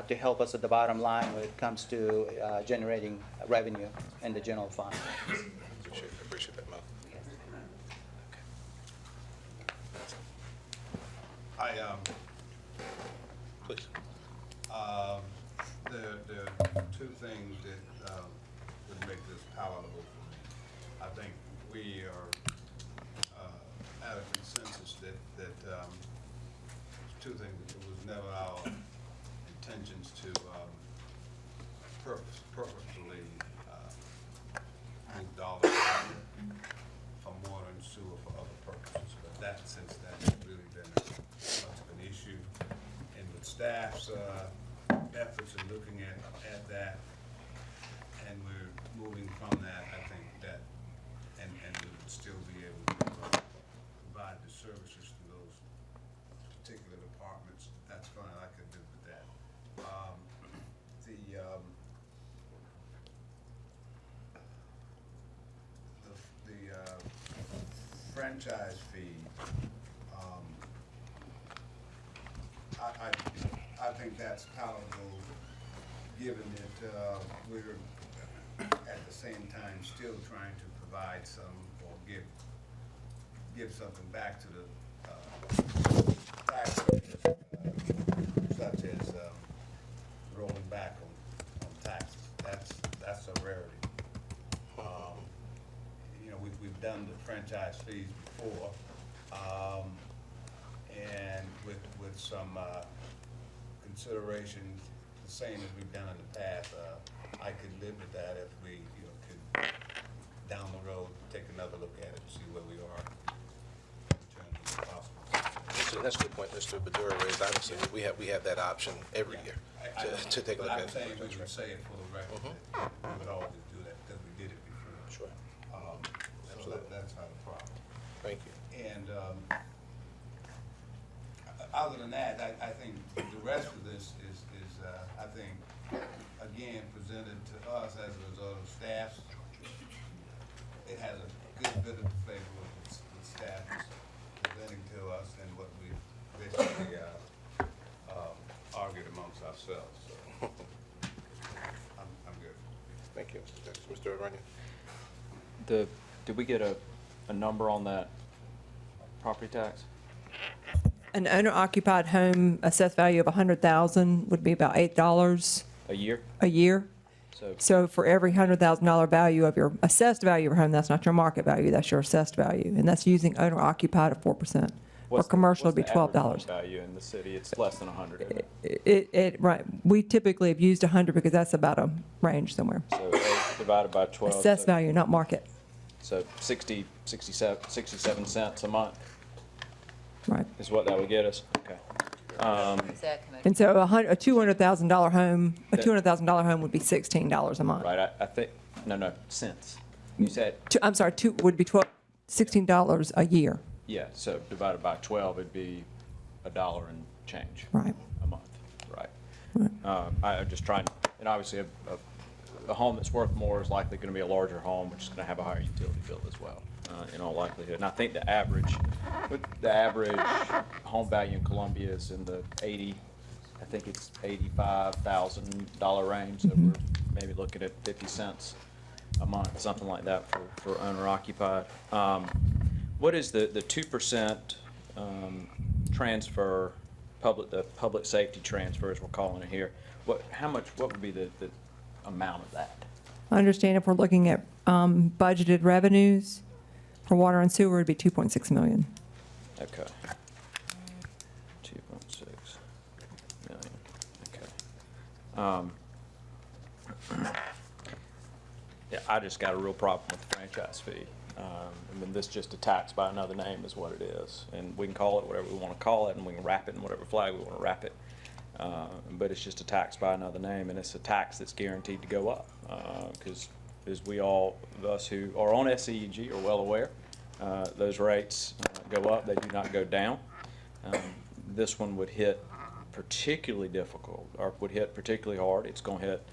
to help us at the bottom line when it comes to generating revenue in the general fund. Appreciate that, Mo. Please. There are two things that would make this palatable for me. I think we are at a consensus that two things. It was never our intentions to purposefully move dollars from water and sewer for other purposes, but that, since that has really been much of an issue, and with staff's efforts in looking at that, and we're moving from that, I think that, and we would still be able to provide the services to those particular departments. That's fine, I could do with that. The franchise fee, I think that's palatable, given that we're at the same time still trying to provide some, or give something back to the taxpayers, such as rolling back on taxes. That's a rarity. You know, we've done the franchise fees before, and with some consideration, the same as we've done in the past. I could live with that if we, could down the road take another look at it and see where we are in terms of possible. That's a good point Mr. Badura raised. Obviously, we have that option every year to take a look at it. But I'm saying we would say it for the record, that we would always do that because we did it before. Sure. So that's not a problem. Thank you. And other than that, I think the rest of this is I think, again, presented to us as a result of staff's. It has a good bit of the flavor of what staff is presenting to us and what we basically argued amongst ourselves. So I'm good. Thank you. Mr. Aranya? Did we get a number on that property tax? An owner-occupied home assessed value of $100,000 would be about $8 A year? a year. So, So for every $100,000 value of your assessed value of your home, that's not your market value, that's your assessed value. And that's using owner-occupied at 4%. Or commercial would be what's the average home $12. value in the city? It's less than 100, isn't it? Right, we typically have used 100 because that's about a range somewhere. So 8 divided by 12. Assessed so- value, not market, So 67 cents a month right. is what that would get us? Okay. And so a $200,000 home, a $200,000 home would be $16 a month. Right, I think, no, cents. You said, I'm sorry, would be $16 a year. yeah, so divided by 12, it'd be $1 and change. Right. A month, right. I'm just trying, and obviously a home that's worth more is likely going to be a larger home, which is going to have a higher utility bill as well, in all likelihood. And I think the average home value in Columbia is in the I think it's $85,000 range. So we're maybe looking at 50 cents a month, something like that for owner occupied. What is the 2% transfer, the public safety transfer, as we're calling it here? What would be the amount of that? I understand if we're looking at budgeted revenues for water and sewer, it'd be 2.6 million. Okay. 2.6 million. Okay. Yeah, I just got a real problem with the franchise fee. I mean, this is just a tax by another name is what it is. And we can call it whatever we want to call it, and we can wrap it in whatever flag we want to wrap it. But it's just a tax by another name, and it's a tax that's guaranteed to go up. Because as we all, of us who are on SCEG are well aware, those rates go up, they do not go down. This one would hit particularly difficult, or would hit particularly hard. It's going to hit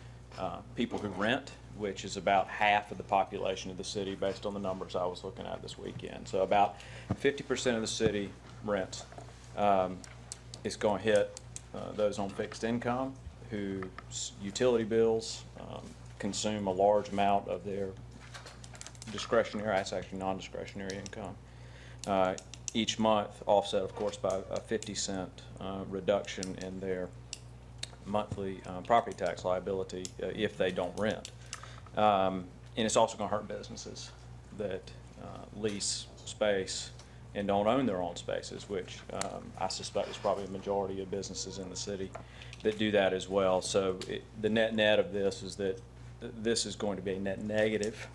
people who rent, which is about half of the population of the city based on the numbers I was looking at this weekend. So about 50% of the city rents. It's going to hit those on fixed income whose utility bills consume a large amount of their discretionary, that's actually non-discretionary income. Each month, offset, of course, by a 50-cent reduction in their monthly property tax liability if they don't rent. And it's also going to hurt businesses that lease space and don't own their own spaces, which I suspect is probably a majority of businesses in the city that do that as well. So the net of this is that this is going to be a net negative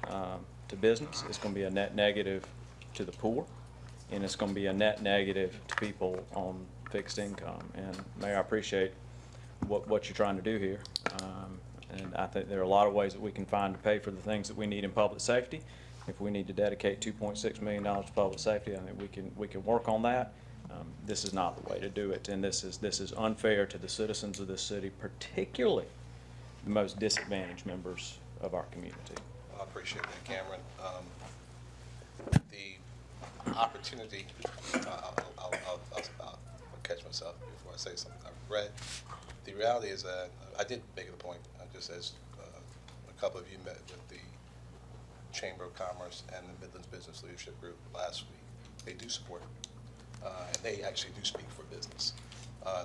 to business. It's going to be a net negative to the poor, and it's going to be a net negative to people on fixed income. And Mayor, I appreciate what you're trying to do here. And I think there are a lot of ways that we can find to pay for the things that we need in public safety. If we need to dedicate $2.6 million to public safety, I think we can work on that. This is not the way to do it, and this is unfair to the citizens of this city, particularly the most disadvantaged members of our community. I appreciate that, Cameron. The opportunity, I'll catch myself before I say something I've read. The reality is that I did make it a point, just as a couple of you met with the Chamber of Commerce and the Midlands Business Leadership Group last week. They do support it, and they actually do speak for business.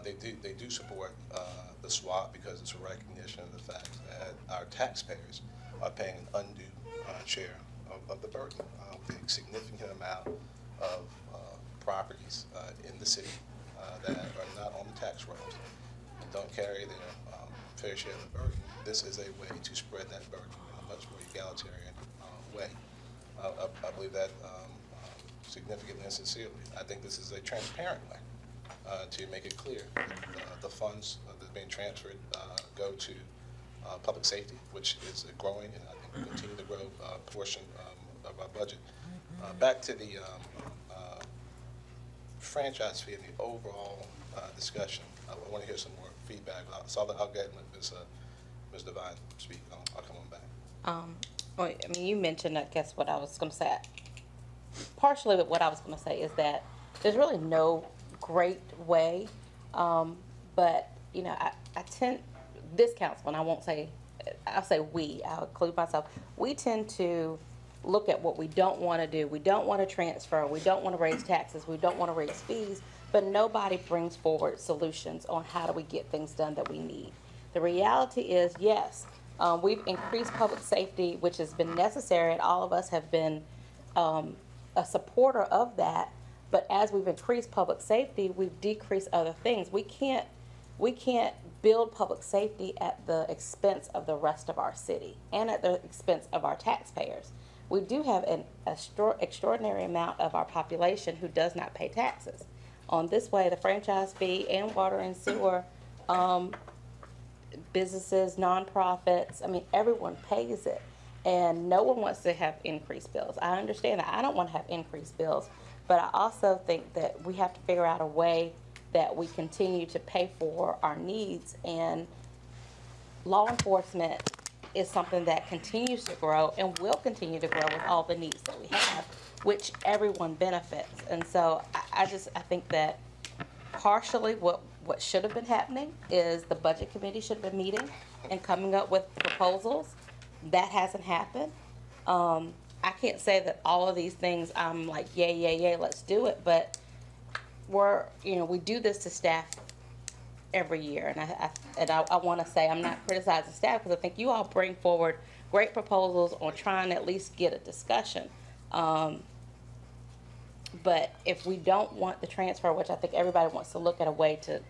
They do support the SWAT because it's a recognition of the fact that our taxpayers are paying an undue share of the burden. A significant amount of properties in the city that are not on the tax rolls and don't carry their fair share of the burden. This is a way to spread that burden in a much more egalitarian way. I believe that significantly and sincerely. I think this is a transparent way to make it clear that the funds that are being transferred go to public safety, which is a growing and I think will continue to grow portion of our budget. Back to the franchise fee and the overall discussion. I want to hear some more feedback. So I'll get Ms. Devine speak. I'll come on back. Well, I mean, you mentioned, I guess, what I was going to say. Partially what I was going to say is that there's really no great way, but, you know, I tend, this council, and I won't say, I'll say we, I'll include myself, we tend to look at what we don't want to do. We don't want to transfer. We don't want to raise taxes. We don't want to raise fees, but nobody brings forward solutions on how do we get things done that we need. The reality is, yes, we've increased public safety, which has been necessary, and all of us have been a supporter of that. But as we've increased public safety, we've decreased other things. We can't build public safety at the expense of the rest of our city and at the expense of our taxpayers. We do have an extraordinary amount of our population who does not pay taxes. On this way, the franchise fee and water and sewer, businesses, nonprofits, I mean, everyone pays it. And no one wants to have increased bills. I understand that. I don't want to have increased bills. But I also think that we have to figure out a way that we continue to pay for our needs. And law enforcement is something that continues to grow and will continue to grow with all the needs that we have, which everyone benefits. And so I think that partially what should have been happening is the budget committee should have been meeting and coming up with proposals. That hasn't happened. I can't say that all of these things I'm like, yay, let's do it, but we do this to staff every year, and I want to say I'm not criticizing staff because I think you all bring forward great proposals on trying to at least get a discussion. But if we don't want the transfer, which I think everybody wants to look at a way to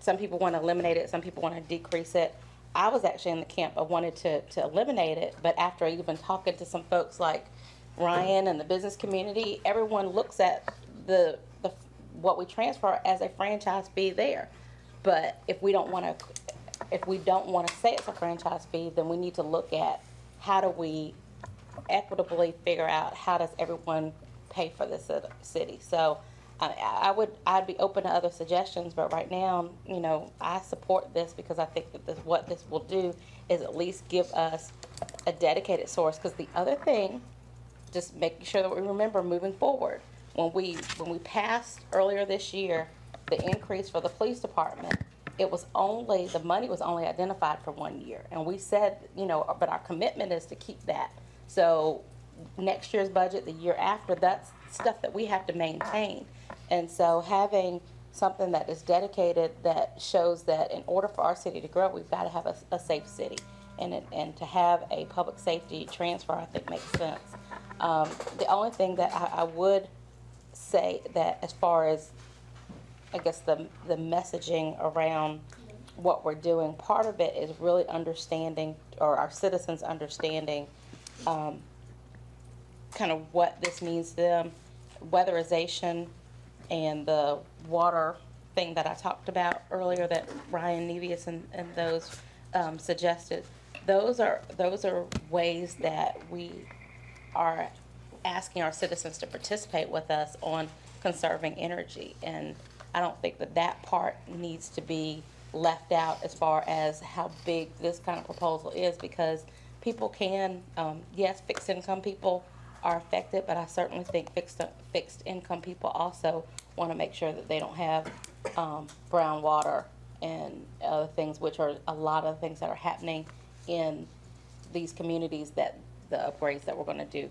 some people want to eliminate it, some people want to decrease it. I was actually in the camp of wanted to eliminate it, but after even talking to some folks like Ryan and the business community, everyone looks at the what we transfer as a franchise fee there. But if we don't want to say it's a franchise fee, then we need to look at how do we equitably figure out how does everyone pay for this city. So I'd be open to other suggestions, but right now, you know, I support this because I think that what this will do is at least give us a dedicated source. Because the other thing, just making sure that we remember moving forward, when we passed earlier this year the increase for the police department, the money was only identified for 1 year, and we said, you know, but our commitment is to keep that. So next year's budget, the year after, that's stuff that we have to maintain. And so having something that is dedicated, that shows that in order for our city to grow, we've got to have a safe city. And to have a public safety transfer, I think makes sense. The only thing that I would say that as far as, I guess, the messaging around what we're doing, part of it is really understanding, or our citizens understanding, kind of what this means to them. Weatherization and the water thing that I talked about earlier that Ryan Nevius and those suggested, those are ways that we are asking our citizens to participate with us on conserving energy. And I don't think that part needs to be left out as far as how big this kind of proposal is, because people can, yes, fixed income people are affected, but I certainly think fixed income people also want to make sure that they don't have brown water and other things, which are a lot of things that are happening in these communities that the upgrades that we're going to do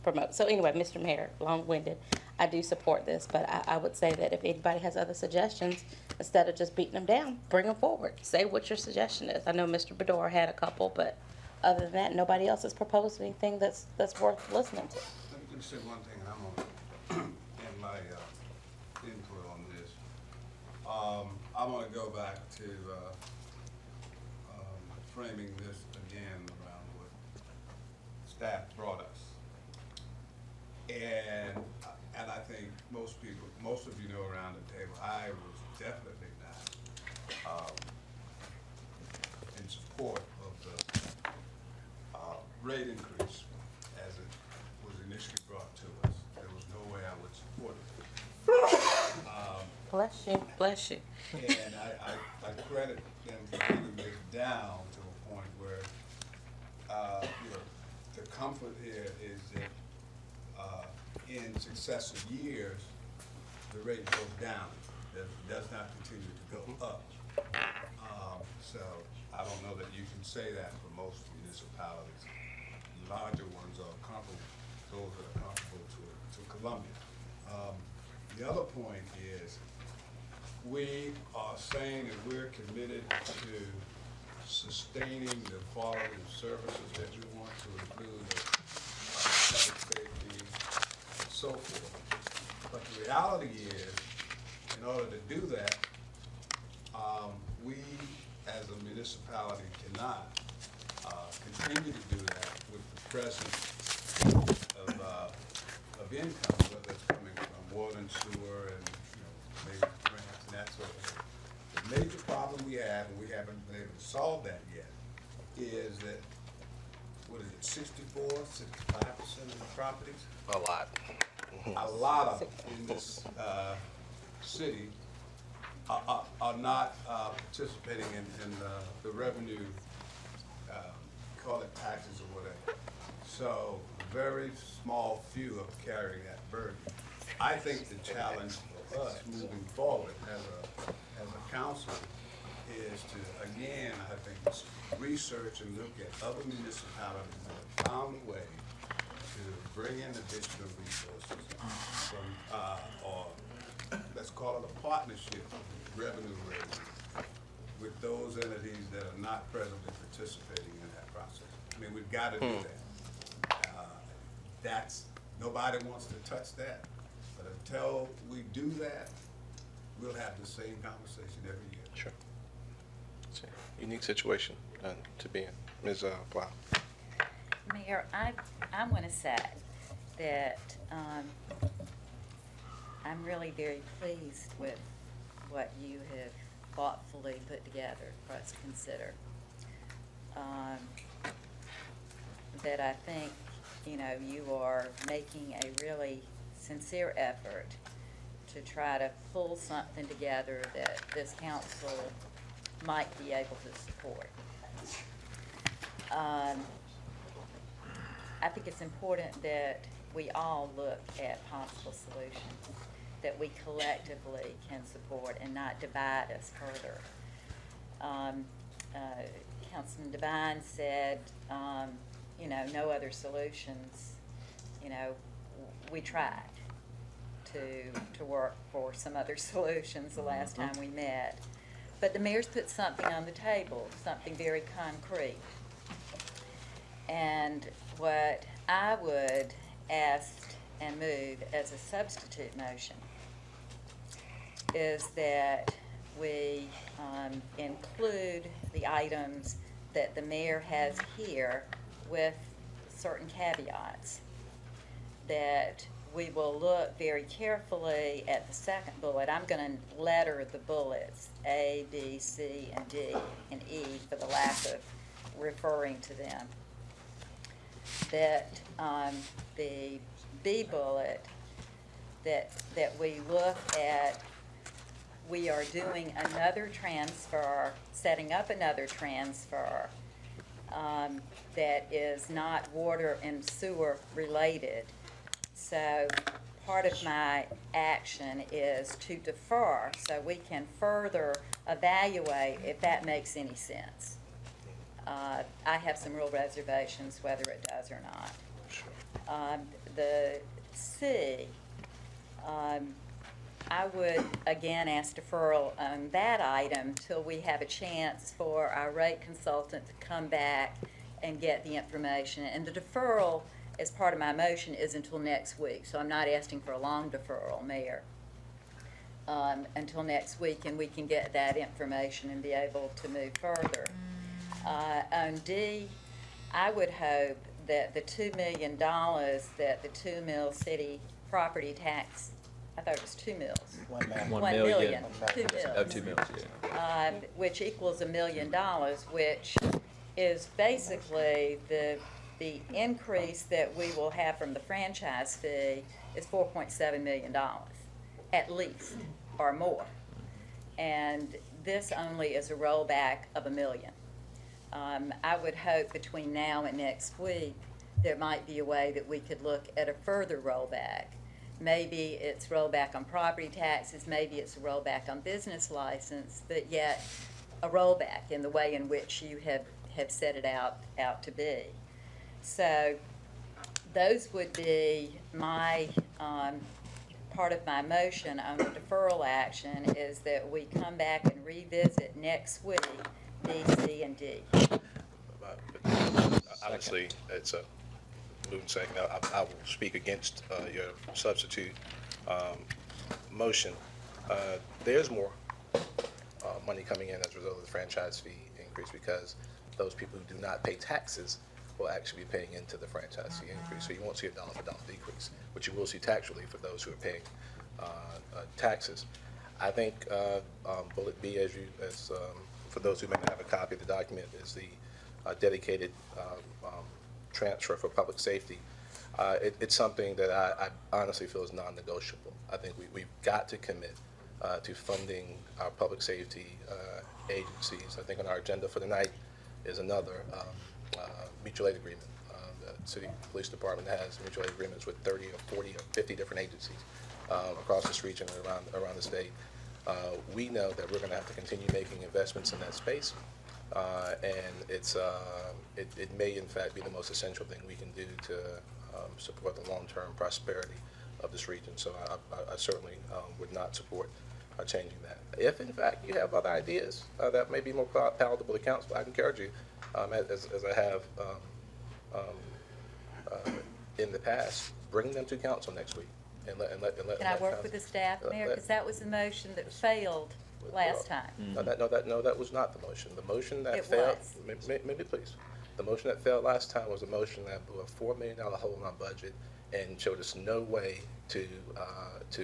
promote. So anyway, Mr. Mayor, long-winded, I do support this, but I would say that if anybody has other suggestions, instead of just beating them down, bring them forward. Say what your suggestion is. I know Mr. Bedore had a couple, but other than that, nobody else has proposed anything that's worth listening to. Let me say one thing, and I'm gonna end my input on this. I want to go back to framing this again around what staff brought us. And I think most of you know around the table, I was definitely not in support of the rate increase as it was initially brought to us. There was no way I would support it. Bless you, bless you. And I credit them for bringing this down to a point where, you know, the comfort here is that in successive years, the rate goes down. It does not continue to go up. So I don't know that you can say that for most municipalities. Larger ones are comparable, those that are comparable to Columbia. The other point is, we are saying that we're committed to sustaining the quality of services that we want to include public safety and so forth. But the reality is, in order to do that, we as a municipality cannot continue to do that with the presence of income, whether it's coming from water and sewer and, you know, maybe grants and that sort of thing. The major problem we have, and we haven't been able to solve that yet, is that, what is it, 64, 65% of the properties? A lot. A lot of them in this city are not participating in the revenue, call it taxes or whatever. So a very small few are carrying that burden. I think the challenge for us moving forward as a council is to, again, I think, research and look at other municipalities that have found a way to bring in additional resources from, or let's call it a partnership revenue raising with those entities that are not presently participating in that process. I mean, we've got to do that. Nobody wants to touch that, but until we do that, we'll have the same conversation every year. Sure. unique situation to be in. Ms. Blau. Mayor, I want to say that I'm really very pleased with what you have thoughtfully put together for us to consider. That I think, you know, you are making a really sincere effort to try to pull something together that this council might be able to support. I think it's important that we all look at possible solutions that we collectively can support and not divide us further. Councilman Devine said, you know, no other solutions. You know, we tried to work for some other solutions the last time we met. But the mayor's put something on the table, something very concrete. And what I would ask and move as a substitute motion is that we include the items that the mayor has here with certain caveats. That we will look very carefully at the second bullet. I'm going to letter the bullets A, B, C, and D, and E for the lack of referring to them. That the B bullet, that we look at, we are doing another transfer, setting up another transfer that is not water and sewer related. So part of my action is to defer so we can further evaluate if that makes any sense. I have some real reservations whether it does or not. The C, I would again ask deferral on that item till we have a chance for our rate consultant to come back and get the information. And the deferral, as part of my motion, is until next week. So I'm not asking for a long deferral, Mayor, until next week, and we can get that information and be able to move further. On D, I would hope that the $2 million that the 2 mil city property tax, I thought it was 2 mils. 1 million. 1 million. 2 mils. Oh, 2 mils, yeah. Which equals $1 million, which is basically the increase that we will have from the franchise fee is $4.7 million, at least, or more. And this only is a rollback of $1 million. I would hope between now and next week, there might be a way that we could look at a further rollback. Maybe it's rollback on property taxes, maybe it's a rollback on business license, but yet a rollback in the way in which you have set it out to be. So those would be my, part of my motion on the deferral action is that we come back and revisit next week B, C, and D. Honestly, it's a moving second. I will speak against your substitute motion. There's more money coming in as a result of the franchise fee increase because those people who do not pay taxes will actually be paying into the franchise fee increase. So you won't see a dollar for dollar decrease, but you will see tax relief for those who are paying taxes. I think bullet B, for those who may not have a copy of the document, is the dedicated transfer for public safety. It's something that I honestly feel is non-negotiable. I think we've got to commit to funding our public safety agencies. I think on our agenda for tonight is another mutual aid agreement. The city police department has mutual aid agreements with 30 or 40 or 50 different agencies across this region and around the state. We know that we're going to have to continue making investments in that space, and it may in fact be the most essential thing we can do to support the long-term prosperity of this region. So I certainly would not support changing that. If in fact you have other ideas that may be more palatable to council, I encourage you, as I have in the past, bring them to council next week and let Can I work with the staff, Mayor? Because that was a motion that failed Last time. No, that was not the motion. The motion that It failed, was. maybe please. The motion that failed last time was a motion that blew a $4 million hole in our budget and showed us no way to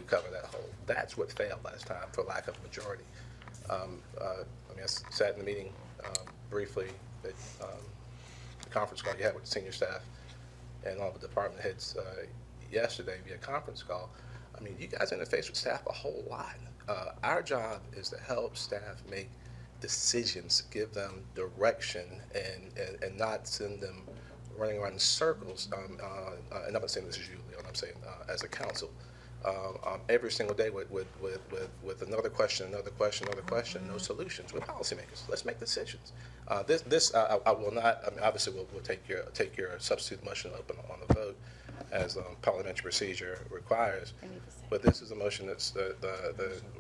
cover that hole. That's what failed last time for lack of majority. I sat in the meeting briefly, at the conference call you had with the senior staff and all the department heads yesterday via conference call. I mean, you guys interface with staff a whole lot. Our job is to help staff make decisions, give them direction, and not send them running around in circles. And I'm not saying this is you, Leon, I'm saying as a council. Every single day with another question, no solutions. We're policymakers. Let's make decisions. I will not. I mean, obviously, we'll take your substitute motion open on the vote, as parliamentary procedure requires. But this is a motion that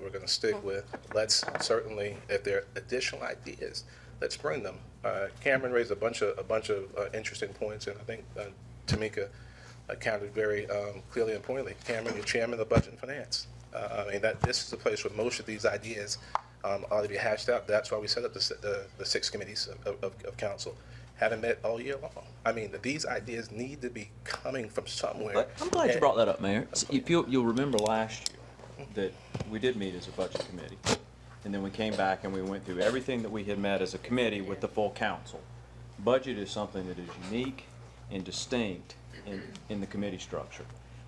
we're going to stick with. Let's certainly, if there are additional ideas, let's bring them. Cameron raised a bunch of interesting points, and I think Tamika accounted very clearly and pointedly. Cameron, you're chairman of Budget and Finance. I mean, this is a place where most of these ideas ought to be hashed out. That's why we set up the 6 committees of council. Haven't met all year long. I mean, these ideas need to be coming from somewhere. I'm glad you brought that up, Mayor. If you'll remember last year that we did meet as a budget committee, and then we came back and we went through everything that we had met as a committee with the full council. Budget is something that is unique and distinct in the committee structure.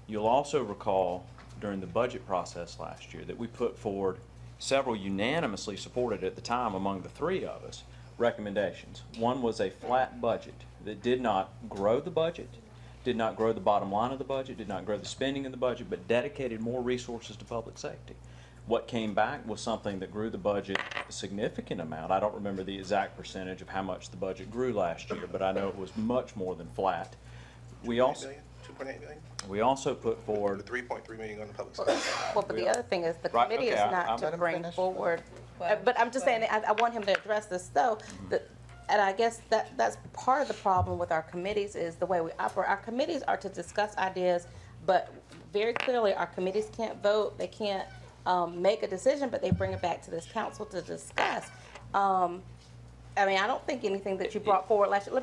You'll also recall during the budget process last year that we put forward several unanimously supported at the time among the 3 of us recommendations. One was a flat budget that did not grow the budget, did not grow the bottom line of the budget, did not grow the spending in the budget, but dedicated more resources to public safety. What came back was something that grew the budget a significant amount. I don't remember the exact percentage of how much the budget grew last year, but I know it was much more than flat. We also 2.8 million? We also put forward The 3.3 million on the public side. Well, but the other thing is the Right, committee okay, is not to bring forward, but I'm just saying, I want him to address this though, and I guess that's part of the problem with our committees is the way we operate. Our committees are to discuss ideas, but very clearly, our committees can't vote, they can't make a decision, but they bring it back to this council to discuss. I mean, I don't think anything that you brought forward last year,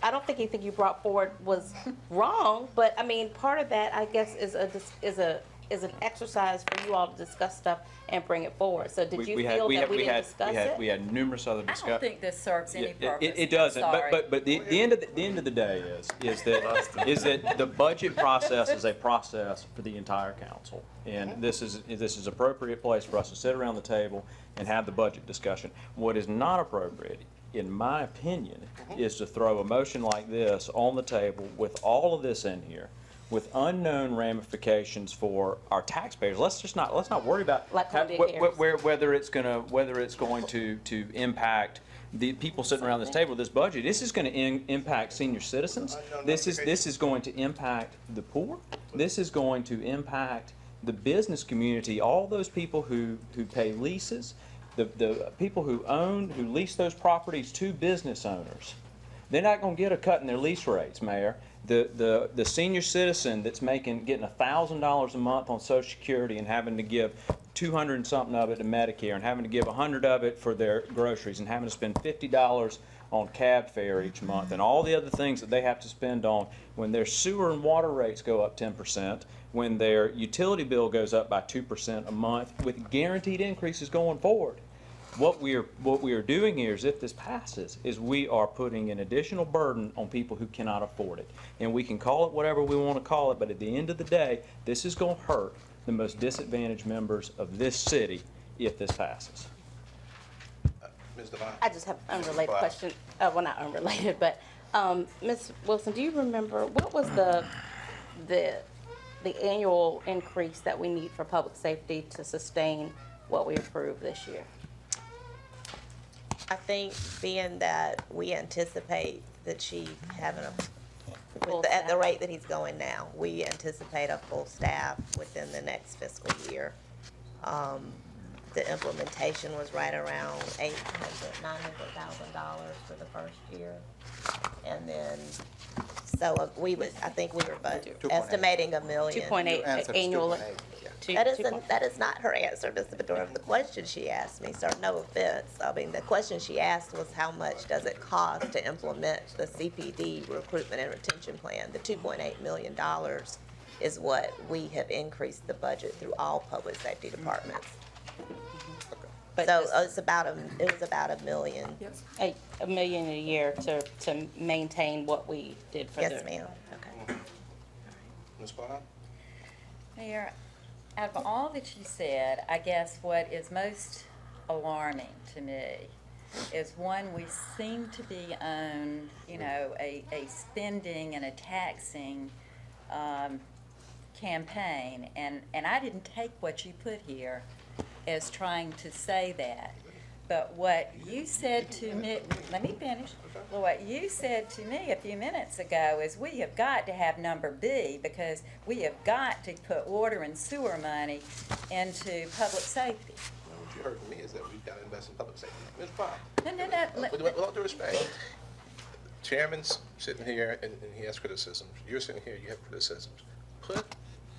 I don't think anything you brought forward was wrong, but I mean, part of that, I guess, is an exercise for you all to discuss stuff and bring it forward. So did you feel that we didn't discuss it? We had numerous other I discussions. don't think this serves any purpose. It doesn't, I'm sorry. but the end of the day is that the budget process is a process for the entire council. And this is appropriate place for us to sit around the table and have the budget discussion. What is not appropriate, in my opinion, is to throw a motion like this on the table with all of this in here, with unknown ramifications for our taxpayers. Let's not worry about Like whether it's going to impact the people sitting around this table. This budget, this is going to impact senior citizens. This is going to impact the poor. This is going to impact the business community. All those people who pay leases, the people who lease those properties to business owners. They're not going to get a cut in their lease rates, Mayor. The senior citizen that's getting $1,000 a month on Social Security and having to give 200 and something of it to Medicare and having to give 100 of it for their groceries and having to spend $50 on cab fare each month and all the other things that they have to spend on when their sewer and water rates go up 10%, when their utility bill goes up by 2% a month with guaranteed increases going forward. What we are doing here is, if this passes, is we are putting an additional burden on people who cannot afford it. And we can call it whatever we want to call it, but at the end of the day, this is going to hurt the most disadvantaged members of this city if this passes. Ms. Devine? I just have an unrelated question, well, not unrelated, but Ms. Wilson, do you remember, what was the annual increase that we need for public safety to sustain what we approved this year? I think being that we anticipate the chief having at the rate that he's going now, we anticipate a full staff within the next fiscal year. The implementation was right around $900,000 for the first year. And then So I think we were 2.8. estimating $1 million. 2.8 answer is annual. 2.8, That is not her answer, Mr. Bedore. The question she asked me, sir, no offense. I mean, the question she asked was how much does it cost to implement the CPD recruitment and retention plan? The $2.8 million is what we have increased the budget through all public safety departments. But So this- it was about $1 million. $1 million a year to maintain what we did for the. Yes, ma'am. Okay. Ms. Bond? Mayor, out of all that you said, I guess what is most alarming to me is one, we seem to be on, a spending and a taxing campaign, and I didn't take what you put here as trying to say that. But what you said to me, let me finish. Well, what you said to me a few minutes ago is we have got to have number B because we have got to put water and sewer money into public safety. What you heard from me is that we've got to invest in public safety. Ms. Bond? No. With all due respect, Chairman's sitting here and he has criticisms. You're sitting here, you have criticisms. Put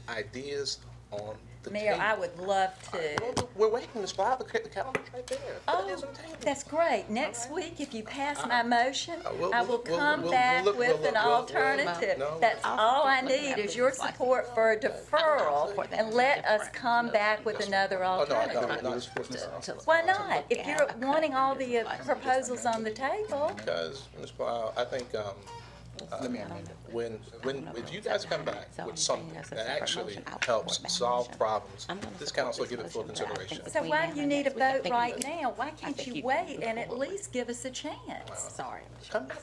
ideas on the Mayor, table. I would love to. Well, we're waiting, Ms. Bond. The calendar's right there. Put ideas on the table. That's great. Next week, if you pass my motion, I will we'll come look- back we'll with look- an alternative. no. That's all I need is your support for a deferral and let us come back with another Oh, no, alternative. no. Why not? If you're wanting all the proposals on the table, Because, Ms. Blau, I think, if you guys come back with something that actually helps solve problems, this council will give it full consideration. so why do you need a vote right now? Why can't you wait and at least give us a chance? Sorry. Come back,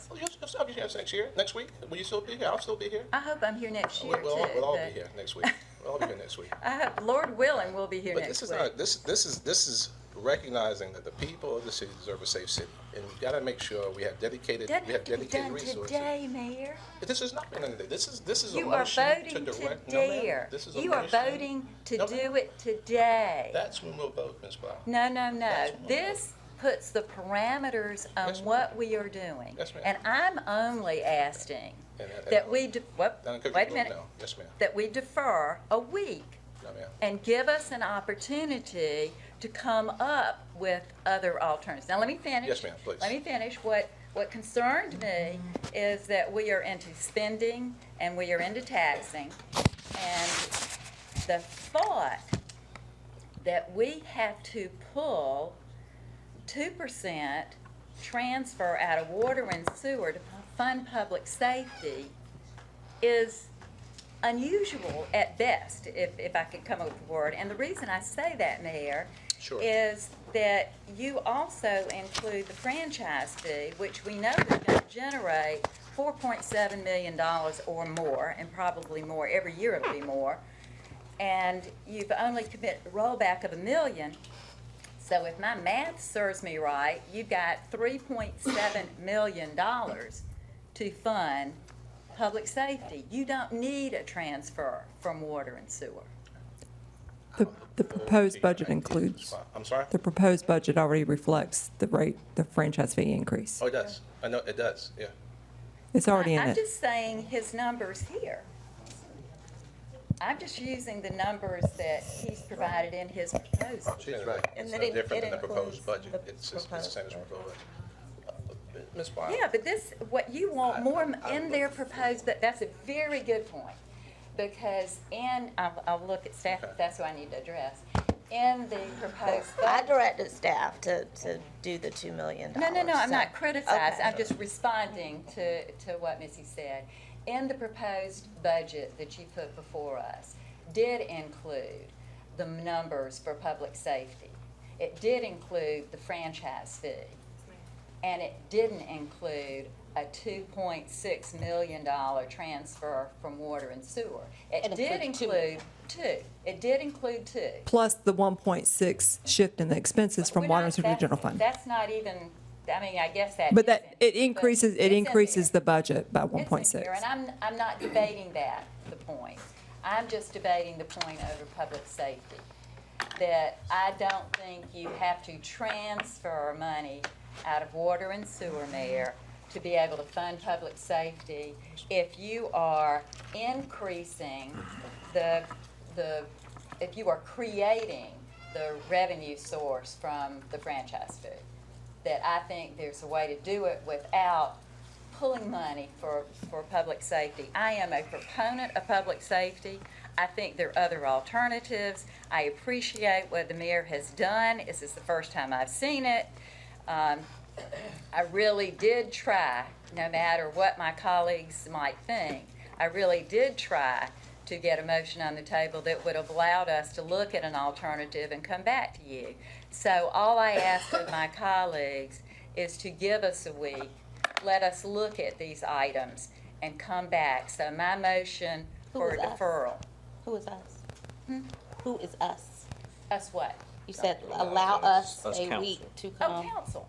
I'll be here next year, next week. Will you still be here? I'll still be here. I hope I'm here next year too. We'll all but be here next week. We'll all be here next week. I hope, Lord willing, we'll be here But next this week. is not, this is recognizing that the people of the city deserve a safe city. And we've got to make sure we have dedicated Doesn't have to be dedicated done resources. today, Mayor. But this is not been done today. This is a You are motion to voting to direct. No, ma'am. dare. This is a You are motion. voting to No, ma'am. do it today. That's when we'll vote, Ms. Blau. No. That's when we'll This puts the parameters on Yes, ma'am. what we are doing. Yes, ma'am. And I'm only asking And that we, Down in Cookie wait a Grove minute, now. Yes, ma'am. that we defer a week No, ma'am. and give us an opportunity to come up with other alternatives. Now, let me finish. Yes, ma'am, please. Let me finish. What concerned me is that we are into spending and we are into taxing. And the thought that we have to pull 2% transfer out of water and sewer to fund public safety is unusual at best, if I could come up with a word. And the reason I say that, Mayor, Sure. is that you also include the franchise fee, which we know is going to generate $4.7 million or more, and probably more. Every year it'll be more. And you've only committed a rollback of $1 million. So if my math serves me right, you've got $3.7 million to fund public safety. You don't need a transfer from water and sewer. The proposed budget includes, I'm sorry? the proposed budget already reflects the rate, the franchise fee increase. Oh, it does. I know, it does, yeah. It's already in I'm it. just saying his numbers here. I'm just using the numbers that he's provided in his proposal. She's right. And It's then no it- different it than the proposed includes budget. the It's the proposed same as the proposed budget. Ms. Blau? Yeah, but what you want more in their proposed, but that's a very good point. Because I'll look at staff, if that's what I need to address. In the proposed I budget. directed staff to do the $2 million. No, I'm so- not criticizing, Okay. I'm just responding to what Missy said. In the proposed budget that you put before us, did include the numbers for public safety. It did include the franchise fee. And it didn't include a $2.6 million transfer from water and sewer. It did include two. It did include two. Plus the 1.6 shift in the expenses from We're water not- and sewer to general fund. That's not even, I mean, I guess that But that, isn't, it but increases, it's it in increases there. the budget by It's in 1.6. there, and I'm not debating that, the point. I'm just debating the point over public safety. That I don't think you have to transfer money out of water and sewer, Mayor, to be able to fund public safety if you are increasing if you are creating the revenue source from the franchise fee. That I think there's a way to do it without pulling money for public safety. I am a proponent of public safety. I think there are other alternatives. I appreciate what the mayor has done. This is the first time I've seen it. I really did try, no matter what my colleagues might think, I really did try to get a motion on the table that would have allowed us to look at an alternative and come back to you. So all I ask of my colleagues is to give us a week, let us look at these items and come back. So my motion for deferral. Who is us? Who is us? Us what? You said allow us Us a council. week to Oh, come. council.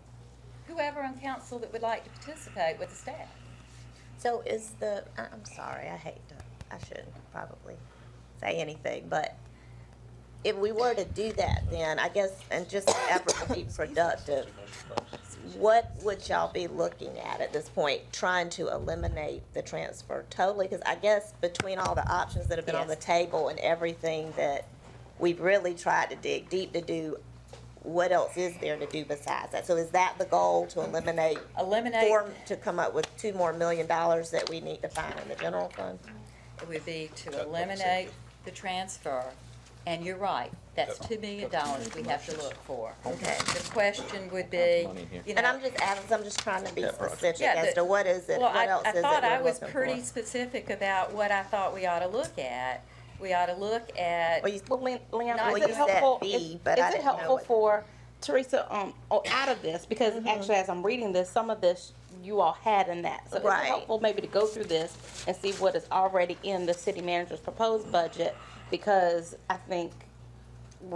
Whoever on council that would like to participate with the staff. So is I'm sorry, I shouldn't probably say anything, but if we were to do that, then I guess, and just an effort to be productive, what would y'all be looking at this point, trying to eliminate the transfer totally? Because I guess between all the options that have been on the table and everything that we've really tried to dig deep to do, what else is there to do besides that? So is that the goal, to eliminate, to come up with $2 million that we need to find in the general fund? It would be to eliminate the transfer, and you're right, that's $2 million we have to look for. Okay. The question would be, you know. And I'm just asking, I'm just trying to be specific Yeah, as to what is it, Well, what else I is it thought I we're was looking pretty for? specific about what I thought we ought to look at. We ought to look at. Well, Leon, Not is you it said helpful, B, but I is it didn't know helpful what- for Teresa, out of this, because actually as I'm reading this, some of this you all had in that. So is it Right. helpful maybe to go through this and see what is already in the city manager's proposed budget? Because I think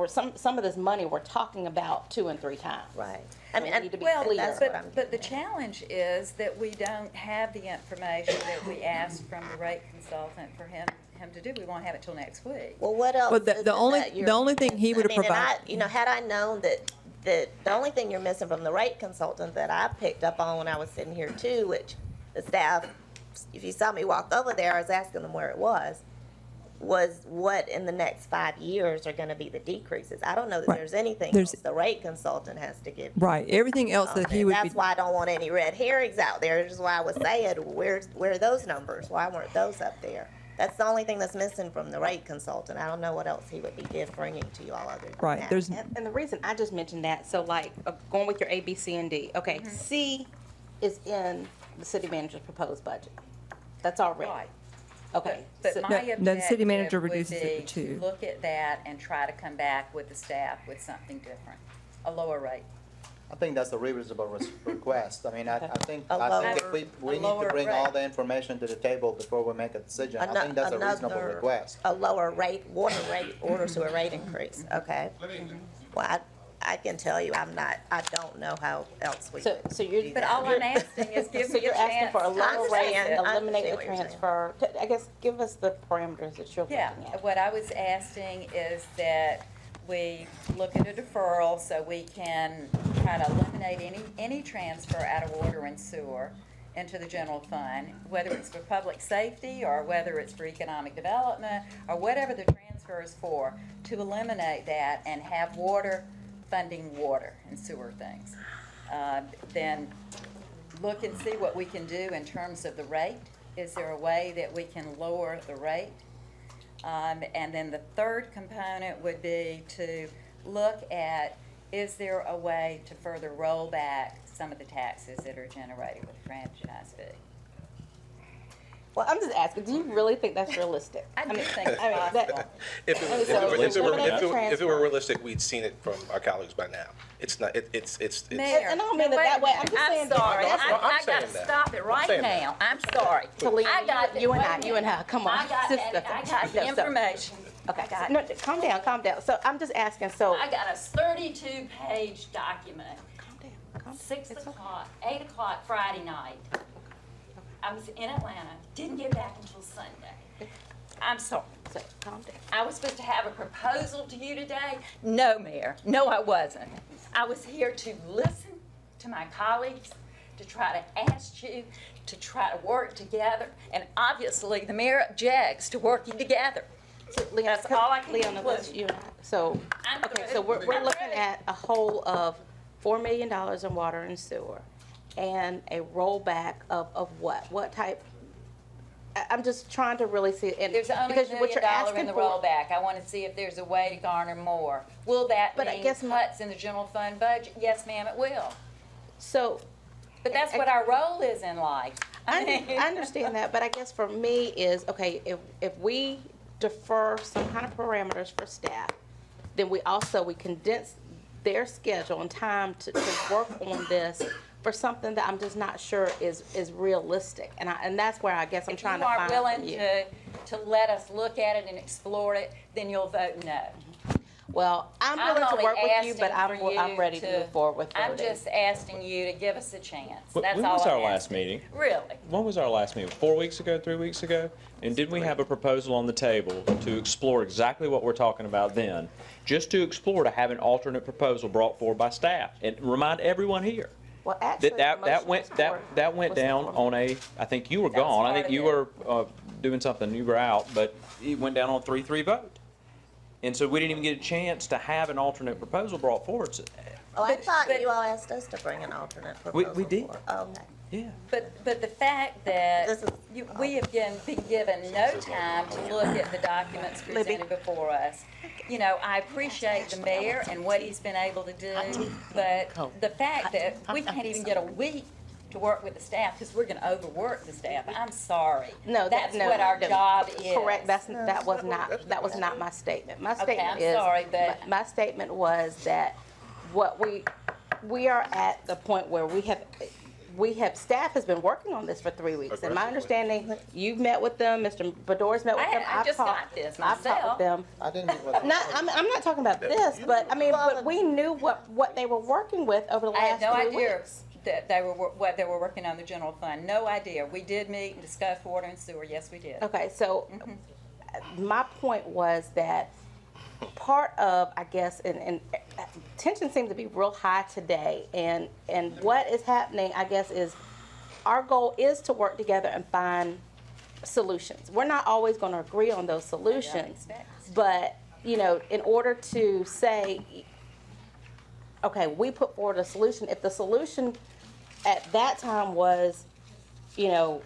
some of this money we're talking about 2 and 3 times. Right. I mean, need to be Well, clear. but the challenge is that we don't have the information that we asked from the rate consultant for him to do. We won't have it till next week. Well, what else? Well, is it the only, that you're the only thing he would have I mean, and provided. had I known that the only thing you're missing from the rate consultant that I picked up on when I was sitting here too, which the staff, if you saw me walk over there, I was asking them where it was what in the next 5 years are gonna be the decreases. I don't know that Right. there's anything There's- else the rate consultant has to give. Right, everything else that he And would be. that's why I don't want any red herrings out there, which is why I was saying, where are those numbers? Why weren't those up there? That's the only thing that's missing from the rate consultant. I don't know what else he would be bringing to you all other than Right, that. there's, And the reason I just mentioned that, so like, going with your A, B, C, and D. Okay, C is in the city manager's proposed budget. That's already. Right. Okay. But so- my No, the city manager objective would reduces it be to 2. look at that and try to come back with the staff with something different, a lower rate. I think that's a reasonable request. I mean, I think A if lower- we need to lower bring all rate. the information to the table before we make a decision. I think that's a reasonable Another- request. A lower rate, water rate, orders to a rate increase, okay? Well, I can tell you, I don't know how else we. So you're. do But that. all I'm asking is give So me a you're asking chance. for a lower rate understand. and I eliminate the understand what you're saying. transfer. I guess, give us the parameters that you're looking Yeah, at. what I was asking is that we look at a deferral so we can try to eliminate any transfer out of water and sewer into the general fund, whether it's for public safety or whether it's for economic development or whatever the transfer is for, to eliminate that and have water funding water and sewer things. Then look and see what we can do in terms of the rate. Is there a way that we can lower the rate? And then the third component would be to look at, is there a way to further roll back some of the taxes that are generated with the franchise fee? Well, I'm just asking, do you really think that's realistic? I do think it's I mean, possible. If it were realistic, we'd seen it from our colleagues by now. It's not, it's. Mayor, And I don't mean no, it that wait a way. I'm minute. just saying that- sorry. I'm I saying gotta that. stop it I'm right saying that. now. I'm sorry. Talia, I got you and wait a I, minute. come on, I got sister. the information. Okay, I got no, calm down. So I'm just asking, so. I got a 32-page document. Calm down. 6 o'clock, 8 o'clock Friday night. I was in Atlanta, didn't get back until Sunday. I'm sorry. So, calm down. I was supposed to have a proposal to you today. No, Mayor, no, I wasn't. I was here to listen to my colleagues, to try to ask you to try to work together, and obviously the mayor objects to working together. So, Leona, That's all I can Leona, do. let's, you and I, so, I'm okay, good. so we're I'm looking ready. at a whole of $4 million in water and sewer, and a rollback of what? What type? I'm just trying to really see, and There's only because $1 what million you're asking in the for- rollback. I want to see if there's a way to garner more. Will that But I mean guess my- cuts in the general fund budget? Yes, ma'am, it will. So, But that's what our role is in life. I understand that, but I guess for me is, okay, if we defer some kind of parameters for staff, then we condense their schedule and time to work on this for something that I'm just not sure is realistic. And that's where I guess I'm trying to find If you aren't from willing you. to let us look at it and explore it, then you'll vote no. Well, I'm willing to only work with you, but asking for I'm you ready to move forward with I'm voting. just asking you to give us a chance. When That's when all was our I'm last asking. meeting? Really? When was our last meeting? 4 weeks ago, 3 weeks ago? And didn't we have a proposal on the table to explore exactly what we're talking about then? Just to explore, to have an alternate proposal brought forward by staff and remind everyone here. Well, actually, That the motion went, was for- that went was down for- on a, I think you were That was gone. I part think of you it. were doing something, you were out, but it went down on a 3-3 vote. And so we didn't even get a chance to have an alternate proposal brought forward. So, Oh, I thought you all asked us to bring an alternate proposal. we did. forward. Okay. yeah. But the fact that This is- we have been given no time to look at the documents presented before us. You know, I appreciate the mayor and what he's been able to do, but the fact that we can't even get a week to work with the staff because we're gonna overwork the staff, I'm sorry. No, That's no, what our no. job is. Correct, that was not my statement. My Okay, statement I'm is. sorry, but- My statement was that what we are at the point where staff has been working on this for 3 weeks. And my understanding, you've met with them, Mr. Bador's met with them. I I've just talked- got this I've talked myself. with them. I didn't meet with them. I'm not talking about this, but I mean, but we knew what they were working with over the I had last no 3 idea weeks. that they were, what they were working on the general fund. No idea. We did meet and discuss water and sewer. Yes, we did. Okay, so my point was that part of, I guess, and tension seems to be real high today, and what is happening, I guess, is our goal is to work together and find solutions. We're not always going to agree on those solutions, but, you know, in order to say, okay, we put forward a solution, if the solution at that time was, you know,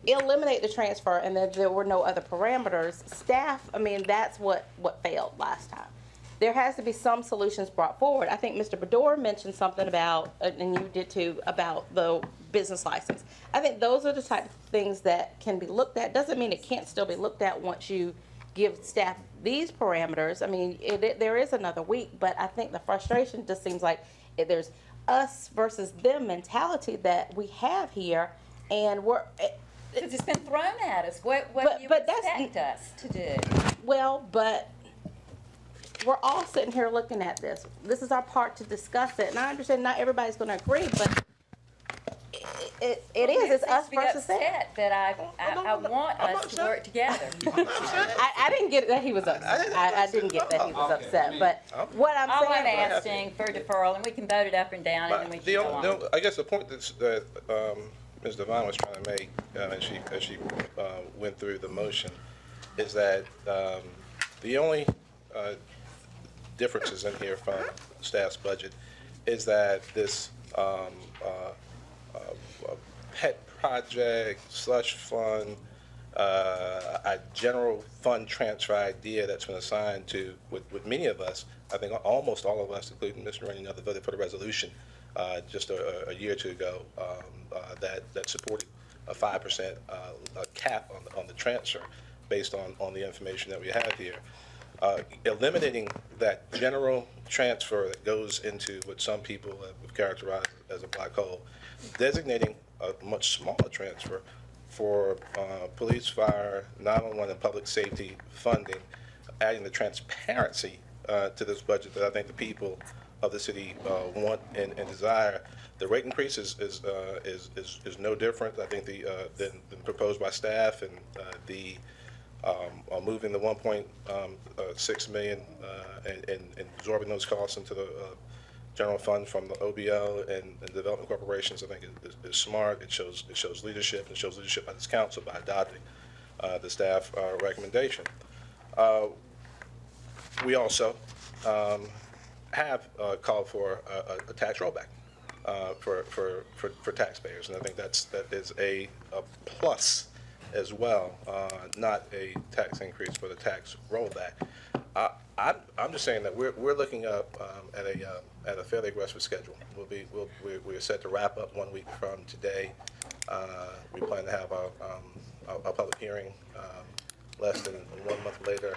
eliminate the transfer and then there were no other parameters, staff, I mean, that's what failed last time. There has to be some solutions brought forward. I think Mr. Bador mentioned something about, and you did too, about the business license. I think those are the type of things that can be looked at. Doesn't mean it can't still be looked at once you give staff these parameters. I mean, there is another week, but I think the frustration just seems like there's us versus them mentality that we have here, and we're. Because it's been thrown at us. What do you expect us to do? Well, but we're all sitting here looking at this. This is our part to discuss it, and I understand not everybody's going to agree, but it is. It's us versus them. That I want us to work together. I didn't get that he was upset. I didn't get that he was upset, but what I'm All saying. I'm asking for deferral, and we can vote it up and down, and then we can go on. I guess the point that Ms. Devine was trying to make, as she went through the motion, is that the only differences in here from staff's budget is that this pet project, slush fund, a general fund transfer idea that's been assigned to, with many of us, I think almost all of us, including Mr. Rennie and others, voted for the resolution just a year or two ago that supported a 5% cap on the transfer based on the information that we have here. Eliminating that general transfer that goes into what some people have characterized as a black hole, designating a much smaller transfer for police, fire, 911, and public safety funding, adding the transparency to this budget that I think the people of the city want and desire. The rate increase is no different, I think, than proposed by staff, and the moving the 1.6 million and absorbing those costs into general fund from the OBO and development corporations, I think is smart. It shows leadership, and it shows leadership by this council by adopting the staff recommendation. We also have called for a tax rollback for taxpayers, and I think that is a plus as well, not a tax increase, but a tax rollback. I'm just saying that we're looking up at a fairly aggressive schedule. We're set to wrap up 1 week from today. We plan to have our public hearing less than 1 month later,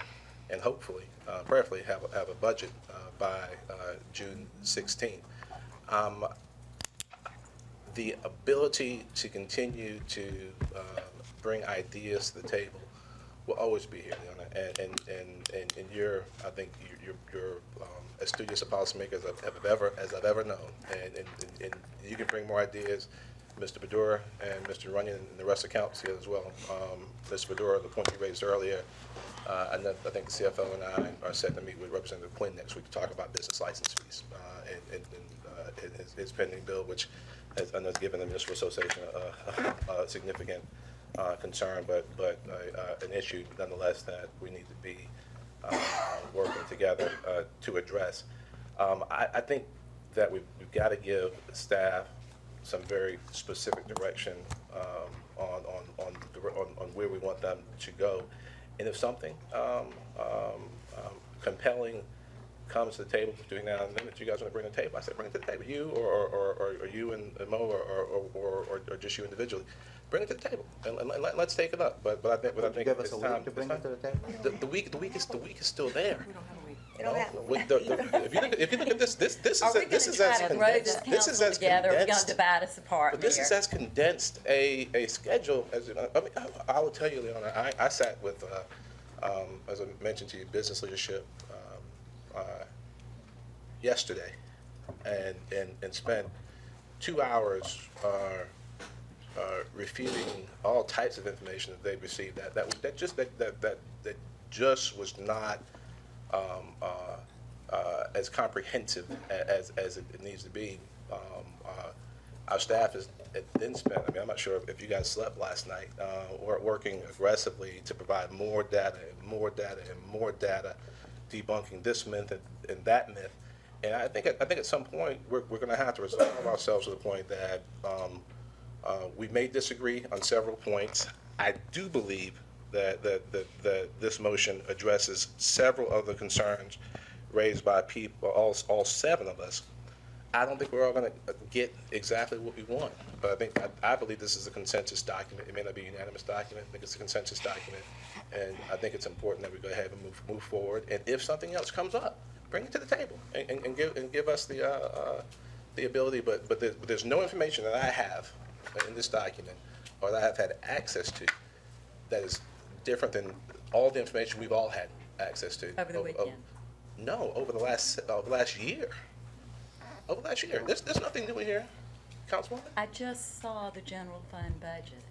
and hopefully, prayerfully, have a budget by June 16th. The ability to continue to bring ideas to the table will always be here, Leona, and you're, I think you're as studious a policymaker as I've ever known, and you can bring more ideas. Mr. Badura and Mr. Runyon and the rest of the council here as well. Mr. Badura, the point you raised earlier, I think the CFO and I are set to meet with Representative Quinn next week to talk about business license fees and his pending bill, which I know has given the Municipal Association a significant concern, but an issue nonetheless that we need to be working together to address. I think that we've got to give staff some very specific direction on where we want them to go, and if something compelling comes to the table between now and then that you guys want to bring to the table, I say bring it to the table. You or you and Mo or just you individually, bring it to the table and let's take it up. But I think Give us it's a time week to bring it to the table? The week is still there. We don't have a week. If you look at this is Are we as gonna try to throw this this is council as together? Are we gonna condensed. divide us apart But this here? is as condensed a schedule as I will tell you, Leona. I sat with, as I mentioned to you, business leadership yesterday, and spent 2 hours refuting all types of information that they received that just was not as comprehensive as it needs to be. Our staff has then spent, I'm not sure if you guys slept last night, we're working aggressively to provide more data and more data and more data, debunking this myth and that myth. And I think at some point, we're going to have to resolve ourselves to the point that we may disagree on several points. I do believe that this motion addresses several of the concerns raised by people, all 7 of us. I don't think we're all going to get exactly what we want, but I believe this is a consensus document. It may not be a unanimous document. I think it's a consensus document, and I think it's important that we go ahead and move forward. And if something else comes up, bring it to the table and give us the ability. But there's no information that I have in this document or that I've had access to that is different than all the information we've all had access to. Over the weekend? No, over the last year. Over the last year. There's nothing new in here, Councilwoman. I just saw the general fund budget.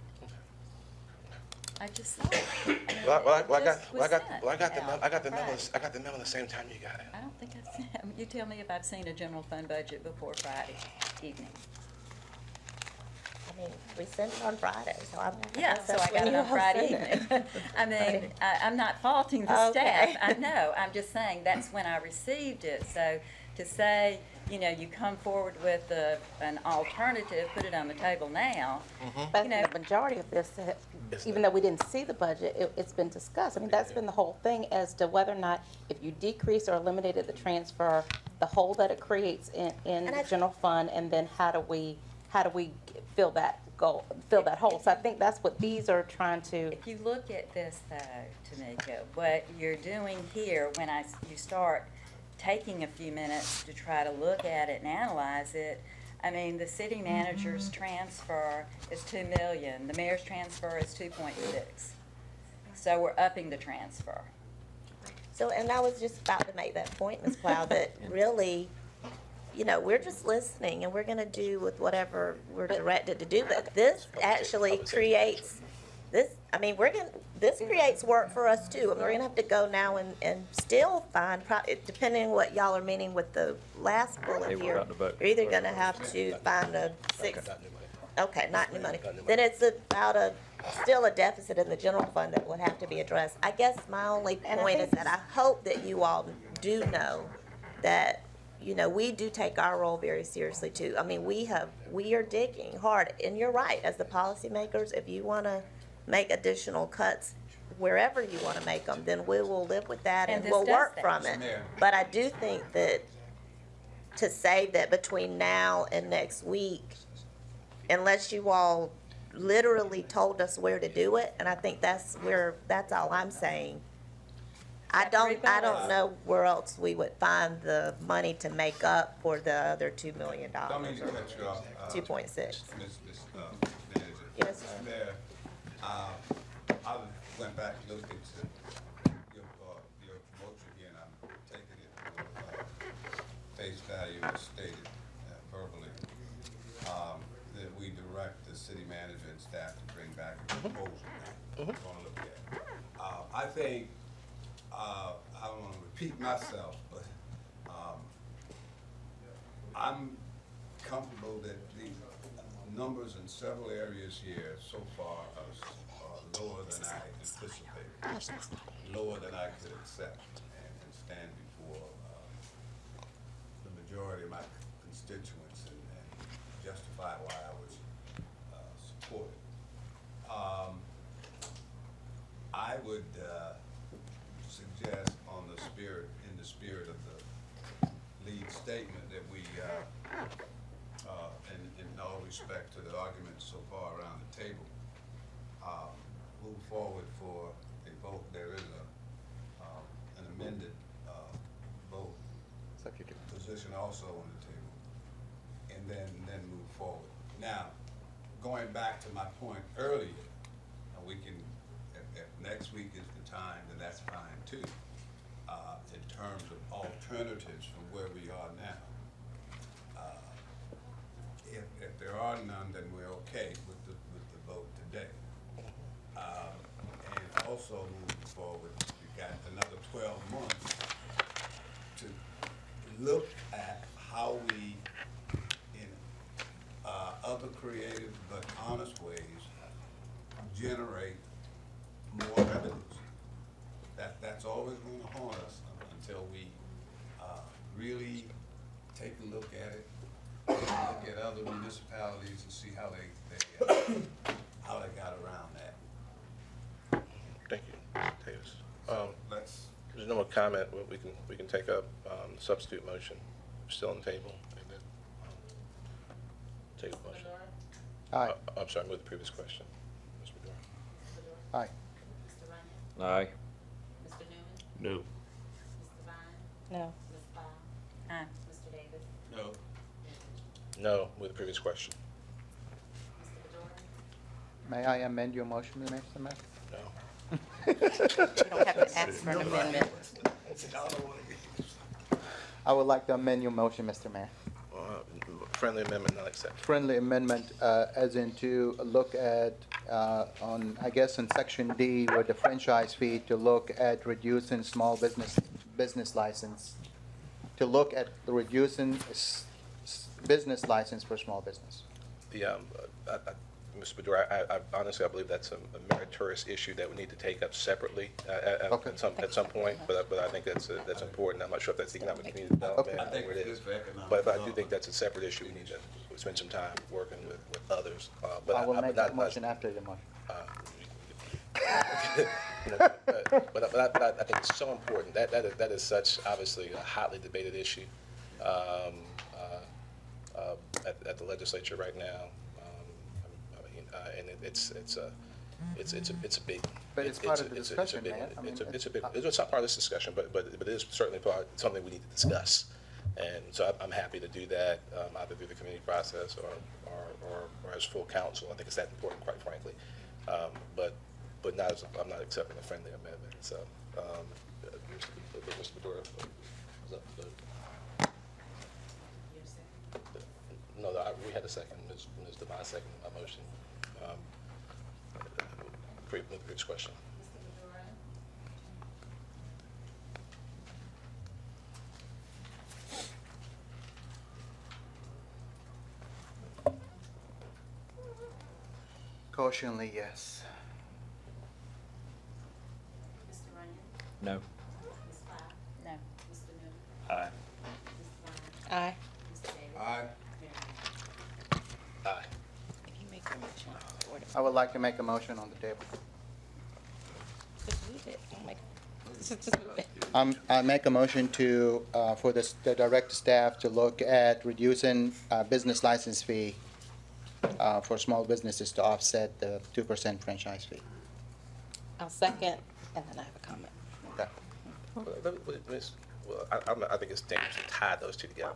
I just saw it. I got the memo the same time you got it. I don't think I've seen, you tell me if I've seen a general fund budget before Friday evening. I mean, we sent it on Friday, so I'm. Yeah, so I got it on Friday evening. I mean, I'm not faulting the staff. Okay. I know, I'm just saying that's when I received it. So to say, you come forward with an alternative, put it on the table now. But the majority of this, even though we didn't see the budget, it's been discussed. I mean, that's been the whole thing as to whether or not, if you decrease or eliminated the transfer, the hole that it creates in the general fund, and then how do we fill that hole? So I think that's what these are trying to. If you look at this though, Tamika, what you're doing here, when you start taking a few minutes to try to look at it and analyze it, I mean, the city manager's transfer is $2 million. The mayor's transfer is 2.6. So we're upping the transfer. So, and I was just about to make that point, Ms. Plow, that really, we're just listening and we're gonna do with whatever we're directed to do, but this actually creates this creates work for us too. I mean, we're gonna have to go now and still find, depending on what y'all are meaning with the last Hey, bullet we're here, about to vote. you're either gonna have to find a six, Not new money. okay, not new money. Then it's about still a deficit in the general fund that would have to be addressed. I guess my only point is that I hope that you all do know that, you know, we do take our role very seriously too. I mean, we are digging hard, and you're right, as the policymakers, if you wanna make additional cuts wherever you wanna make them, then we will live with that and we'll work from it. But I do think that to say that between now and next week, unless you all literally told us where to do it, and I think that's all I'm saying. I don't know where else we would find the money to make up for the other $2 million. Don't mean to cut you off. 2.6. Ms. Manager. Yes. Mr. Mayor, I went back and looked into your motion again. I'm taking it face value as stated verbally. That we direct the city manager and staff to bring back a proposal. We're gonna look at. I think, I don't wanna repeat myself, but, I'm comfortable that the numbers in several areas here so far are lower than I anticipated, lower than I could accept and stand before the majority of my constituents and justify why I would support it. I would suggest in the spirit of the lead statement that we, in all respect to the arguments so far around the table, move forward for a vote. There is an amended vote position also on the table, and then move forward. Now, going back to my point earlier, we can, if next week is the time, then that's fine too, in terms of alternatives from where we are now. If there are none, then we're okay with the vote today. And also moving forward, we've got another 12 months to look at how we, in other creative but honest ways, generate more revenues. That's always going to haunt us until we really take a look at it, look at other municipalities and see how they got around that. Thank you, Mr. Davis. Let's. There's no more comment. We can take up substitute motion, still on the table, and then take a motion. Aye. I'm sorry, with the previous question. Ms. Medora. Aye. Aye. Mr. Newman? No. Mr. Vine? No. Ms. Powell? Aye. Mr. Davis? No. No, with the previous question. May I amend your motion, Mr. Mayor? No. You don't have to ask for an amendment. I would like to amend your motion, Mr. Mayor. Friendly amendment not accepted. Friendly amendment, as in to look at, I guess in section D, with the franchise fee, to look at reducing small business license, to look at the reducing business license for small business. Mr. Bedore, I honestly, I believe that's a meritorious issue that we need to take up separately at some point, but I think that's important. I'm not sure if that's economic community development I think or what it is. for economic But I do think that's a separate issue. We need to spend some time working with others. I will make that motion after the motion. But I think it's so important. That is such, obviously, a hotly debated issue at the legislature right now. And it's a big. But it's part of the discussion, man. I mean, It's not part of this discussion, but it is certainly something we need to discuss. And so I'm happy to do that, either through the committee process or as full council. I think it's that important, quite frankly. But I'm not accepting a friendly amendment. So, Mr. Bedore, was up to no, we had a second. Ms. Devine seconded my motion. previous question. Cautionally, yes. No. No. Aye. Aye. Aye. Aye. You make your motion. Order. I would like to make a motion on the table. Just move it. Don't make- Just move it. I make a motion to, for the direct staff to look at reducing business license fee for small businesses to offset the 2% franchise fee. I'll second, and then I have a comment. Okay. Well, I think it's dangerous to tie those two together.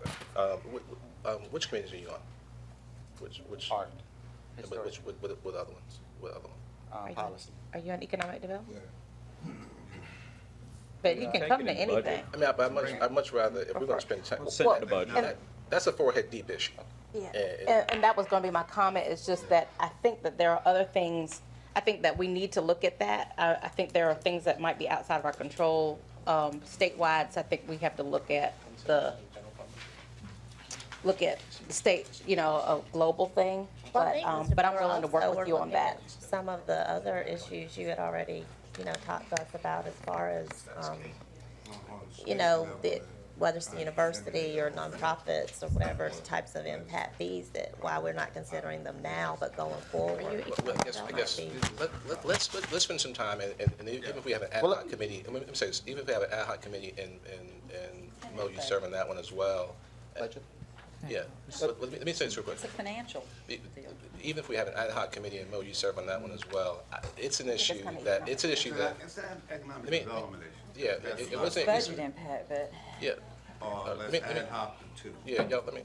Which committees are you on? Which? Art. What other ones? What other one? Policy. Are you on economic development? But you can Take come it to in budget. anything. I mean, I'd much rather, if we're gonna spend time. We'll send it to budget. That's a forehead deep issue. Yeah, And- and that was gonna be my comment, is just that I think that there are other things, I think that we need to look at that. I think there are things that might be outside of our control, statewide, so I think we have to look at the state, a global thing. Well, I But, think but I'm Mr. willing to work also with you we're on looking that. at some of the other issues you had already, talked to us about as far as, whether it's the university or nonprofits or whatever types of impact fees, that why we're not considering them now, but going forward. Well, I guess, let's spend some time, and even if we have an ad hoc committee, and let me say this, even if we have an ad hoc committee, and Mo, you serve on that one as well. Budget? Yeah, but let me say this real quick. It's a financial deal. Even if we have an ad hoc committee, and Mo, you serve on that one as well, it's an issue that, It's an economic Let me- development issue. yeah, it wasn't. Budget impact, but Yeah. Let's let me- ad hoc too. Yeah, let me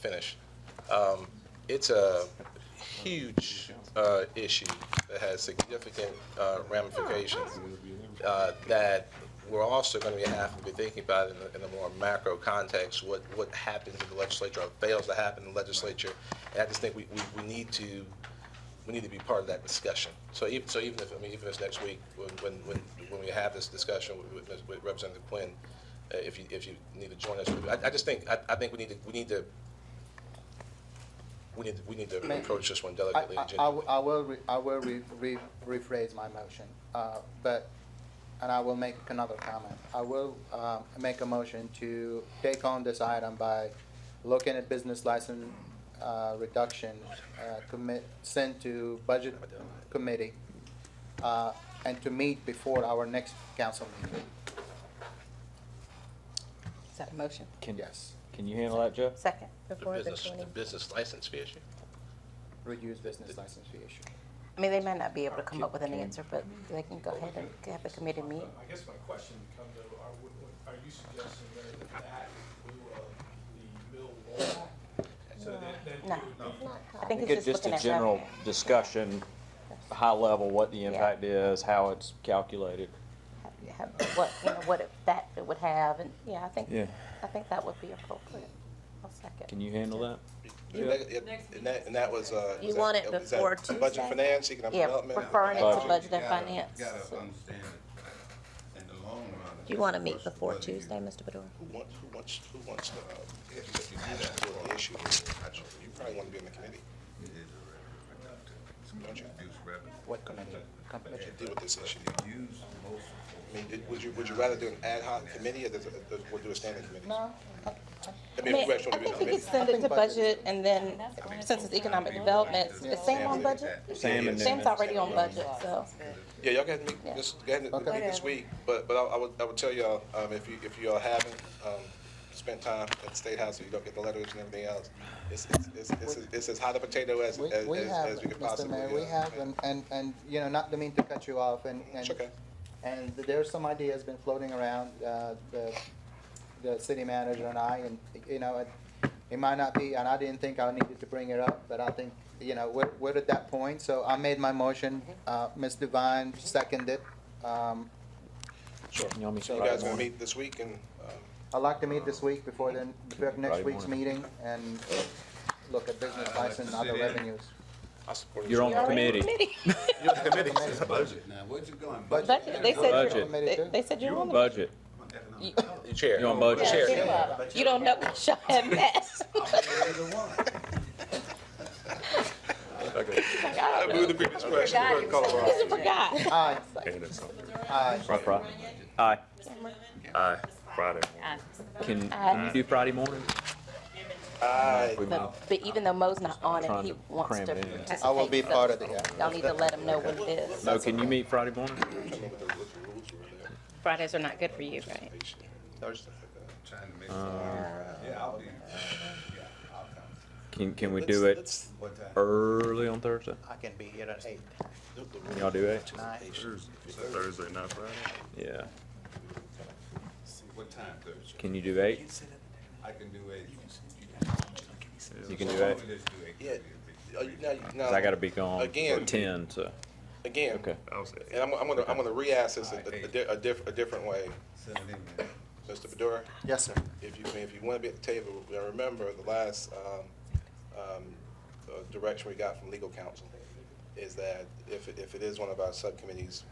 finish. It's a huge issue that has significant ramifications that we're also going to have to be thinking about in a more macro context, what happens in the legislature or fails to happen in the legislature. And I just think we need to be part of that discussion. So even if next week, when we have this discussion with Representative Quinn, if you need to join us, I just think I think we need to approach this one delicately. and I will rephrase my motion, and I will make another comment. I will make a motion to take on this item by looking at business license reduction, sent to budget committee, and to meet before our next council meeting. Is that a motion? Yes. Can you handle that, Joe? Second, The before the business, 20. the business license fee issue? Reduce business license fee issue. I mean, they might not be able to come up with an answer, but they can go ahead and have the committee meet. I guess my question becomes, are you suggesting that in lieu of the mill rollback? So then No. I think it's Just looking a at general revenue. discussion, high level, what the impact is, how it's calculated. What it would have, and, yeah, I think that would be appropriate. I'll second. Can you handle that? And that was, You want it is that before Budget Tuesday? finance, economic Yeah, development? referring it to Budget. budget and finance. You gotta understand it in the long run. Do you want to meet before Tuesday, Mr. Bedore? Who wants to, if you deal with the issue, you probably want to be in the committee. Don't you? What committee? That you deal with this issue. Use most. I mean, would you rather do an ad hoc committee or do a standing committee? No. I mean, if you actually I want to be in think the we could committee. send it to budget, and then, since it's economic development, is Sam on budget? Sam and Sam's already on budget, so. Yeah, y'all can meet, just go ahead and meet this week, but I would tell y'all, if you all haven't, spent time at the State House, so you don't get the letters and everything else, it's as hot a potato as we We have, could Mr. possibly. Mayor, we have, and, not to mean to cut you off, and. It's okay. And there's some ideas been floating around, the city manager and I, and, it might not be, and I didn't think I needed to bring it up, but I think, we're at that point, so I made my motion, Ms. Devine seconded. Sure. You want me to So you Friday guys gonna morning? meet this week and, I'd like to meet this week before next Friday week's morning. meeting and look at business license and other revenues. I support it. You're on the committee. You're on the committee. Budget now, where's it going? Budget, they said, Budget. they said you're on the. Budget. You- You chair. You're on budget. Chair. You don't know what y'all have passed. Okay. I move the previous question. Forgot. Call it roll. I forgot. Aye. Aye. Right, Friday. Aye. Aye, Friday. Can you do Friday morning? Aye. But even though Mo's not on it, Trying he to wants cram to it in. participate. I will be so part of the, yeah. Y'all need to let him know what it is. No, can you meet Friday morning? Fridays are not good for you, right? Thursday. Trying to make yeah, I'll be, I'll come. Can we do it What time? early on Thursday? I can be here at 8. Can y'all do it? 9. Thursday, not Friday? Yeah. What time Thursday? Can you do 8? I can do 8. You can do 8? Let's do 8. Yeah. Now, 'Cause I gotta be gone for Again. 10, so. Again, Okay. and I'm gonna re-ask this a different way. Send it in, man. Mr. Bedore, Yes, sir. if you wanna be at the table, remember the last, direction we got from legal counsel is that if it is one of our subcommittees,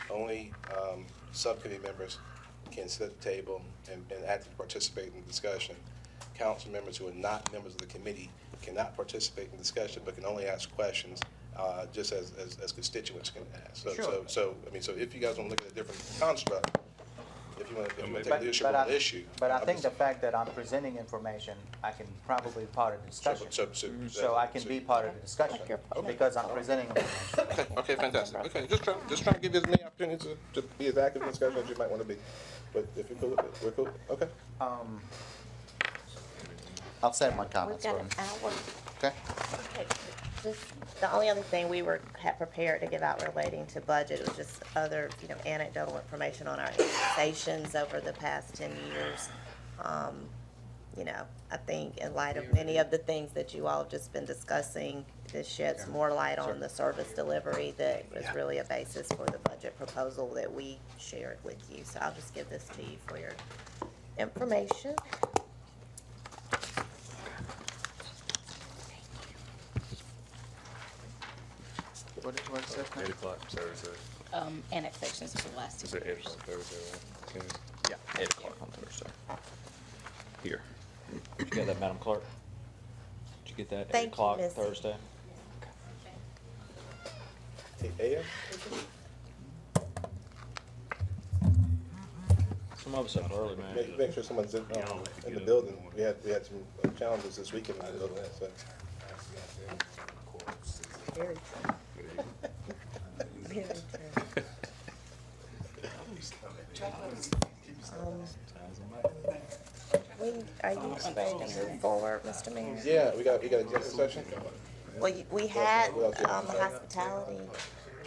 only, subcommittee members can sit at the table and actively participate in the discussion. Council members who are not members of the committee cannot participate in discussion, but can only ask questions, just as constituents can ask. So, I mean, so if you guys wanna look at a different construct, if you wanna take leadership on the issue. But I think the fact that I'm presenting information, I can probably be part of the discussion. So I can be part of the discussion because I'm presenting information. Okay, fantastic. Okay, just trying to give you as many opportunities to be as active in discussion as you might want to be. But if you're cool with it, we're cool. Okay. I'll send my We've comments got for an him. hour. Okay? Okay, the only other thing we had prepared to give out relating to budget was just other, anecdotal information on our organizations over the past 10 years. I think in light of many of the things that you all have just been discussing, this sheds more light on the service delivery that was really a basis for the budget proposal that we shared with you. So I'll just give this to you for your information. What is it? 8 o'clock Thursday. Annexations for the last Is 2 it 8 years. o'clock Thursday, right? Okay. Yeah, 8 o'clock on Thursday. Here. Did you get that, Madam Clerk? Did you get that, 8 Thank you, o'clock Miss. Thursday? 8 a.m. Some of us up early, man. Make sure someone's in the building. We had some challenges this weekend in the building. So. Very true. Very true. Are you ready to move forward, Mr. Mayor? Yeah, we got executive session. Well, we had, hospitality.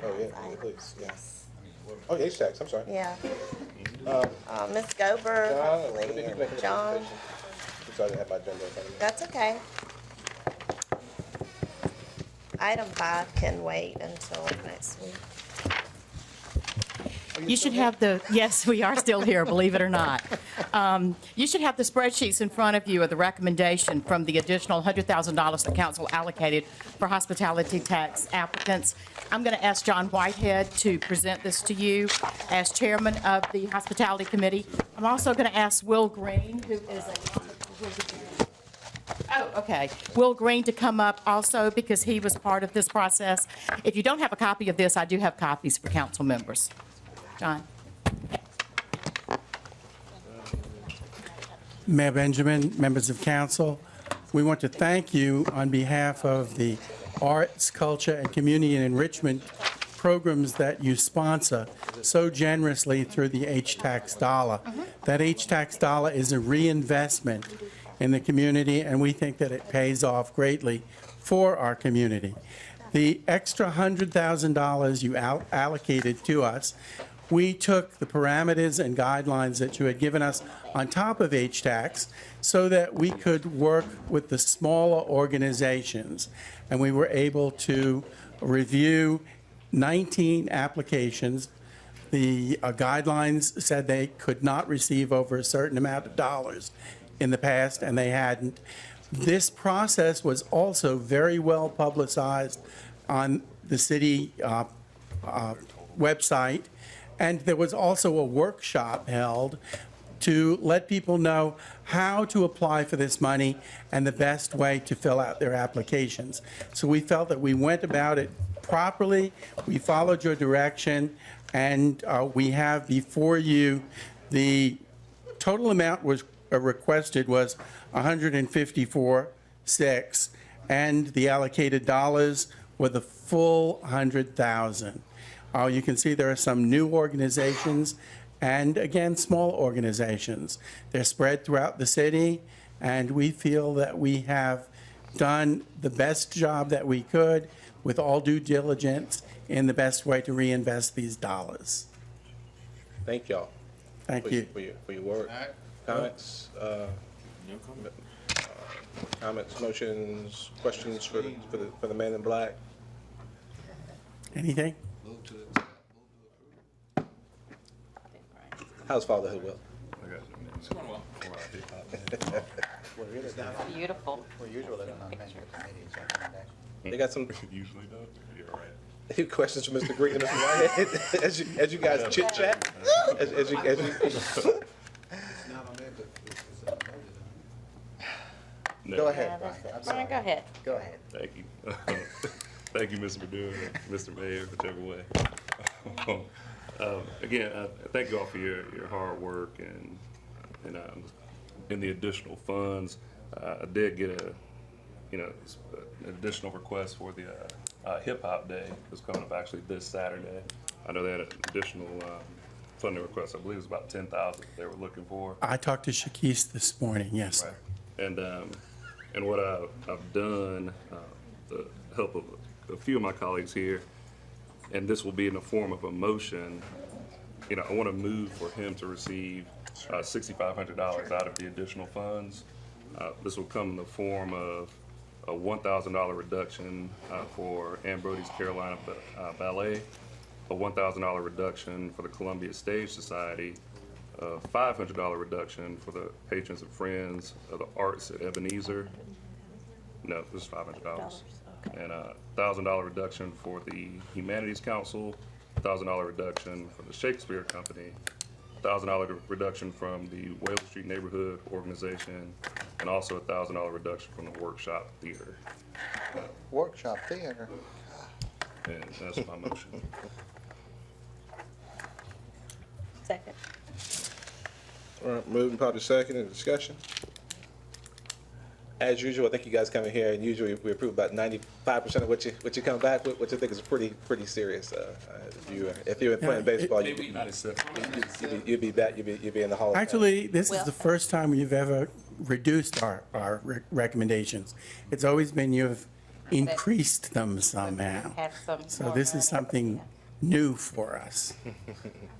Oh yeah, please. Yeah. Oh, yeah, HTAX. I'm sorry. Yeah. Ms. Gober, John, hopefully, and John. I'm sorry, I didn't have my agenda in front of me. That's okay. Item 5 can wait until next week. You should have yes, we are still here, believe it or not. You should have the spreadsheets in front of you of the recommendation from the additional $100,000 the council allocated for hospitality tax applicants. I'm going to ask John Whitehead to present this to you as chairman of the hospitality committee. I'm also going to ask Will Green, who is Will Green to come up also because he was part of this process. If you don't have a copy of this, I do have copies for council members. John. Mayor Benjamin, members of council, we want to thank you on behalf of the arts, culture, and community enrichment programs that you sponsor so generously through the H-Tax dollar. That H-Tax dollar is a reinvestment in the community, and we think that it pays off greatly for our community. The extra $100,000 you allocated to us, we took the parameters and guidelines that you had given us on top of H-Tax so that we could work with the smaller organizations. And we were able to review 19 applications. The guidelines said they could not receive over a certain amount of dollars in the past, and they hadn't. This process was also very well publicized on the city website. And there was also a workshop held to let people know how to apply for this money and the best way to fill out their applications. So we felt that we went about it properly, we followed your direction, and we have before you the total amount was requested was 154.6, and the allocated dollars were the full 100,000. You can see there are some new organizations and, again, small organizations. They're spread throughout the city, and we feel that we have done the best job that we could with all due diligence in the best way to reinvest these dollars. Thank y'all. Thank you. For your work. Comments? Comments, motions, questions for the man in black? Anything? How's fatherhood, Will? Beautiful. We're usually on many committees on Monday. They got some Usually though, you're right. questions for Mr. Green and Mr. Whitehead as you guys chit chat. As you. Go ahead, Brian, go ahead. Go ahead. Thank you. Thank you, Mr. Perdue, and Mr. Mayor, whichever way. Again, thank you all for your hard work and the additional funds. I did get an additional request for the Hip Hop Day that's coming up actually this Saturday. I know they had an additional funding request. I believe it was about 10,000 they were looking for. I talked to Shakis this morning, yes, sir. And what I've done, the help of a few of my colleagues here, and this will be in the form of a motion, I want to move for him to receive $6,500 out of the additional funds. This will come in the form of a $1,000 reduction for Ambrody's Carolina Ballet, a $1,000 reduction for the Columbia Stage Society, a $500 reduction for the Patrons and Friends of the Arts at Ebenezer. No, this is $500. And a $1,000 reduction for the Humanities Council, $1,000 reduction for the Shakespeare Company, $1,000 reduction from the Whaley Street Neighborhood Organization, and also a $1,000 reduction from the Workshop Theater. Workshop Theater. And that's my motion. Second. All right, moving probably second in discussion. As usual, I think you guys come in here and usually we approve about 95% of what you come back with, which I think is pretty serious. If you were playing baseball, you'd be back. You'd be in the Hall of Fame. Actually, this is the first time we've ever reduced our recommendations. It's always been you've increased them somehow. Have some So more this is money. something new for us.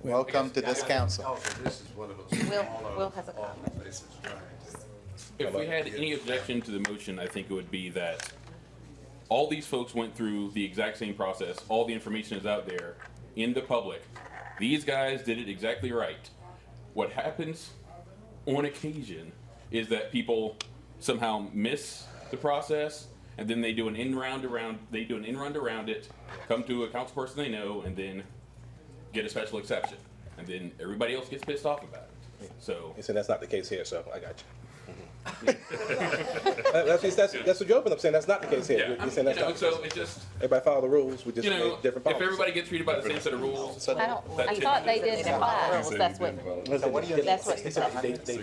Welcome to this council. Will has a comment. If we had any objection to the motion, I think it would be that all these folks went through the exact same process. All the information is out there in the public. These guys did it exactly right. What happens on occasion is that people somehow miss the process, and then they do an end round around it, come to a council person they know, and then get a special exception. And then everybody else gets pissed off about it. So You said that's not the case here, so I got you. That's what you're open up saying. That's not the case here. yeah, You're saying that's not the so case. it just, Everybody follow the rules. We just you know, made different if policies. everybody gets treated by the same set of rules, I thought they didn't apply. That's what, So what do you that's what, They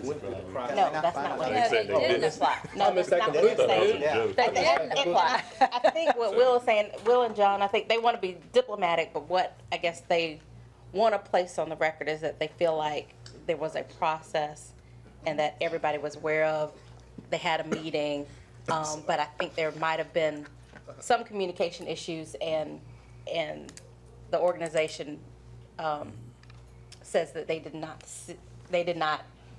went through the process. no, that's not what. No, they didn't apply. No, that's not what They they're did. saying. Yeah. They didn't apply. I think what Will is saying, Will and John, I think they want to be diplomatic, but what I guess they want to place on the record is that they feel like there was a process and that everybody was aware of. They had a meeting, but I think there might have been some communication issues, and the organization says that they did not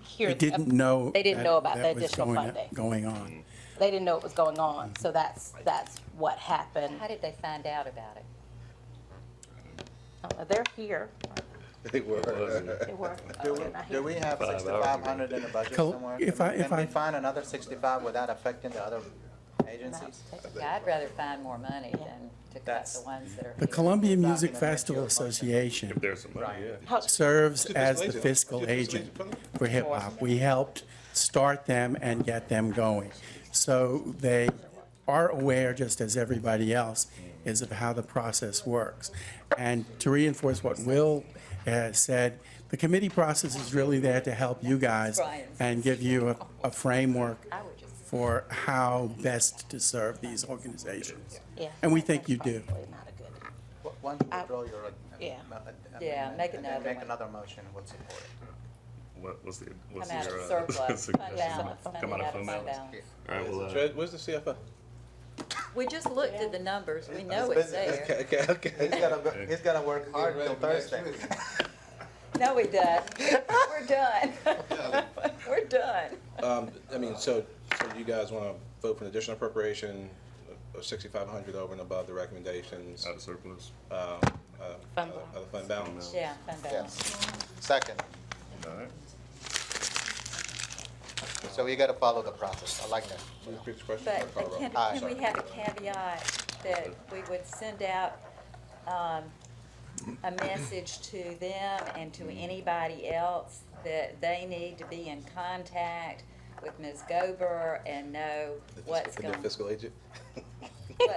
hear. They didn't know. They didn't know about that the was additional funding. going on. They didn't know what was going on, so that's what happened. How did they find out about it? They're here. They were. They were. Do we have 6,500 in the budget Col- somewhere? if I- Can we find another 65 without affecting the other agencies? Yeah, I'd rather find more money than to cut the ones that are. The Columbia Music Festival Association There's some money, yeah. serves as the fiscal agent for hip hop. We helped start them and get them going. So they are aware, just as everybody else is, of how the process works. And to reinforce what Will has said, the committee process is really there to help you guys and give you a framework for how best to serve these organizations. Yeah. And we think you do. Why don't you withdraw your, Yeah. Yeah, make and then another make one. another motion, we'll support it. What's Come your out of surplus, fund suggestion? balance, Come funding out of out of fund fund balance. balance. All right, well, Fred, where's the CFO? We just looked at the numbers, we know it's there. Okay. He's gotta work hard till Thursday. No, we don't. We're done. We're done. I mean, so you guys want to vote for an additional appropriation of 6,500 over and above the recommendations? out of surplus. Out of fund balance? Yeah, fund balance. Second, All right. so you gotta follow the process, I like that. Repeat the question. But Call the roll. can we have a caveat that we would send out a message to them and to anybody else that they need to be in contact with Ms. Gober and know what's The going new fiscal agent?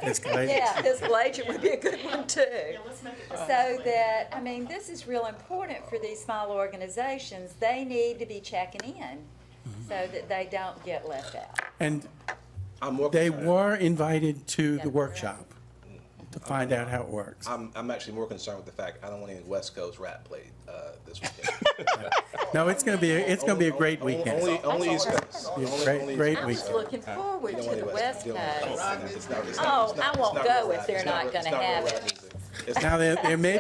Fiscal agent. Yeah, fiscal agent would be a good one too. So that, I mean, this is real important for these small organizations. They need to be checking in so that they don't get left out. And I'm more they concerned- were invited to the workshop to find out how it works. I'm actually more concerned with the fact I don't want any West Coast rap played this weekend. No, it's gonna be a great weekend. Only East Coast. Be a Only great I'm just weekend. looking forward to the West Coast. Coast. Oh, I won't go if they're not gonna have it. Now, they may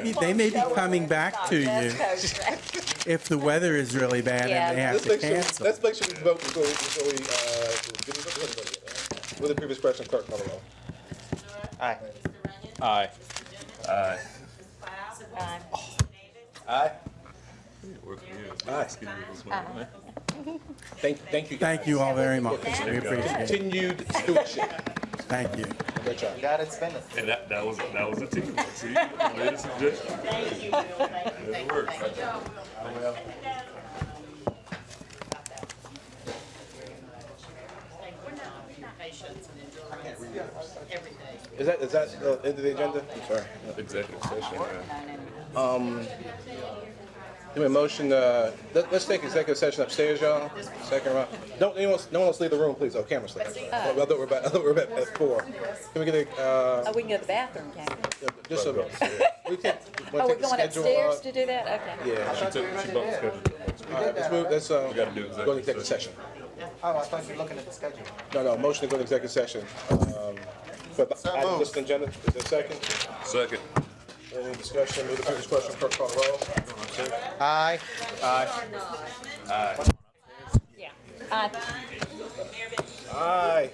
be coming back to you West Coast rap. if the weather is really bad and they have to cancel. Let's make sure we vote before we, with the previous question, clerk, call the roll. Aye. Aye. Aye. Aye. Work for you. Aye. Excuse me, this one. Thank you. Thank you all very much. We appreciate it. Continued stewardship. Thank you. Good job. Got it, spend it. And that was a team. See, you made a suggestion. Thank you. It works. Is that the end of the agenda? I'm sorry. Executive session, Do a motion, let's take executive session upstairs, y'all. Second round. No one else leave the room, please. Oh, camera's still. I thought we were back at 4. Can we get Oh, we can go to the bathroom, can't we? just a, we can, Oh, we're going upstairs to do that? Okay. Yeah. She bumped the schedule. All right, let's move, let's, gotta do go to executive session. Oh, I thought you were looking at the schedule. No, motion to go to executive session. For the So item moved. listed agenda, is there a second? Second. Any discussion, move the previous question, clerk call the roll. Aye. Yeah. Aye.